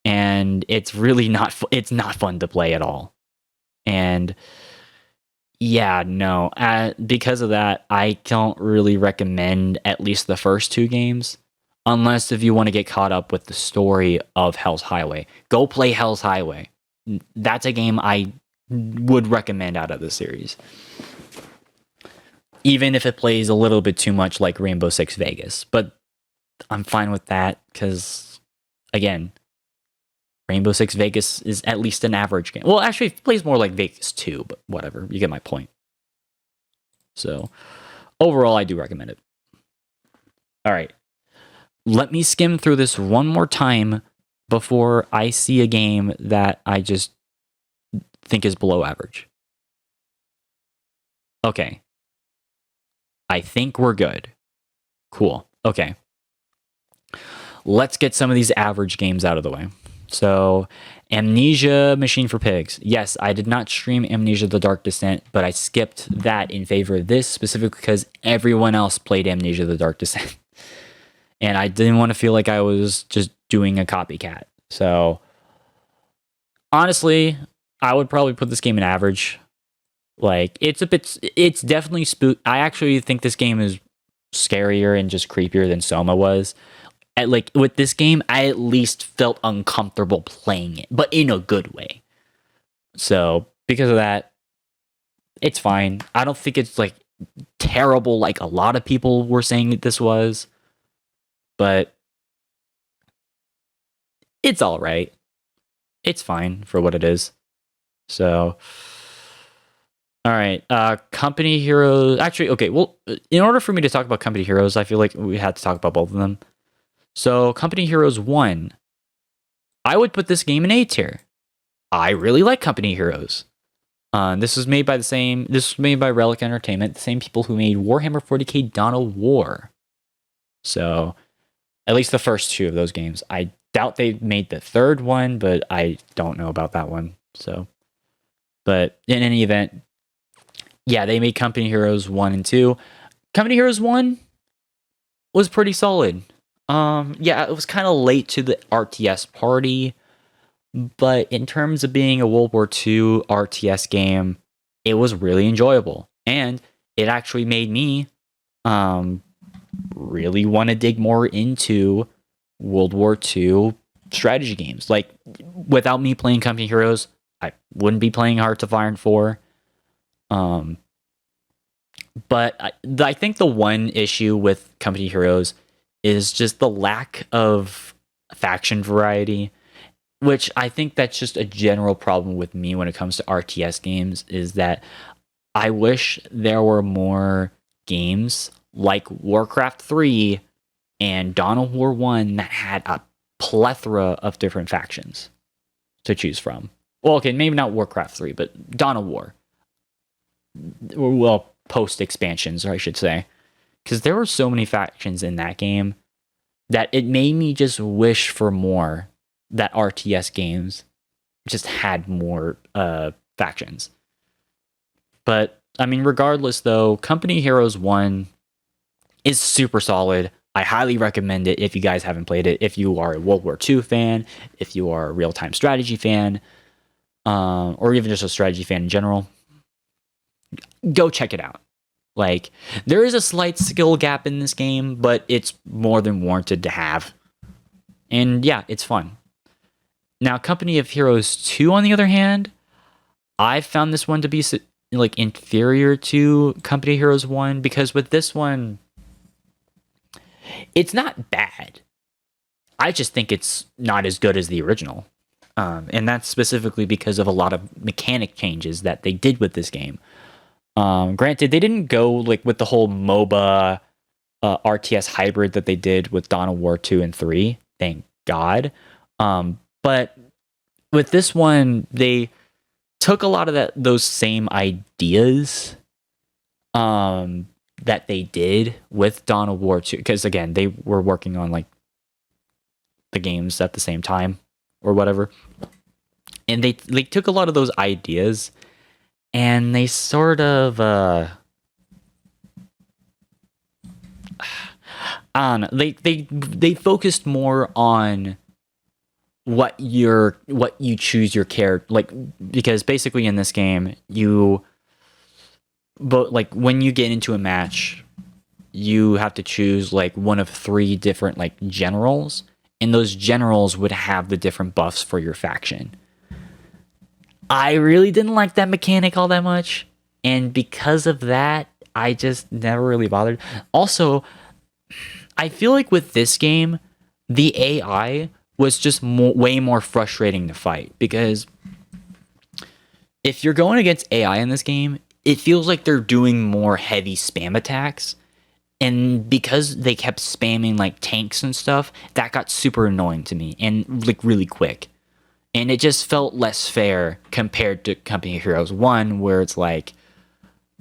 And it's really not fun to play at all. And yeah, no, because of that, I don't really recommend at least the first two games, unless if you want to get caught up with the story of Hell's Highway. Go play Hell's Highway. That's a game I would recommend out of the series. Even if it plays a little bit too much like Rainbow Six Vegas. But I'm fine with that because, again, Rainbow Six Vegas is at least an average game. Well, actually, it plays more like Vegas 2, but whatever. You get my point. So, overall, I do recommend it. All right. Let me skim through this one more time before I see a game that I just think is below average. Okay. I think we're good. Cool. Okay. Let's get some of these average games out of the way. So, Amnesia Machine for Pigs. Yes, I did not stream Amnesia The Dark Descent, but I skipped that in favor of this specifically because everyone else played Amnesia The Dark Descent. And I didn't want to feel like I was just doing a copycat. So, honestly, I would probably put this game in average. Like, it's definitely I actually think this game is scarier and just creepier than Soma was. Like, with this game, I at least felt uncomfortable playing it, but in a good way. So, because of that, it's fine. I don't think it's, like, terrible like a lot of people were saying that this was. But it's all right. It's fine for what it is. So, all right. Company Heroes. Actually, okay. Well, in order for me to talk about Company Heroes, I feel like we had to talk about both of them. So, Company Heroes 1, I would put this game in A tier. I really like Company Heroes. This was made by Relic Entertainment, the same people who made Warhammer 40k Dawn of War. So, at least the first two of those games. I doubt they made the third one, but I don't know about that one. So, but in any event, yeah, they made Company Heroes 1 and 2. Company Heroes 1 was pretty solid. Yeah, it was kind of late to the RTS party, but in terms of being a World War II RTS game, it was really enjoyable. And it actually made me really want to dig more into World War II strategy games. Like, without me playing Company Heroes, I wouldn't be playing Hearts of Iron 4. But I think the one issue with Company Heroes is just the lack of faction variety, which I think that's just a general problem with me when it comes to RTS games, is that I wish there were more games like Warcraft 3 and Dawn of War 1 that had a plethora of different factions to choose from. Well, okay, maybe not Warcraft 3, but Dawn of War. Well, post-expansions, or I should say. Because there were so many factions in that game that it made me just wish for more, that RTS games just had more factions. But, I mean, regardless, though, Company Heroes 1 is super solid. I highly recommend it if you guys haven't played it. If you are a World War II fan, if you are a real-time strategy fan, or even just a strategy fan in general, go check it out. Like, there is a slight skill gap in this game, but it's more than warranted to have. And yeah, it's fun. Now, Company of Heroes 2, on the other hand, I found this one to be like inferior to Company Heroes 1, because with this one, it's not bad. I just think it's not as good as the original. And that's specifically because of a lot of mechanic changes that they did with this game. Granted, they didn't go like with the whole MOBA RTS hybrid that they did with Dawn of War 2 and 3. Thank God. But with this one, they took a lot of those same ideas that they did with Dawn of War 2. Because again, they were working on like the games at the same time or whatever. And they took a lot of those ideas and they sort of I don't know, they focused more on what you choose your character, like, because basically in this game but like when you get into a match, you have to choose like one of 3 different like generals, and those generals would have the different buffs for your faction. I really didn't like that mechanic all that much, and because of that, I just never really bothered. Also, I feel like with this game, the AI was just way more frustrating to fight, because if you're going against AI in this game, it feels like they're doing more heavy spam attacks, and because they kept spamming like tanks and stuff, that got super annoying to me, and like really quick. And it just felt less fair compared to Company of Heroes 1, where it's like,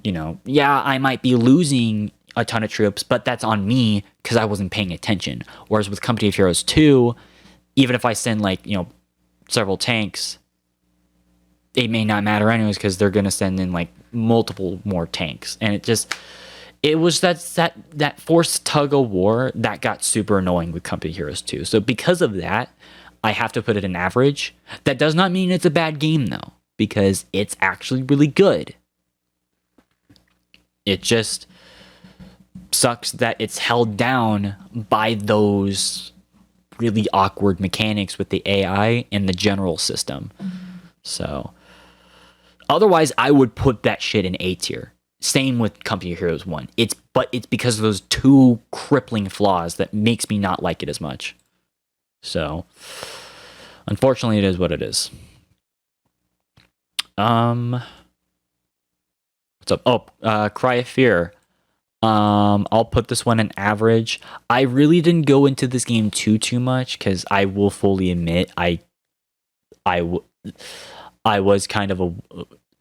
you know, yeah, I might be losing a ton of troops, but that's on me because I wasn't paying attention. Whereas with Company of Heroes 2, even if I send like, you know, several tanks, it may not matter anyways because they're gonna send in like multiple more tanks, and it was that forced tug of war that got super annoying with Company Heroes 2. So because of that, I have to put it in average. That does not mean it's a bad game though, because it's actually really good. It just sucks that it's held down by those really awkward mechanics with the AI and the general system. So otherwise I would put that shit in A tier. Same with Company Heroes 1. It's because of those two crippling flaws that makes me not like it as much. So unfortunately it is what it is. What's up? Oh, Cry of Fear. I'll put this one in average. I really didn't go into this game too much because I will fully admit I was kind of a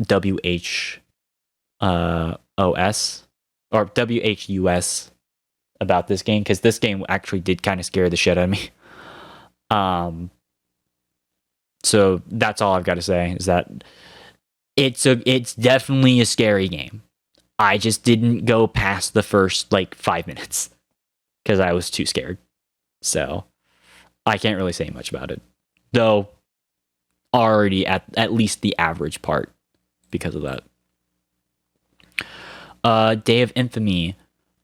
WH OS or WHUS about this game because this game actually did kind of scare the shit out of me. So that's all I've got to say is that it's definitely a scary game. I just didn't go past the first like 5 minutes because I was too scared. So I can't really say much about it, though. Already at least the average part because of that. Day of Infamy,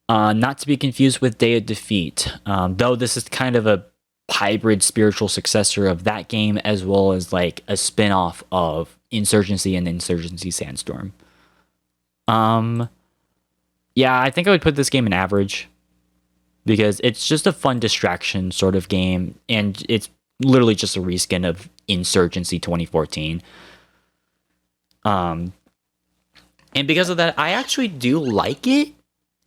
not to be confused with Day of Defeat, though this is kind of a hybrid spiritual successor of that game as well as like a spin-off of Insurgency and Insurgency Sandstorm. Yeah, I think I would put this game in average because it's just a fun distraction sort of game, and it's literally just a reskin of Insurgency 2014. And because of that, I actually do like it,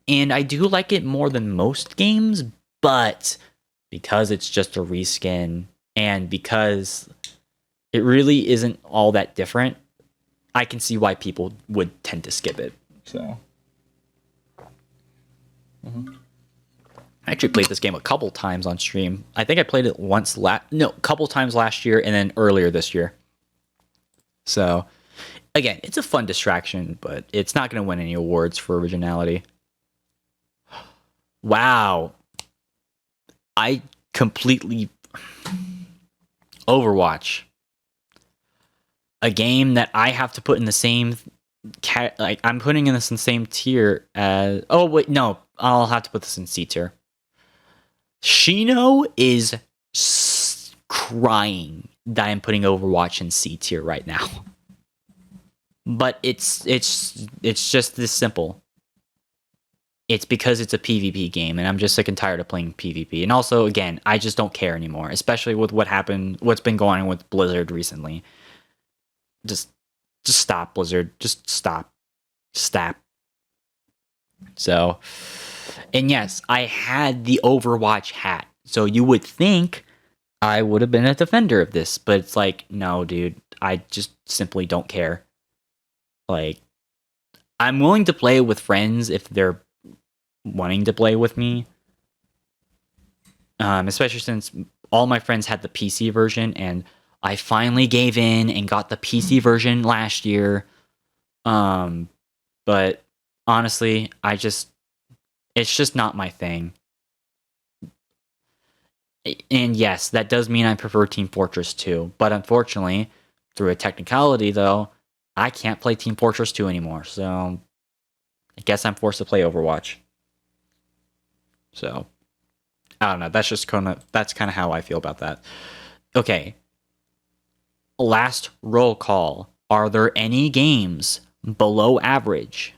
and I do like it more than most games, but because it's just a reskin and because it really isn't all that different, I can see why people would tend to skip it. So I actually played this game a couple times on stream. I think I played it a couple times last year and then earlier this year. So again, it's a fun distraction, but it's not going to win any awards for originality. Wow. I completely Overwatch. A game that I have to put in the same I'm putting in this in the same tier as I'll have to put this in C tier. Shino is crying that I'm putting Overwatch in C tier right now. But it's just this simple. It's because it's a PvP game, and I'm just sick and tired of playing PvP. And also, again, I just don't care anymore, especially with what's been going on with Blizzard recently. Just stop, Blizzard. Just stop. Stop. So, and yes, I had the Overwatch hat. So you would think I would have been a defender of this, but it's like, no, dude, I just simply don't care. Like, I'm willing to play with friends if they're wanting to play with me. Especially since all my friends had the PC version, and I finally gave in and got the PC version last year. But honestly, it's just not my thing. And yes, that does mean I prefer Team Fortress 2. But unfortunately, through a technicality though, I can't play Team Fortress 2 anymore. So I guess I'm forced to play Overwatch. So I don't know. That's kind of how I feel about that. Okay. Last roll call. Are there any games below average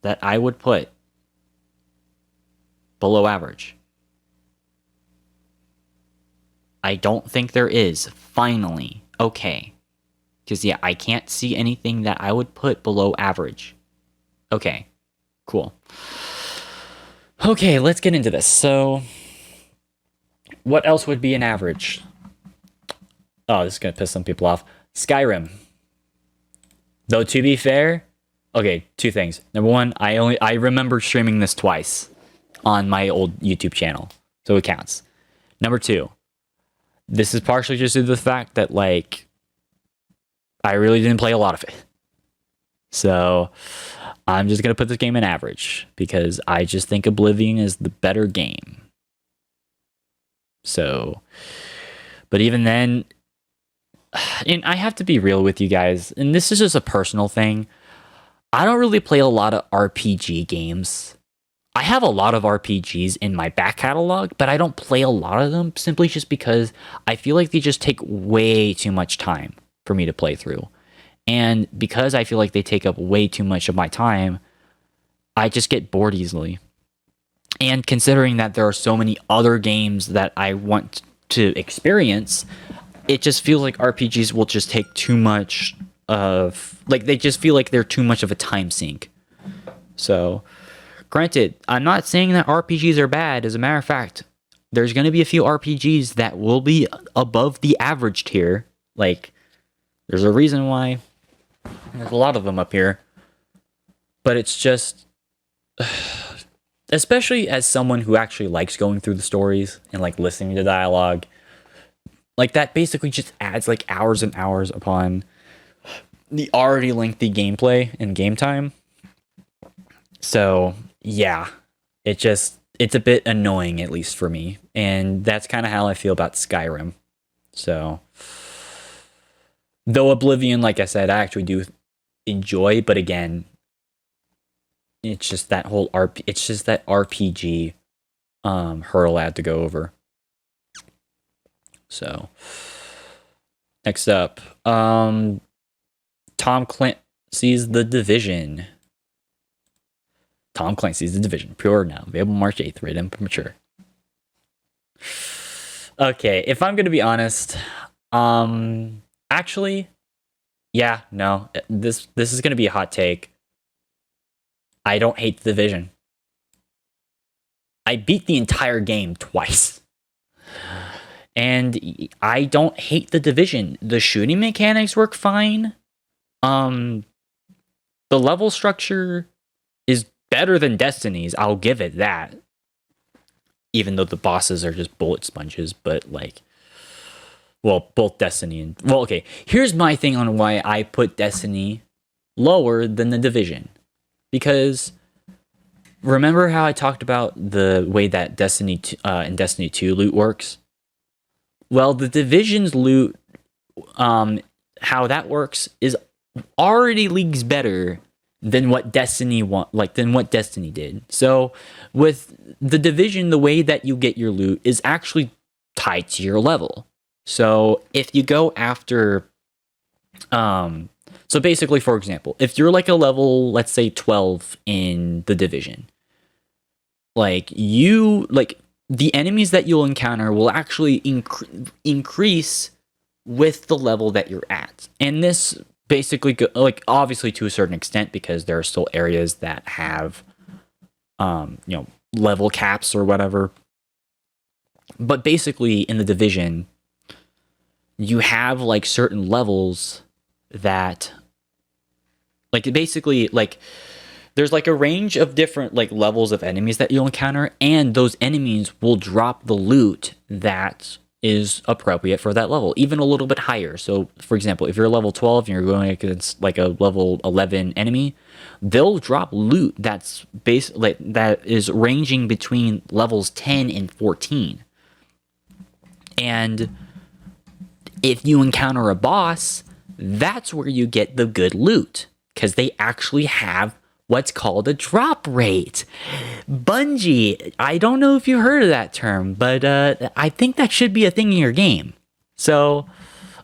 that I would put below average? I don't think there is. Finally. Okay. Because, yeah, I can't see anything that I would put below average. Okay. Cool. Okay, let's get into this. So, what else would be an average? Oh, this is going to piss some people off. Skyrim. Though, to be fair, okay, two things. Number one, I remember streaming this twice on my old YouTube channel, so it counts. Number 2, this is partially just due to the fact that, like, I really didn't play a lot of it. So I'm just going to put this game in average because I just think Oblivion is the better game. So, but even then, and I have to be real with you guys, and this is just a personal thing. I don't really play a lot of RPG games. I have a lot of RPGs in my back catalog, but I don't play a lot of them simply just because I feel like they just take way too much time for me to play through. And because I feel like they take up way too much of my time, I just get bored easily. And considering that there are so many other games that I want to experience, it just feels like RPGs will just take too much of, like, they just feel like they're too much of a time sink. So, granted, I'm not saying that RPGs are bad. As a matter of fact, there's going to be a few RPGs that will be above the average tier. Like, there's a reason why there's a lot of them up here. But it's just, especially as someone who actually likes going through the stories and, like, listening to dialogue, like, that basically just adds, like, hours and hours upon the already lengthy gameplay and game time. So, yeah, it's a bit annoying, at least for me. And that's kind of how I feel about Skyrim. So, though Oblivion, like I said, I actually do enjoy, but again, it's just that whole RPG hurdle I had to go over. So, next up, Tom Clancy's The Division. Tom Clancy's The Division. Pre-order now. Available March 8th. Rated M for mature. Okay, if I'm going to be honest, actually, yeah, no. This is going to be a hot take. I don't hate The Division. I beat the entire game twice. And I don't hate The Division. The shooting mechanics work fine. The level structure is better than Destiny's. I'll give it that. Even though the bosses are just bullet sponges, but like, well, both Destiny and, well, okay. Here's my thing on why I put Destiny lower than The Division. Because remember how I talked about the way that Destiny and Destiny 2 loot works? Well, The Division's loot, how that works is already leagues better than what Destiny did. So with The Division, the way that you get your loot is actually tied to your level. So if you go after, so basically, for example, if you're like a level, let's say 12 in The Division, like the enemies that you'll encounter will actually increase with the level that you're at. And this basically, like, obviously to a certain extent, because there are still areas that have, level caps or whatever. But basically, in The Division, you have, like, certain levels that, like, basically, like, there's, like, a range of different, like, levels of enemies that you'll encounter, and those enemies will drop the loot that is appropriate for that level, even a little bit higher. So, for example, if you're level 12 and you're going against, like, a level 11 enemy, they'll drop loot that's that is ranging between levels 10 and 14. And if you encounter a boss, that's where you get the good loot, because they actually have what's called a drop rate. Bungie, I don't know if you heard of that term, but I think that should be a thing in your game. So,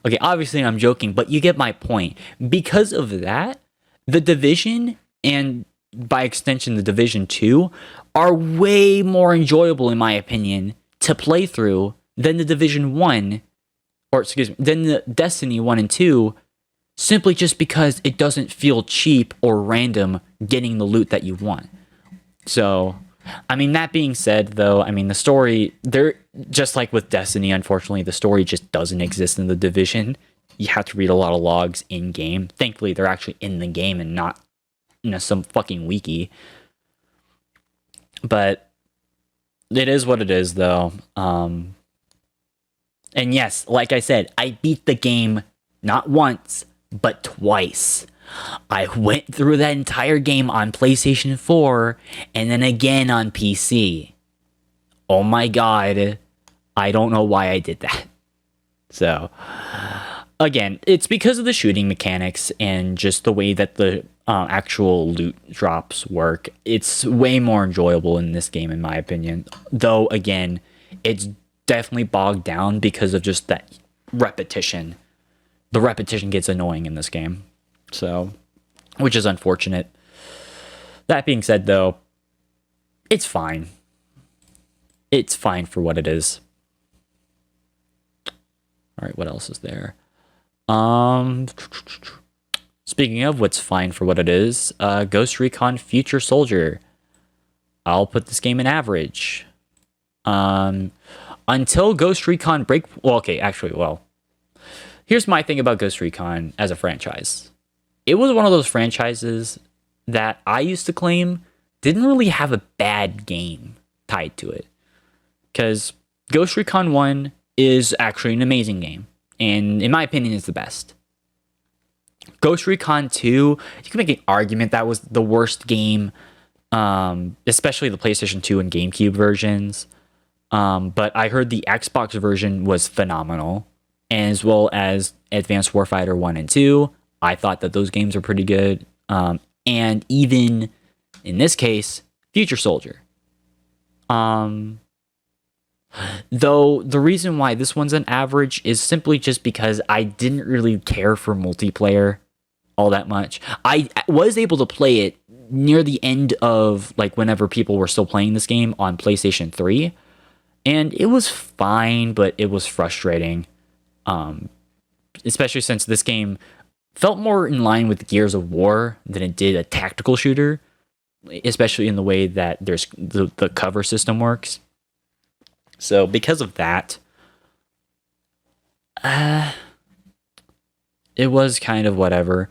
okay, obviously I'm joking, but you get my point. Because of that, The Division, and by extension The Division 2, are way more enjoyable, in my opinion, to play through than The Division 1, or excuse me, than the Destiny 1 and 2, simply just because it doesn't feel cheap or random getting the loot that you want. So, I mean, that being said, though, I mean, the story, just like with Destiny, unfortunately, the story just doesn't exist in The Division. You have to read a lot of logs in-game. Thankfully, they're actually in the game and not, some fucking wiki. But it is what it is, though. And yes, like I said, I beat the game not once, but twice. I went through that entire game on PlayStation 4 and then again on PC. Oh my god. I don't know why I did that. So, again, it's because of the shooting mechanics and just the way that the actual loot drops work. It's way more enjoyable in this game, in my opinion. Though, again, it's definitely bogged down because of just that repetition. The repetition gets annoying in this game. So, which is unfortunate. That being said, though, it's fine. It's fine for what it is. All right, what else is there? Speaking of what's fine for what it is, Ghost Recon Future Soldier. I'll put this game in average. Until Ghost Recon here's my thing about Ghost Recon as a franchise. It was one of those franchises that I used to claim didn't really have a bad game tied to it. Because Ghost Recon 1 is actually an amazing game. And in my opinion, it's the best. Ghost Recon 2, you can make an argument that was the worst game, especially the PlayStation 2 and GameCube versions. But I heard the Xbox version was phenomenal, as well as Advanced Warfighter 1 and 2. I thought that those games are pretty good. And even, in this case, Future Soldier. Though the reason why this one's an average is simply just because I didn't really care for multiplayer all that much. I was able to play it near the end of like whenever people were still playing this game on PlayStation 3, and it was fine, but it was frustrating. Especially since this game felt more in line with Gears of War than it did a tactical shooter, especially in the way that there's the cover system works. So because of that, it was kind of whatever.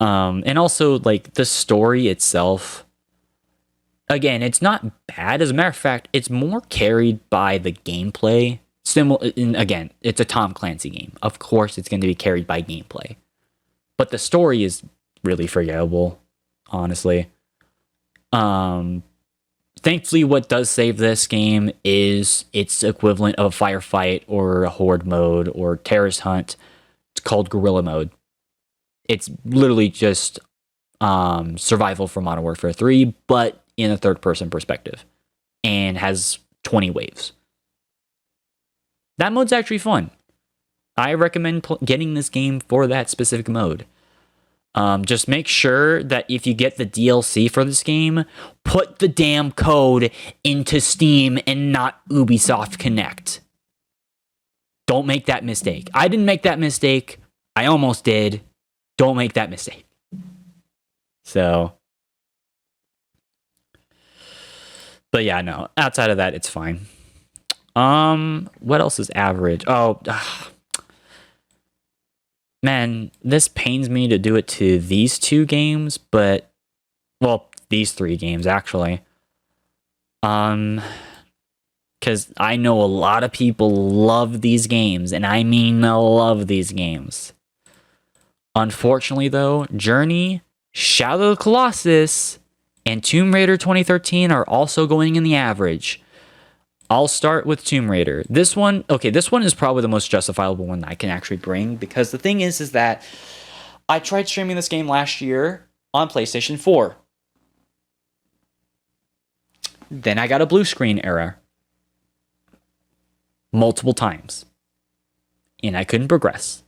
And also, like, the story itself, again, it's not bad. As a matter of fact, it's more carried by the gameplay. Again, it's a Tom Clancy game. Of course, it's going to be carried by gameplay. But the story is really forgettable, honestly. Thankfully, what does save this game is its equivalent of a firefight or a horde mode or terrorist hunt. It's called guerrilla mode. It's literally just survival for Modern Warfare 3, but in a third-person perspective, and has 20 waves. That mode's actually fun. I recommend getting this game for that specific mode. Just make sure that if you get the DLC for this game, put the damn code into Steam and not Ubisoft Connect. Don't make that mistake. I didn't make that mistake. I almost did. Don't make that mistake. So, but yeah, no. Outside of that, it's fine. What else is average? Man, this pains me to do it to these two games, but, well, these three games, actually. Because I know a lot of people love these games, and I mean love these games. Unfortunately, though, Journey, Shadow of the Colossus, and Tomb Raider 2013 are also going in the average. I'll start with Tomb Raider. This one is probably the most justifiable one that I can actually bring, because the thing is that I tried streaming this game last year on PlayStation 4. Then I got a blue screen error. Multiple times. And I couldn't progress.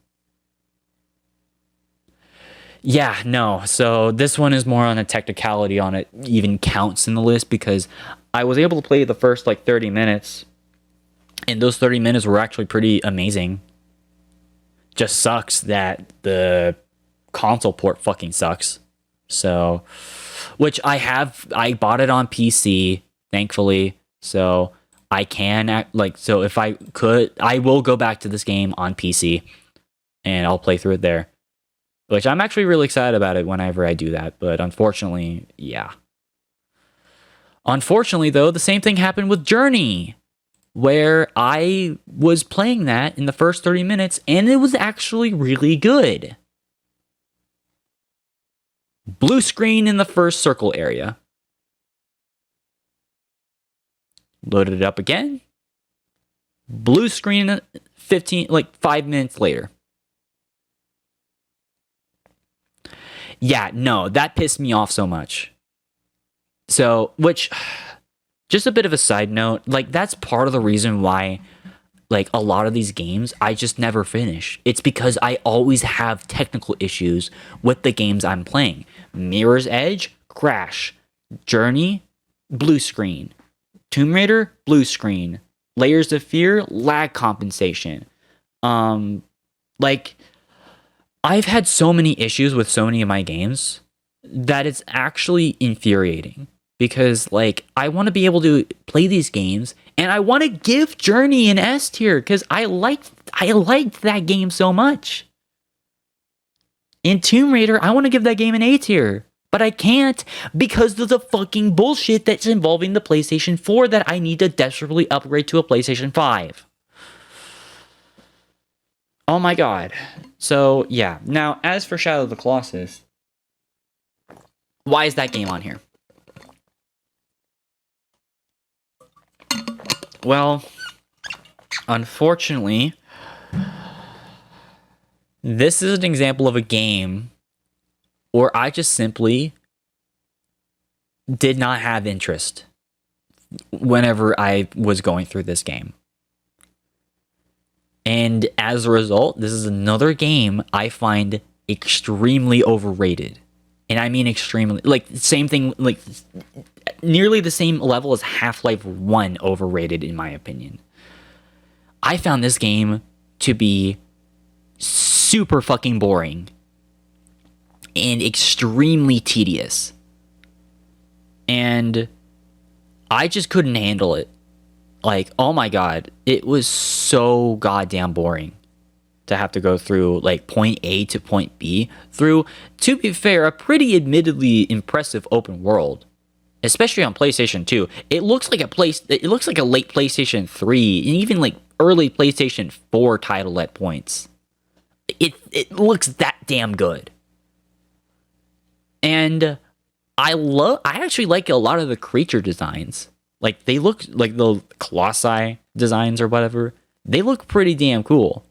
Yeah, no. So this one is more on a technicality on it even counts in the list, because I was able to play the first 30 minutes, and those 30 minutes were actually pretty amazing. Just sucks that the console port fucking sucks. So, which I bought it on PC, thankfully, so I can so if I could, I will go back to this game on PC, and I'll play through it there. Which I'm actually really excited about it whenever I do that, but unfortunately, yeah. Unfortunately, though, the same thing happened with Journey. where I was playing that in the first 30 minutes, and it was actually really good. Blue screen in the first circle area. Loaded it up again. Blue screen 5 minutes later. Yeah, no, that pissed me off so much. So, which, just a bit of a side note, like, that's part of the reason why, like, a lot of these games, I just never finish. It's because I always have technical issues with the games I'm playing. Mirror's Edge, crash. Journey, blue screen. Tomb Raider, blue screen. Layers of Fear, lag compensation. Like, I've had so many issues with so many of my games that it's actually infuriating. Because, like, I want to be able to play these games, and I want to give Journey an S tier, because I liked that game so much. In Tomb Raider, I want to give that game an A tier, but I can't because of the fucking bullshit that's involving the PlayStation 4 that I need to desperately upgrade to a PlayStation 5. Oh my god. So, yeah. Now, as for Shadow of the Colossus, why is that game on here? Well, unfortunately, this is an example of a game where I just simply did not have interest whenever I was going through this game. And as a result, this is another game I find extremely overrated. And I mean extremely, like, same thing, like, nearly the same level as Half-Life 1 overrated, in my opinion. I found this game to be super fucking boring and extremely tedious. And I just couldn't handle it. Like, oh my god, it was so goddamn boring to have to go through, like, point A to point B through, to be fair, a pretty admittedly impressive open world, especially on PlayStation 2. It looks like a late PlayStation 3 and even like early PlayStation 4 title at points. It looks that damn good. And I actually like a lot of the creature designs. Like, they look like the Colossi designs or whatever. They look pretty damn cool.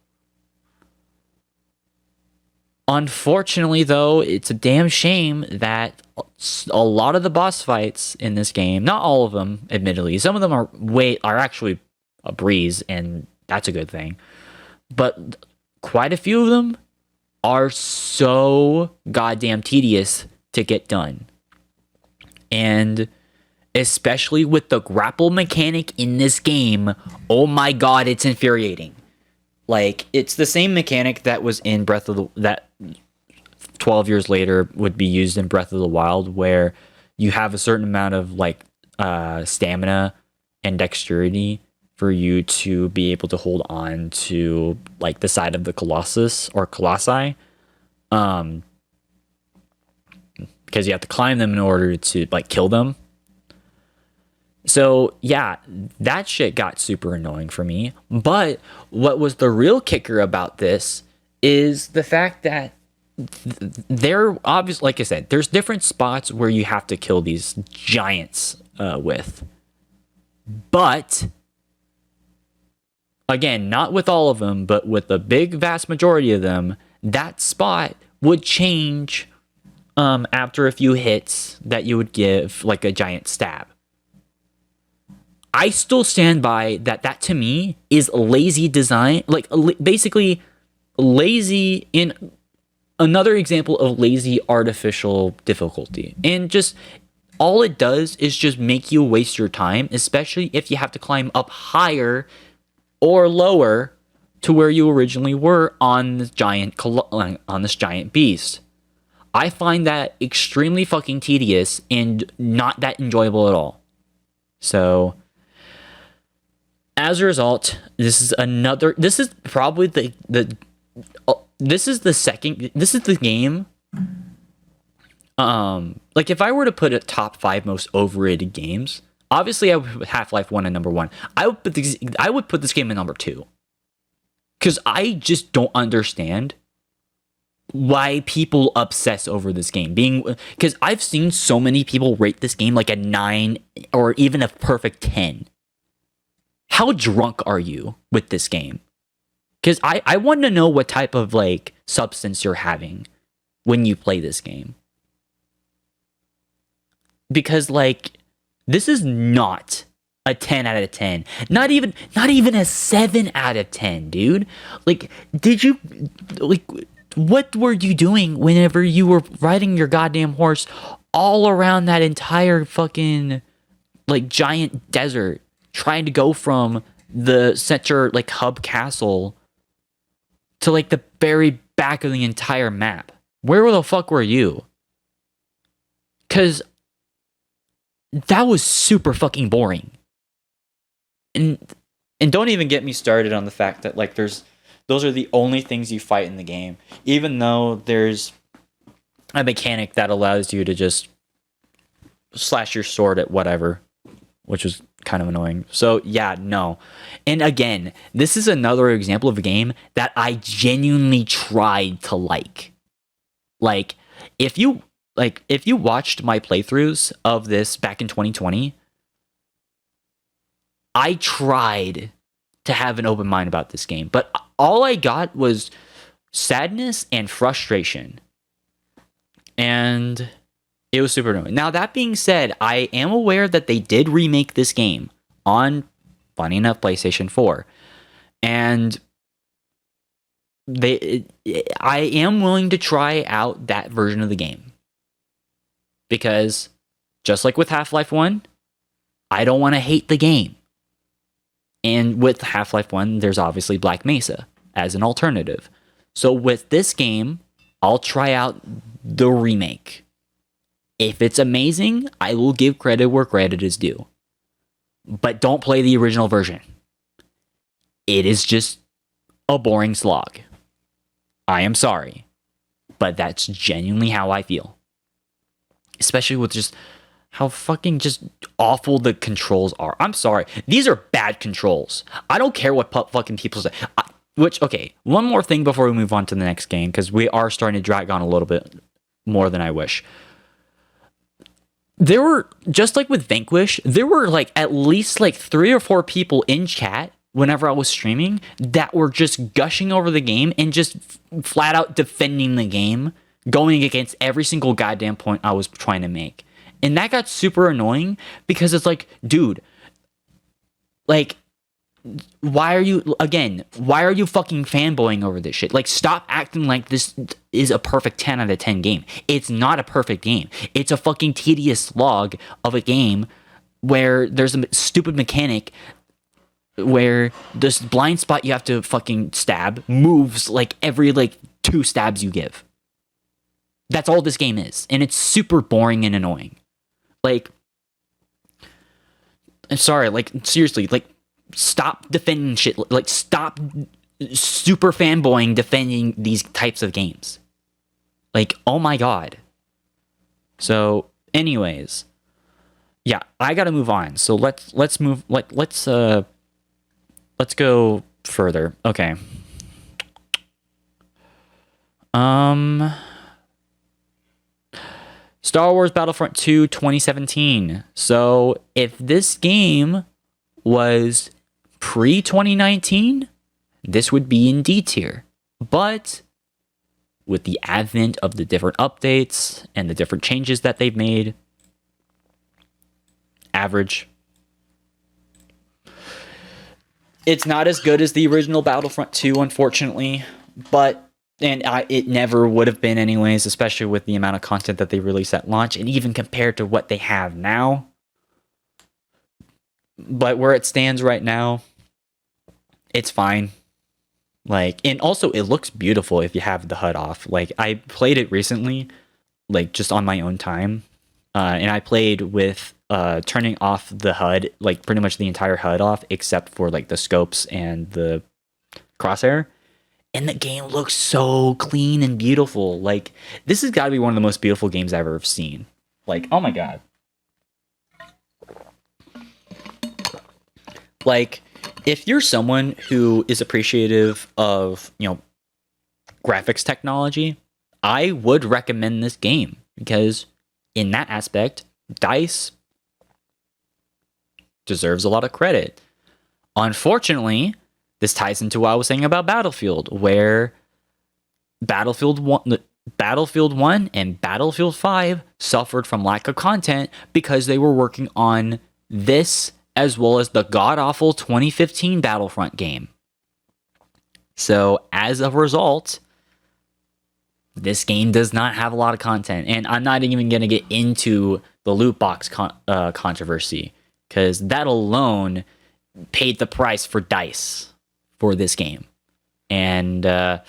Unfortunately, though, it's a damn shame that a lot of the boss fights in this game, not all of them, admittedly, some of them are actually a breeze, and that's a good thing. But quite a few of them are so goddamn tedious to get done. And especially with the grapple mechanic in this game, oh my god, it's infuriating. Like, it's the same mechanic that was in that 12 years later would be used in Breath of the Wild, where you have a certain amount of, like, stamina and dexterity for you to be able to hold on to, like, the side of the Colossus or Colossi. Because you have to climb them in order to, like, kill them. So, yeah, that shit got super annoying for me. But what was the real kicker about this is the fact that there, obviously, like I said, there's different spots where you have to kill these giants with. But, again, not with all of them, but with the big vast majority of them, that spot would change after a few hits that you would give, like, a giant stab. I still stand by that to me is lazy design, like, basically lazy, in another example of lazy artificial difficulty. And just all it does is just make you waste your time, especially if you have to climb up higher or lower to where you originally were on this giant beast. I find that extremely fucking tedious and not that enjoyable at all. So, as a result, this is probably the game. Like, if I were to put a top 5 most overrated games, Obviously, I would put Half-Life 1 in number 1. I would put this game in number 2. Because I just don't understand why people obsess over this game. Because I've seen so many people rate this game like a 9 or even a perfect 10. How drunk are you with this game? Because I want to know what type of like substance you're having when you play this game. Because like this is not a 10 out of 10. Not even a 7 out of 10, dude. Like, what were you doing whenever you were riding your goddamn horse all around that entire fucking like giant desert, trying to go from the center like hub castle to like the very back of the entire map? Where the fuck were you? Cause that was super fucking boring. And don't even get me started on the fact that like those are the only things you fight in the game, even though there's a mechanic that allows you to just slash your sword at whatever, which was kind of annoying. So yeah, no. And again, this is another example of a game that I genuinely tried to like. Like if you watched my playthroughs of this back in 2020, I tried to have an open mind about this game, but all I got was sadness and frustration. And it was super annoying. Now, that being said, I am aware that they did remake this game on, funny enough, PlayStation 4. And I am willing to try out that version of the game. Because, just like with Half-Life 1, I don't want to hate the game. And with Half-Life 1, there's obviously Black Mesa as an alternative. So with this game, I'll try out the remake. If it's amazing, I will give credit where credit is due. But don't play the original version. It is just a boring slog. I am sorry. But that's genuinely how I feel. Especially with just how fucking just awful the controls are. I'm sorry. These are bad controls. I don't care what fucking people say. Okay, one more thing before we move on to the next game, because we are starting to drag on a little bit more than I wish. There were, just like with Vanquish, there were like at least like 3 or 4 people in chat whenever I was streaming that were just gushing over the game and just flat out defending the game, going against every single goddamn point I was trying to make. And that got super annoying because it's like, dude, like, why are you fucking fanboying over this shit? Like, stop acting like this is a perfect 10 out of 10 game. It's not a perfect game. It's a fucking tedious slog of a game where there's a stupid mechanic where this blind spot you have to fucking stab moves like every like 2 stabs you give. That's all this game is. And it's super boring and annoying. Like, I'm sorry, like, seriously, like, stop defending shit. Like, stop super fanboying defending these types of games. Like, oh my god. So, anyways, yeah, I gotta move on. So let's go further. Okay. Star Wars Battlefront 2 2017. So if this game was pre-2019, this would be in D tier. But with the advent of the different updates and the different changes that they've made, average. It's not as good as the original Battlefront 2, unfortunately, but it never would have been anyways, especially with the amount of content that they released at launch, and even compared to what they have now. But where it stands right now, it's fine. Like, and also it looks beautiful if you have the HUD off. Like, I played it recently, like just on my own time, and I played with turning off the HUD, like pretty much the entire HUD off, except for like the scopes and the crosshair. And the game looks so clean and beautiful. Like, this has got to be one of the most beautiful games I've ever seen. Like, oh my god. Like, if you're someone who is appreciative of, graphics technology, I would recommend this game because in that aspect, DICE deserves a lot of credit. Unfortunately, this ties into what I was saying about Battlefield, where Battlefield 1 and Battlefield 5 suffered from lack of content because they were working on this as well as the god-awful 2015 Battlefront game. So, as a result, this game does not have a lot of content. And I'm not even going to get into the loot box controversy, because that alone paid the price for DICE for this game. And, I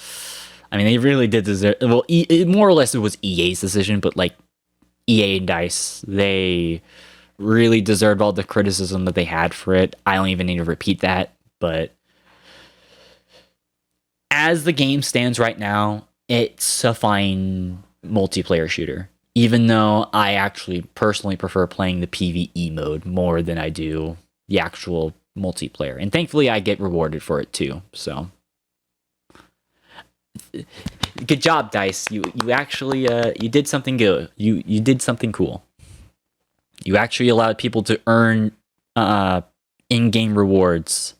mean, they really did deserve... Well, more or less it was EA's decision, but, like, EA and DICE, they really deserved all the criticism that they had for it. I don't even need to repeat that, but as the game stands right now, it's a fine multiplayer shooter, even though I actually personally prefer playing the PvE mode more than I do the actual multiplayer. And thankfully, I get rewarded for it too. So, good job, DICE. You actually you did something good. You did something cool. You actually allowed people to earn in-game rewards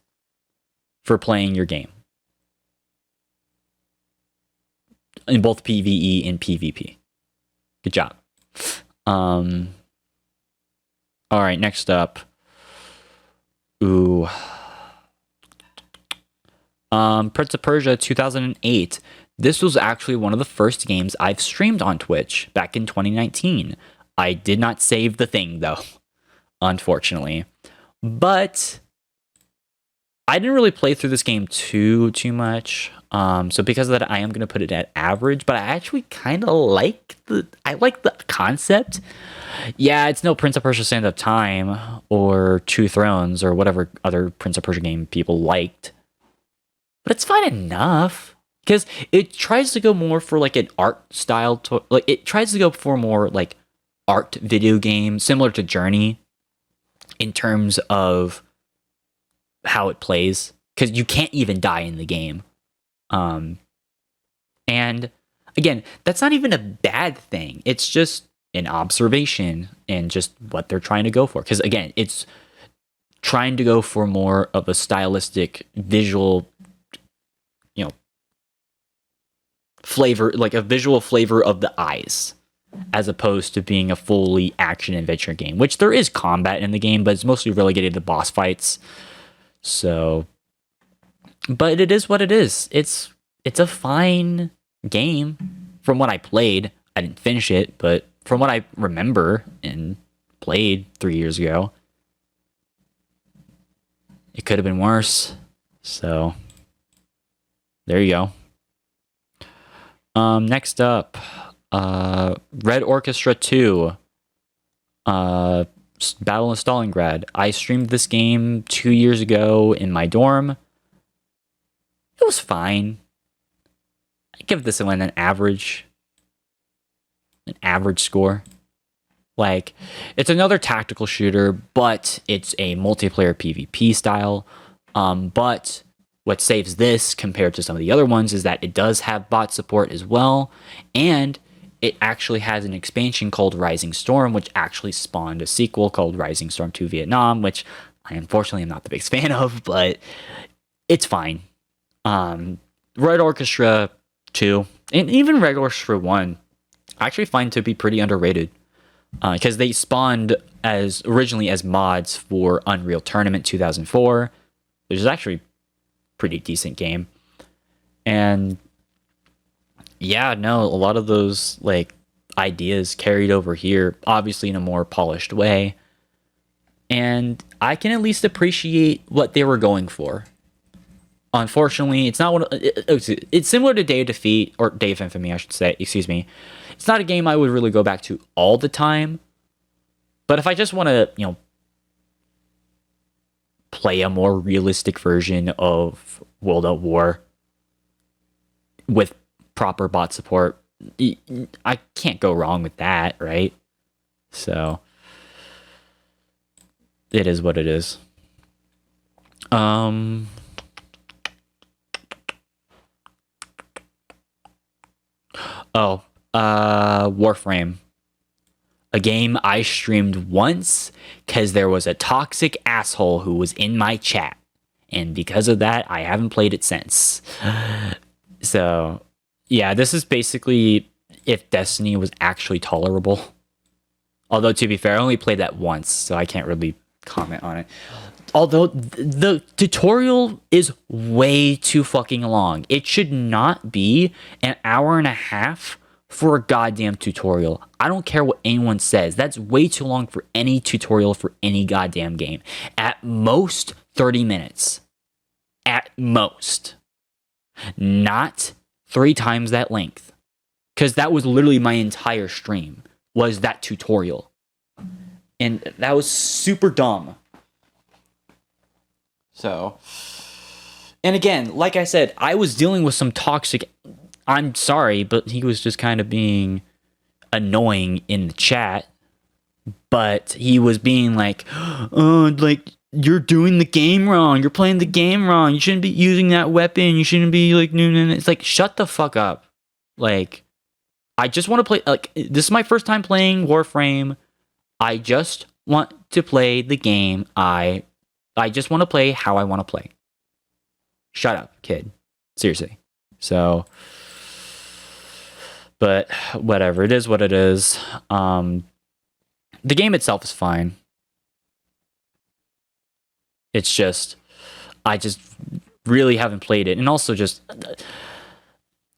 for playing your game in both PvE and PvP. Good job. All right, next up. Prince of Persia 2008. This was actually one of the first games I've streamed on Twitch back in 2019. I did not save the thing, though, unfortunately. But I didn't really play through this game too much. So because of that, I am going to put it at average, but I actually kind of like the concept. Yeah, it's no Prince of Persia Sands of Time or Two Thrones or whatever other Prince of Persia game people liked. But it's fine enough because it tries to go more for like an art style. It tries to go for more like art video game, similar to Journey in terms of how it plays, because you can't even die in the game. And again, that's not even a bad thing. It's just an observation and just what they're trying to go for. Because again, it's trying to go for more of a stylistic visual, flavor, like a visual flavor of the eyes, as opposed to being a fully action adventure game, which there is combat in the game, but it's mostly relegated to boss fights. So, but it is what it is. It's a fine game from what I played. I didn't finish it, but from what I remember and played 3 years ago, it could have been worse. So, there you go. Next up, Red Orchestra 2, Battle in Stalingrad. I streamed this game 2 years ago in my dorm. It was fine. I give this one an average score. Like, it's another tactical shooter, but it's a multiplayer PvP style. But what saves this compared to some of the other ones is that it does have bot support as well, and it actually has an expansion called Rising Storm, which actually spawned a sequel called Rising Storm 2 Vietnam, which I unfortunately am not the biggest fan of, but it's fine. Red Orchestra 2, and even Red Orchestra 1, I actually find to be pretty underrated, because they spawned originally as mods for Unreal Tournament 2004, which is actually pretty decent game. And yeah, no, a lot of those like ideas carried over here, obviously in a more polished way. And I can at least appreciate what they were going for. Unfortunately, it's not one. It's similar to Day of Defeat, or Day of Infamy, I should say. Excuse me. It's not a game I would really go back to all the time. But if I just want to, play a more realistic version of World at War with proper bot support, I can't go wrong with that, right? So it is what it is. Um. Oh. Warframe. A game I streamed once because there was a toxic asshole who was in my chat. And because of that, I haven't played it since. So, yeah, this is basically if Destiny was actually tolerable. Although, to be fair, I only played that once, so I can't really comment on it. Although, the tutorial is way too fucking long. It should not be an hour and a half for a goddamn tutorial. I don't care what anyone says. That's way too long for any tutorial for any goddamn game. At most, 30 minutes. At most. Not 3 times that length. Because that was literally my entire stream, was that tutorial. And that was super dumb. So, and again, like I said, I was dealing with some toxic... I'm sorry, but he was just kind of being annoying in the chat. But he was being like, oh, like, you're doing the game wrong. You're playing the game wrong. You shouldn't be using that weapon. You shouldn't be, like, it's like, shut the fuck up. Like, I just want to play, like, this is my first time playing Warframe. I just want to play the game. I just want to play how I want to play. Shut up, kid. Seriously. So... But whatever, it is what it is. The game itself is fine. It's just, I just really haven't played it. And also just,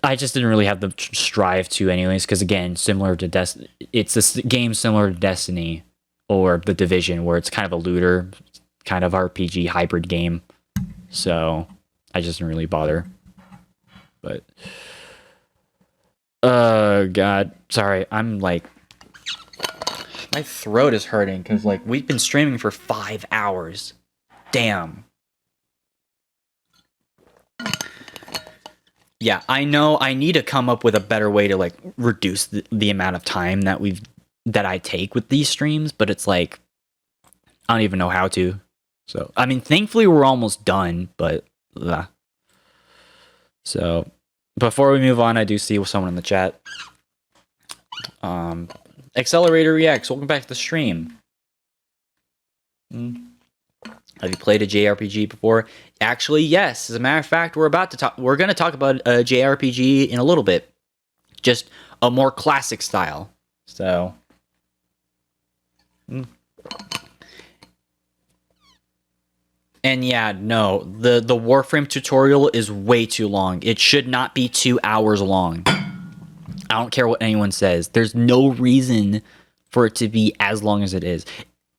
I just didn't really have the strive to anyways. Because again, similar to Destiny, it's a game similar to Destiny or The Division, where it's kind of a looter, kind of RPG hybrid game. So I just didn't really bother. But... God, sorry, I'm like, my throat is hurting because like we've been streaming for 5 hours. Damn. Yeah, I know I need to come up with a better way to like reduce the amount of time that I take with these streams, but it's like, I don't even know how to. So, I mean, thankfully we're almost done, but, so... Before we move on, I do see someone in the chat. Accelerator Reacts, welcome back to the stream. Have you played a JRPG before? Actually, yes. As a matter of fact, we're going to talk about a JRPG in a little bit. Just a more classic style. So... And yeah, no, the Warframe tutorial is way too long. It should not be 2 hours long. I don't care what anyone says. There's no reason for it to be as long as it is.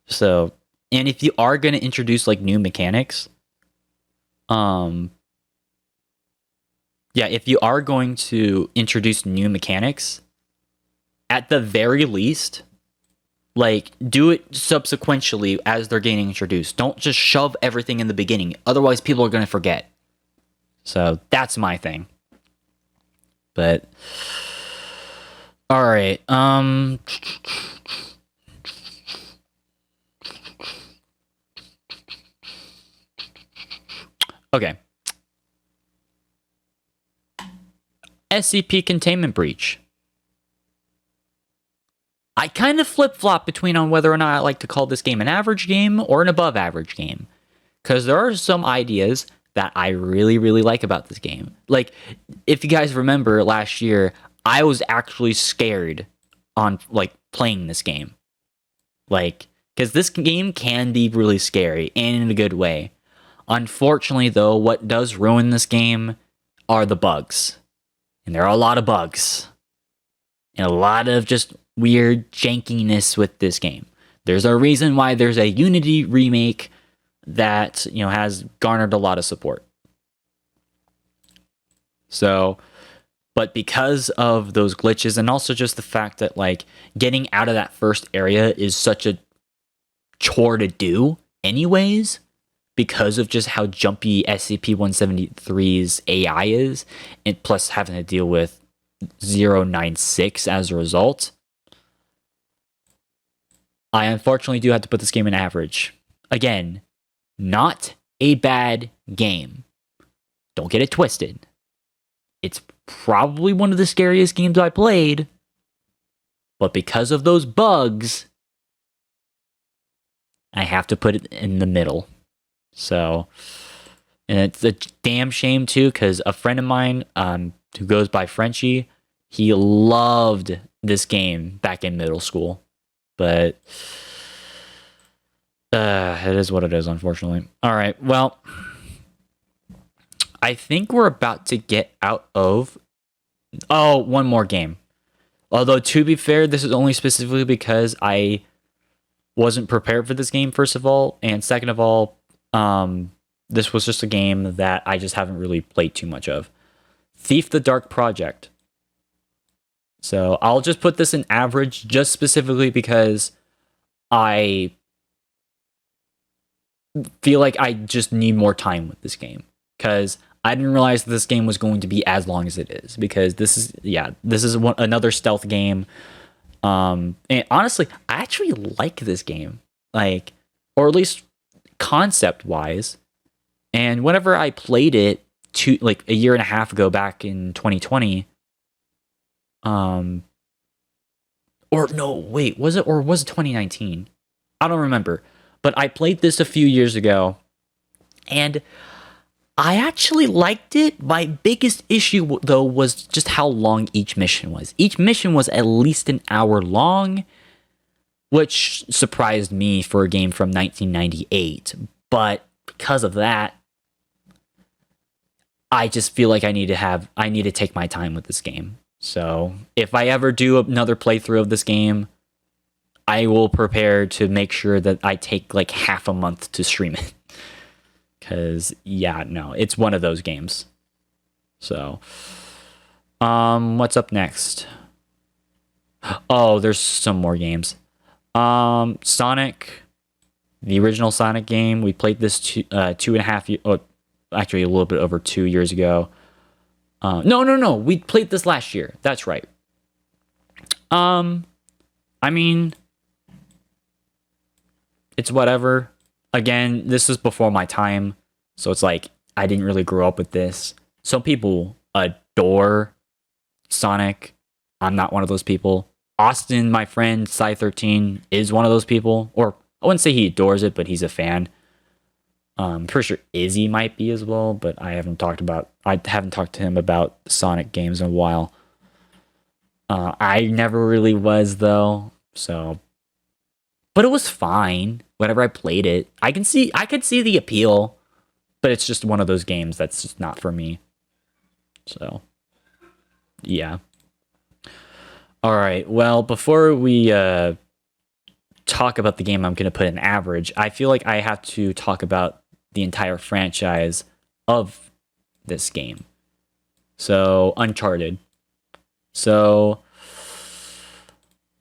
So, and if you are going to introduce like new mechanics, yeah, if you are going to introduce new mechanics, at the very least, like, do it subsequently as they're getting introduced. Don't just shove everything in the beginning. Otherwise, people are going to forget. So, that's my thing. But, alright, okay. SCP Containment Breach. I kind of flip-flop between on whether or not I like to call this game an average game or an above-average game. Because there are some ideas that I really, really like about this game. Like, if you guys remember last year, I was actually scared on, like, playing this game. Like, because this game can be really scary, and in a good way. Unfortunately, though, what does ruin this game are the bugs. And there are a lot of bugs. And a lot of just weird jankiness with this game. There's a reason why there's a Unity remake that, you know, has garnered a lot of support. So, but because of those glitches and also just the fact that like getting out of that first area is such a chore to do anyways, because of just how jumpy SCP-173's AI is, and plus having to deal with 096 as a result, I unfortunately do have to put this game in average. Again, not a bad game. Don't get it twisted. It's probably one of the scariest games I played, but because of those bugs, I have to put it in the middle. So, and it's a damn shame too, because a friend of mine who goes by Frenchie, he loved this game back in middle school. But it is what it is, unfortunately. All right, well, I think we're about to get out of... Oh, one more game. Although, to be fair, this is only specifically because I wasn't prepared for this game, first of all. And second of all, this was just a game that I just haven't really played too much of. Thief the Dark Project. So I'll just put this in average just specifically because I feel like I just need more time with this game. Because I didn't realize this game was going to be as long as it is. Because this is another stealth game. And honestly, I actually like this game. Like, or at least concept-wise. And whenever I played it a year and a half ago back in 2020, or no, wait, was it 2019? I don't remember. But I played this a few years ago, and I actually liked it. My biggest issue, though, was just how long each mission was. Each mission was at least an hour long, which surprised me for a game from 1998. But because of that, I just feel like I need to take my time with this game. So if I ever do another playthrough of this game, I will prepare to make sure that I take like half a month to stream it. Because, yeah, no, it's one of those games. So, what's up next? Oh, there's some more games. Sonic, the original Sonic game. We played this 2.5 years, actually a little bit over 2 years ago. No. We played this last year. That's right. I mean, it's whatever. Again, this is before my time, so it's like I didn't really grow up with this. Some people adore Sonic. I'm not one of those people. Austin, my friend, Sly13, is one of those people. Or I wouldn't say he adores it, but he's a fan. Pretty sure Izzy might be as well, but I haven't talked to him about Sonic games in a while. I never really was though, so, but it was fine whenever I played it. I could see the appeal, but it's just one of those games that's just not for me. So, yeah. All right. Well, before we talk about the game I'm going to put in average, I feel like I have to talk about the entire franchise of this game. So, Uncharted. So,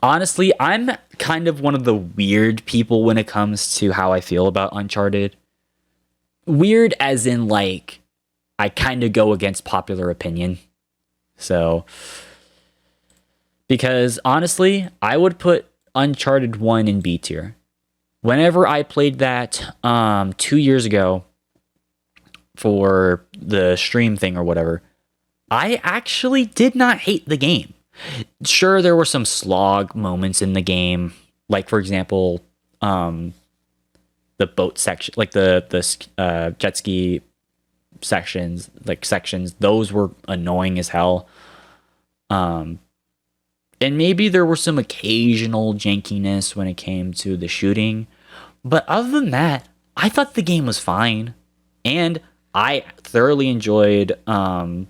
honestly, I'm kind of one of the weird people when it comes to how I feel about Uncharted. Weird as in, like, I kind of go against popular opinion. So, because honestly, I would put Uncharted 1 in B tier. Whenever I played that 2 years ago for the stream thing or whatever, I actually did not hate the game. Sure, there were some slog moments in the game, like for example, the boat section, like the jet ski sections, those were annoying as hell. And maybe there were some occasional jankiness when it came to the shooting, but other than that, I thought the game was fine, and I thoroughly enjoyed Nathan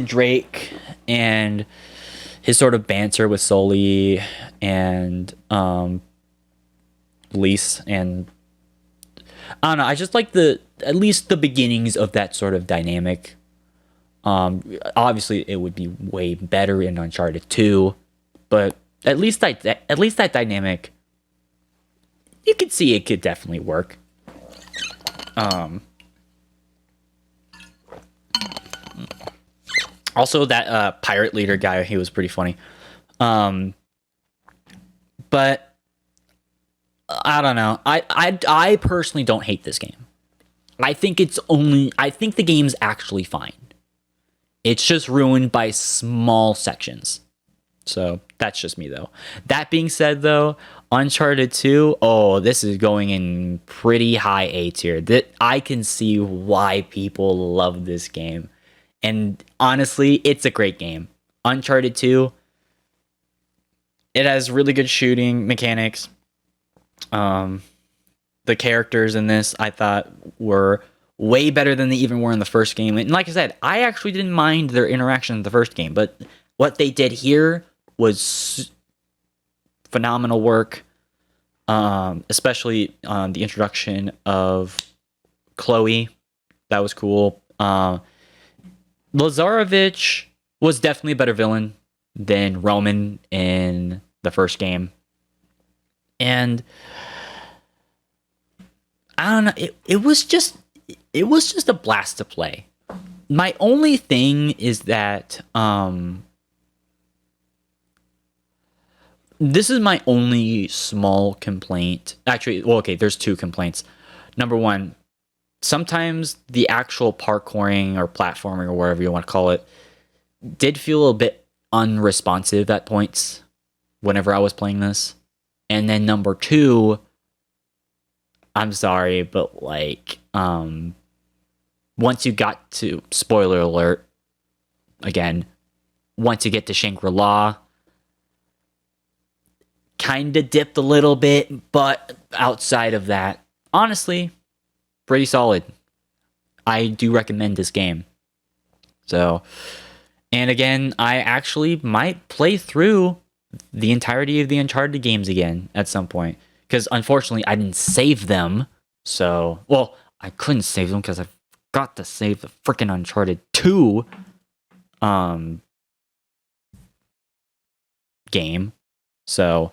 Drake and his sort of banter with Sully and Lise, and I don't know, I just like at least the beginnings of that sort of dynamic. Obviously it would be way better in Uncharted 2, but at least that dynamic, you could see it could definitely work. Also, that pirate leader guy, he was pretty funny. But I don't know. I personally don't hate this game. I think the game's actually fine. It's just ruined by small sections. So that's just me though. That being said though, Uncharted 2, oh, this is going in pretty high A tier. That I can see why people love this game. And honestly, it's a great game. Uncharted 2, it has really good shooting mechanics. The characters in this I thought were way better than they even were in the first game. And like I said, I actually didn't mind their interaction in the first game, but what they did here was phenomenal work. Especially the introduction of Chloe. That was cool. Lazarevich was definitely a better villain than Roman in the first game. And I don't know, it was just a blast to play. My only thing is that this is my only small complaint. Actually, well, okay, there's two complaints. Number one, sometimes the actual parkouring or platforming or whatever you want to call it did feel a bit unresponsive at points whenever I was playing this. And then number two, I'm sorry, but like, once you got to, spoiler alert, again, once you get to Shangri-La, kind of dipped a little bit, but outside of that, honestly, pretty solid. I do recommend this game. So, and again, I actually might play through the entirety of the Uncharted games again at some point. Because unfortunately, I didn't save them. So, well, I couldn't save them because I forgot to save the freaking Uncharted 2 game. So,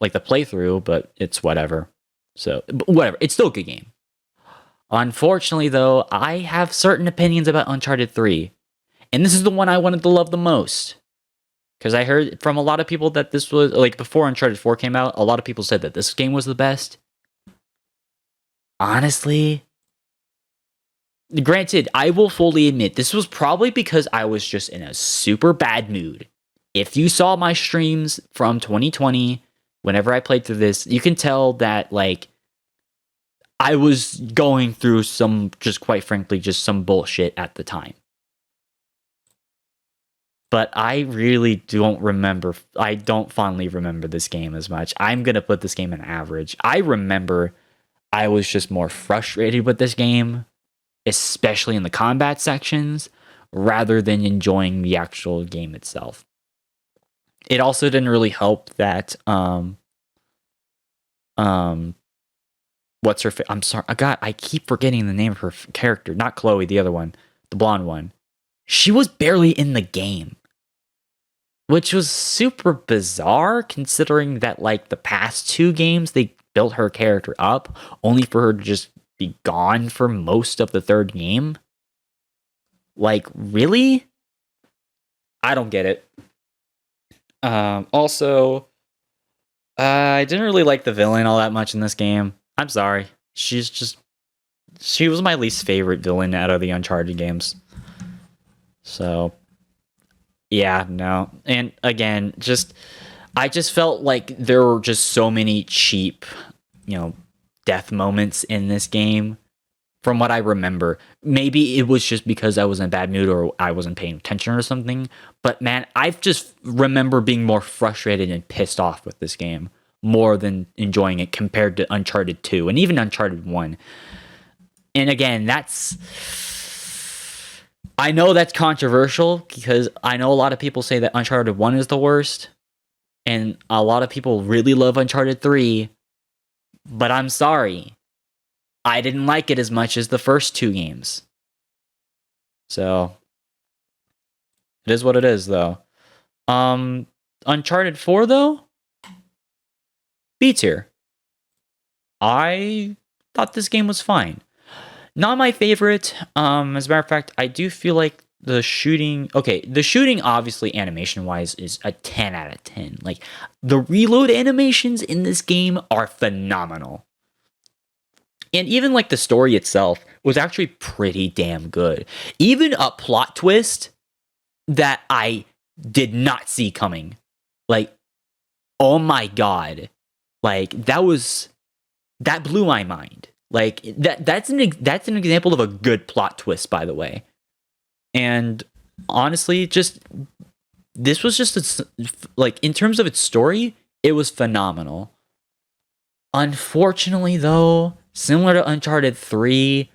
like the playthrough, but it's whatever. So, whatever. It's still a good game. Unfortunately, though, I have certain opinions about Uncharted 3. And this is the one I wanted to love the most. Because I heard from a lot of people that this was, like, before Uncharted 4 came out, a lot of people said that this game was the best. Honestly, granted, I will fully admit, this was probably because I was just in a super bad mood. If you saw my streams from 2020, whenever I played through this, you can tell that, like, I was going through some, just quite frankly, just some bullshit at the time. But I really don't remember. I don't fondly remember this game as much. I'm going to put this game in average. I remember I was just more frustrated with this game, especially in the combat sections, rather than enjoying the actual game itself. It also didn't really help that, what's her I'm sorry. God, I keep forgetting the name of her character. Not Chloe, the other one, the blonde one. She was barely in the game. Which was super bizarre considering that, like, the past two games, they built her character up only for her to just be gone for most of the third game. Like, really? I don't get it. Also, I didn't really like the villain all that much in this game. I'm sorry. She was my least favorite villain out of the Uncharted games. So, yeah, no. And again, I just felt like there were just so many cheap, death moments in this game from what I remember. Maybe it was just because I was in a bad mood or I wasn't paying attention or something. But man, I just remember being more frustrated and pissed off with this game more than enjoying it compared to Uncharted 2 and even Uncharted 1. And again, I know that's controversial because I know a lot of people say that Uncharted 1 is the worst, and a lot of people really love Uncharted 3, but I'm sorry. I didn't like it as much as the first two games. So, it is what it is, though. Uncharted 4, though? B tier. I thought this game was fine. Not my favorite. As a matter of fact, I do feel like the shooting, okay, the shooting obviously animation wise is a 10 out of 10. Like the reload animations in this game are phenomenal. And even like the story itself was actually pretty damn good. Even a plot twist that I did not see coming. Like, oh my god. Like that blew my mind. Like that's an example of a good plot twist, by the way. And honestly, just this was just like in terms of its story, it was phenomenal. Unfortunately, though, similar to Uncharted 3,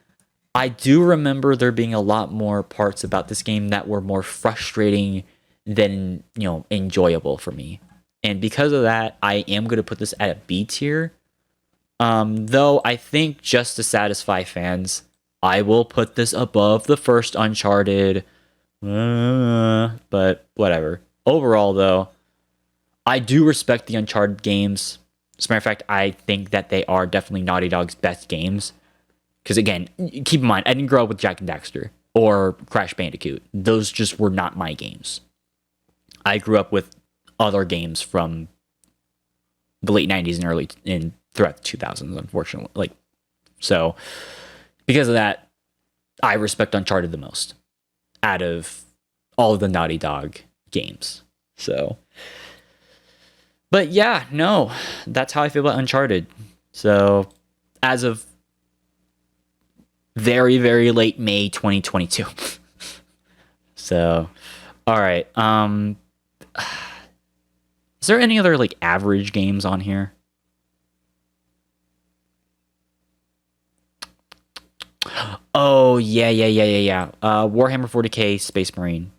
I do remember there being a lot more parts about this game that were more frustrating than, enjoyable for me. And because of that, I am going to put this at a B tier. Though I think just to satisfy fans, I will put this above the first Uncharted. But whatever. Overall, though, I do respect the Uncharted games. As a matter of fact, I think that they are definitely Naughty Dog's best games. Because again, keep in mind, I didn't grow up with Jak and Daxter or Crash Bandicoot. Those just were not my games. I grew up with other games from the late 90s and throughout the 2000s, unfortunately. So because of that, I respect Uncharted the most out of all of the Naughty Dog games. So, but yeah, no, that's how I feel about Uncharted. So, as of very, very late May 2022. So, all right. Is there any other average games on here? Oh, yeah. Warhammer 40K Space Marine.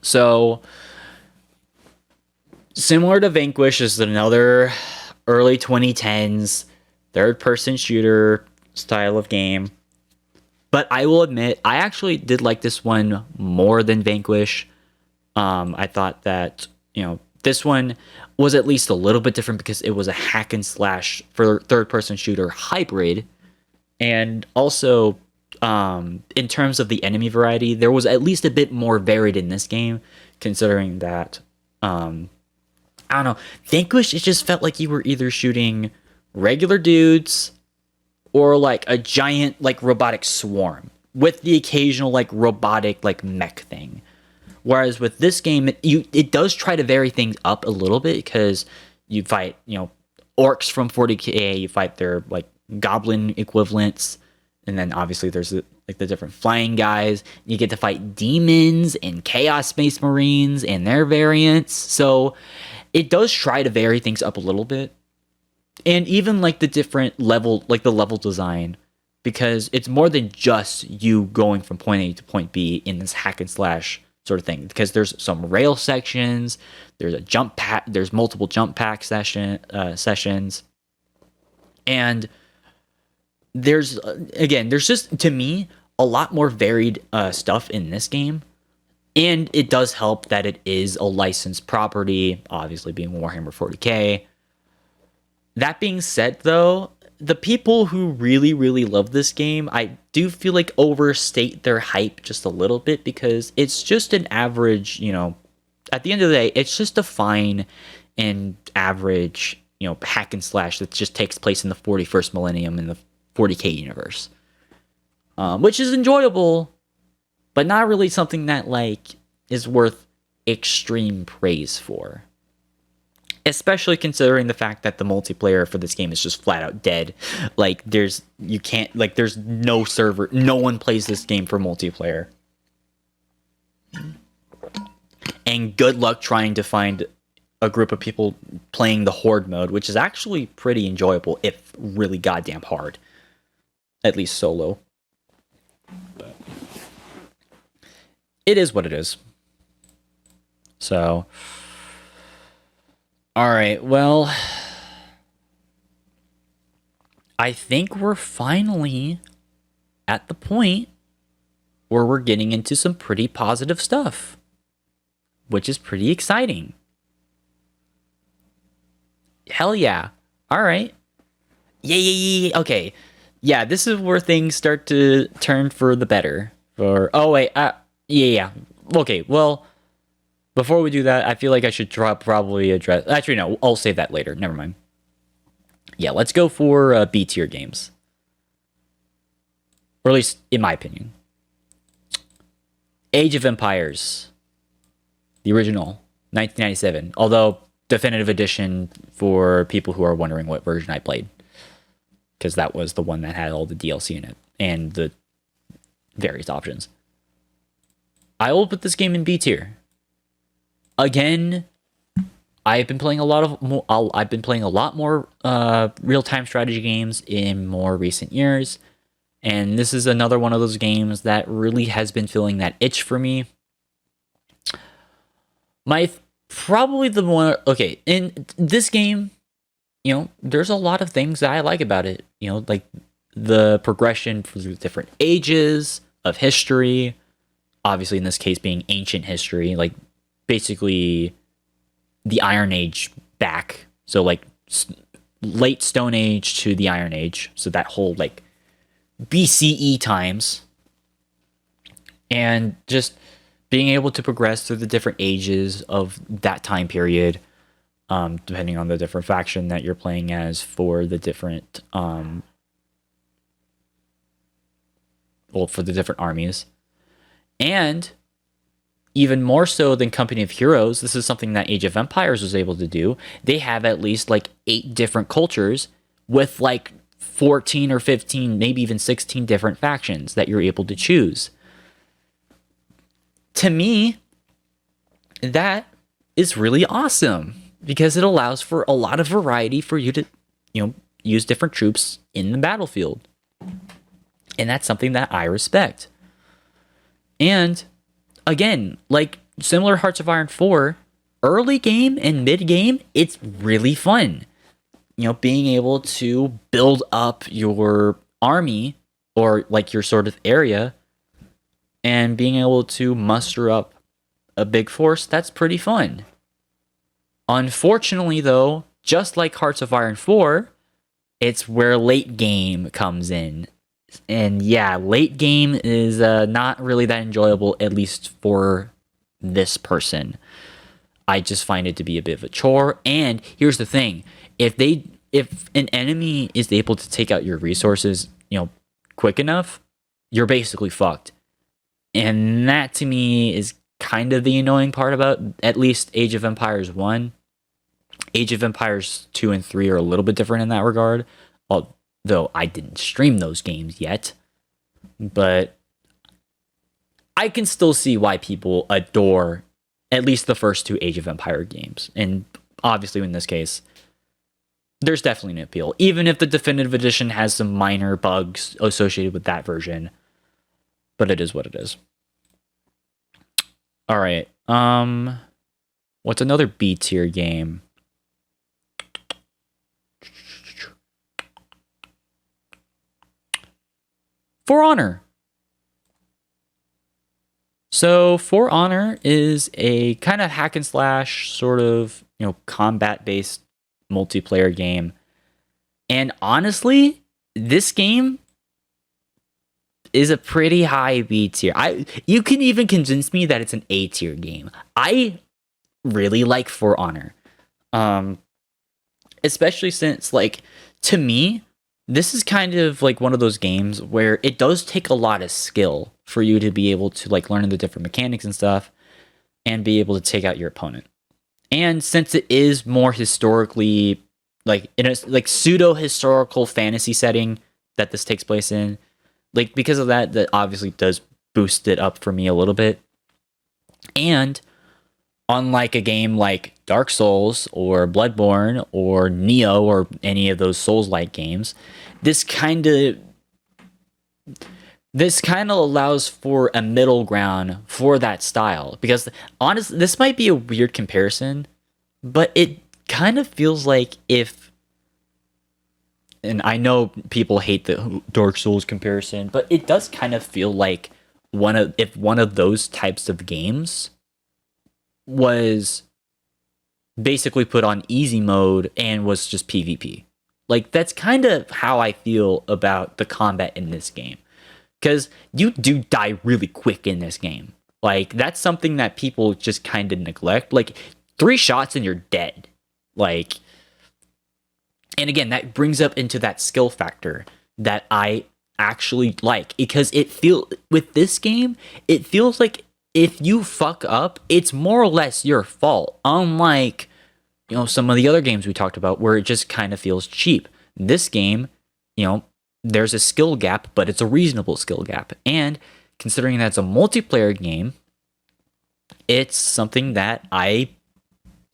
So, similar to Vanquish, is another early 2010s third-person shooter style of game. But I will admit, I actually did like this one more than Vanquish. I thought that, this one was at least a little bit different because it was a hack and slash for third-person shooter hybrid. And also, in terms of the enemy variety, there was at least a bit more varied in this game, considering that, I don't know, Vanquish, it just felt like you were either shooting regular dudes or a giant robotic swarm with the occasional robotic mech thing. Whereas with this game, it does try to vary things up a little bit because you fight orcs from 40K, you fight their goblin equivalents, and then obviously there's the different flying guys. You get to fight demons and chaos space marines and their variants. So it does try to vary things up a little bit. And even the different level, the level design, because it's more than just you going from point A to point B in this hack and slash sort of thing. Because there's some rail sections, there's a jump pack, there's multiple jump pack sessions, and there's just, to me, a lot more varied stuff in this game. And it does help that it is a licensed property, obviously being Warhammer 40K. That being said, though, the people who really, really love this game, I do feel overstate their hype just a little bit because it's just an average, at the end of the day, it's just a fine and average, hack and slash that just takes place in the 41st millennium in the 40K universe. Which is enjoyable, but not really something that is worth extreme praise for. Especially considering the fact that the multiplayer for this game is just flat out dead. There's no server, no one plays this game for multiplayer. And good luck trying to find a group of people playing the horde mode, which is actually pretty enjoyable, if really goddamn hard. At least solo. But it is what it is. So, all right, well, I think we're finally at the point where we're getting into some pretty positive stuff, which is pretty exciting. Hell yeah. All right. Yeah. Okay. Yeah, this is where things start to turn for the better. Oh, wait. Yeah. Okay. Well, before we do that, I feel like I should probably address. Actually, no. I'll save that later. Never mind. Yeah. Let's go for B tier games, or at least in my opinion. Age of Empires, the original, 1997. Although definitive edition for people who are wondering what version I played, because that was the one that had all the DLC in it and the various options. I will put this game in B tier. Again, I've been playing a lot more real-time strategy games in more recent years, and this is another one of those games that really has been filling that itch for me. Probably the one. Okay, in this game, there's a lot of things that I like about it. Like the progression through the different ages of history. Obviously, in this case, being ancient history, like basically the Iron Age back. So like late Stone Age to the Iron Age. So that whole like BCE times, and just being able to progress through the different ages of that time period, depending on the different faction that you're playing as for the different for the different armies. And even more so than Company of Heroes, this is something that Age of Empires was able to do. They have at least like 8 different cultures with like 14 or 15, maybe even 16 different factions that you're able to choose. To me, that is really awesome because it allows for a lot of variety for you to, use different troops in the battlefield. And that's something that I respect. And again, like similar Hearts of Iron 4, early game and mid game, it's really fun. Being able to build up your army or like your sort of area and being able to muster up a big force, that's pretty fun. Unfortunately, though, just like Hearts of Iron 4, it's where late game comes in. And yeah, late game is not really that enjoyable, at least for this person. I just find it to be a bit of a chore. And here's the thing: if an enemy is able to take out your resources, quick enough, you're basically fucked. And that to me is kind of the annoying part about at least Age of Empires 1. Age of Empires 2 and 3 are a little bit different in that regard. Though I didn't stream those games yet, but I can still see why people adore at least the first 2 Age of Empire games. And obviously in this case, there's definitely an appeal, even if the definitive edition has some minor bugs associated with that version, but it is what it is. All right. What's another B tier game? For Honor. So For Honor is a kind of hack and slash sort of, combat based multiplayer game. And honestly, this game is a pretty high B tier. You can even convince me that it's an A tier game. I really like For Honor. Especially since, like, to me, this is kind of like one of those games where it does take a lot of skill for you to be able to like learn the different mechanics and stuff and be able to take out your opponent. And since it is more historically like in a like pseudo historical fantasy setting that this takes place in, like because of that obviously does boost it up for me a little bit. And unlike a game like Dark Souls or Bloodborne or Neo or any of those Souls-like games, this kind of allows for a middle ground for that style. Because honestly, this might be a weird comparison, but it kind of feels like if, and I know people hate the Dark Souls comparison, but it does kind of feel like one of those types of games was basically put on easy mode and was just PvP. Like, that's kind of how I feel about the combat in this game. Because you do die really quick in this game. Like, that's something that people just kind of neglect. Like, 3 shots and you're dead. Like, and again, that brings up into that skill factor that I actually like, because with this game, it feels like if you fuck up, it's more or less your fault. Unlike, some of the other games we talked about where it just kind of feels cheap. This game, there's a skill gap, but it's a reasonable skill gap. And considering that it's a multiplayer game, it's something that I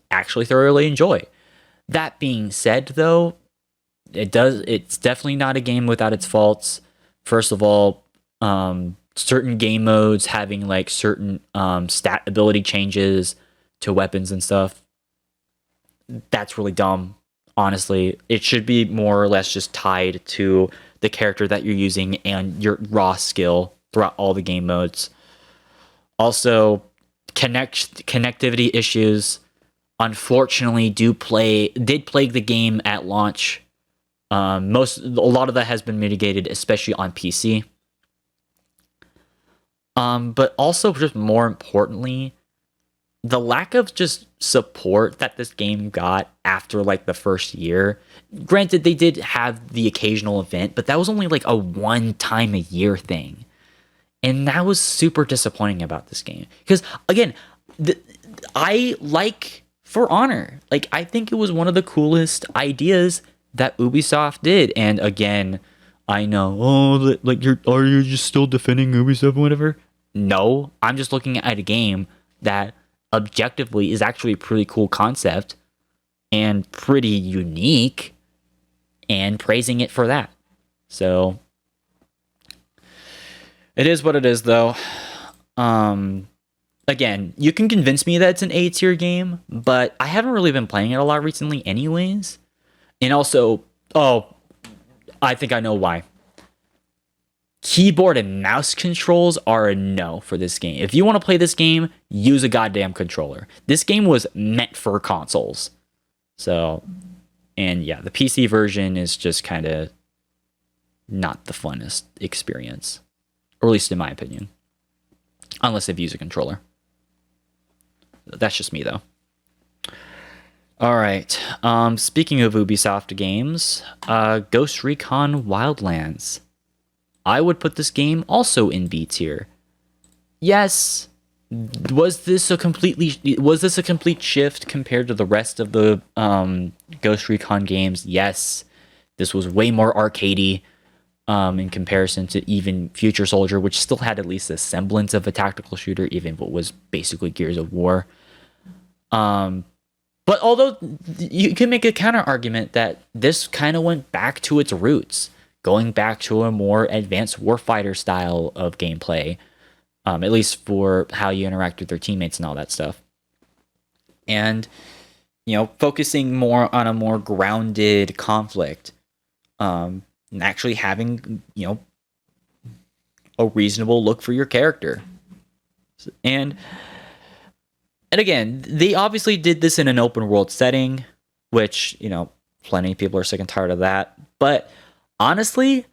actually thoroughly enjoy. That being said, though, it's definitely not a game without its faults. First of all, certain game modes having like certain stat ability changes to weapons and stuff, that's really dumb. Honestly, it should be more or less just tied to the character that you're using and your raw skill throughout all the game modes. Also, connectivity issues unfortunately did plague the game at launch. A lot of that has been mitigated, especially on PC. But also, just more importantly, the lack of just support that this game got after like the first year. Granted, they did have the occasional event, but that was only like a 1 time a year thing. And that was super disappointing about this game. Because again, I like For Honor. Like, I think it was one of the coolest ideas that Ubisoft did. And again, I know, are you just still defending Ubisoft or whatever? No, I'm just looking at a game that objectively is actually a pretty cool concept and pretty unique, and praising it for that. So it is what it is, though. Again, you can convince me that it's an A tier game, but I haven't really been playing it a lot recently anyways. And also, I think I know why. Keyboard and mouse controls are a no for this game. If you want to play this game, use a goddamn controller. This game was meant for consoles. So, and yeah, the PC version is just kind of not the funnest experience. Or at least in my opinion. Unless they've used a controller. That's just me, though. Alright, speaking of Ubisoft games, Ghost Recon Wildlands. I would put this game also in B tier. Yes, was this a complete shift compared to the rest of the Ghost Recon games? Yes, this was way more arcadey in comparison to even Future Soldier, which still had at least a semblance of a tactical shooter, even if it was basically Gears of War. But although you can make a counter argument that this kind of went back to its roots, going back to a more advanced warfighter style of gameplay, at least for how you interact with your teammates and all that stuff. And, focusing more on a more grounded conflict, and actually having, a reasonable look for your character. And again, they obviously did this in an open world setting, which, plenty of people are sick and tired of that. But honestly,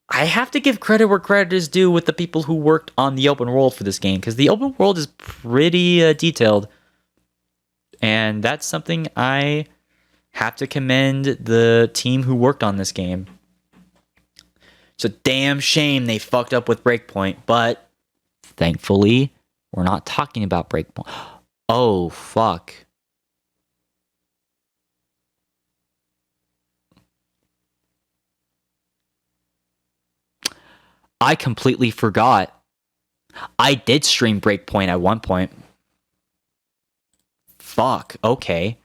I have to give credit where credit is due with the people who worked on the open world for this game, because the open world is pretty detailed. And that's something I have to commend the team who worked on this game. It's a damn shame they fucked up with Breakpoint, but thankfully, we're not talking about Breakpoint. Oh, fuck. I completely forgot. I did stream Breakpoint at one point. Fuck, okay.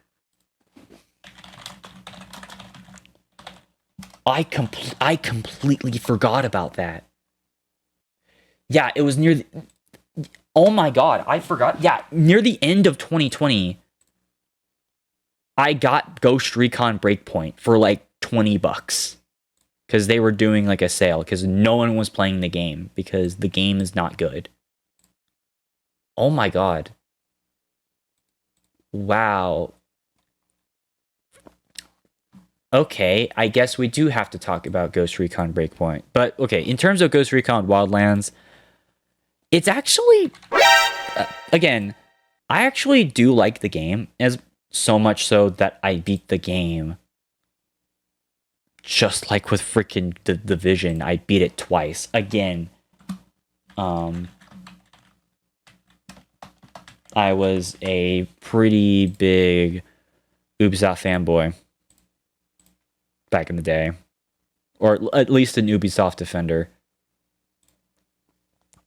I completely forgot about that. Yeah, it was near the... Oh my god, I forgot. Yeah, near the end of 2020, I got Ghost Recon Breakpoint for like $20. Because they were doing like a sale, because no one was playing the game, because the game is not good. Oh my god. Wow. Okay, I guess we do have to talk about Ghost Recon Breakpoint. But okay, in terms of Ghost Recon Wildlands, It's actually, again, I actually do like the game, as so much so that I beat the game. Just like with freaking the Division, I beat it twice. Again, I was a pretty big Ubisoft fanboy back in the day, or at least an Ubisoft defender.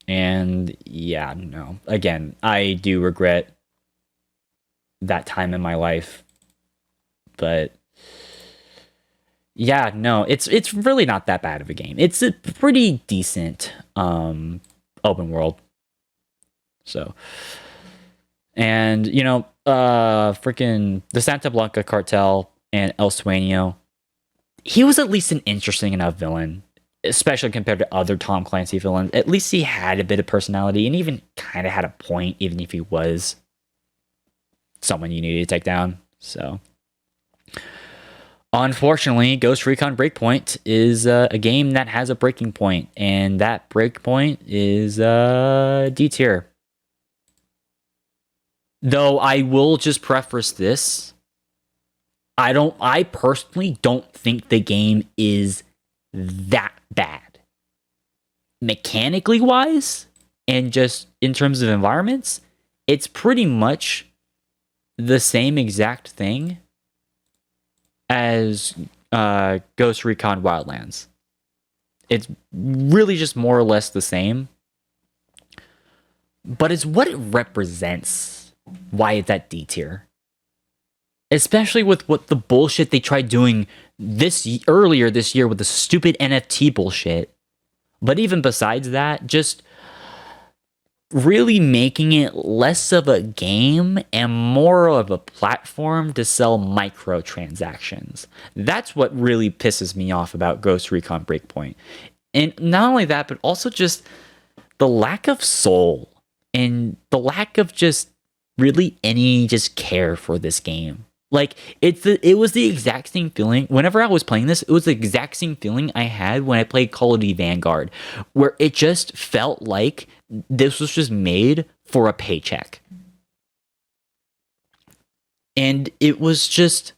And yeah, no. Again, I do regret that time in my life, but yeah, no, it's really not that bad of a game. It's a pretty decent open world. So, and you know, freaking the Santa Blanca cartel and El Sueño, he was at least an interesting enough villain, especially compared to other Tom Clancy villains. At least he had a bit of personality and even kind of had a point, even if he was someone you needed to take down. So, unfortunately, Ghost Recon Breakpoint is a game that has a breaking point, and that breakpoint is D tier. Though I will just preface this, I personally don't think the game is that bad. Mechanically wise, and just in terms of environments, it's pretty much the same exact thing as Ghost Recon Wildlands. It's really just more or less the same, but it's what it represents. Why it's at D tier, especially with what the bullshit they tried doing earlier this year with the stupid NFT bullshit. But even besides that, just really making it less of a game and more of a platform to sell microtransactions. That's what really pisses me off about Ghost Recon Breakpoint. And not only that, but also just the lack of soul and the lack of just really any just care for this game. Like, it was the exact same feeling whenever I was playing this. It was the exact same feeling I had when I played Call of Duty Vanguard, where it just felt like this was just made for a paycheck. And it was just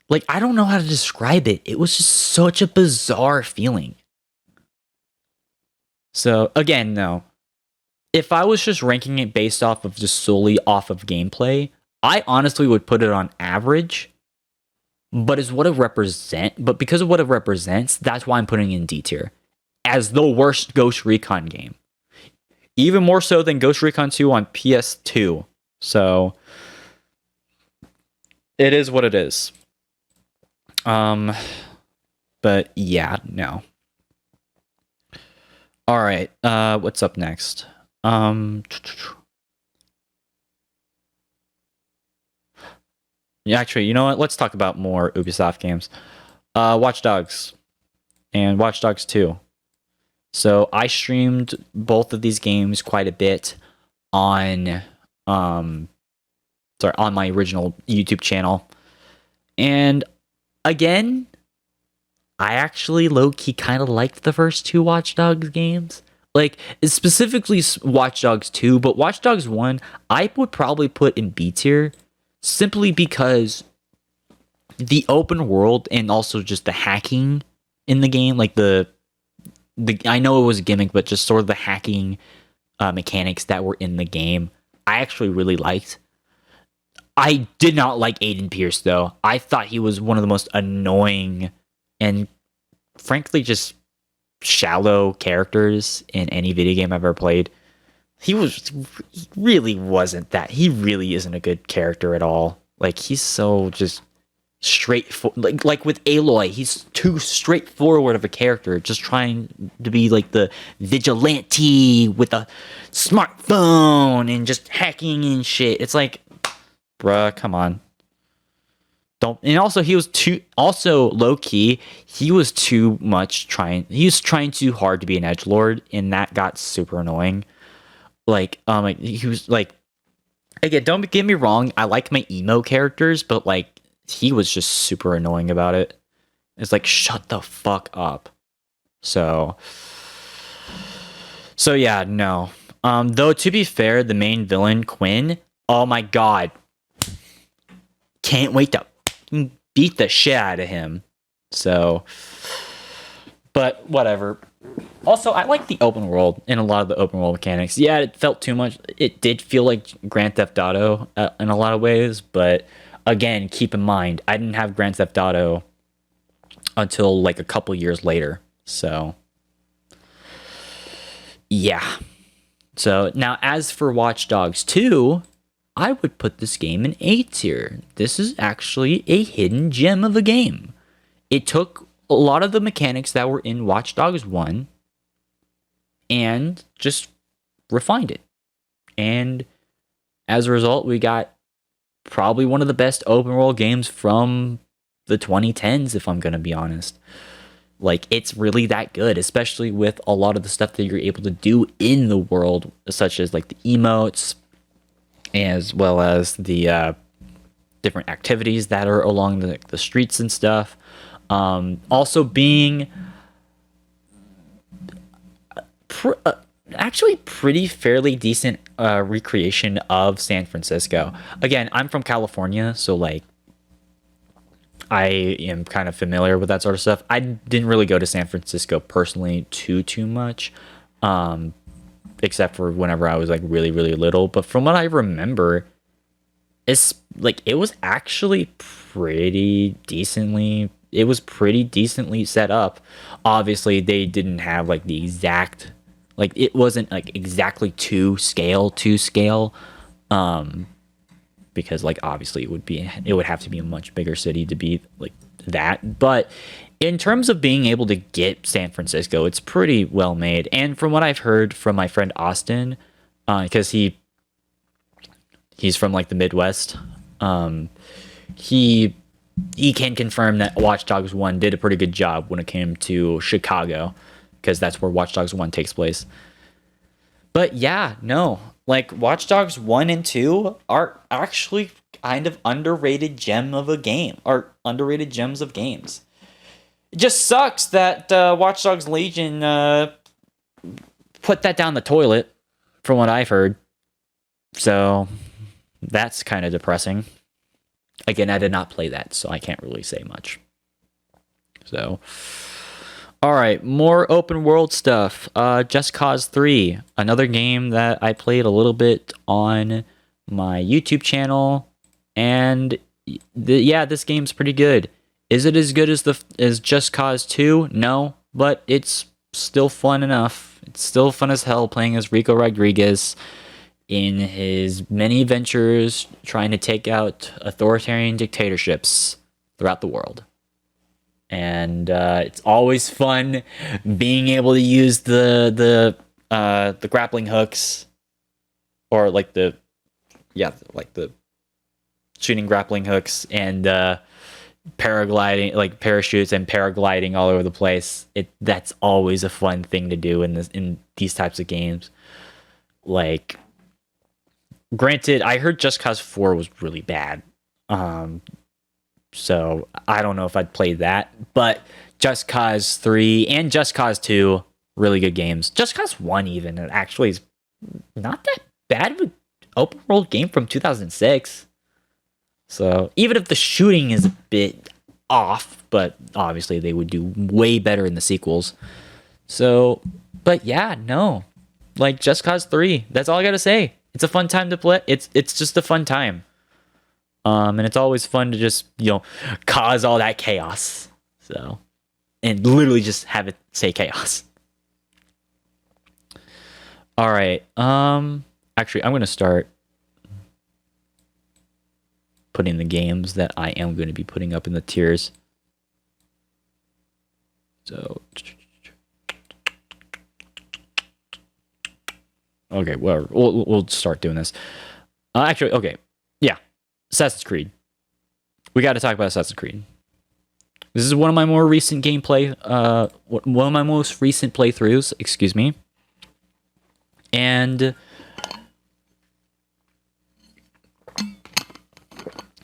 like, I don't know how to describe it. It was just such a bizarre feeling. So again, no. If I was just ranking it based off of just solely off of gameplay, I honestly would put it on average. But because of what it represents, that's why I'm putting it in D tier as the worst Ghost Recon game. Even more so than Ghost Recon 2 on PS2. So it is what it is. But yeah, no. All right, what's up next? Yeah, actually, you know what? Let's talk about more Ubisoft games. Watch Dogs and Watch Dogs 2. So I streamed both of these games quite a bit on my original YouTube channel. And again, I actually low-key kind of liked the first two Watch Dogs games. Like, specifically Watch Dogs 2, but Watch Dogs 1, I would probably put in B tier simply because the open world and also just the hacking in the game, like the I know it was a gimmick, but just sort of the hacking mechanics that were in the game, I actually really liked. I did not like Aiden Pierce, though. I thought he was one of the most annoying and frankly just shallow characters in any video game I've ever played. He really wasn't that. He really isn't a good character at all. Like, he's so just straightforward. Like with Aloy, he's too straightforward of a character, just trying to be like the vigilante with a smartphone and just hacking and shit. It's like, bruh, come on. Don't. And also, he was low key. He was too much he was trying too hard to be an edgelord, and that got super annoying. Like, he was like, again, don't get me wrong, I like my emo characters, but like, he was just super annoying about it. It's like, shut the fuck up. So yeah, no. Though to be fair, the main villain, Quinn, oh my god. Can't wait to beat the shit out of him. So, but whatever. Also, I like the open world and a lot of the open world mechanics. Yeah, it felt too much. It did feel like Grand Theft Auto in a lot of ways, but again, keep in mind, I didn't have Grand Theft Auto until like a couple years later. So, yeah. So, now as for Watch Dogs 2, I would put this game in A tier. This is actually a hidden gem of a game. It took a lot of the mechanics that were in Watch Dogs 1 and just refined it. And as a result, we got probably one of the best open world games from the 2010s, if I'm going to be honest. Like, it's really that good, especially with a lot of the stuff that you're able to do in the world, such as like the emotes, as well as the different activities that are along the streets and stuff. Also being actually pretty fairly decent recreation of San Francisco. Again, I'm from California, so like I am kind of familiar with that sort of stuff. I didn't really go to San Francisco personally too much, except for whenever I was like really little. But from what I remember, it's like it was actually pretty decently. It was pretty decently set up. Obviously, they didn't have like the exact, like it wasn't like exactly to scale, because like obviously it would have to be a much bigger city to be like that. But in terms of being able to get San Francisco, it's pretty well made. And from what I've heard from my friend Austin, because he's from like the Midwest, he can confirm that Watch Dogs 1 did a pretty good job when it came to Chicago, because that's where Watch Dogs 1 takes place. But yeah, no, like Watch Dogs 1 and 2 are actually kind of underrated gems of games. It just sucks that Watch Dogs Legion put that down the toilet, from what I've heard. So that's kind of depressing. Again, I did not play that, so I can't really say much. So, all right, more open world stuff. Just Cause 3, another game that I played a little bit on my YouTube channel, and yeah, this game's pretty good. Is it as good as Just Cause 2? No, but it's still fun enough. It's still fun as hell playing as Rico Rodriguez in his many ventures trying to take out authoritarian dictatorships throughout the world. And it's always fun being able to use the grappling hooks, or like the shooting grappling hooks, and paragliding, like parachutes and paragliding all over the place. That's always a fun thing to do in these types of games. Like, granted, I heard Just Cause 4 was really bad. So I don't know if I'd play that. But Just Cause 3 and Just Cause 2, really good games. Just Cause 1 even, it actually is not that bad of an open world game from 2006. So even if the shooting is a bit off, but obviously they would do way better in the sequels. So, but yeah, no. Like Just Cause 3, that's all I gotta say. It's a fun time to play. It's just a fun time. And it's always fun to just, cause all that chaos. So, and literally just have it say chaos. All right. Actually, I'm going to start putting the games that I am going to be putting up in the tiers. So, okay, well, we'll start doing this. Actually, okay, yeah, Assassin's Creed. We got to talk about Assassin's Creed. This is one of my more recent one of my most recent playthroughs. Excuse me. And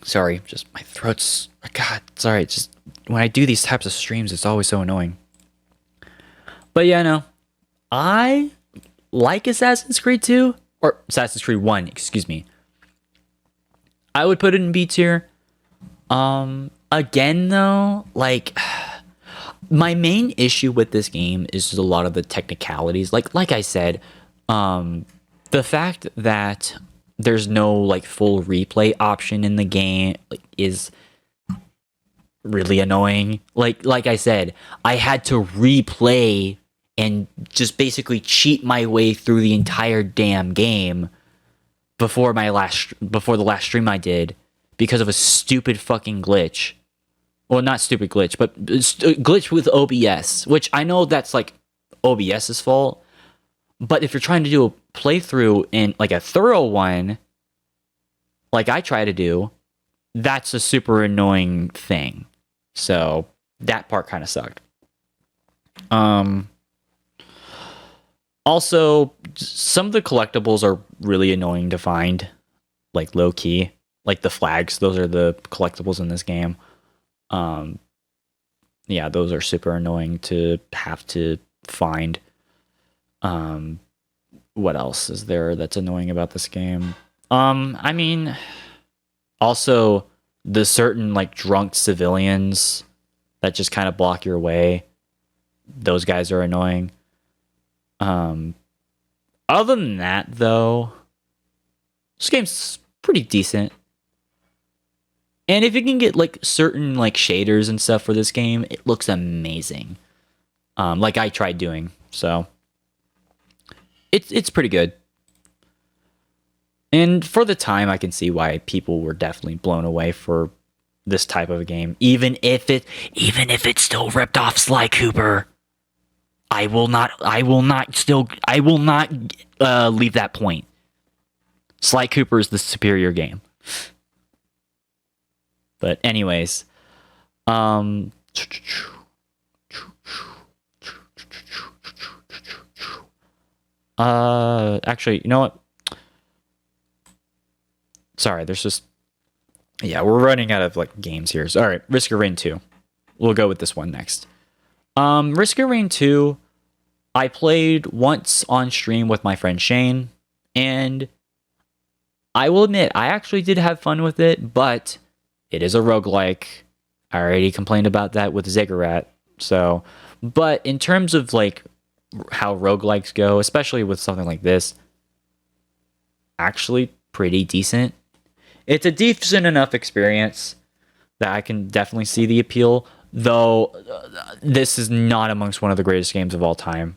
sorry, just my throat's. God, sorry. Just when I do these types of streams, it's always so annoying. But yeah, no, I like Assassin's Creed 2 or Assassin's Creed 1, excuse me. I would put it in B tier. Again though, like my main issue with this game is just a lot of the technicalities. Like I said, the fact that there's no like full replay option in the game is really annoying. Like I said, I had to replay and just basically cheat my way through the entire damn game before the last stream I did because of a stupid fucking glitch. Well, not stupid glitch, but glitch with OBS, which I know that's like OBS's fault. But if you're trying to do a playthrough in like a thorough one, like I try to do, that's a super annoying thing. So that part kind of sucked. Also, some of the collectibles are really annoying to find, like low key, like the flags. Those are the collectibles in this game. Yeah, those are super annoying to have to find. What else is there that's annoying about this game? I mean, also the certain like drunk civilians that just kind of block your way. Those guys are annoying. Other than that, though, this game's pretty decent. And if you can get like certain like shaders and stuff for this game, it looks amazing. Like I tried doing, so it's pretty good. And for the time, I can see why people were definitely blown away for this type of a game, even if it still ripped off Sly Cooper. I will not leave that point. Sly Cooper is the superior game. But anyways, actually, you know what? Sorry, there's just we're running out of like games here. So, all right, Risk of Rain 2. We'll go with this one next. Risk of Rain 2, I played once on stream with my friend Shane, and I will admit, I actually did have fun with it, but it is a roguelike. I already complained about that with Ziggurat. So, but in terms of like how roguelikes go, especially with something like this, actually pretty decent. It's a decent enough experience that I can definitely see the appeal, though this is not amongst one of the greatest games of all time.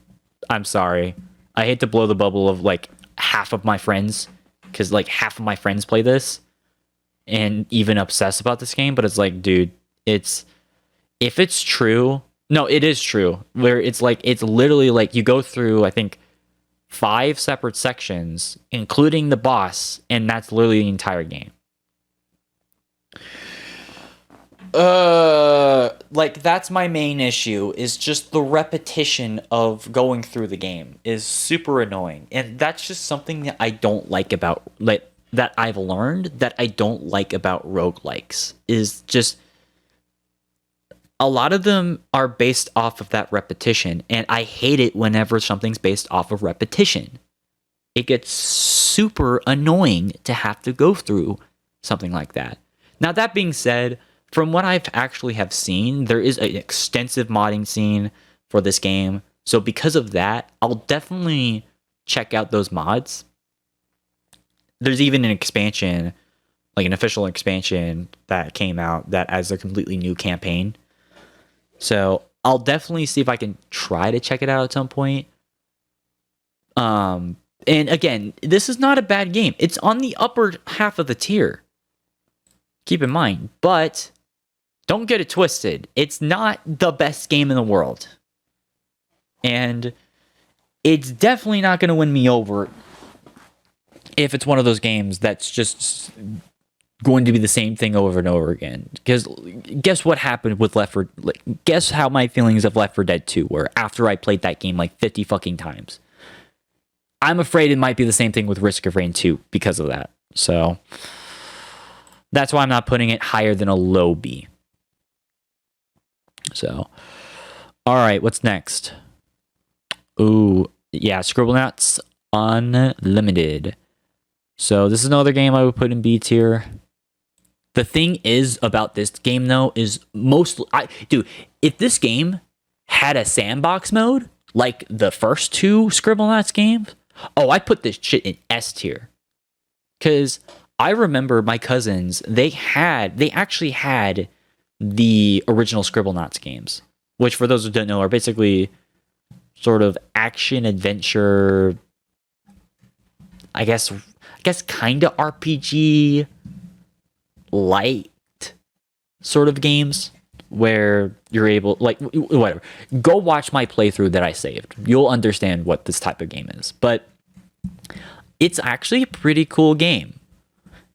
I'm sorry. I hate to blow the bubble of like half of my friends, because like half of my friends play this and even obsess about this game, but it's like, dude, if it's true, no, it is true, where it's like, it's literally like you go through, I think, 5 separate sections, including the boss, and that's literally the entire game. Like that's my main issue, is just the repetition of going through the game is super annoying, and that's just something that I don't like about, like, that I've learned that I don't like about roguelikes, is just a lot of them are based off of that repetition, and I hate it whenever something's based off of repetition. It gets super annoying to have to go through something like that. Now, that being said, from what I've actually have seen, there is an extensive modding scene for this game. So because of that, I'll definitely check out those mods. There's even an expansion, like an official expansion that came out that adds a completely new campaign. So I'll definitely see if I can try to check it out at some point. And again, this is not a bad game. It's on the upper half of the tier. Keep in mind, but don't get it twisted. It's not the best game in the world. And it's definitely not going to win me over if it's one of those games that's just going to be the same thing over and over again. Because guess what happened with Left 4 Dead? Like, guess how my feelings of Left 4 Dead 2 were after I played that game like 50 fucking times. I'm afraid it might be the same thing with Risk of Rain 2 because of that. So that's why I'm not putting it higher than a low B. So, all right, what's next? Ooh, yeah, Scribblenauts Unlimited. So this is another game I would put in B tier. The thing is about this game though is dude, if this game had a sandbox mode like the first two Scribblenauts games, oh, I'd put this shit in S tier. Cause I remember my cousins, they actually had the original Scribblenauts games, which for those who don't know are basically sort of action adventure, I guess kind of RPG light sort of games where you're able, like, whatever. Go watch my playthrough that I saved. You'll understand what this type of game is. But it's actually a pretty cool game.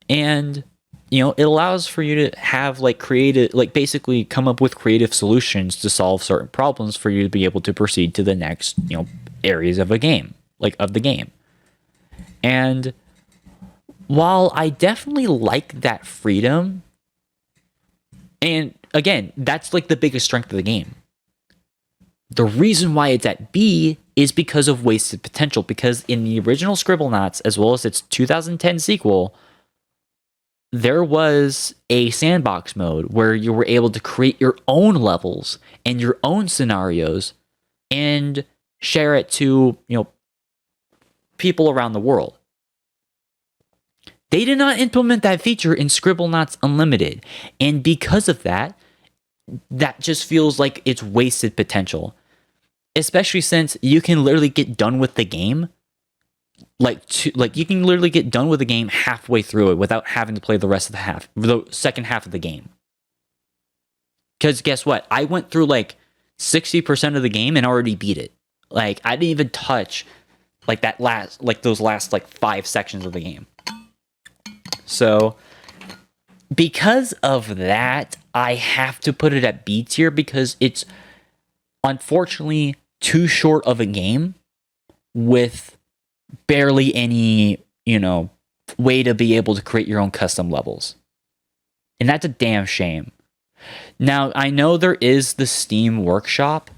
And, it allows for you to have, like, creative, like, basically come up with creative solutions to solve certain problems for you to be able to proceed to the next, areas of a game, like, of the game. And while I definitely like that freedom, and again, that's like the biggest strength of the game. The reason why it's at B is because of wasted potential, because in the original Scribblenauts, as well as its 2010 sequel, there was a sandbox mode where you were able to create your own levels and your own scenarios and share it to, people around the world. They did not implement that feature in Scribblenauts Unlimited. And because of that, that just feels like it's wasted potential. Especially since you can literally get done with the game. You can literally get done with the game halfway through it without having to play the rest of the second half of the game. Because guess what? I went through like 60% of the game and already beat it. Like, I didn't even touch like those last 5 sections of the game. So, because of that, I have to put it at B tier because it's unfortunately too short of a game with barely any, way to be able to create your own custom levels. And that's a damn shame. Now, I know there is the Steam Workshop,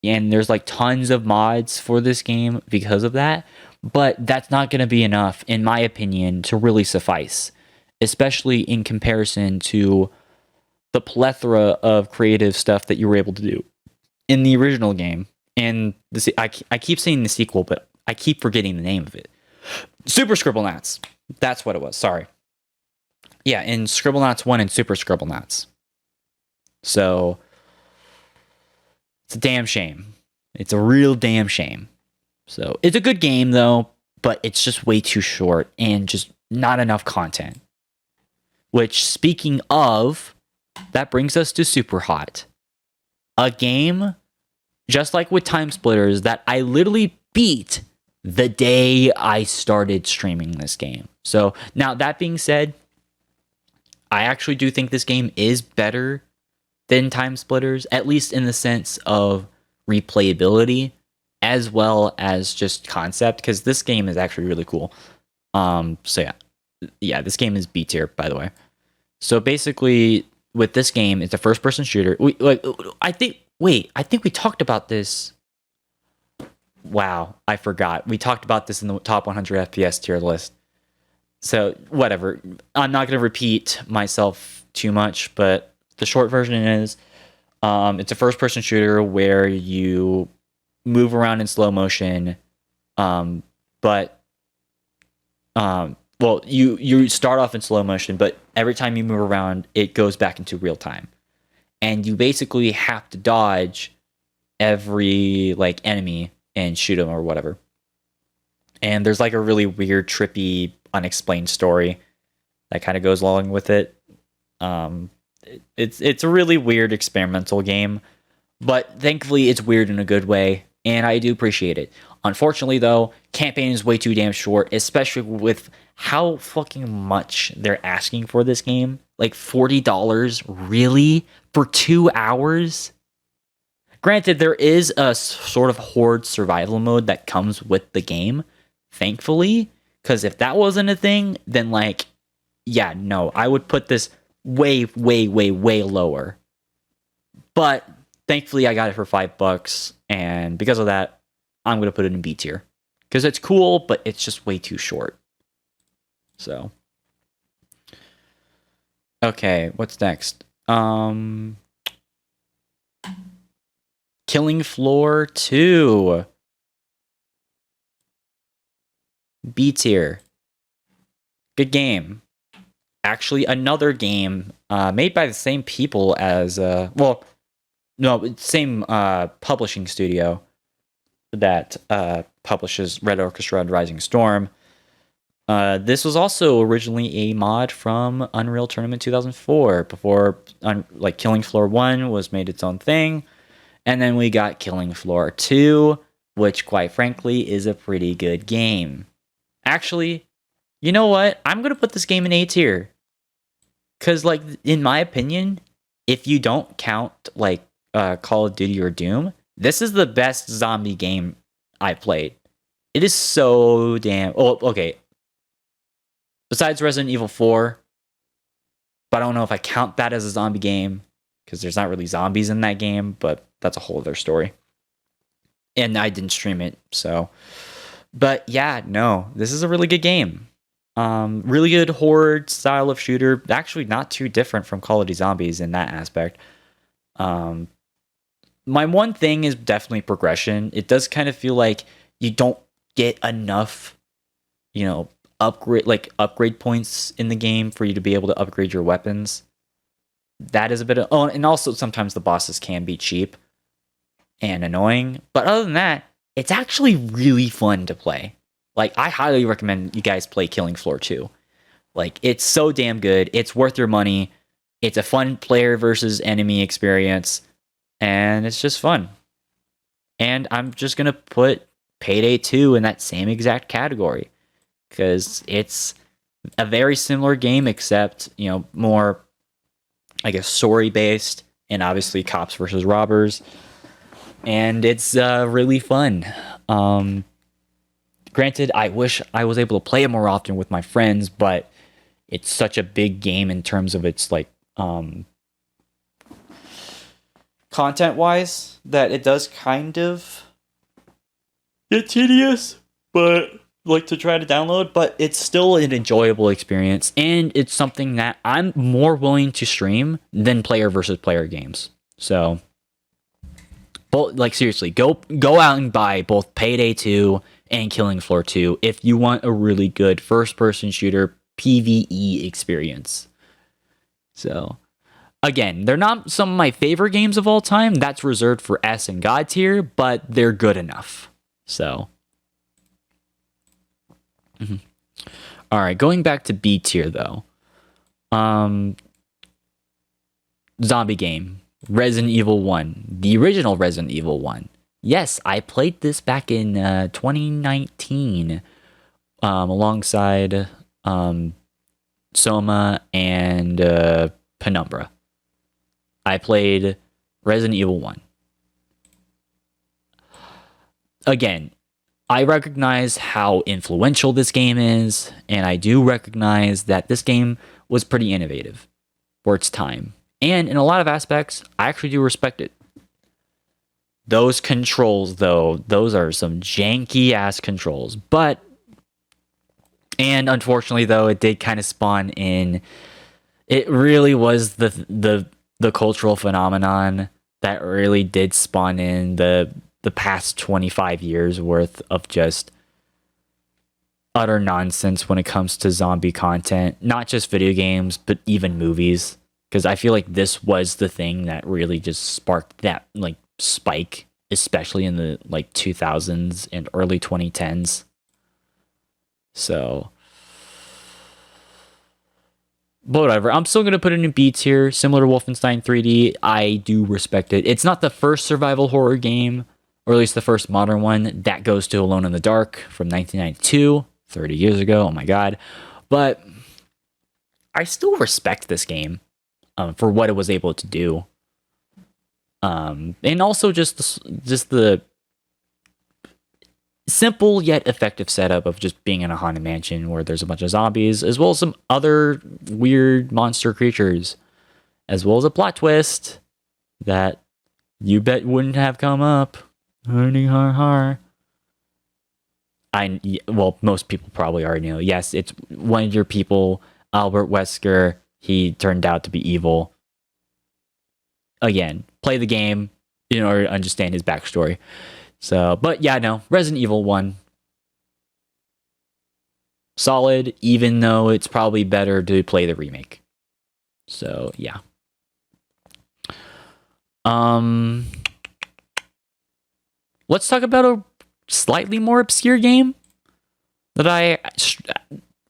and there's like tons of mods for this game because of that, but that's not going to be enough, in my opinion, to really suffice, especially in comparison to the plethora of creative stuff that you were able to do in the original game. And I keep saying the sequel, but I keep forgetting the name of it. Super Scribblenauts. That's what it was. Sorry. Yeah, in Scribblenauts 1 and Super Scribblenauts. So, it's a damn shame. It's a real damn shame. So, it's a good game, though, but it's just way too short and just not enough content. Which, speaking of, that brings us to Super Hot. A game, just like with Time Splitters, that I literally beat the day I started streaming this game. So, now that being said, I actually do think this game is better than Time Splitters, at least in the sense of replayability, as well as just concept, because this game is actually really cool. So yeah, this game is B tier, by the way. So basically, with this game, it's a first-person shooter. I think we talked about this. Wow, I forgot. We talked about this in the top 100 FPS tier list. So whatever. I'm not going to repeat myself too much, but the short version is, it's a first-person shooter where you move around in slow motion, you start off in slow motion, but every time you move around, it goes back into real time, and you basically have to dodge every enemy and shoot them or whatever. And there's like a really weird, trippy, unexplained story that kind of goes along with it. It's a really weird experimental game, but thankfully it's weird in a good way, and I do appreciate it. Unfortunately, though, campaign is way too damn short, especially with how fucking much they're asking for this game. Like $40, really? For 2 hours? Granted, there is a sort of horde survival mode that comes with the game, thankfully, because if that wasn't a thing, then I would put this way, way, way, way lower. But thankfully, I got it for $5, and because of that, I'm going to put it in B tier. Because it's cool, but it's just way too short. So. Okay, what's next? Killing Floor 2. B tier. Good game. Actually, another game made by the same people as... same publishing studio that publishes Red Orchestra and Rising Storm. This was also originally a mod from Unreal Tournament 2004 before Killing Floor 1 was made its own thing. And then we got Killing Floor 2, which quite frankly is a pretty good game. Actually, you know what? I'm going to put this game in A tier. Because, in my opinion, if you don't count, Call of Duty or Doom, this is the best zombie game I played. It is so damn... Oh, okay. Besides Resident Evil 4, but I don't know if I count that as a zombie game, because there's not really zombies in that game, but that's a whole other story. And I didn't stream it, so... But yeah, no, this is a really good game. Really good horde style of shooter. Actually, not too different from Call of Duty Zombies in that aspect. My one thing is definitely progression. It does kind of feel like you don't get enough, upgrade points in the game for you to be able to upgrade your weapons. That is a bit of... Oh, and also sometimes the bosses can be cheap and annoying. But other than that, it's actually really fun to play. I highly recommend you guys play Killing Floor 2. It's so damn good. It's worth your money. It's a fun player versus enemy experience. And it's just fun. And I'm just going to put Payday 2 in that same exact category. Because it's a very similar game, except, more, I guess, story-based. And obviously cops versus robbers. And it's really fun. Granted, I wish I was able to play it more often with my friends, but it's such a big game in terms of its content-wise that it does kind of get tedious, but to try to download, but it's still an enjoyable experience, and it's something that I'm more willing to stream than player versus player games. So, seriously, go out and buy both Payday 2 and Killing Floor 2 if you want a really good first-person shooter PvE experience. So, again, they're not some of my favorite games of all time. That's reserved for S and God tier, but they're good enough. So, all right, going back to B tier though. Zombie game, Resident Evil 1, the original Resident Evil 1. Yes, I played this back in 2019 alongside Soma and Penumbra. I played Resident Evil 1. Again, I recognize how influential this game is, and I do recognize that this game was pretty innovative for its time. And in a lot of aspects, I actually do respect it. Those controls, though, those are some janky-ass controls. And unfortunately, though, it did kind of spawn in... It really was the cultural phenomenon that really did spawn in the past 25 years worth of just utter nonsense when it comes to zombie content. Not just video games, but even movies. Because I feel like this was the thing that really just sparked that spike, especially in the 2000s and early 2010s. So, but whatever. I'm still going to put it in B tier, similar to Wolfenstein 3D. I do respect it. It's not the first survival horror game, or at least the first modern one. That goes to Alone in the Dark from 1992, 30 years ago. Oh my god. But I still respect this game for what it was able to do. And also just the simple yet effective setup of just being in a haunted mansion where there's a bunch of zombies, as well as some other weird monster creatures, as well as a plot twist that you bet wouldn't have come up. Har har har. well, most people probably already know. Yes, it's one of your people, Albert Wesker. He turned out to be evil. Again, play the game in order to understand his backstory. So, but yeah, no, Resident Evil 1. Solid, even though it's probably better to play the remake. So, yeah. Let's talk about a slightly more obscure game that I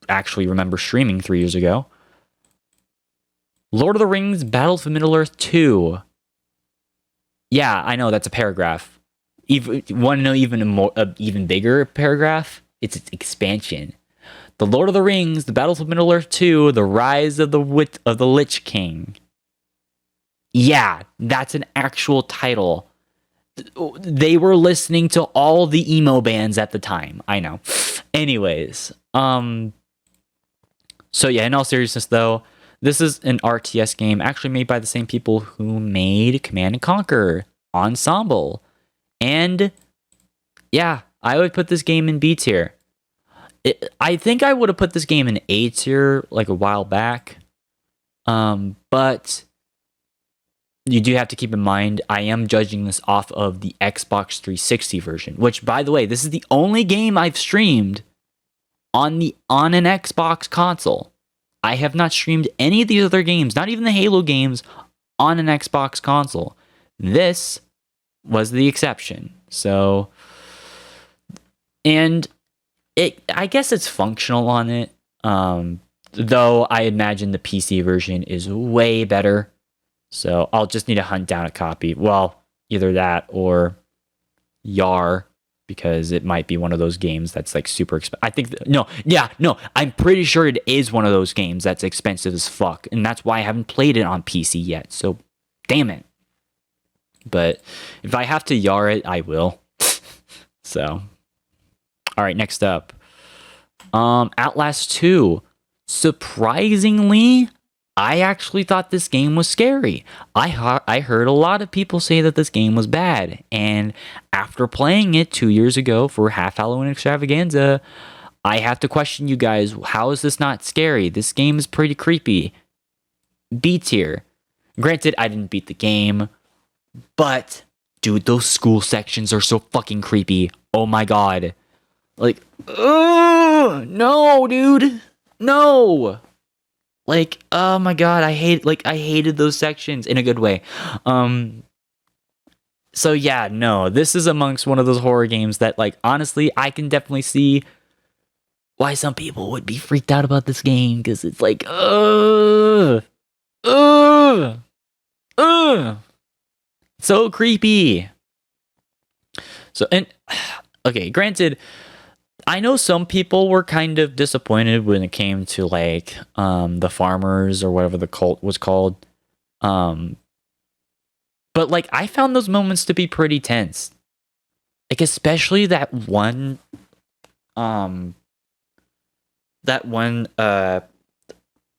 actually remember streaming 3 years ago. Lord of the Rings Battle for Middle-earth 2. Yeah, I know, that's a paragraph. Want to know even bigger paragraph? It's its expansion. The Lord of the Rings, The Battle for Middle-earth 2, The Rise of the Lich King. Yeah, that's an actual title. They were listening to all the emo bands at the time. I know. Anyways, so yeah, in all seriousness though, this is an RTS game actually made by the same people who made Command & Conquer Ensemble. And yeah, I would put this game in B tier. I think I would have put this game in A tier like a while back. But you do have to keep in mind, I am judging this off of the Xbox 360 version, which, by the way, this is the only game I've streamed on an Xbox console. I have not streamed any of the other games, not even the Halo games, on an Xbox console. This was the exception. So, and I guess it's functional on it. Though I imagine the PC version is way better. So I'll just need to hunt down a copy. Well, either that or YAR, because it might be one of those games that's like super expensive. I think, I'm pretty sure it is one of those games that's expensive as fuck. And that's why I haven't played it on PC yet. So, damn it. But if I have to YAR it, I will. So, all right, next up. Outlast 2. Surprisingly, I actually thought this game was scary. I heard a lot of people say that this game was bad. And after playing it 2 years ago for Half Halloween Extravaganza, I have to question you guys, how is this not scary? This game is pretty creepy. B tier. Granted, I didn't beat the game, but dude, those school sections are so fucking creepy. Oh my god. Like, no, dude. No. Like, oh my god, I hated those sections in a good way. So yeah, no, this is amongst one of those horror games that, like, honestly, I can definitely see why some people would be freaked out about this game, because it's like, so creepy. So, and okay, granted, I know some people were kind of disappointed when it came to like the farmers or whatever the cult was called. But like I found those moments to be pretty tense. Like especially that one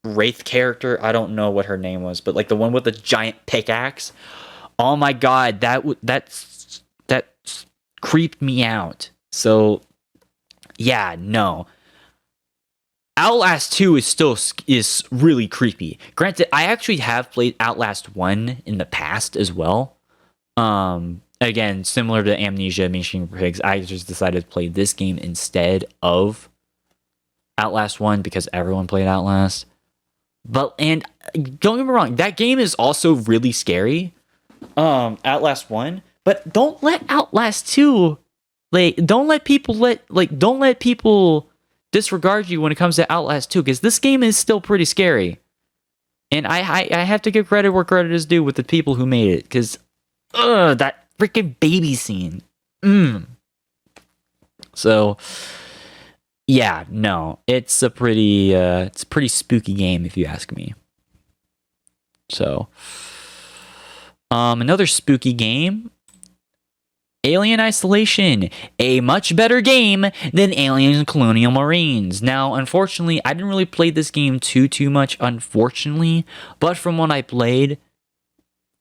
Wraith character, I don't know what her name was, but like the one with the giant pickaxe. Oh my god, that creeped me out. So yeah, no. Outlast 2 is really creepy. Granted, I actually have played Outlast 1 in the past as well. Again, similar to Amnesia, Machine Pigs, I just decided to play this game instead of Outlast 1 because everyone played Outlast. And don't get me wrong, that game is also really scary. Outlast 1, but don't let Outlast 2 don't let people disregard you when it comes to Outlast 2, because this game is still pretty scary. And I have to give credit where credit is due with the people who made it, because that freaking baby scene. So yeah, no, it's a pretty spooky game if you ask me. So another spooky game, Alien Isolation, a much better game than Alien Colonial Marines. Now, unfortunately, I didn't really play this game too much, unfortunately, but from what I played,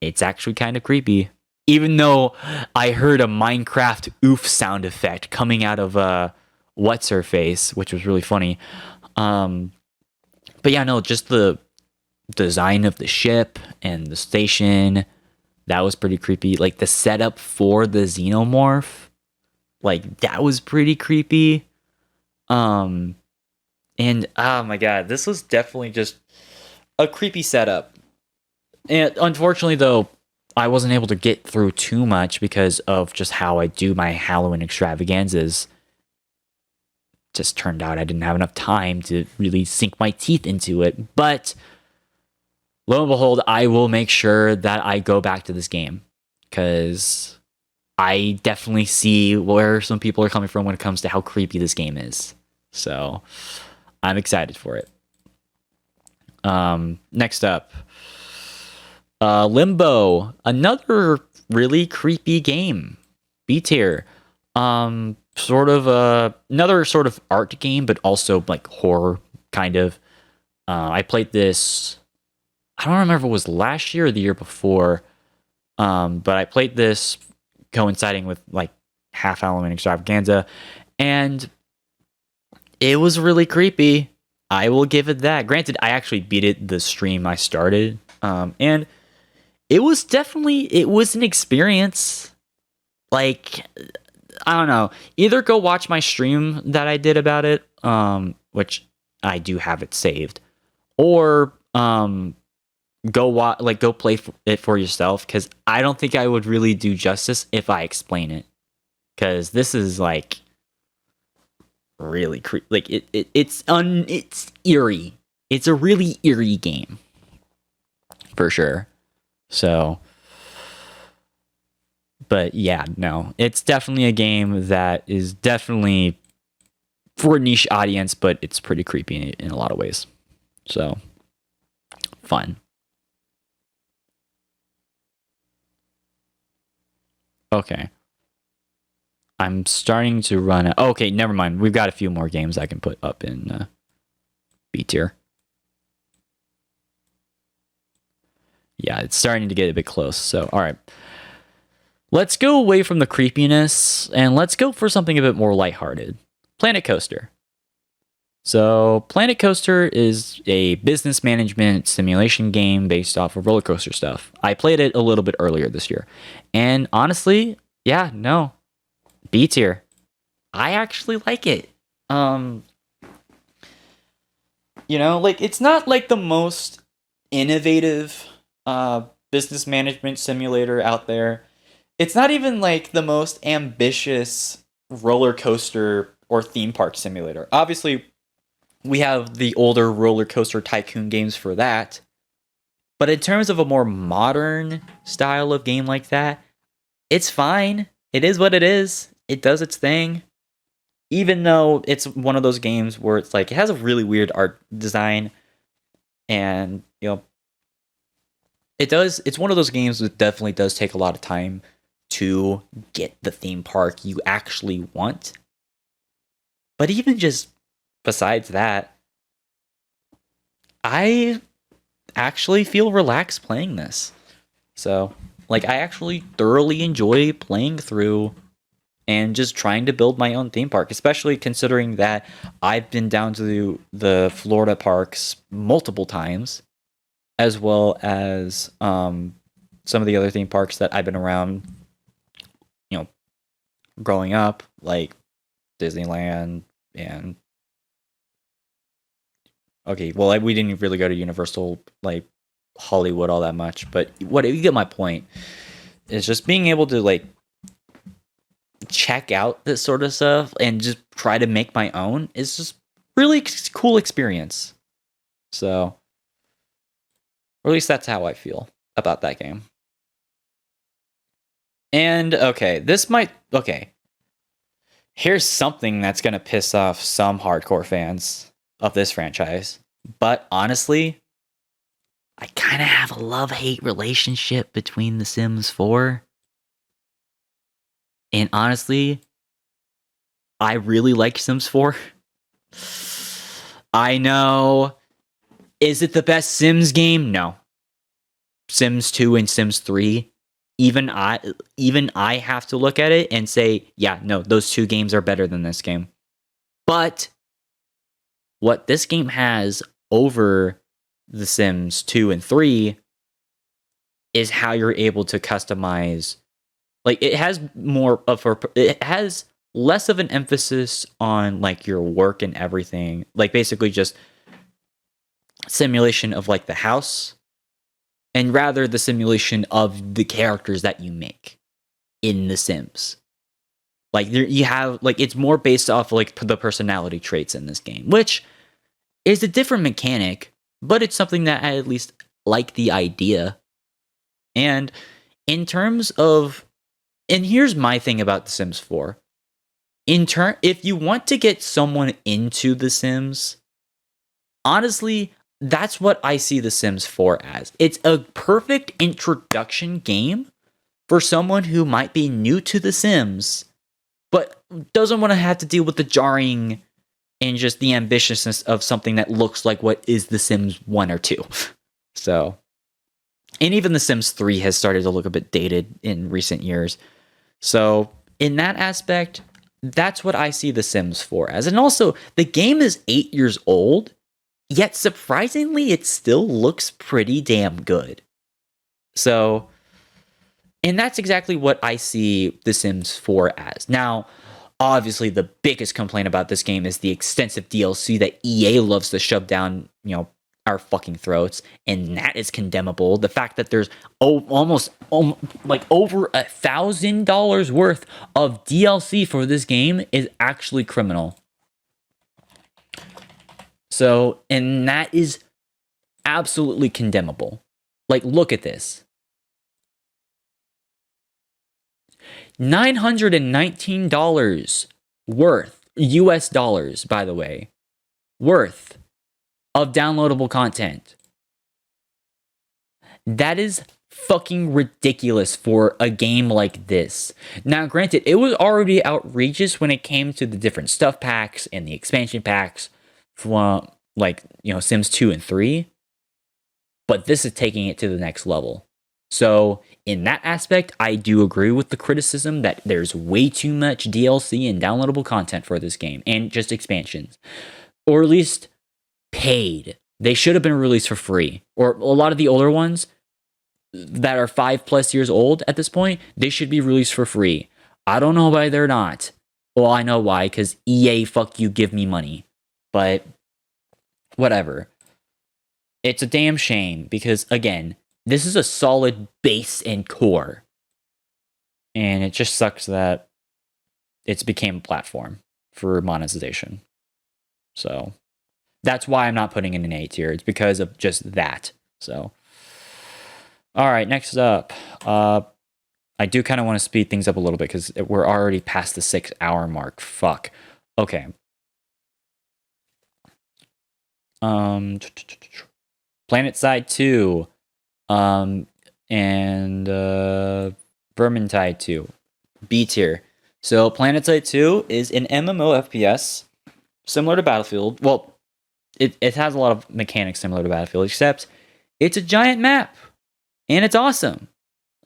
it's actually kind of creepy. Even though I heard a Minecraft oof sound effect coming out of what's her face, which was really funny. But yeah, no, just the design of the ship and the station, that was pretty creepy. Like the setup for the xenomorph, like that was pretty creepy. And oh my god, this was definitely just a creepy setup. And unfortunately, though, I wasn't able to get through too much because of just how I do my Halloween extravaganzas. Just turned out I didn't have enough time to really sink my teeth into it. But lo and behold, I will make sure that I go back to this game because I definitely see where some people are coming from when it comes to how creepy this game is. So I'm excited for it. Next up, Limbo, another really creepy game. B tier. Sort of another sort of art game, but also like horror kind of. I played this. I don't remember if it was last year or the year before. But I played this coinciding with like half Halloween extravaganza, and it was really creepy. I will give it that. Granted, I actually beat it the stream I started, and it was an experience. Like, I don't know. Either go watch my stream that I did about it, which I do have it saved, or go play it for yourself, because I don't think I would really do justice if I explain it, because this is like really creepy. Like it's eerie. It's a really eerie game for sure. So, but yeah, no, it's definitely a game that is definitely for a niche audience, but it's pretty creepy in a lot of ways. So, fun. Okay. I'm starting to run out. Okay, never mind. We've got a few more games I can put up in B tier. Yeah, it's starting to get a bit close. So, all right. Let's go away from the creepiness and let's go for something a bit more lighthearted. Planet Coaster. So, Planet Coaster is a business management simulation game based off of roller coaster stuff. I played it a little bit earlier this year. And honestly, yeah, no. B tier. I actually like it. Like it's not like the most innovative business management simulator out there. It's not even like the most ambitious roller coaster or theme park simulator. Obviously, we have the older roller coaster tycoon games for that. But in terms of a more modern style of game like that, it's fine. It is what it is. It does its thing. Even though it's one of those games where it's like it has a really weird art design, and it's one of those games that definitely does take a lot of time to get the theme park you actually want. But even just besides that, I actually feel relaxed playing this. So, like, I actually thoroughly enjoy playing through and just trying to build my own theme park, especially considering that I've been down to the Florida parks multiple times, as well as some of the other theme parks that I've been around, growing up, like Disneyland and okay, well, we didn't really go to Universal, like Hollywood, all that much, but what you get my point. It's just being able to like check out this sort of stuff and just try to make my own is just really cool experience. So, or at least that's how I feel about that game. And okay, here's something that's gonna piss off some hardcore fans of this franchise. But honestly, I kind of have a love-hate relationship between The Sims 4. And honestly, I really like Sims 4. I know. Is it the best Sims game? No. Sims 2 and Sims 3. Even I have to look at it and say, yeah, no, those two games are better than this game. But what this game has over The Sims 2 and 3 is how you're able to customize. Like, it has less of an emphasis on like your work and everything. Like, basically just simulation of like the house, and rather the simulation of the characters that you make in The Sims. Like, you have, like, it's more based off like the personality traits in this game, which is a different mechanic, but it's something that I at least like the idea. And in terms of, and here's my thing about The Sims 4. If you want to get someone into The Sims, honestly, that's what I see The Sims 4 as. It's a perfect introduction game for someone who might be new to The Sims, but doesn't want to have to deal with the jarring and just the ambitiousness of something that looks like what is The Sims 1 or 2. So, and even The Sims 3 has started to look a bit dated in recent years. So, in that aspect, that's what I see The Sims 4 as. And also, the game is 8 years old, yet surprisingly, it still looks pretty damn good. So, and that's exactly what I see The Sims 4 as. Now, obviously, the biggest complaint about this game is the extensive DLC that EA loves to shove down, our fucking throats, and that is condemnable. The fact that there's almost like over $1,000 worth of DLC for this game is actually criminal. So, and that is absolutely condemnable. Like, look at this. $919 worth, US dollars, by the way, worth of downloadable content. That is fucking ridiculous for a game like this. Now, granted, it was already outrageous when it came to the different stuff packs and the expansion packs from, like, Sims 2 and 3, but this is taking it to the next level. So, in that aspect, I do agree with the criticism that there's way too much DLC and downloadable content for this game, and just expansions. Or at least paid. They should have been released for free. Or a lot of the older ones that are 5+ years old at this point, they should be released for free. I don't know why they're not. Well, I know why, because EA, fuck you, give me money. But, whatever. It's a damn shame, because, again, this is a solid base and core. And it just sucks that it's became a platform for monetization. So, that's why I'm not putting in an A tier. It's because of just that. So, alright, next up. I do kind of want to speed things up a little bit because we're already past the 6-hour mark. Fuck. Okay. PlanetSide 2. And Vermintide 2. B tier. So PlanetSide 2 is an MMO FPS similar to Battlefield. Well, it has a lot of mechanics similar to Battlefield, except it's a giant map. And it's awesome.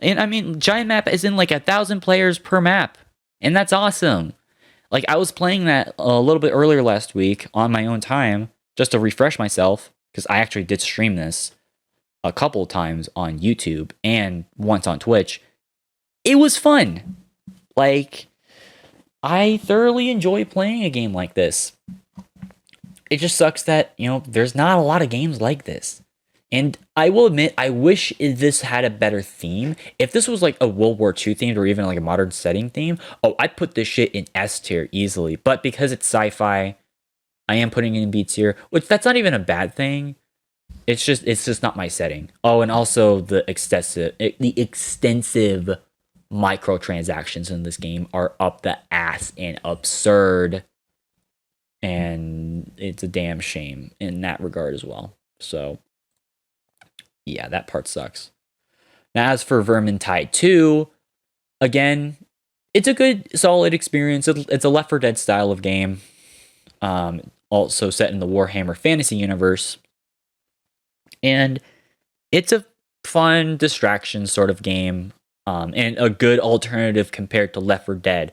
And I mean, giant map is in like 1,000 players per map. And that's awesome. Like, I was playing that a little bit earlier last week on my own time just to refresh myself, because I actually did stream this a couple of times on YouTube and once on Twitch. It was fun. Like, I thoroughly enjoy playing a game like this. It just sucks that, there's not a lot of games like this. And I will admit, I wish this had a better theme. If this was like a World War II themed or even like a modern setting theme, I'd put this shit in S tier easily. But because it's sci-fi, I am putting it in B tier, which that's not even a bad thing. It's just not my setting. Oh, and also the extensive microtransactions in this game are up the ass and absurd. And it's a damn shame in that regard as well. So, yeah, that part sucks. Now, as for Vermintide 2, again, it's a good, solid experience. It's a Left 4 Dead style of game. Also set in the Warhammer Fantasy universe. And it's a fun distraction sort of game. And a good alternative compared to Left 4 Dead.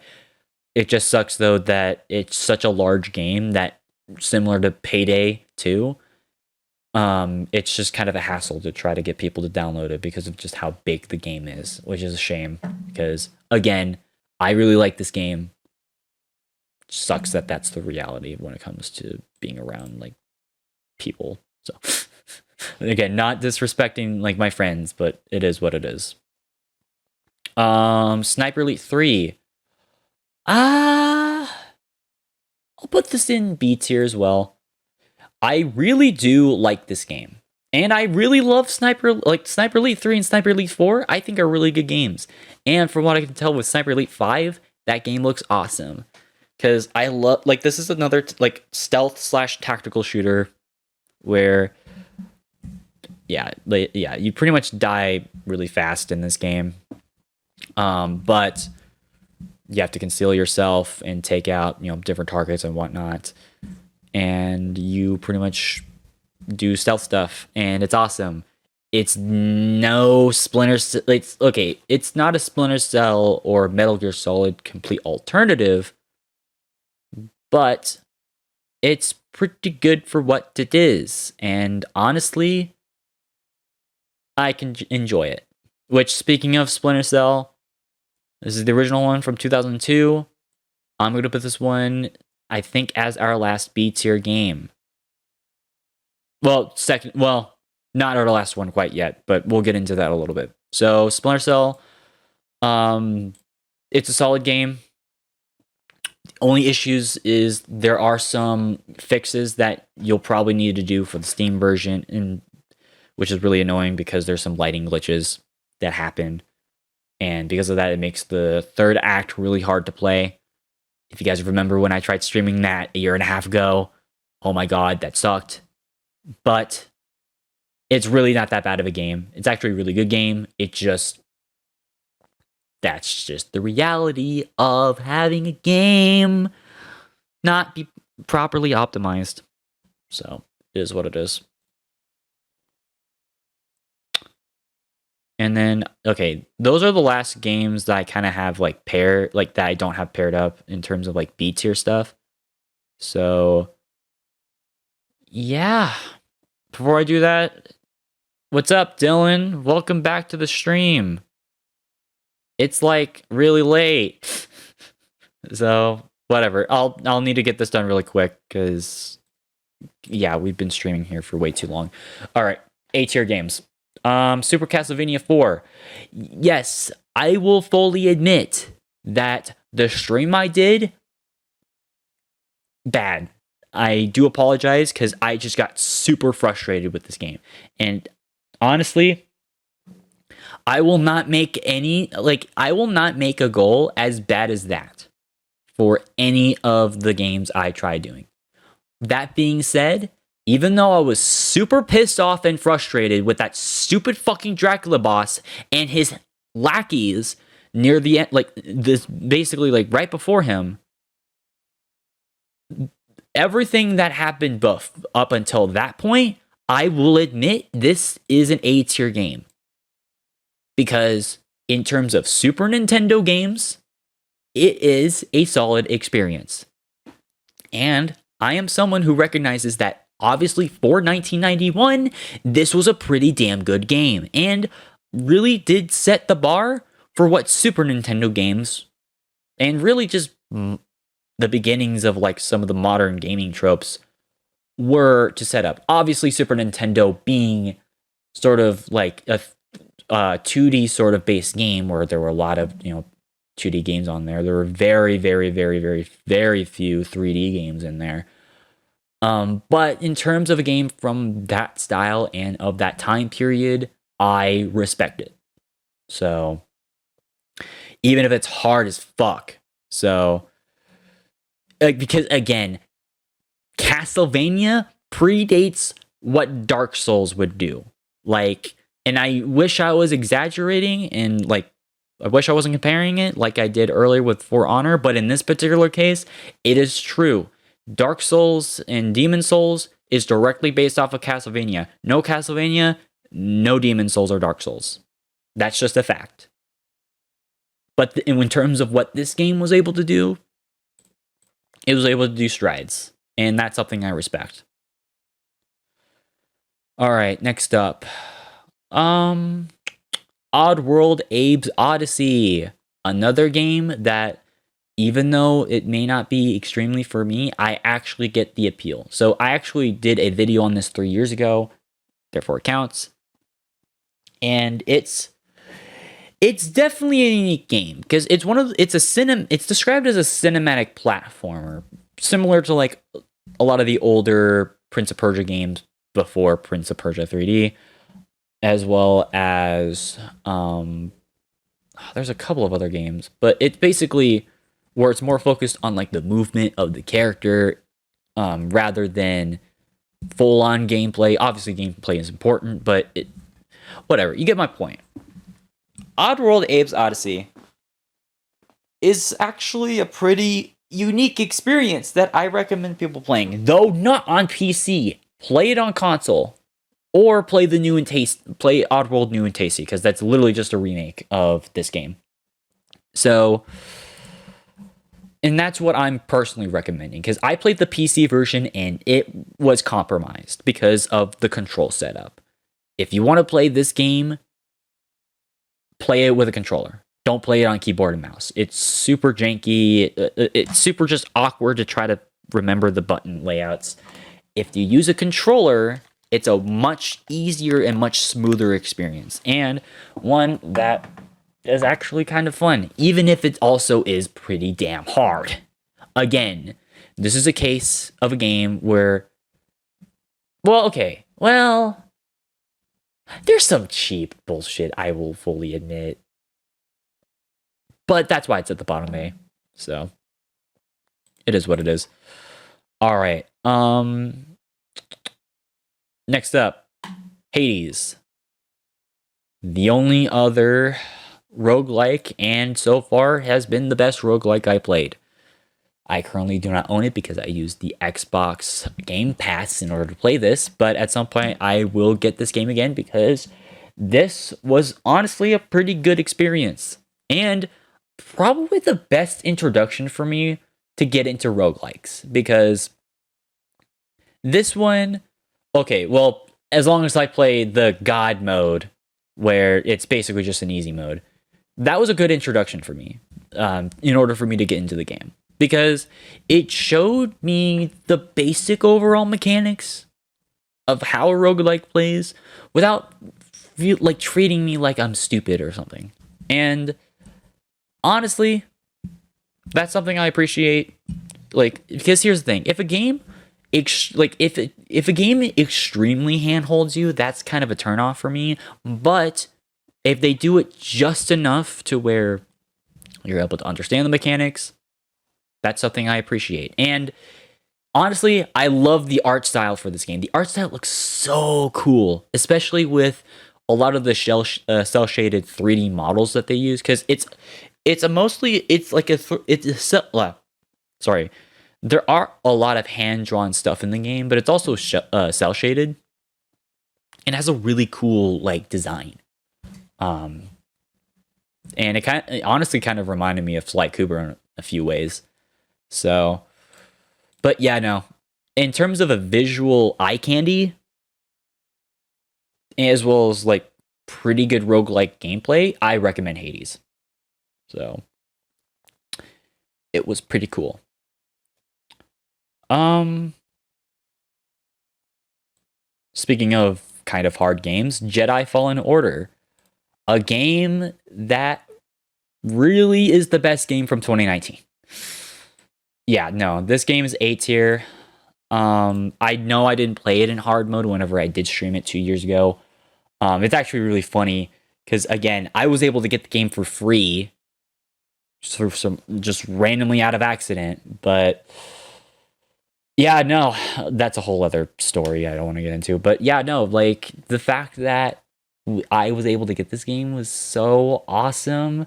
It just sucks though that it's such a large game that, similar to Payday 2, it's just kind of a hassle to try to get people to download it because of just how big the game is, which is a shame because, again, I really like this game. Sucks that that's the reality when it comes to being around like people. So again, not disrespecting like my friends, but it is what it is. Sniper Elite 3. I'll put this in B tier as well. I really do like this game. And I really love Sniper Elite 3 and Sniper Elite 4, I think are really good games. And from what I can tell with Sniper Elite 5, that game looks awesome. Because I love, like, this is another, like, stealth/tactical shooter where, yeah, you pretty much die really fast in this game. But you have to conceal yourself and take out, different targets and whatnot. And you pretty much do stealth stuff, and it's awesome. It's no Splinter Cell. It's not a Splinter Cell or Metal Gear Solid complete alternative, but it's pretty good for what it is. And honestly, I can enjoy it. Which, speaking of Splinter Cell, this is the original one from 2002. I'm going to put this one, I think, as our last B tier game. Well, not our last one quite yet, but we'll get into that a little bit. So, Splinter Cell, it's a solid game. Only issues is there are some fixes that you'll probably need to do for the Steam version, which is really annoying because there's some lighting glitches that happen. And because of that, it makes the third act really hard to play. If you guys remember when I tried streaming that a year and a half ago, oh my god, that sucked. But it's really not that bad of a game. It's actually a really good game. That's just the reality of having a game not be properly optimized. So, it is what it is. And then, okay, those are the last games that I kind of have that I don't have paired up in terms of like B tier stuff. So, yeah. Before I do that, what's up, Dylan? Welcome back to the stream. It's like really late. So, whatever. I'll need to get this done really quick because, yeah, we've been streaming here for way too long. All right, A tier games. Super Castlevania 4. Yes, I will fully admit that the stream I did, bad. I do apologize because I just got super frustrated with this game. And honestly, I will not make a goal as bad as that for any of the games I try doing. That being said, even though I was super pissed off and frustrated with that stupid fucking Dracula boss and his lackeys near the end, right before him, everything that happened up until that point, I will admit this is an A tier game. Because in terms of Super Nintendo games, it is a solid experience. And I am someone who recognizes that obviously for 1991, this was a pretty damn good game and really did set the bar for what Super Nintendo games and really just the beginnings of like some of the modern gaming tropes were to set up. Obviously, Super Nintendo being sort of like a 2D sort of based game where there were a lot of 2D games on there. There were very, very, very, very, very few 3D games in there. But in terms of a game from that style and of that time period, I respect it. So even if it's hard as fuck. So because again, Castlevania predates what Dark Souls would do. And I wish I was exaggerating and I wish I wasn't comparing it like I did earlier with For Honor, but in this particular case, it is true. Dark Souls and Demon Souls is directly based off of Castlevania. No Castlevania, no Demon Souls or Dark Souls. That's just a fact. But in terms of what this game was able to do, it was able to do strides, and that's something I respect. All right, next up, Oddworld Abe's Odyssey, another game that, even though it may not be extremely for me, I actually get the appeal. So I actually did a video on this 3 years ago, therefore it counts. And it's definitely a unique game because it's described as a cinematic platformer, similar to like a lot of the older Prince of Persia games before Prince of Persia 3D, as well as there's a couple of other games, but it's basically where it's more focused on like the movement of the character rather than full-on gameplay. Obviously gameplay is important, but whatever, you get my point. Oddworld Abe's Odyssey is actually a pretty unique experience that I recommend people playing, though not on PC. Play it on console, or play Oddworld New and Tasty, because that's literally just a remake of this game. So, and that's what I'm personally recommending, because I played the PC version and it was compromised because of the control setup. If you want to play this game, play it with a controller. Don't play it on keyboard and mouse. It's super janky. It's super just awkward to try to remember the button layouts. If you use a controller, it's a much easier and much smoother experience, and one that is actually kind of fun, even if it also is pretty damn hard. Again, this is a case of a game where, there's some cheap bullshit, I will fully admit. But that's why it's at the bottom A. So, it is what it is. Alright, next up, Hades. The only other roguelike, and so far has been the best roguelike I played. I currently do not own it because I use the Xbox Game Pass in order to play this, but at some point I will get this game again because this was honestly a pretty good experience, and probably the best introduction for me to get into roguelikes, because this one, as long as I play the God mode, where it's basically just an easy mode, that was a good introduction for me, in order for me to get into the game, because it showed me the basic overall mechanics of how a roguelike plays without treating me like I'm stupid or something. And honestly, that's something I appreciate. Because here's the thing: if a game if a game extremely handholds you, that's kind of a turnoff for me. But if they do it just enough to where you're able to understand the mechanics, that's something I appreciate. And honestly, I love the art style for this game. The art style looks so cool, especially with a lot of the cel shaded 3D models that they use, because there are a lot of hand-drawn stuff in the game, but it's also cel-shaded and has a really cool design. And it honestly kind of reminded me of Sly Cooper in a few ways. So, but yeah, no. In terms of a visual eye candy, as well as pretty good roguelike gameplay, I recommend Hades. So, it was pretty cool. Speaking of kind of hard games, Jedi Fallen Order, a game that really is the best game from 2019. Yeah, no, this game is A tier. I know I didn't play it in hard mode whenever I did stream it 2 years ago. It's actually really funny because, again, I was able to get the game for free just randomly out of accident, but yeah, no, that's a whole other story I don't want to get into. But yeah, no, the fact that I was able to get this game was so awesome.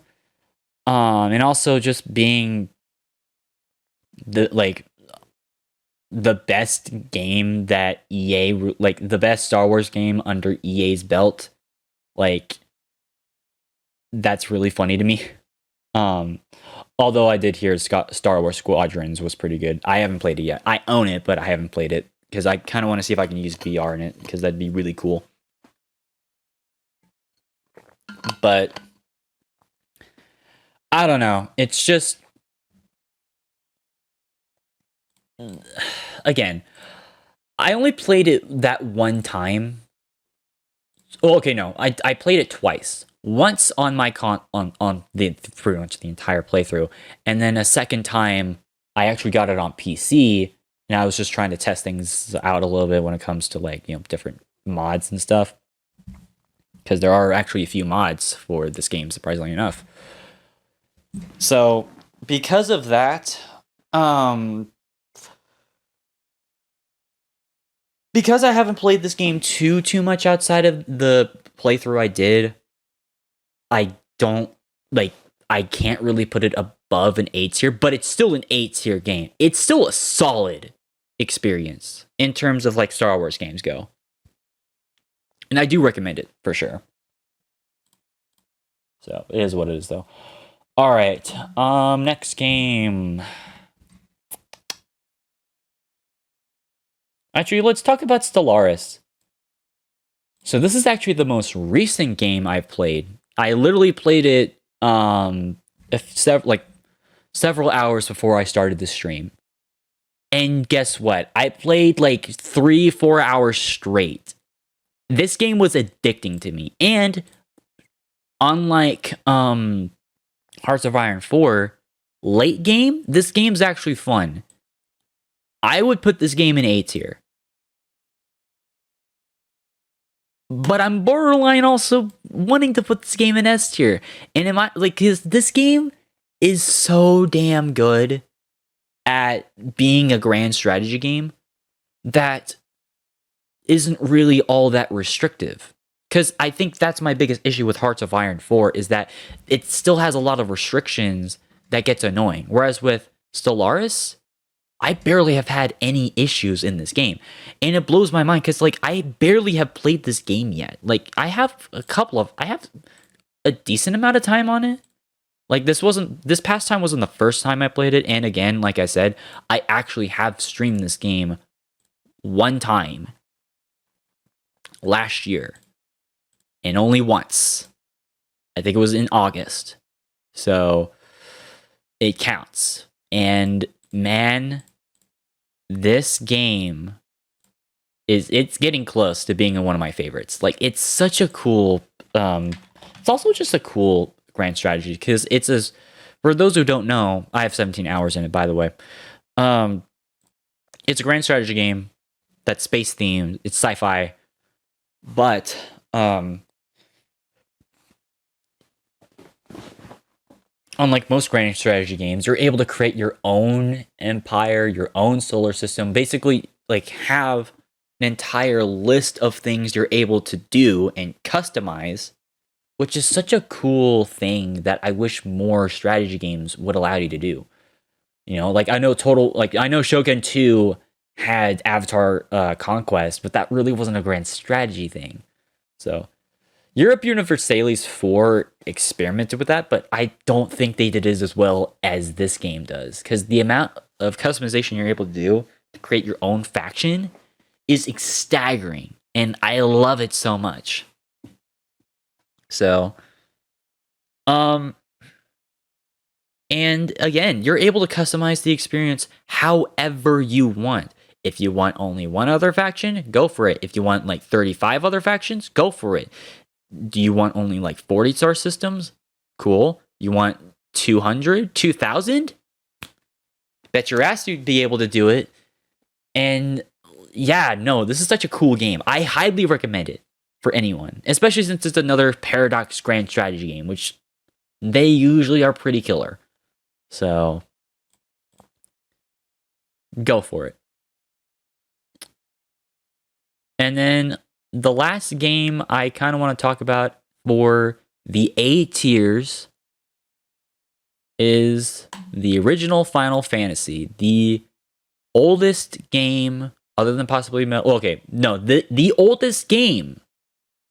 And also just being the best game that EA, the best Star Wars game under EA's belt, that's really funny to me. Although I did hear Star Wars Squadrons was pretty good. I haven't played it yet. I own it, but I haven't played it because I kind of want to see if I can use VR in it because that'd be really cool. But I don't know. It's just, again, I only played it that one time. Oh, okay, no, I played it twice. Once on my on the pretty much the entire playthrough, and then a second time I actually got it on PC, and I was just trying to test things out a little bit when it comes to like different mods and stuff. Because there are actually a few mods for this game, surprisingly enough. So because of that, because I haven't played this game too much outside of the playthrough I did, I can't really put it above an A tier, but it's still an A tier game. It's still a solid experience in terms of like Star Wars games go. And I do recommend it for sure. So it is what it is though. All right. Next game. Actually, let's talk about Stellaris. So this is actually the most recent game I've played. I literally played it several hours before I started the stream. And guess what? I played like 3-4 hours straight. This game was addicting to me. And unlike Hearts of Iron 4, late game, this game's actually fun. I would put this game in A tier. But I'm borderline also wanting to put this game in S tier. And am I like, cause this game is so damn good at being a grand strategy game that isn't really all that restrictive. Because I think that's my biggest issue with Hearts of Iron 4 is that it still has a lot of restrictions that gets annoying. Whereas with Stellaris, I barely have had any issues in this game. And it blows my mind because like I barely have played this game yet. Like I have a decent amount of time on it. Like this past time wasn't the first time I played it. And again, like I said, I actually have streamed this game one time last year. And only once. I think it was in August. So it counts. And man, this game it's getting close to being one of my favorites. Like it's such a cool it's also just a cool grand strategy because for those who don't know, I have 17 hours in it by the way. It's a grand strategy game that's space themed, it's sci-fi, but unlike most grand strategy games, you're able to create your own empire, your own solar system, basically like have an entire list of things you're able to do and customize, which is such a cool thing that I wish more strategy games would allow you to do. Like I know Shogun 2 had Avatar Conquest, but that really wasn't a grand strategy thing. So Europe Universalis 4 experimented with that, but I don't think they did it as well as this game does. Because the amount of customization you're able to do to create your own faction is staggering. And I love it so much. So, and again, you're able to customize the experience however you want. If you want only one other faction, go for it. If you want like 35 other factions, go for it. Do you want only like 40 star systems? Cool. You want 200? 2,000? Bet your ass you'd be able to do it. And yeah, no, this is such a cool game. I highly recommend it for anyone, especially since it's another Paradox grand strategy game, which they usually are pretty killer. So go for it. And then the last game I kind of want to talk about for the A tiers is the original Final Fantasy, the oldest game other than possibly the oldest game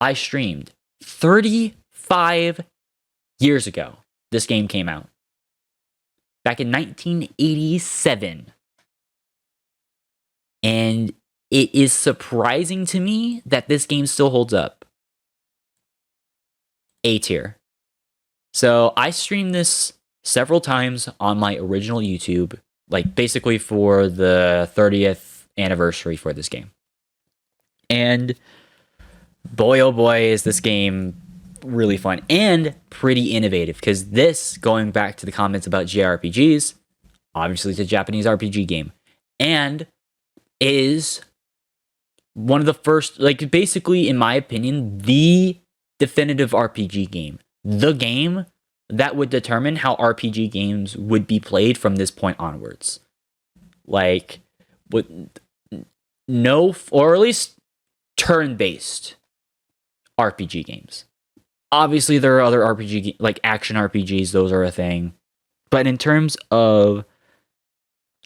I streamed 35 years ago. This game came out. back in 1987. And it is surprising to me that this game still holds up. A tier. So I streamed this several times on my original YouTube, like basically for the 30th anniversary for this game. And boy, oh boy, is this game really fun and pretty innovative, because this, going back to the comments about JRPGs, obviously it's a Japanese RPG game, and is one of the first, like basically, in my opinion, the definitive RPG game. The game that would determine how RPG games would be played from this point onwards. Like, with no, or at least turn-based RPG games. Obviously, there are other RPG, like action RPGs, those are a thing. But in terms of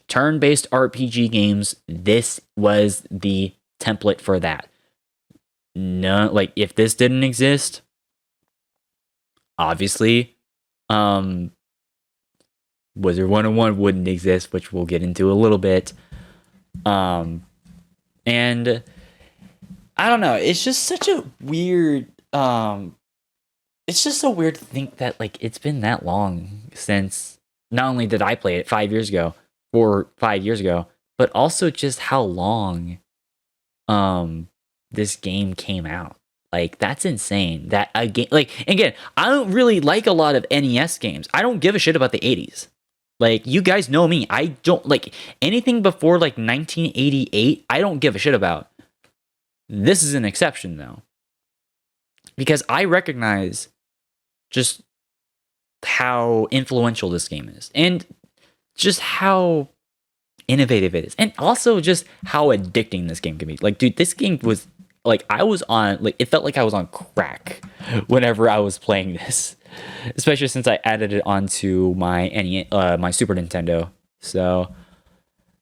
turn-based RPG games, this was the template for that. No, like if this didn't exist, obviously, Wizard 101 wouldn't exist, which we'll get into a little bit. And I don't know, it's just such a weird, it's just so weird to think that like it's been that long since not only did I play it 5 years ago, but also just how long this game came out. Like, that's insane. That a game, like, again, I don't really like a lot of NES games. I don't give a shit about the 80s. Like, you guys know me. I don't like anything before like 1988. I don't give a shit about. This is an exception though, because I recognize just how influential this game is, and just how innovative it is, and also just how addicting this game can be. Like, dude, this game was like, I was on, like, it felt like I was on crack whenever I was playing this, especially since I added it onto my my Super Nintendo. So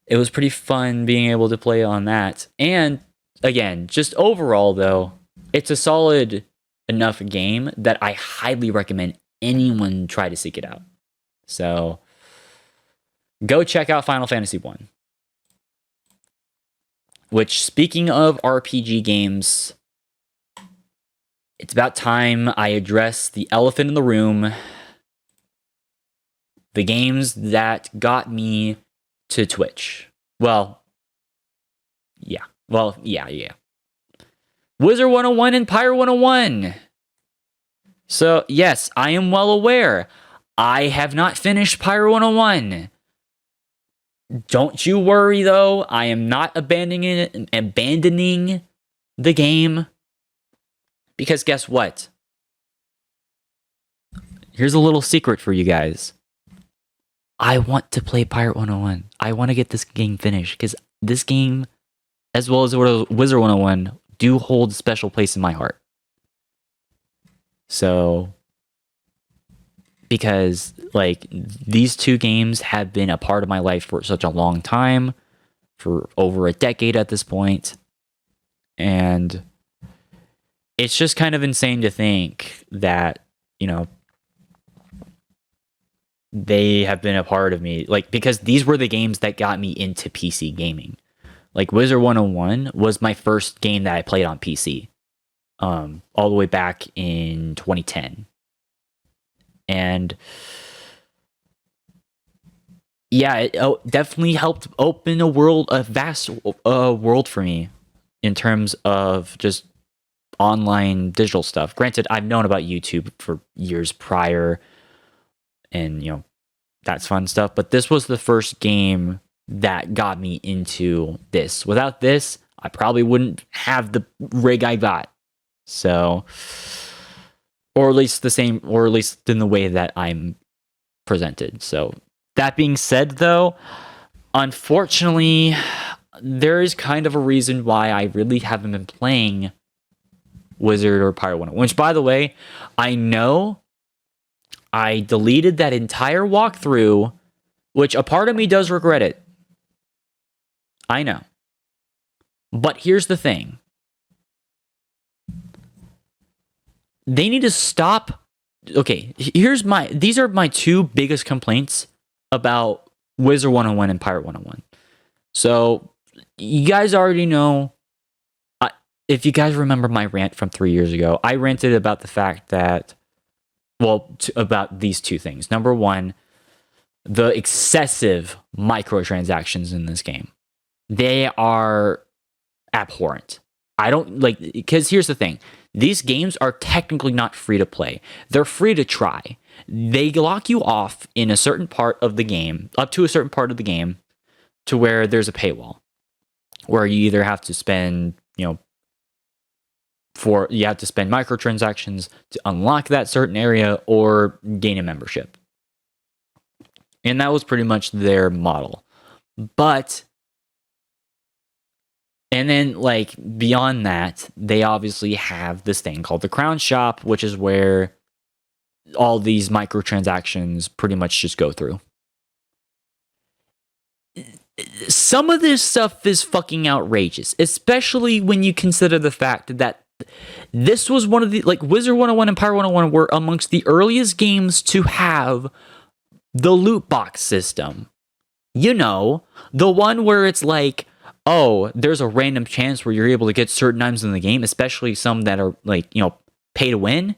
it was pretty fun being able to play on that. And again, just overall though, it's a solid enough game that I highly recommend anyone try to seek it out. So go check out Final Fantasy 1. Which, speaking of RPG games, it's about time I address the elephant in the room. The games that got me to Twitch. Well, yeah. Wizard 101 and Pyro 101. So, yes, I am well aware. I have not finished Pyro 101. Don't you worry, though. I am not abandoning the game. Because guess what? Here's a little secret for you guys. I want to play Pirate 101. I want to get this game finished, because this game, as well as Wizard 101, do hold a special place in my heart. So, because like these two games have been a part of my life for such a long time, for over a decade at this point, and it's just kind of insane to think that, you know, they have been a part of me, like, because these were the games that got me into PC gaming. Like, Wizard 101 was my first game that I played on PC, all the way back in 2010. And yeah, it definitely helped open a vast world for me in terms of just online digital stuff. Granted, I've known about YouTube for years prior, and you know, that's fun stuff, but this was the first game that got me into this. Without this, I probably wouldn't have the rig I got. So, or at least in the way that I'm presented. So, that being said though, unfortunately, there is kind of a reason why I really haven't been playing Wizard or Pirate 101, which, by the way, I know I deleted that entire walkthrough, which a part of me does regret it. I know. But here's the thing. They need to stop. Okay, these are my two biggest complaints about Wizard 101 and Pirate 101. So, you guys already know. If you guys remember my rant from 3 years ago, I ranted about the fact that, about these two things. Number one, the excessive microtransactions in this game. They are abhorrent. I don't like, because here's the thing. These games are technically not free to play. They're free to try. They lock you off in a certain part of the game, up to a certain part of the game, to where there's a paywall, where you either have to spend, you have to spend microtransactions to unlock that certain area or gain a membership. And that was pretty much their model. And then, beyond that, they obviously have this thing called the Crown Shop, which is where all these microtransactions pretty much just go through. Some of this stuff is fucking outrageous, especially when you consider the fact that this was one of the, Wizard 101 and Pirate 101 were amongst the earliest games to have the loot box system. The one where it's there's a random chance where you're able to get certain items in the game, especially some that are pay to win.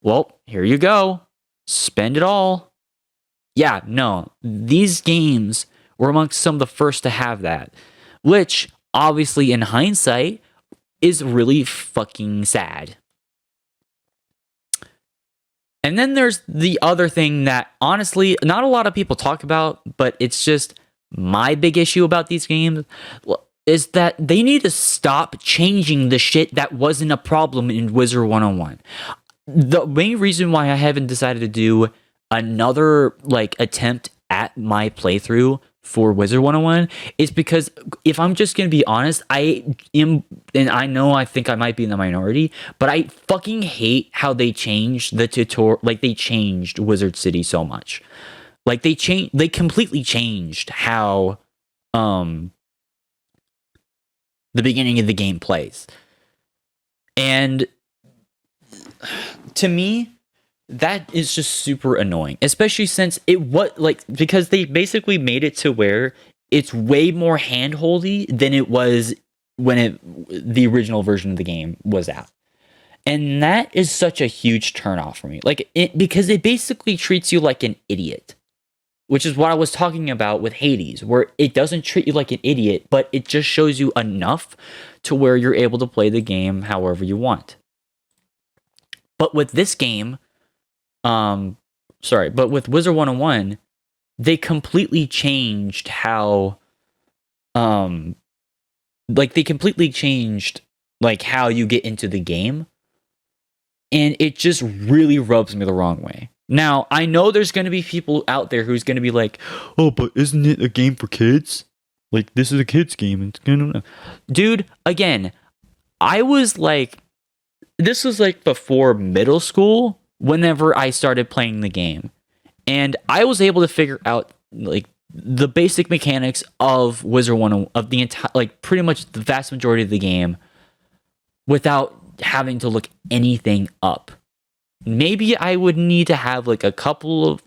Well, here you go. Spend it all. Yeah, no. These games were amongst some of the first to have that, which obviously in hindsight is really fucking sad. And then there's the other thing that honestly not a lot of people talk about, but it's just my big issue about these games is that they need to stop changing the shit that wasn't a problem in Wizard 101. The main reason why I haven't decided to do another attempt at my playthrough for Wizard 101 is because, if I'm just gonna be honest, I think I might be in the minority, but I fucking hate how they changed the tutorial. They changed Wizard City so much. They completely changed how the beginning of the game plays. And to me, that is just super annoying, especially since because they basically made it to where it's way more handholdy than it was when the original version of the game was out. And that is such a huge turnoff for me. Because it basically treats you like an idiot, which is what I was talking about with Hades, where it doesn't treat you like an idiot, but it just shows you enough to where you're able to play the game however you want. But with this game, but with Wizard 101, they completely changed how, how you get into the game. And it just really rubs me the wrong way. Now, I know there's going to be people out there who's going to be like, oh, but isn't it a game for kids? This is a kid's game. It's gonna... Dude, again, this was before middle school, whenever I started playing the game. And I was able to figure out, the basic mechanics of Wizard 101, of the entire, pretty much the vast majority of the game, without having to look anything up. Maybe I would need to have a couple of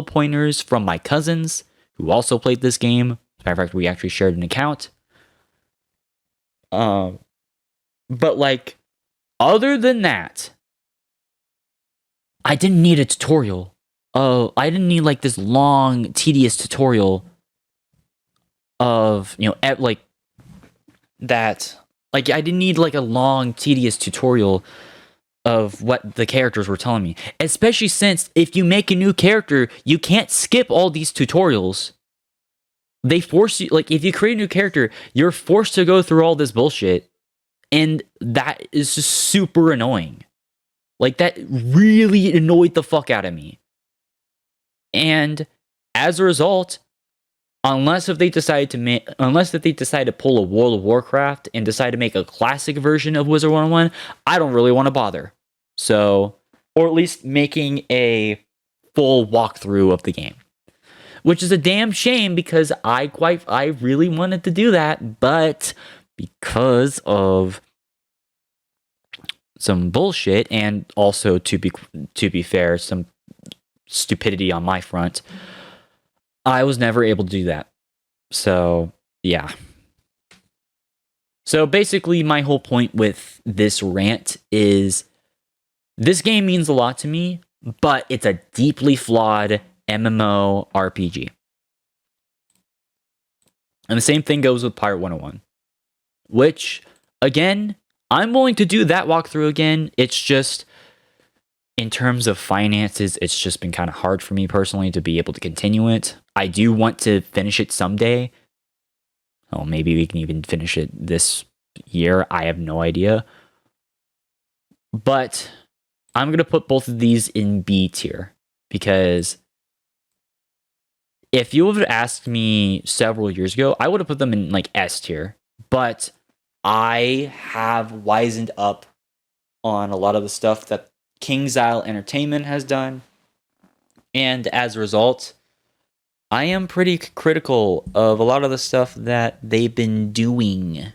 pointers from my cousins who also played this game. As a matter of fact, we actually shared an account. But other than that, I didn't need a tutorial. I didn't need this long, tedious tutorial of that. I didn't need a long, tedious tutorial of what the characters were telling me. Especially since if you make a new character, you can't skip all these tutorials. They force you, if you create a new character, you're forced to go through all this bullshit. And that is just super annoying. That really annoyed the fuck out of me. And as a result, unless they decide to pull a World of Warcraft and decide to make a classic version of Wizard 101, I don't really want to bother. So, or at least making a full walkthrough of the game. Which is a damn shame, because I really wanted to do that, but because of bullshit, and also to be fair, some stupidity on my front. I was never able to do that. So, yeah. So basically, my whole point with this rant is this game means a lot to me, but it's a deeply flawed MMO RPG. And the same thing goes with Pirate 101, which, again, I'm willing to do that walkthrough again. It's just, in terms of finances, it's just been kind of hard for me personally to be able to continue it. I do want to finish it someday. Oh, maybe we can even finish it this year. I have no idea. But I'm going to put both of these in B tier because if you would have asked me several years ago, I would have put them in like S tier. But I have wisened up on a lot of the stuff that KingsIsle Entertainment has done. And as a result, I am pretty critical of a lot of the stuff that they've been doing,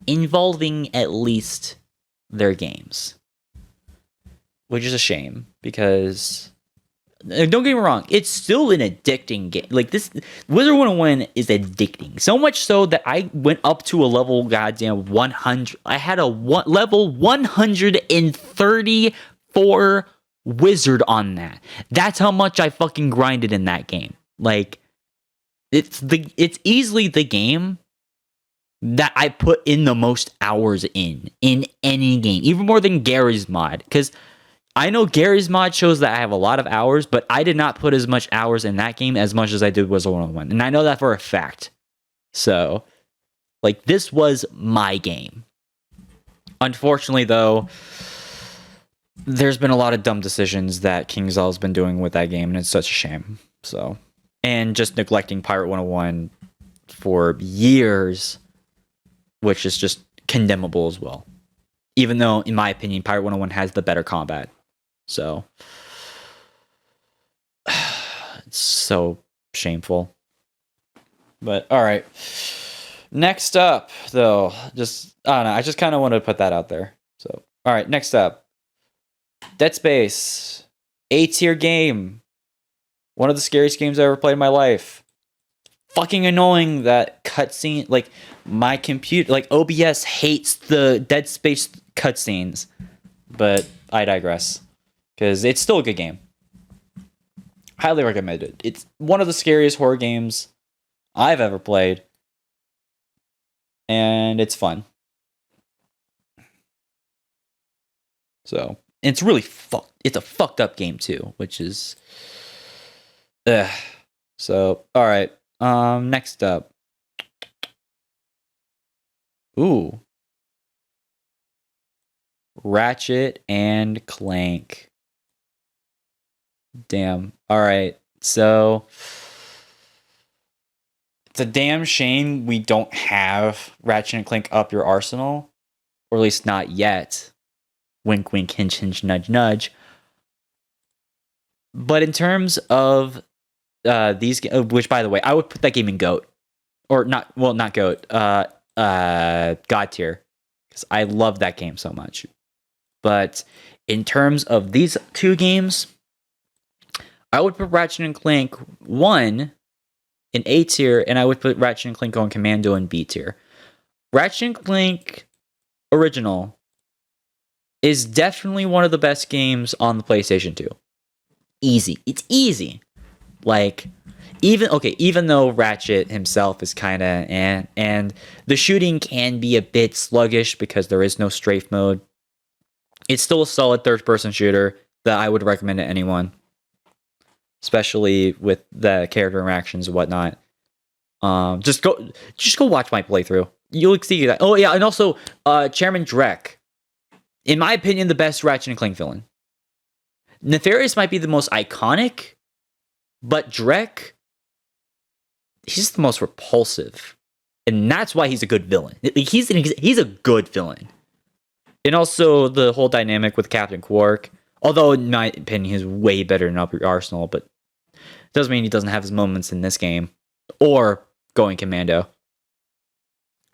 involving at least their games. Which is a shame, because don't get me wrong, it's still an addicting game. Like, this Wizard 101 is addicting. So much so that I went up to a level goddamn 100. I had a level 134 wizard on that. That's how much I fucking grinded in that game. Like, it's easily the game that I put in the most hours in any game, even more than Gary's mod, because I know Gary's mod shows that I have a lot of hours, but I did not put as much hours in that game as much as I did Wizard 101, and I know that for a fact. So, like, this was my game. Unfortunately, though, there's been a lot of dumb decisions that KingsIsle's been doing with that game, and it's such a shame. So, and just neglecting Pirate 101 for years, which is just condemnable as well. Even though, in my opinion, Pirate 101 has the better combat. So, it's so shameful. But, alright. Next up, though, I don't know, I just kind of want to put that out there. So, alright, next up. Dead Space. A-tier game. One of the scariest games I ever played in my life. Fucking annoying that cutscene, like, my computer, like, OBS hates the Dead Space cutscenes. But I digress. Because it's still a good game. Highly recommend it. It's one of the scariest horror games I've ever played. And it's fun. So, it's really it's a fucked up game too, which is So, alright. Next up. Ooh. Ratchet and Clank. Damn. Alright. So, it's a damn shame we don't have Ratchet and Clank up your arsenal. Or at least not yet. Wink, wink, hinge, hinge, nudge, nudge. But in terms of these, which, by the way, I would put that game in GOAT. Or not GOAT. God tier. Because I love that game so much. But in terms of these two games, I would put Ratchet and Clank 1 in A tier, and I would put Ratchet and Clank on Commando in B tier. Ratchet and Clank Original is definitely one of the best games on the PlayStation 2. Easy. It's easy. Like, even though Ratchet himself is kind of and the shooting can be a bit sluggish because there is no strafe mode, it's still a solid third-person shooter that I would recommend to anyone. Especially with the character interactions and whatnot. Just go watch my playthrough. You'll see that. Oh yeah, and also Chairman Drek. In my opinion, the best Ratchet and Clank villain. Nefarious might be the most iconic, but Drek, he's the most repulsive, and that's why he's a good villain. He's a good villain. And also the whole dynamic with Captain Quark. Although, in my opinion, he's way better than Up Your Arsenal, but doesn't mean he doesn't have his moments in this game. Or going Commando.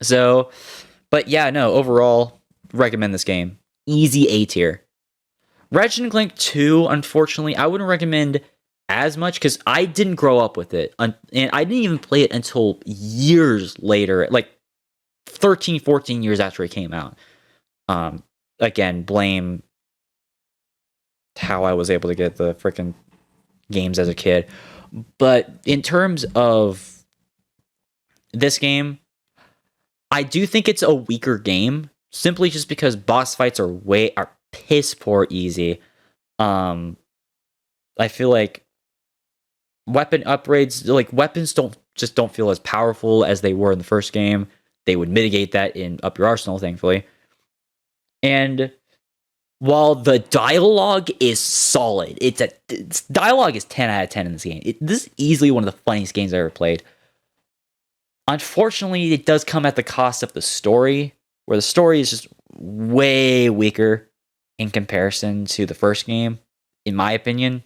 So, but yeah, no, overall, recommend this game. easy A tier. Ratchet and Clank 2, unfortunately, I wouldn't recommend as much because I didn't grow up with it. And I didn't even play it until years later, like 13, 14 years after it came out. Again, blame how I was able to get the freaking games as a kid. But in terms of this game, I do think it's a weaker game simply just because boss fights are piss poor easy. I feel like weapon upgrades, like weapons don't feel as powerful as they were in the first game. They would mitigate that in Up Your Arsenal, thankfully. And while the dialogue is solid, dialogue is 10 out of 10 in this game. This is easily one of the funniest games I ever played. Unfortunately, it does come at the cost of the story, where the story is just way weaker in comparison to the first game, in my opinion.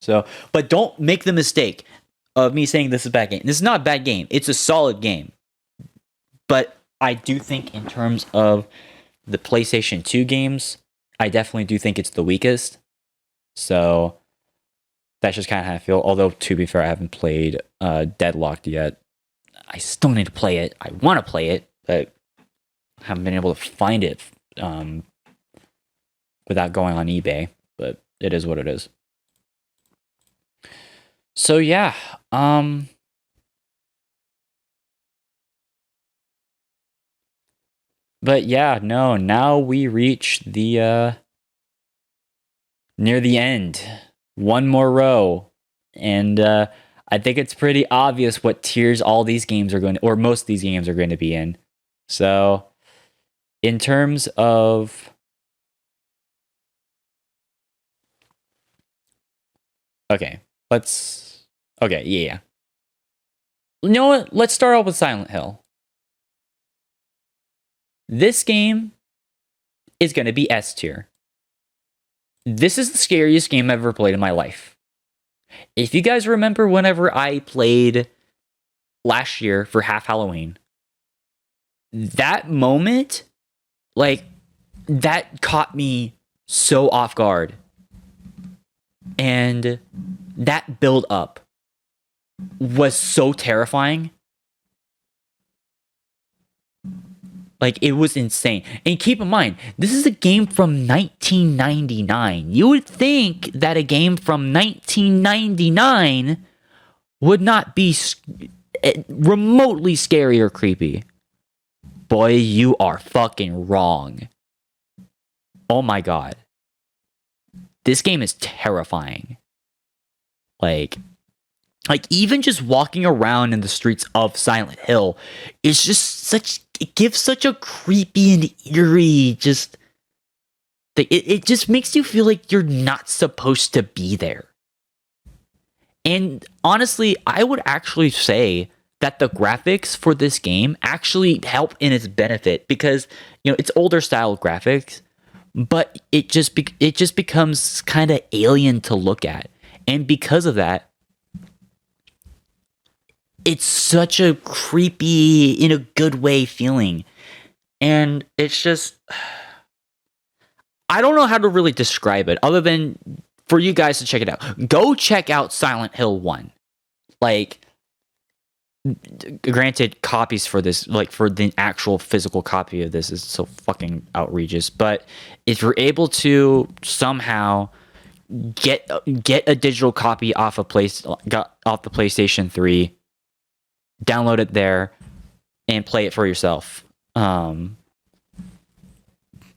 So, but don't make the mistake of me saying this is a bad game. This is not a bad game. It's a solid game. But I do think in terms of the PlayStation 2 games, I definitely do think it's the weakest. So that's just kind of how I feel. Although, to be fair, I haven't played Deadlocked yet. I still need to play it. I want to play it, but haven't been able to find it without going on eBay. But it is what it is. So yeah, but yeah, no, now we reach the near the end. One more row. And I think it's pretty obvious what tiers all these games are going to, or most of these games are going to be in. So in terms of okay, yeah. You know what? Let's start off with Silent Hill. This game is going to be S tier. This is the scariest game I've ever played in my life. If you guys remember whenever I played last year for Half Halloween, that moment, like, that caught me so off guard. And that build up was so terrifying. Like, it was insane. And keep in mind, this is a game from 1999. You would think that a game from 1999 would not be remotely scary or creepy. Boy, you are fucking wrong. Oh my god. This game is terrifying. Like even just walking around in the streets of Silent Hill is just it gives such a creepy and eerie it just makes you feel like you're not supposed to be there. And honestly, I would actually say that the graphics for this game actually help in its benefit because, you know, it's older style graphics, but it just becomes kind of alien to look at. And because of that, it's such a creepy, in a good way, feeling. And it's just, I don't know how to really describe it other than for you guys to check it out. Go check out Silent Hill 1. Like, granted, copies for this, like for the actual physical copy of this is so fucking outrageous. But if you're able to somehow get a digital copy off the PlayStation 3, download it there and play it for yourself.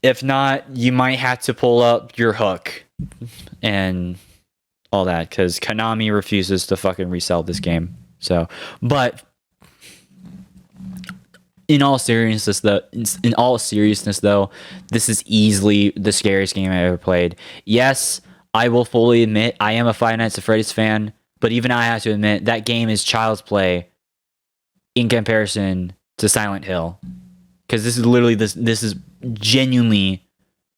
If not, you might have to pull up your hook and all that because Konami refuses to fucking resell this game. So, but in all seriousness, though, this is easily the scariest game I ever played. Yes, I will fully admit I am a Five Nights at Freddy's fan, but even I have to admit that game is child's play in comparison to Silent Hill, because this is literally this is genuinely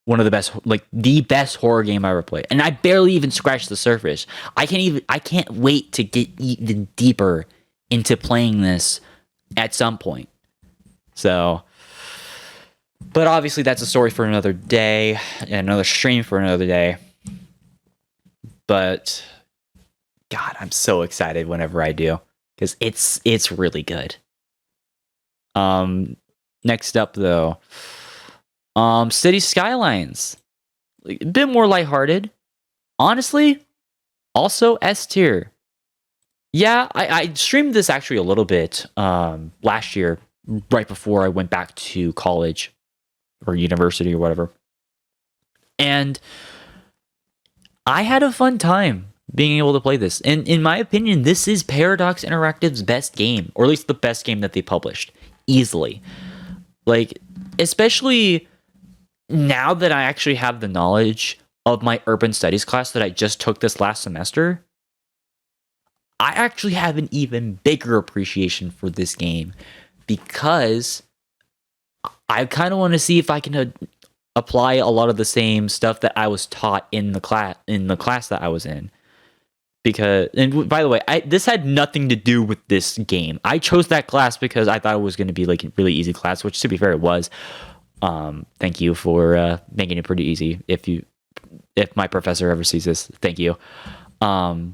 one of the best, like the best horror game I ever played, and I barely even scratched the surface. I can't wait to get even deeper into playing this at some point. So But obviously, that's a story for another day and another stream for another day. But God, I'm so excited whenever I do because it's really good. Next up though, City Skylines, a bit more lighthearted. Honestly, also S tier. Yeah, I streamed this actually a little bit last year, right before I went back to college or university or whatever. And I had a fun time being able to play this. And in my opinion, this is Paradox Interactive's best game, or at least the best game that they published, easily. Like, especially now that I actually have the knowledge of my urban studies class that I just took this last semester, I actually have an even bigger appreciation for this game because I kind of want to see if I can apply a lot of the same stuff that I was taught in the class that I was in. Because, and by the way, this had nothing to do with this game. I chose that class because I thought it was going to be like a really easy class, which to be fair, it was. Thank you for making it pretty easy. If my professor ever sees this, thank you. But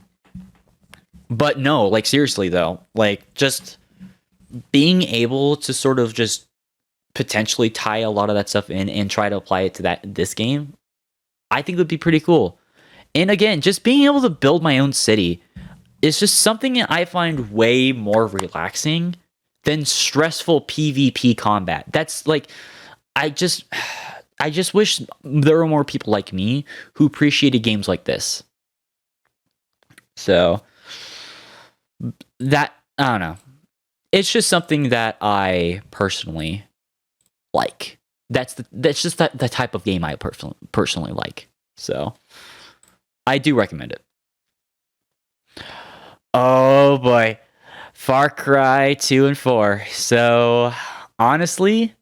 no, like seriously though, like just being able to sort of just potentially tie a lot of that stuff in and try to apply it to this game, I think would be pretty cool. And again, just being able to build my own city is just something that I find way more relaxing than stressful PvP combat. That's like, I just wish there were more people like me who appreciated games like this. So that, I don't know. It's just something that I personally like. That's just the type of game I personally like. So I do recommend it. Oh boy, Far Cry 2 and 4. So honestly,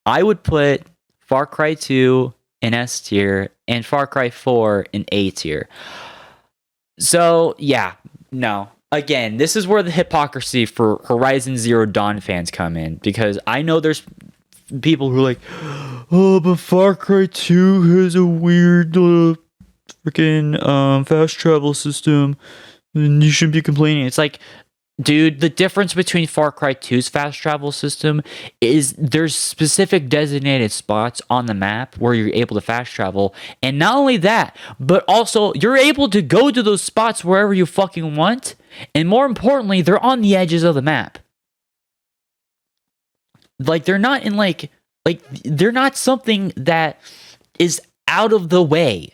I would put Far Cry 2 in S tier and Far Cry 4 in A tier. So yeah, no. Again, this is where the hypocrisy for Horizon Zero Dawn fans come in, because I know there's people who are like, oh, but Far Cry 2 has a weird freaking fast travel system and you shouldn't be complaining. It's like, dude, the difference between Far Cry 2's fast travel system is there's specific designated spots on the map where you're able to fast travel. And not only that, but also you're able to go to those spots wherever you fucking want. And more importantly, they're on the edges of the map. Like, they're not in like they're not something that is out of the way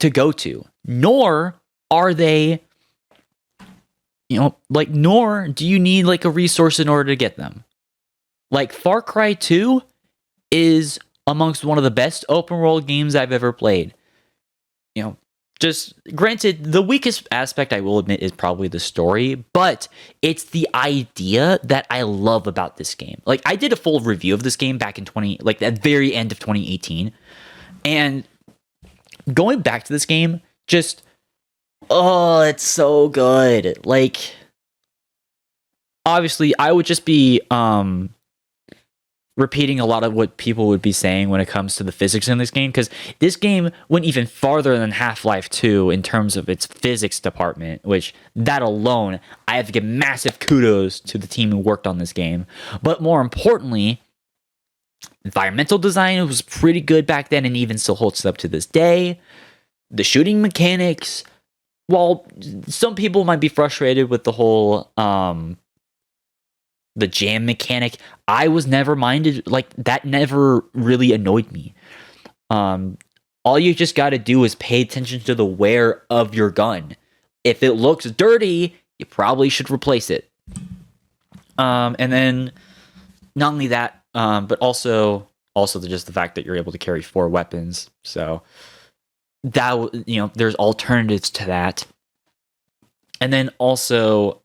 to go to. Nor are they, nor do you need like a resource in order to get them. Like, Far Cry 2 is amongst one of the best open world games I've ever played. Just granted, the weakest aspect, I will admit, is probably the story, but it's the idea that I love about this game. Like, I did a full review of this game back in at very end of 2018, and going back to this game, just, oh, it's so good. Like, obviously, I would just be repeating a lot of what people would be saying when it comes to the physics in this game, because this game went even farther than Half-Life 2 in terms of its physics department, which that alone, I have to give massive kudos to the team who worked on this game. But more importantly, environmental design was pretty good back then and even still holds up to this day. The shooting mechanics, while some people might be frustrated with the whole the jam mechanic, I was never minded. Like, that never really annoyed me. All you just got to do is pay attention to the wear of your gun. If it looks dirty, you probably should replace it. And then not only that, but also just the fact that you're able to carry 4 weapons. So that, there's alternatives to that. And then also,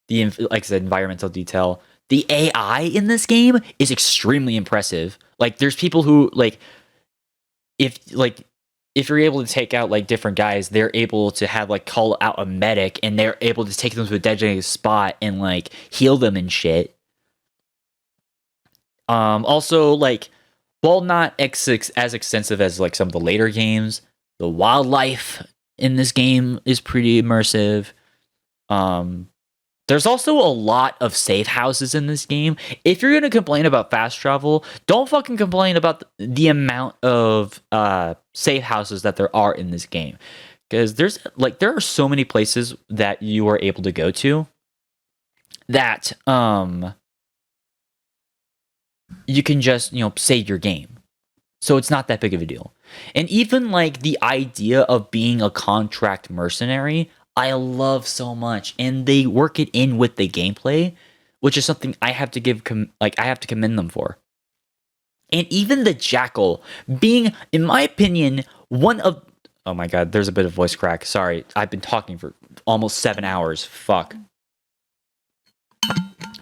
like I said, environmental detail. The AI in this game is extremely impressive. Like, there's people who, like, if you're able to take out like different guys, they're able to have like call out a medic and they're able to take them to a designated spot and like heal them and shit. Also, like, while not as extensive as like some of the later games, the wildlife in this game is pretty immersive. There's also a lot of safe houses in this game. If you're gonna complain about fast travel, don't fucking complain about the amount of safe houses that there are in this game. Because there are so many places that you are able to go to that you can just, save your game. So it's not that big of a deal. And even like the idea of being a contract mercenary, I love so much, and they work it in with the gameplay, which is something I have to commend them for. And even the jackal being, in my opinion, one of oh my god, there's a bit of voice crack. Sorry, I've been talking for almost 7 hours. Fuck.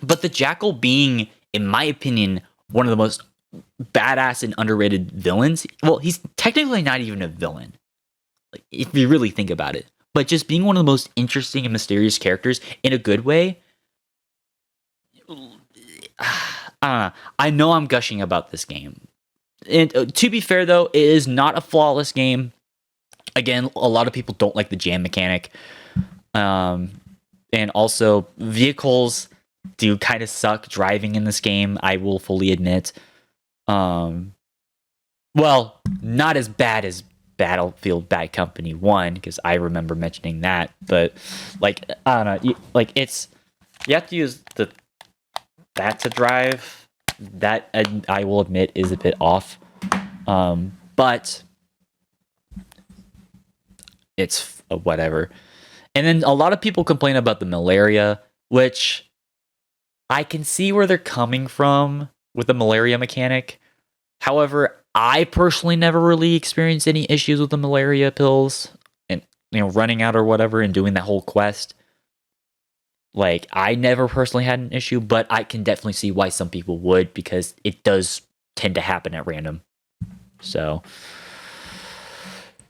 But the jackal being, in my opinion, one of the most badass and underrated villains. Well, he's technically not even a villain, like, if you really think about it. But just being one of the most interesting and mysterious characters in a good way. I know I'm gushing about this game. And to be fair, though, it is not a flawless game. Again, a lot of people don't like the jam mechanic. And also, vehicles do kind of suck driving in this game, I will fully admit. Well, not as bad as Battlefield Bad Company 1, because I remember mentioning that, but like, I don't know, you have to use that to drive. That I will admit is a bit off, but it's whatever. And then a lot of people complain about the malaria, which I can see where they're coming from with the malaria mechanic. However, I personally never really experienced any issues with the malaria pills and, running out or whatever and doing that whole quest. Like, I never personally had an issue, but I can definitely see why some people would, because it does tend to happen at random. So,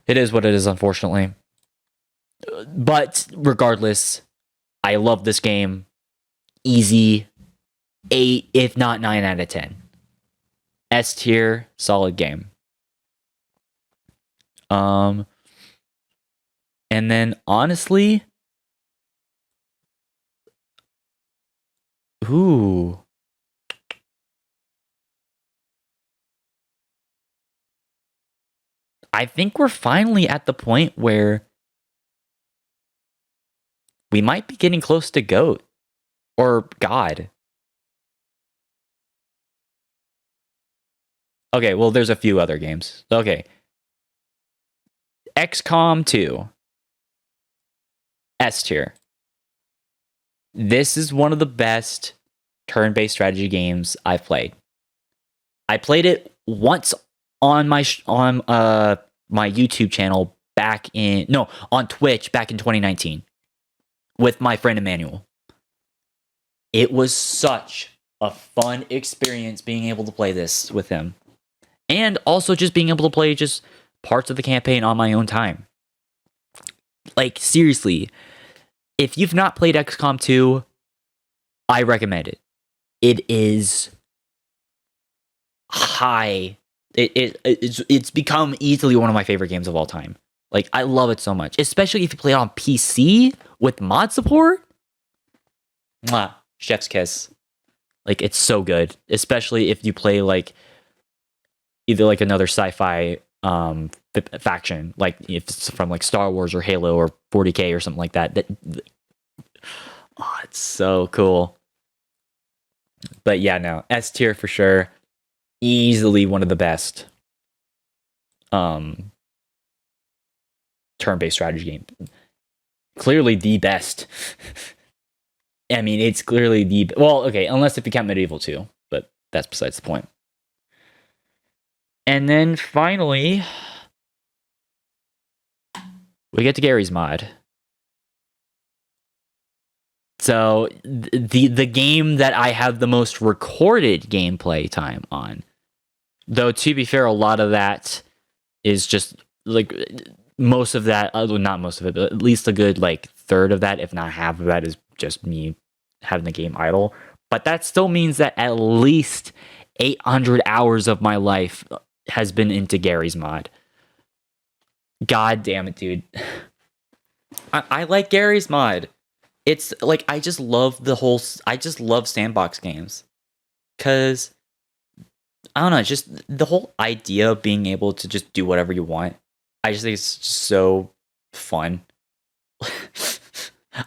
it is what it is, unfortunately. But regardless, I love this game. Easy 8, if not 9 out of 10. S tier, solid game. And then honestly, I think we're finally at the point where we might be getting close to GOAT or God. Okay, well, there's a few other games. Okay. XCOM 2. S tier. This is one of the best turn-based strategy games I've played. I played it once on my YouTube channel on Twitch back in 2019 with my friend Emmanuel. It was such a fun experience being able to play this with him. And also just being able to play just parts of the campaign on my own time. Like, seriously, if you've not played XCOM 2, I recommend it. It is high. It's become easily one of my favorite games of all time. Like, I love it so much. Especially if you play it on PC with mod support. Mwah, chef's kiss. Like, it's so good. Especially if you play, like, either like another sci-fi faction, like if it's from like Star Wars or Halo or 40K or something like that. Oh, it's so cool. But yeah, no, S tier for sure. Easily one of the best turn-based strategy game. Clearly the best. I mean, it's clearly okay, unless if you count Medieval 2, but that's besides the point. And then finally, we get to Gary's mod. So the game that I have the most recorded gameplay time on. Though to be fair, a lot of that is just like most of that, not most of it, but at least a good like third of that, if not half of that, is just me having the game idle. But that still means that at least 800 hours of my life has been into Gary's mod. God damn it, dude. I like Gary's mod. It's like I just love sandbox games. Cause I don't know, just the whole idea of being able to just do whatever you want. I just think it's just so fun.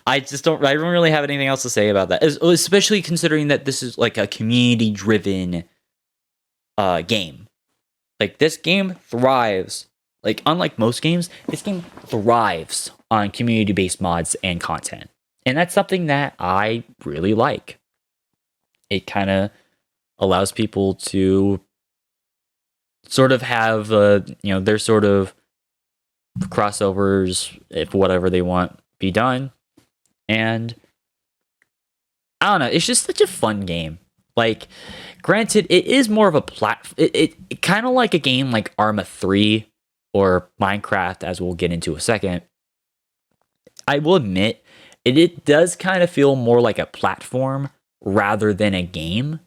I don't really have anything else to say about that. Especially considering that this is like a community driven game. Like this game thrives. Like unlike most games, this game thrives on community based mods and content. And that's something that I really like. It kind of allows people to sort of have their sort of crossovers, if whatever they want be done. And I don't know, it's just such a fun game. Like, granted, it is more of a it kind of like a game like Arma 3 or Minecraft, as we'll get into a second. I will admit, it does kind of feel more like a platform rather than a game.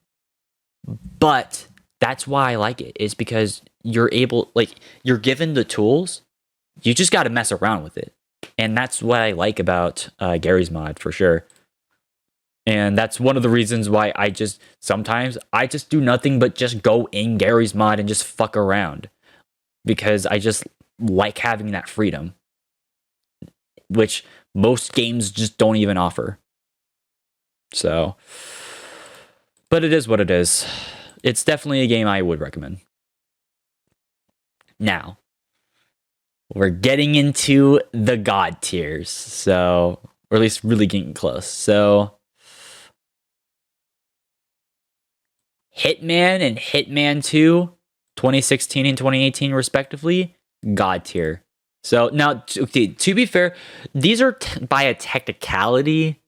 But that's why I like it, is because you're given the tools, you just got to mess around with it. And that's what I like about Gary's mod for sure. And that's one of the reasons why sometimes I just do nothing but just go in Gary's mod and just fuck around. Because I just like having that freedom, which most games just don't even offer. So, but it is what it is. It's definitely a game I would recommend. Now, we're getting into the God tiers. So, or at least really getting close. So, Hitman and Hitman 2, 2016 and 2018 respectively, God tier. So now, to be fair, these are by a technicality,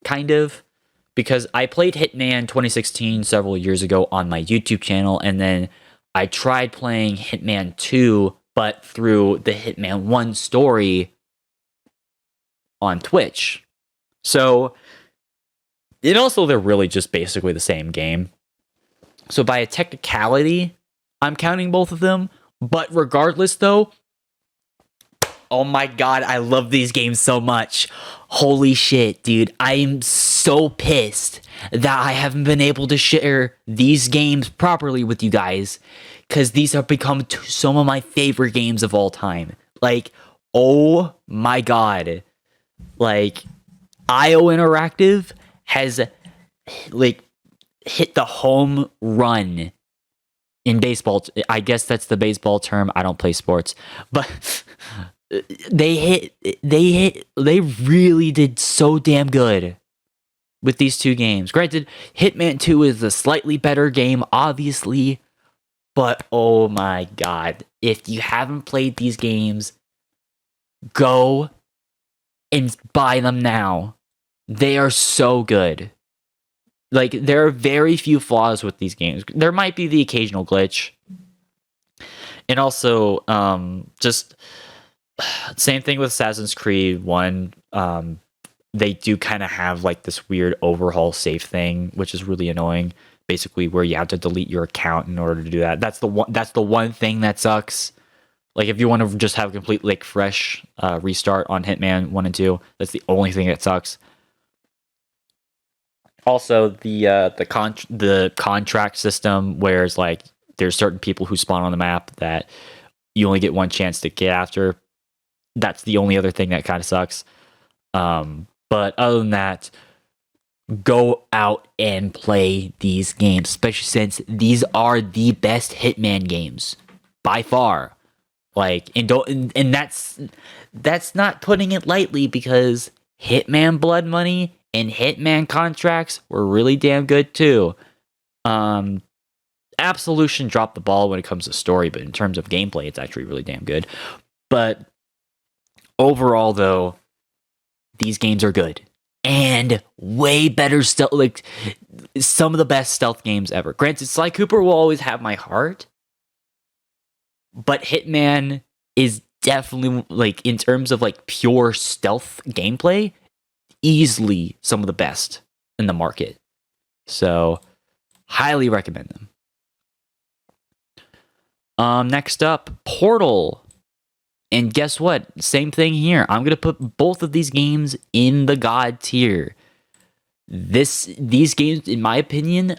kind of, because I played Hitman 2016 several years ago on my YouTube channel, and then I tried playing Hitman 2, but through the Hitman 1 story on Twitch. So, they're really just basically the same game. So by a technicality, I'm counting both of them. But regardless, though, oh my god, I love these games so much. Holy shit, dude. I am so pissed that I haven't been able to share these games properly with you guys, because these have become some of my favorite games of all time. Like, oh my god. Like, IO Interactive has, like, hit the home run in baseball. I guess that's the baseball term. I don't play sports, but they really did so damn good with these two games. Granted, Hitman 2 is a slightly better game, obviously, but oh my god, if you haven't played these games, go and buy them now. They are so good. Like, there are very few flaws with these games. There might be the occasional glitch. And also, just same thing with Assassin's Creed 1. They do kind of have like this weird overhaul save thing, which is really annoying. Basically, where you have to delete your account in order to do that. That's the one thing that sucks. Like, if you want to just have a complete, like, fresh restart on Hitman 1 and 2, that's the only thing that sucks. Also, the contract system, where it's like there's certain people who spawn on the map that you only get one chance to get after. That's the only other thing that kind of sucks. But other than that, go out and play these games, especially since these are the best Hitman games by far. Like, and that's not putting it lightly, because Hitman Blood Money and Hitman Contracts were really damn good too. Absolution dropped the ball when it comes to story, but in terms of gameplay, it's actually really damn good. But overall, though, these games are good and way better stealth. Like, some of the best stealth games ever. Granted, Sly Cooper will always have my heart, but Hitman is definitely, like, in terms of like pure stealth gameplay, easily some of the best in the market. So, highly recommend them. Next up, Portal. And guess what? Same thing here. I'm gonna put both of these games in the God tier. These games, in my opinion,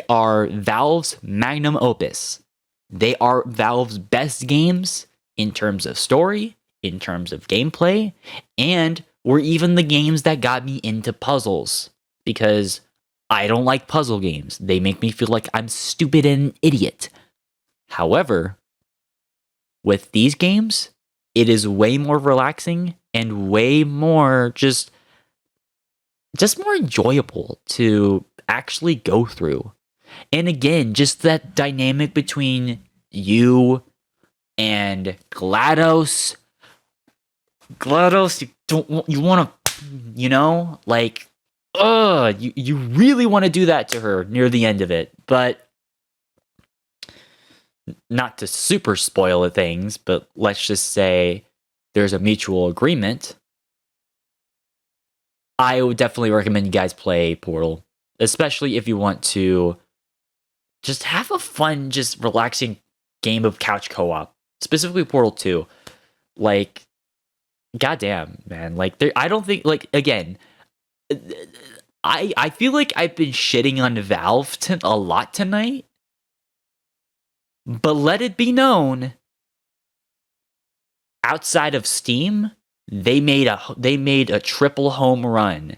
are Valve's magnum opus. They are Valve's best games in terms of story, in terms of gameplay, and were even the games that got me into puzzles. Because I don't like puzzle games. They make me feel like I'm stupid and an idiot. However, with these games, it is way more relaxing and way more just more enjoyable to actually go through. And again, just that dynamic between you and GLaDOS. GLaDOS, you want to, like, you really want to do that to her near the end of it. But not to super spoil things, but let's just say there's a mutual agreement. I would definitely recommend you guys play Portal, especially if you want to just have a fun, just relaxing game of couch co-op, specifically Portal 2. Like, goddamn, man. Like, I don't think, like, again, I feel like I've been shitting on Valve a lot tonight, but let it be known, outside of Steam, they made a triple home run.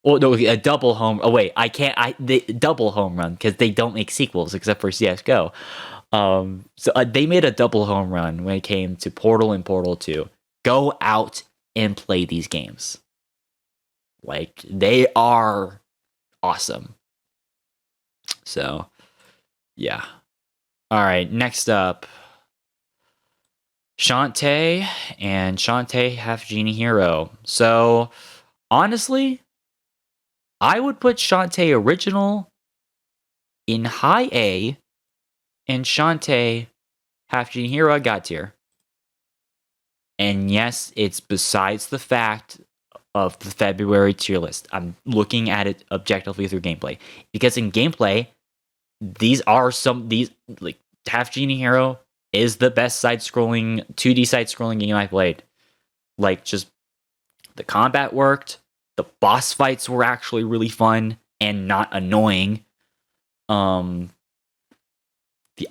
Oh no, a double home. Oh wait, double home run because they don't make sequels except for CS:GO. So they made a double home run when it came to Portal and Portal 2. Go out and play these games. Like, they are awesome. So, yeah. All right, next up, Shantae and Shantae Half Genie Hero. So, honestly, I would put Shantae Original in high A and Shantae Half Genie Hero God tier. And yes, it's besides the fact of the February tier list. I'm looking at it objectively through gameplay. Because in gameplay, these like, Half Genie Hero is the best 2D side-scrolling game I played. Like, just the combat worked, the boss fights were actually really fun and not annoying. The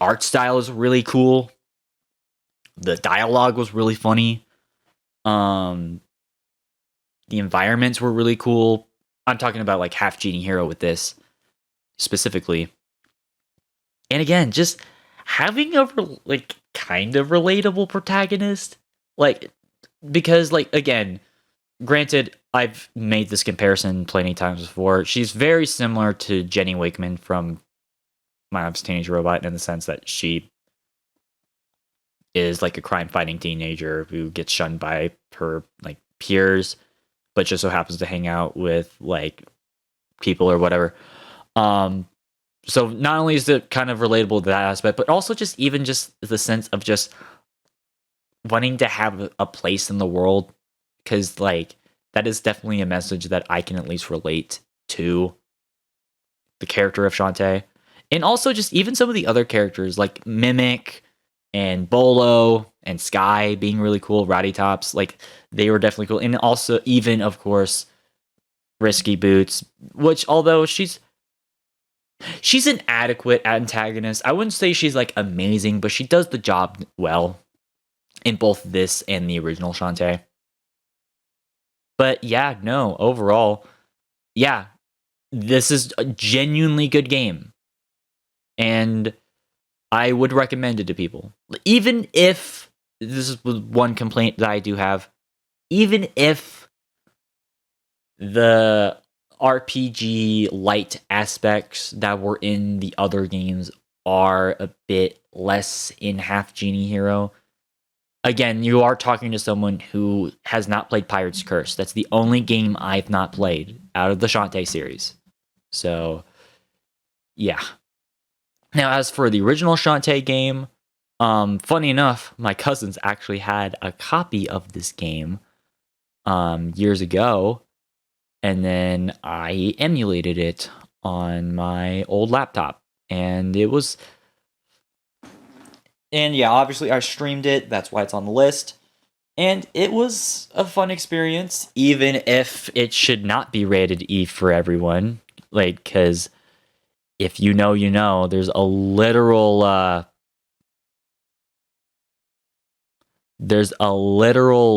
art style is really cool. The dialogue was really funny. The environments were really cool. I'm talking about like Half Genie Hero with this specifically. And again, just having a kind of relatable protagonist, like, because, like, again, granted, I've made this comparison plenty of times before. She's very similar to Jenny Wakeman from My Mom's Teenage Robot in the sense that she is like a crime-fighting teenager who gets shunned by her like peers, but just so happens to hang out with like people or whatever. So not only is it kind of relatable to that aspect, but also just even just the sense of just wanting to have a place in the world, because like that is definitely a message that I can at least relate to the character of Shantae. And also just even some of the other characters like Mimic and Bolo and Sky being really cool, Rowdy Tops, like they were definitely cool. And also even, of course, Risky Boots, which although she's an adequate antagonist, I wouldn't say she's like amazing, but she does the job well in both this and the original Shantae. But yeah, no, overall, yeah, this is a genuinely good game. And I would recommend it to people. Even if, this is one complaint that I do have, even if the RPG light aspects that were in the other games are a bit less in Half Genie Hero, again, you are talking to someone who has not played Pirate's Curse. That's the only game I've not played out of the Shantae series. So, yeah. Now, as for the original Shantae game, funny enough, my cousins actually had a copy of this game years ago, and then I emulated it on my old laptop, and it was And yeah, obviously I streamed it. That's why it's on the list. And it was a fun experience, even if it should not be rated E for everyone. Like, because if you know, you know, there's a literal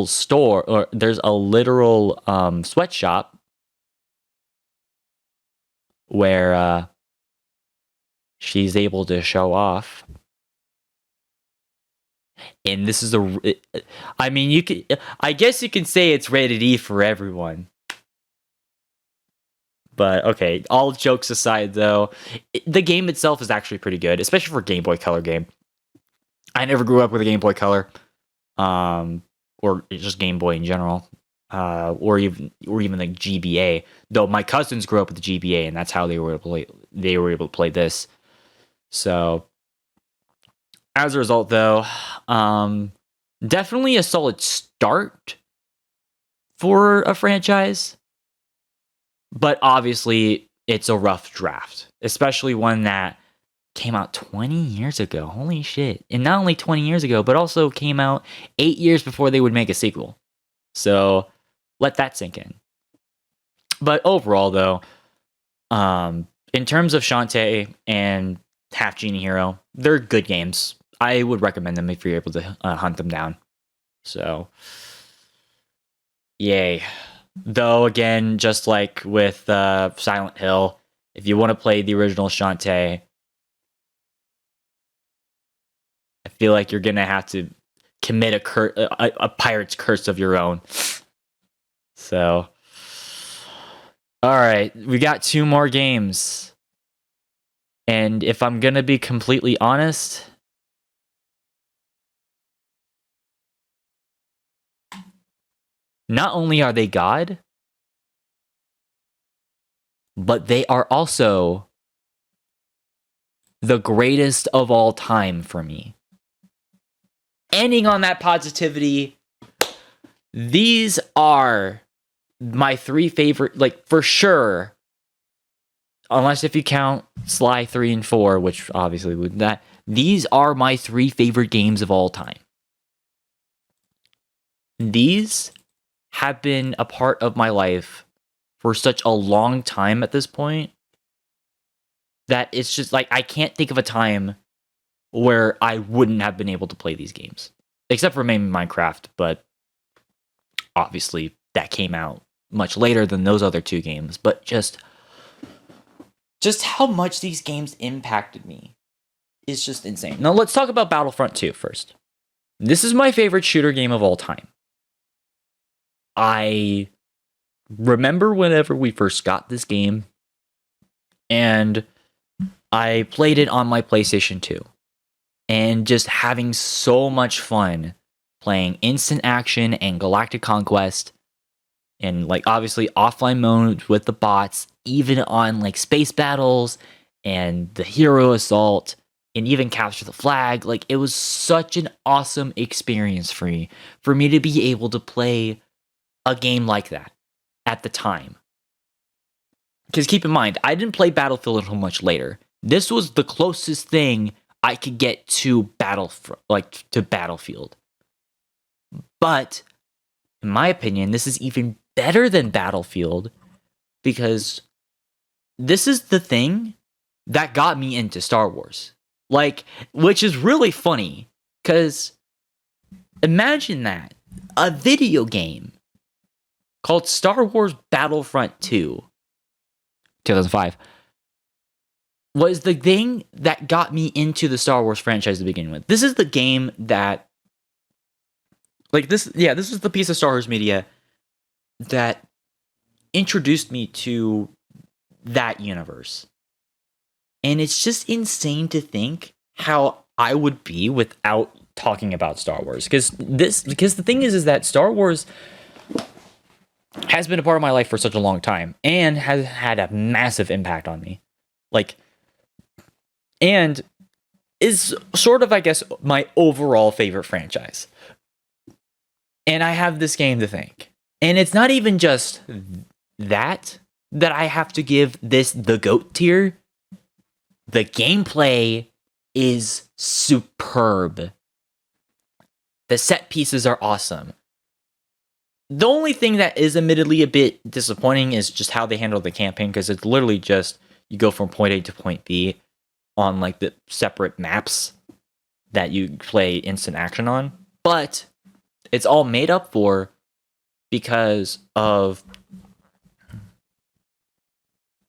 store, or there's a literal sweatshop where she's able to show off. And this is I mean, I guess you can say it's rated E for everyone. But okay, all jokes aside though, the game itself is actually pretty good, especially for a Game Boy Color game. I never grew up with a Game Boy Color, or just Game Boy in general, or even like GBA. Though my cousins grew up with the GBA, and that's how they were able to play this. So as a result, though, definitely a solid start for a franchise. But obviously, it's a rough draft, especially one that came out 20 years ago. Holy shit. And not only 20 years ago, but also came out 8 years before they would make a sequel. So let that sink in. But overall, though, in terms of Shantae and Half Genie Hero, they're good games. I would recommend them if you're able to hunt them down. So, yay. Though, again, just like with Silent Hill, if you want to play the original Shantae, I feel like you're going to have to commit a pirate's curse of your own. So, alright, we got 2 more games. And if I'm going to be completely honest, not only are they God, but they are also the greatest of all time for me. Ending on that positivity, these are my 3 favorite, like, for sure, unless if you count Sly 3 and 4, which obviously wouldn't that, these are my 3 favorite games of all time. These have been a part of my life for such a long time at this point that it's just like I can't think of a time where I wouldn't have been able to play these games, except for maybe Minecraft, but obviously that came out much later than those other 2 games. But just how much these games impacted me is just insane. Now let's talk about Battlefront 2 first. This is my favorite shooter game of all time. I remember whenever we first got this game, and I played it on my PlayStation 2, and just having so much fun playing Instant Action and Galactic Conquest, and like obviously offline mode with the bots, even on like Space Battles and the Hero Assault, and even Capture the Flag. Like, it was such an awesome experience for me to be able to play a game like that at the time. Because keep in mind, I didn't play Battlefield until much later. This was the closest thing I could get to Battlefield. But in my opinion, this is even better than Battlefield, because this is the thing that got me into Star Wars. Like, which is really funny, because imagine that. A video game called Star Wars Battlefront 2, 2005, was the thing that got me into the Star Wars franchise to begin with. This is the game that, like, this is the piece of Star Wars media that introduced me to that universe. And it's just insane to think how I would be without talking about Star Wars. Because the thing is that Star Wars has been a part of my life for such a long time and has had a massive impact on me. Like, and is sort of, I guess, my overall favorite franchise. And I have this game to thank. And it's not even just that I have to give this the GOAT tier. The gameplay is superb. The set pieces are awesome. The only thing that is admittedly a bit disappointing is just how they handle the campaign, because it's literally just you go from point A to point B on like the separate maps that you play instant action on. But it's all made up for because of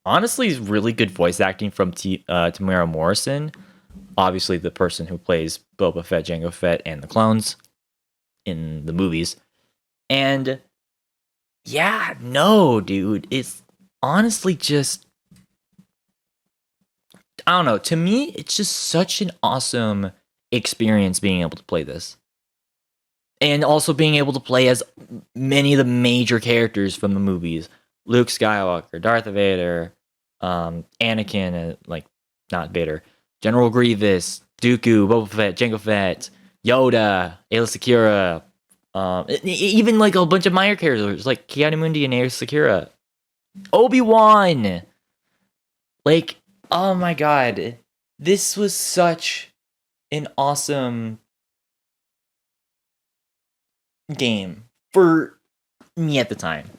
honestly really good voice acting from Tamara Morrison. Obviously, the person who plays Boba Fett, Jango Fett, and the clones in the movies. And yeah, no, dude, it's honestly just, I don't know. To me, it's just such an awesome experience being able to play this. And also being able to play as many of the major characters from the movies. Luke Skywalker, Darth Vader, Anakin, not Vader, General Grievous, Dooku, Boba Fett, Jango Fett, Yoda, Aayla Secura, even like a bunch of minor characters like Keanu Mundi and Aayla Secura, Obi-Wan. Like, oh my god, this was such an awesome game for me at the time.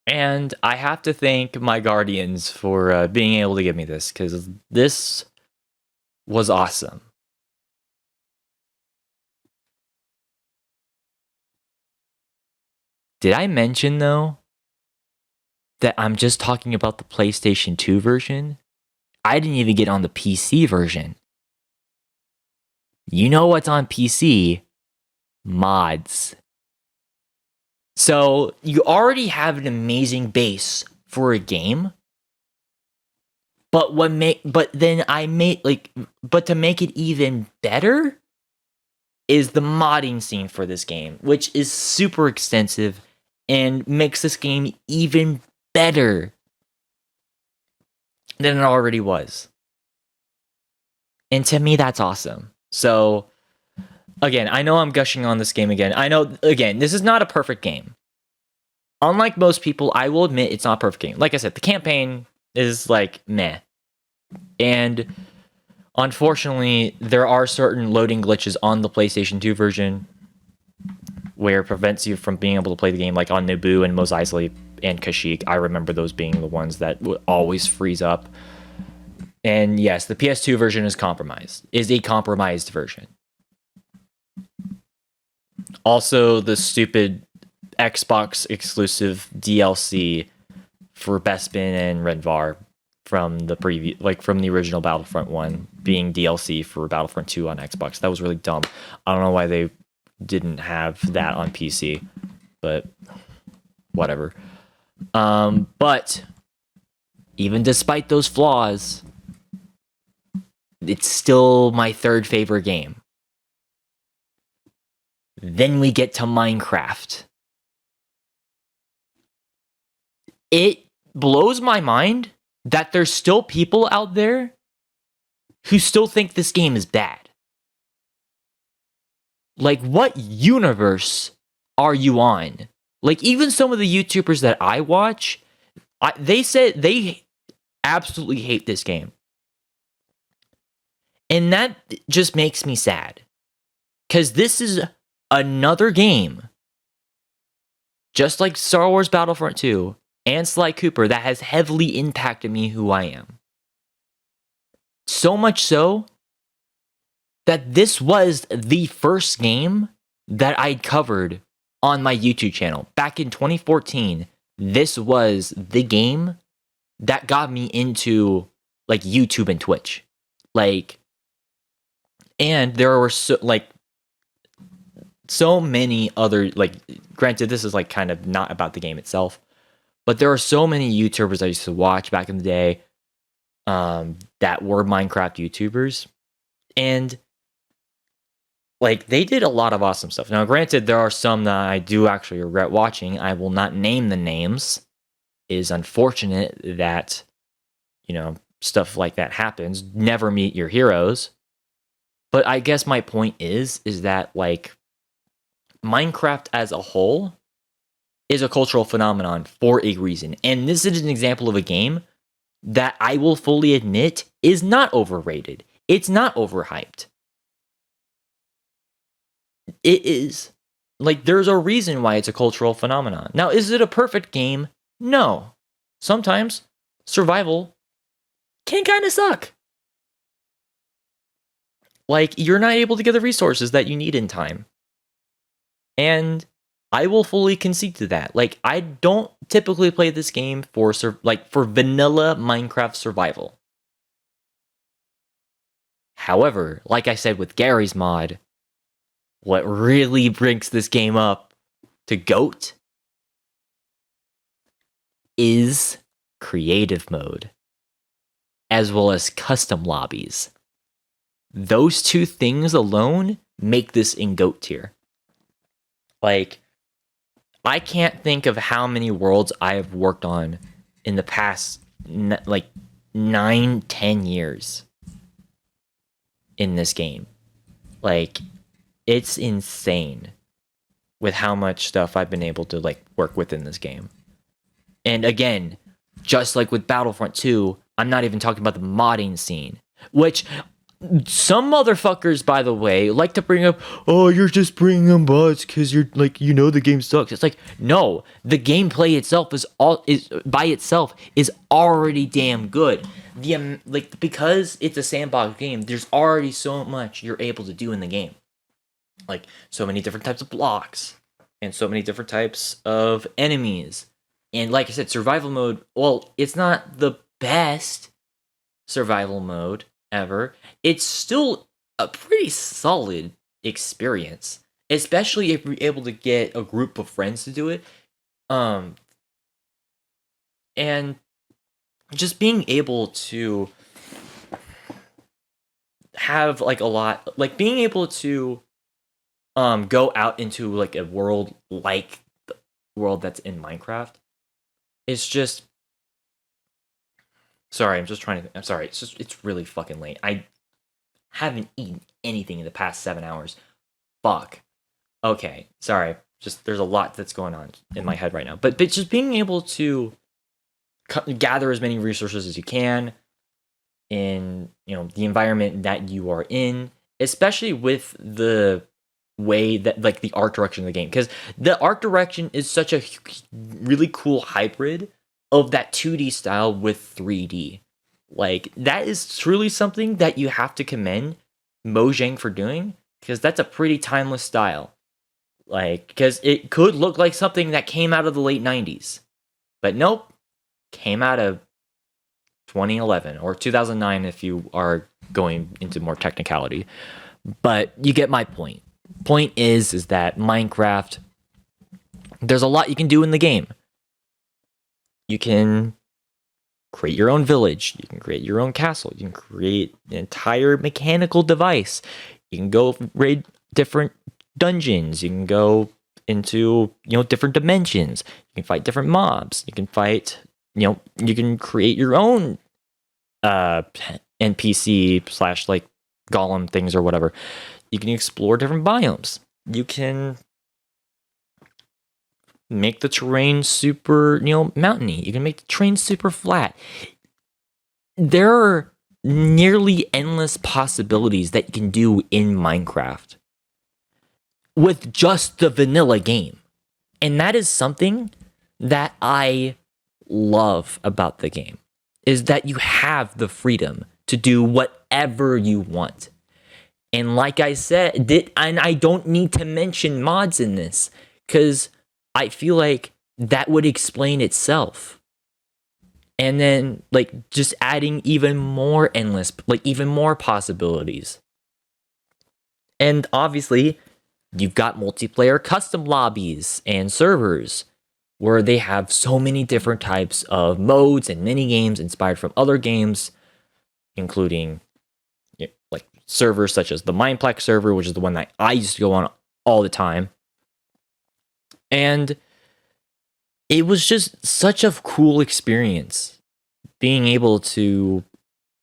And I have to thank my guardians for being able to give me this, because this was awesome. Did I mention, though, that I'm just talking about the PlayStation 2 version? I didn't even get on the PC version. You know what's on PC? Mods. So you already have an amazing base for a game, but to make it even better is the modding scene for this game, which is super extensive and makes this game even better than it already was. And to me, that's awesome. So again, I know I'm gushing on this game again. I know, again, this is not a perfect game. Unlike most people, I will admit it's not a perfect game. Like I said, the campaign is like meh. And unfortunately, there are certain loading glitches on the PlayStation 2 version where it prevents you from being able to play the game, like on Naboo and Mos Eisley and Kashyyyk. I remember those being the ones that would always freeze up. And yes, the PS2 version is a compromised version. Also, the stupid Xbox exclusive DLC for Bespin and Renvar from the original Battlefront 1 being DLC for Battlefront 2 on Xbox. That was really dumb. I don't know why they didn't have that on PC, but whatever. But even despite those flaws, it's still my third favorite game. Then we get to Minecraft. It blows my mind that there's still people out there who still think this game is bad. Like, what universe are you on? Like, even some of the YouTubers that I watch, they said they absolutely hate this game. And that just makes me sad. Because this is another game, just like Star Wars Battlefront 2 and Sly Cooper, that has heavily impacted me who I am. So much so that this was the first game that I covered on my YouTube channel. Back in 2014, this was the game that got me into like YouTube and Twitch. Like, and there were so many other, like, granted, this is like kind of not about the game itself, but there are so many YouTubers I used to watch back in the day that were Minecraft YouTubers. And like, they did a lot of awesome stuff. Now, granted, there are some that I do actually regret watching. I will not name the names. It is unfortunate that, stuff like that happens. Never meet your heroes. But I guess my point is that, like, Minecraft as a whole is a cultural phenomenon for a reason. And this is an example of a game that I will fully admit is not overrated. It's not overhyped. It is. Like, there's a reason why it's a cultural phenomenon. Now, is it a perfect game? No. Sometimes survival can kind of suck. Like, you're not able to get the resources that you need in time. And I will fully concede to that. Like, I don't typically play this game for vanilla Minecraft survival. However, like I said with Gary's mod, what really brings this game up to GOAT is creative mode, as well as custom lobbies. Those two things alone make this in GOAT tier. Like, I can't think of how many worlds I have worked on in the past, 9-10 years in this game. Like, it's insane with how much stuff I've been able to, like, work with in this game. And again, just like with Battlefront 2, I'm not even talking about the modding scene, which some motherfuckers, by the way, like to bring up, oh, you're just bringing them mods because you're like, you know, the game sucks. It's like, no, the gameplay itself is already damn good. Because it's a sandbox game, there's already so much you're able to do in the game. Like, so many different types of blocks and so many different types of enemies. And like I said, survival mode, well, it's not the best survival mode ever. It's still a pretty solid experience, especially if you're able to get a group of friends to do it. And just being able to have like a lot, like being able to go out into like a world like the world that's in Minecraft. It's just, sorry, I'm sorry, it's really fucking late. I haven't eaten anything in the past 7 hours. Fuck. Okay, sorry. Just, there's a lot that's going on in my head right now. But just being able to gather as many resources as you can in, you know, the environment that you are in, especially with the way that, like, the art direction of the game, because the art direction is such a really cool hybrid of that 2D style with 3D. Like, that is truly something that you have to commend Mojang for doing, because that's a pretty timeless style. Like, because it could look like something that came out of the late 90s, but nope, came out of 2011 or 2009 if you are going into more technicality. But you get my point. Point is that Minecraft, there's a lot you can do in the game. You can create your own village. You can create your own castle. You can create an entire mechanical device. You can go raid different dungeons. You can go into, you know, different dimensions. You can fight different mobs. You can fight, you know, you can create your own NPC / like golem things or whatever. You can explore different biomes. You can make the terrain super, you know, mountainy. You can make the terrain super flat. There are nearly endless possibilities that you can do in Minecraft with just the vanilla game. And that is something that I love about the game, is that you have the freedom to do whatever you want. And like I said, and I don't need to mention mods in this, because I feel like that would explain itself. And then, like, just adding even more endless, like, even more possibilities. And obviously, you've got multiplayer custom lobbies and servers where they have so many different types of modes and mini games inspired from other games, including, you know, like servers such as the Mineplex server, which is the one that I used to go on all the time. And it was just such a cool experience being able to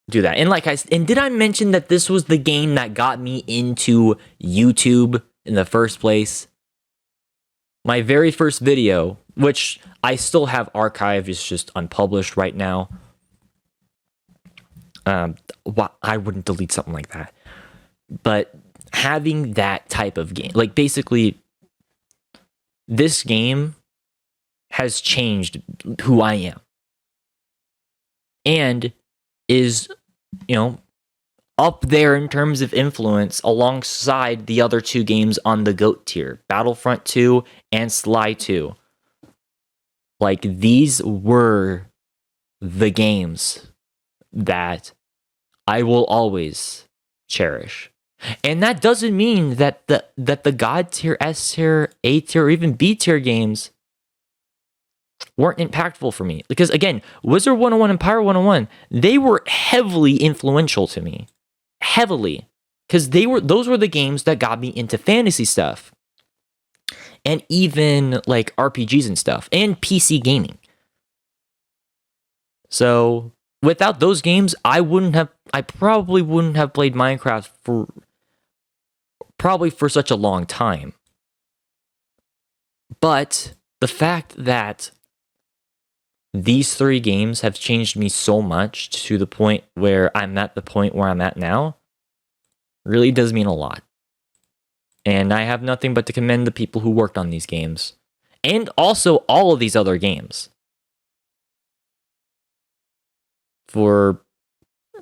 do that. And did I mention that this was the game that got me into YouTube in the first place? My very first video, which I still have archived, is just unpublished right now. I wouldn't delete something like that. But having that type of game, like basically, this game has changed who I am and is, up there in terms of influence alongside the other two games on the GOAT tier, Battlefront 2 and Sly 2. Like, these were the games that I will always cherish. And that doesn't mean that the God tier, S tier, A tier, or even B tier games weren't impactful for me. Because again, Wizard 101 and Pyro 101, they were heavily influential to me. Heavily. Because those were the games that got me into fantasy stuff. And even like RPGs and stuff. And PC gaming. So without those games, I probably wouldn't have played Minecraft for such a long time. But the fact that these three games have changed me so much to the point where I'm at the point where I'm at now really does mean a lot. And I have nothing but to commend the people who worked on these games. And also all of these other games. For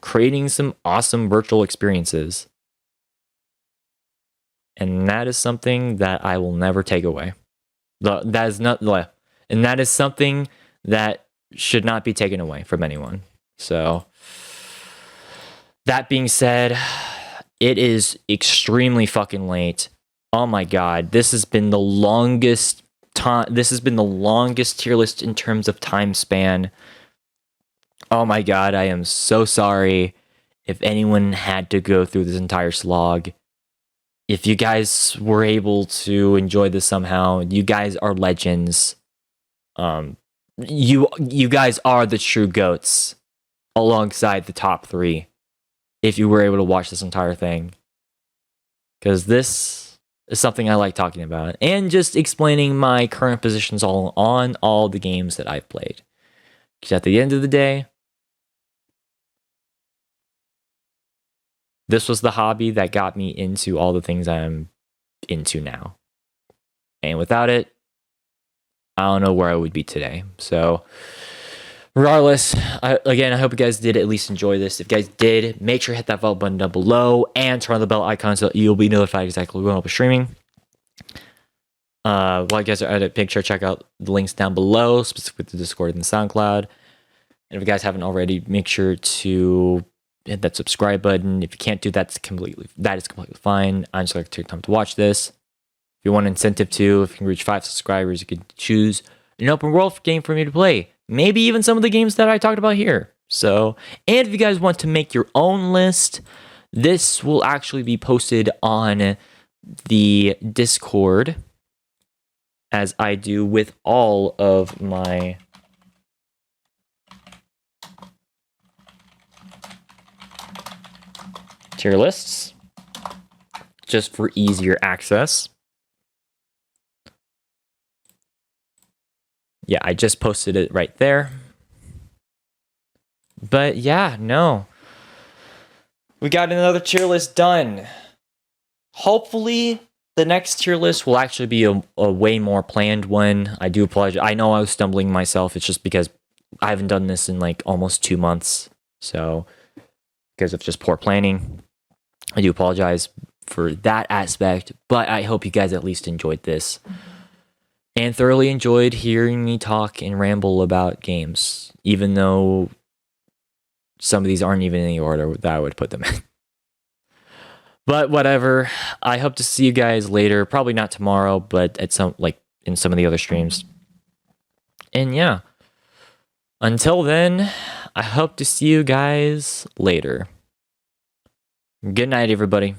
creating some awesome virtual experiences. And that is something that I will never take away. And that is something that should not be taken away from anyone. So, that being said, it is extremely fucking late. Oh my god, this has been the longest time. This has been the longest tier list in terms of time span. Oh my god, I am so sorry if anyone had to go through this entire slog. If you guys were able to enjoy this somehow, you guys are legends. You guys are the true GOATs alongside the top three. If you were able to watch this entire thing. Because this is something I like talking about. And just explaining my current positions on all the games that I've played. Because at the end of the day, this was the hobby that got me into all the things I'm into now. And without it, I don't know where I would be today. So, regardless, I hope you guys did at least enjoy this. If you guys did, make sure to hit that follow button down below and turn on the bell icon so you'll be notified exactly when I'll be streaming. While you guys are at it, make sure to check out the links down below, specifically the Discord and the SoundCloud. And if you guys haven't already, make sure to hit that subscribe button. If you can't do that, that is completely fine. I'm just going to take time to watch this. If you want an incentive to, if you can reach 5 subscribers, you can choose an open world game for me to play. Maybe even some of the games that I talked about here. So, and if you guys want to make your own list, this will actually be posted on the Discord, as I do with all of my tier lists, just for easier access. Yeah, I just posted it right there. But yeah, no. We got another tier list done. Hopefully, the next tier list will actually be a way more planned one. I do apologize. I know I was stumbling myself. It's just because I haven't done this in like almost 2 months. So, because of just poor planning. I do apologize for that aspect. But I hope you guys at least enjoyed this. And thoroughly enjoyed hearing me talk and ramble about games, even though some of these aren't even in the order that I would put them in. But whatever, I hope to see you guys later. Probably not tomorrow, but at in some of the other streams. And yeah, until then, I hope to see you guys later. Good night, everybody.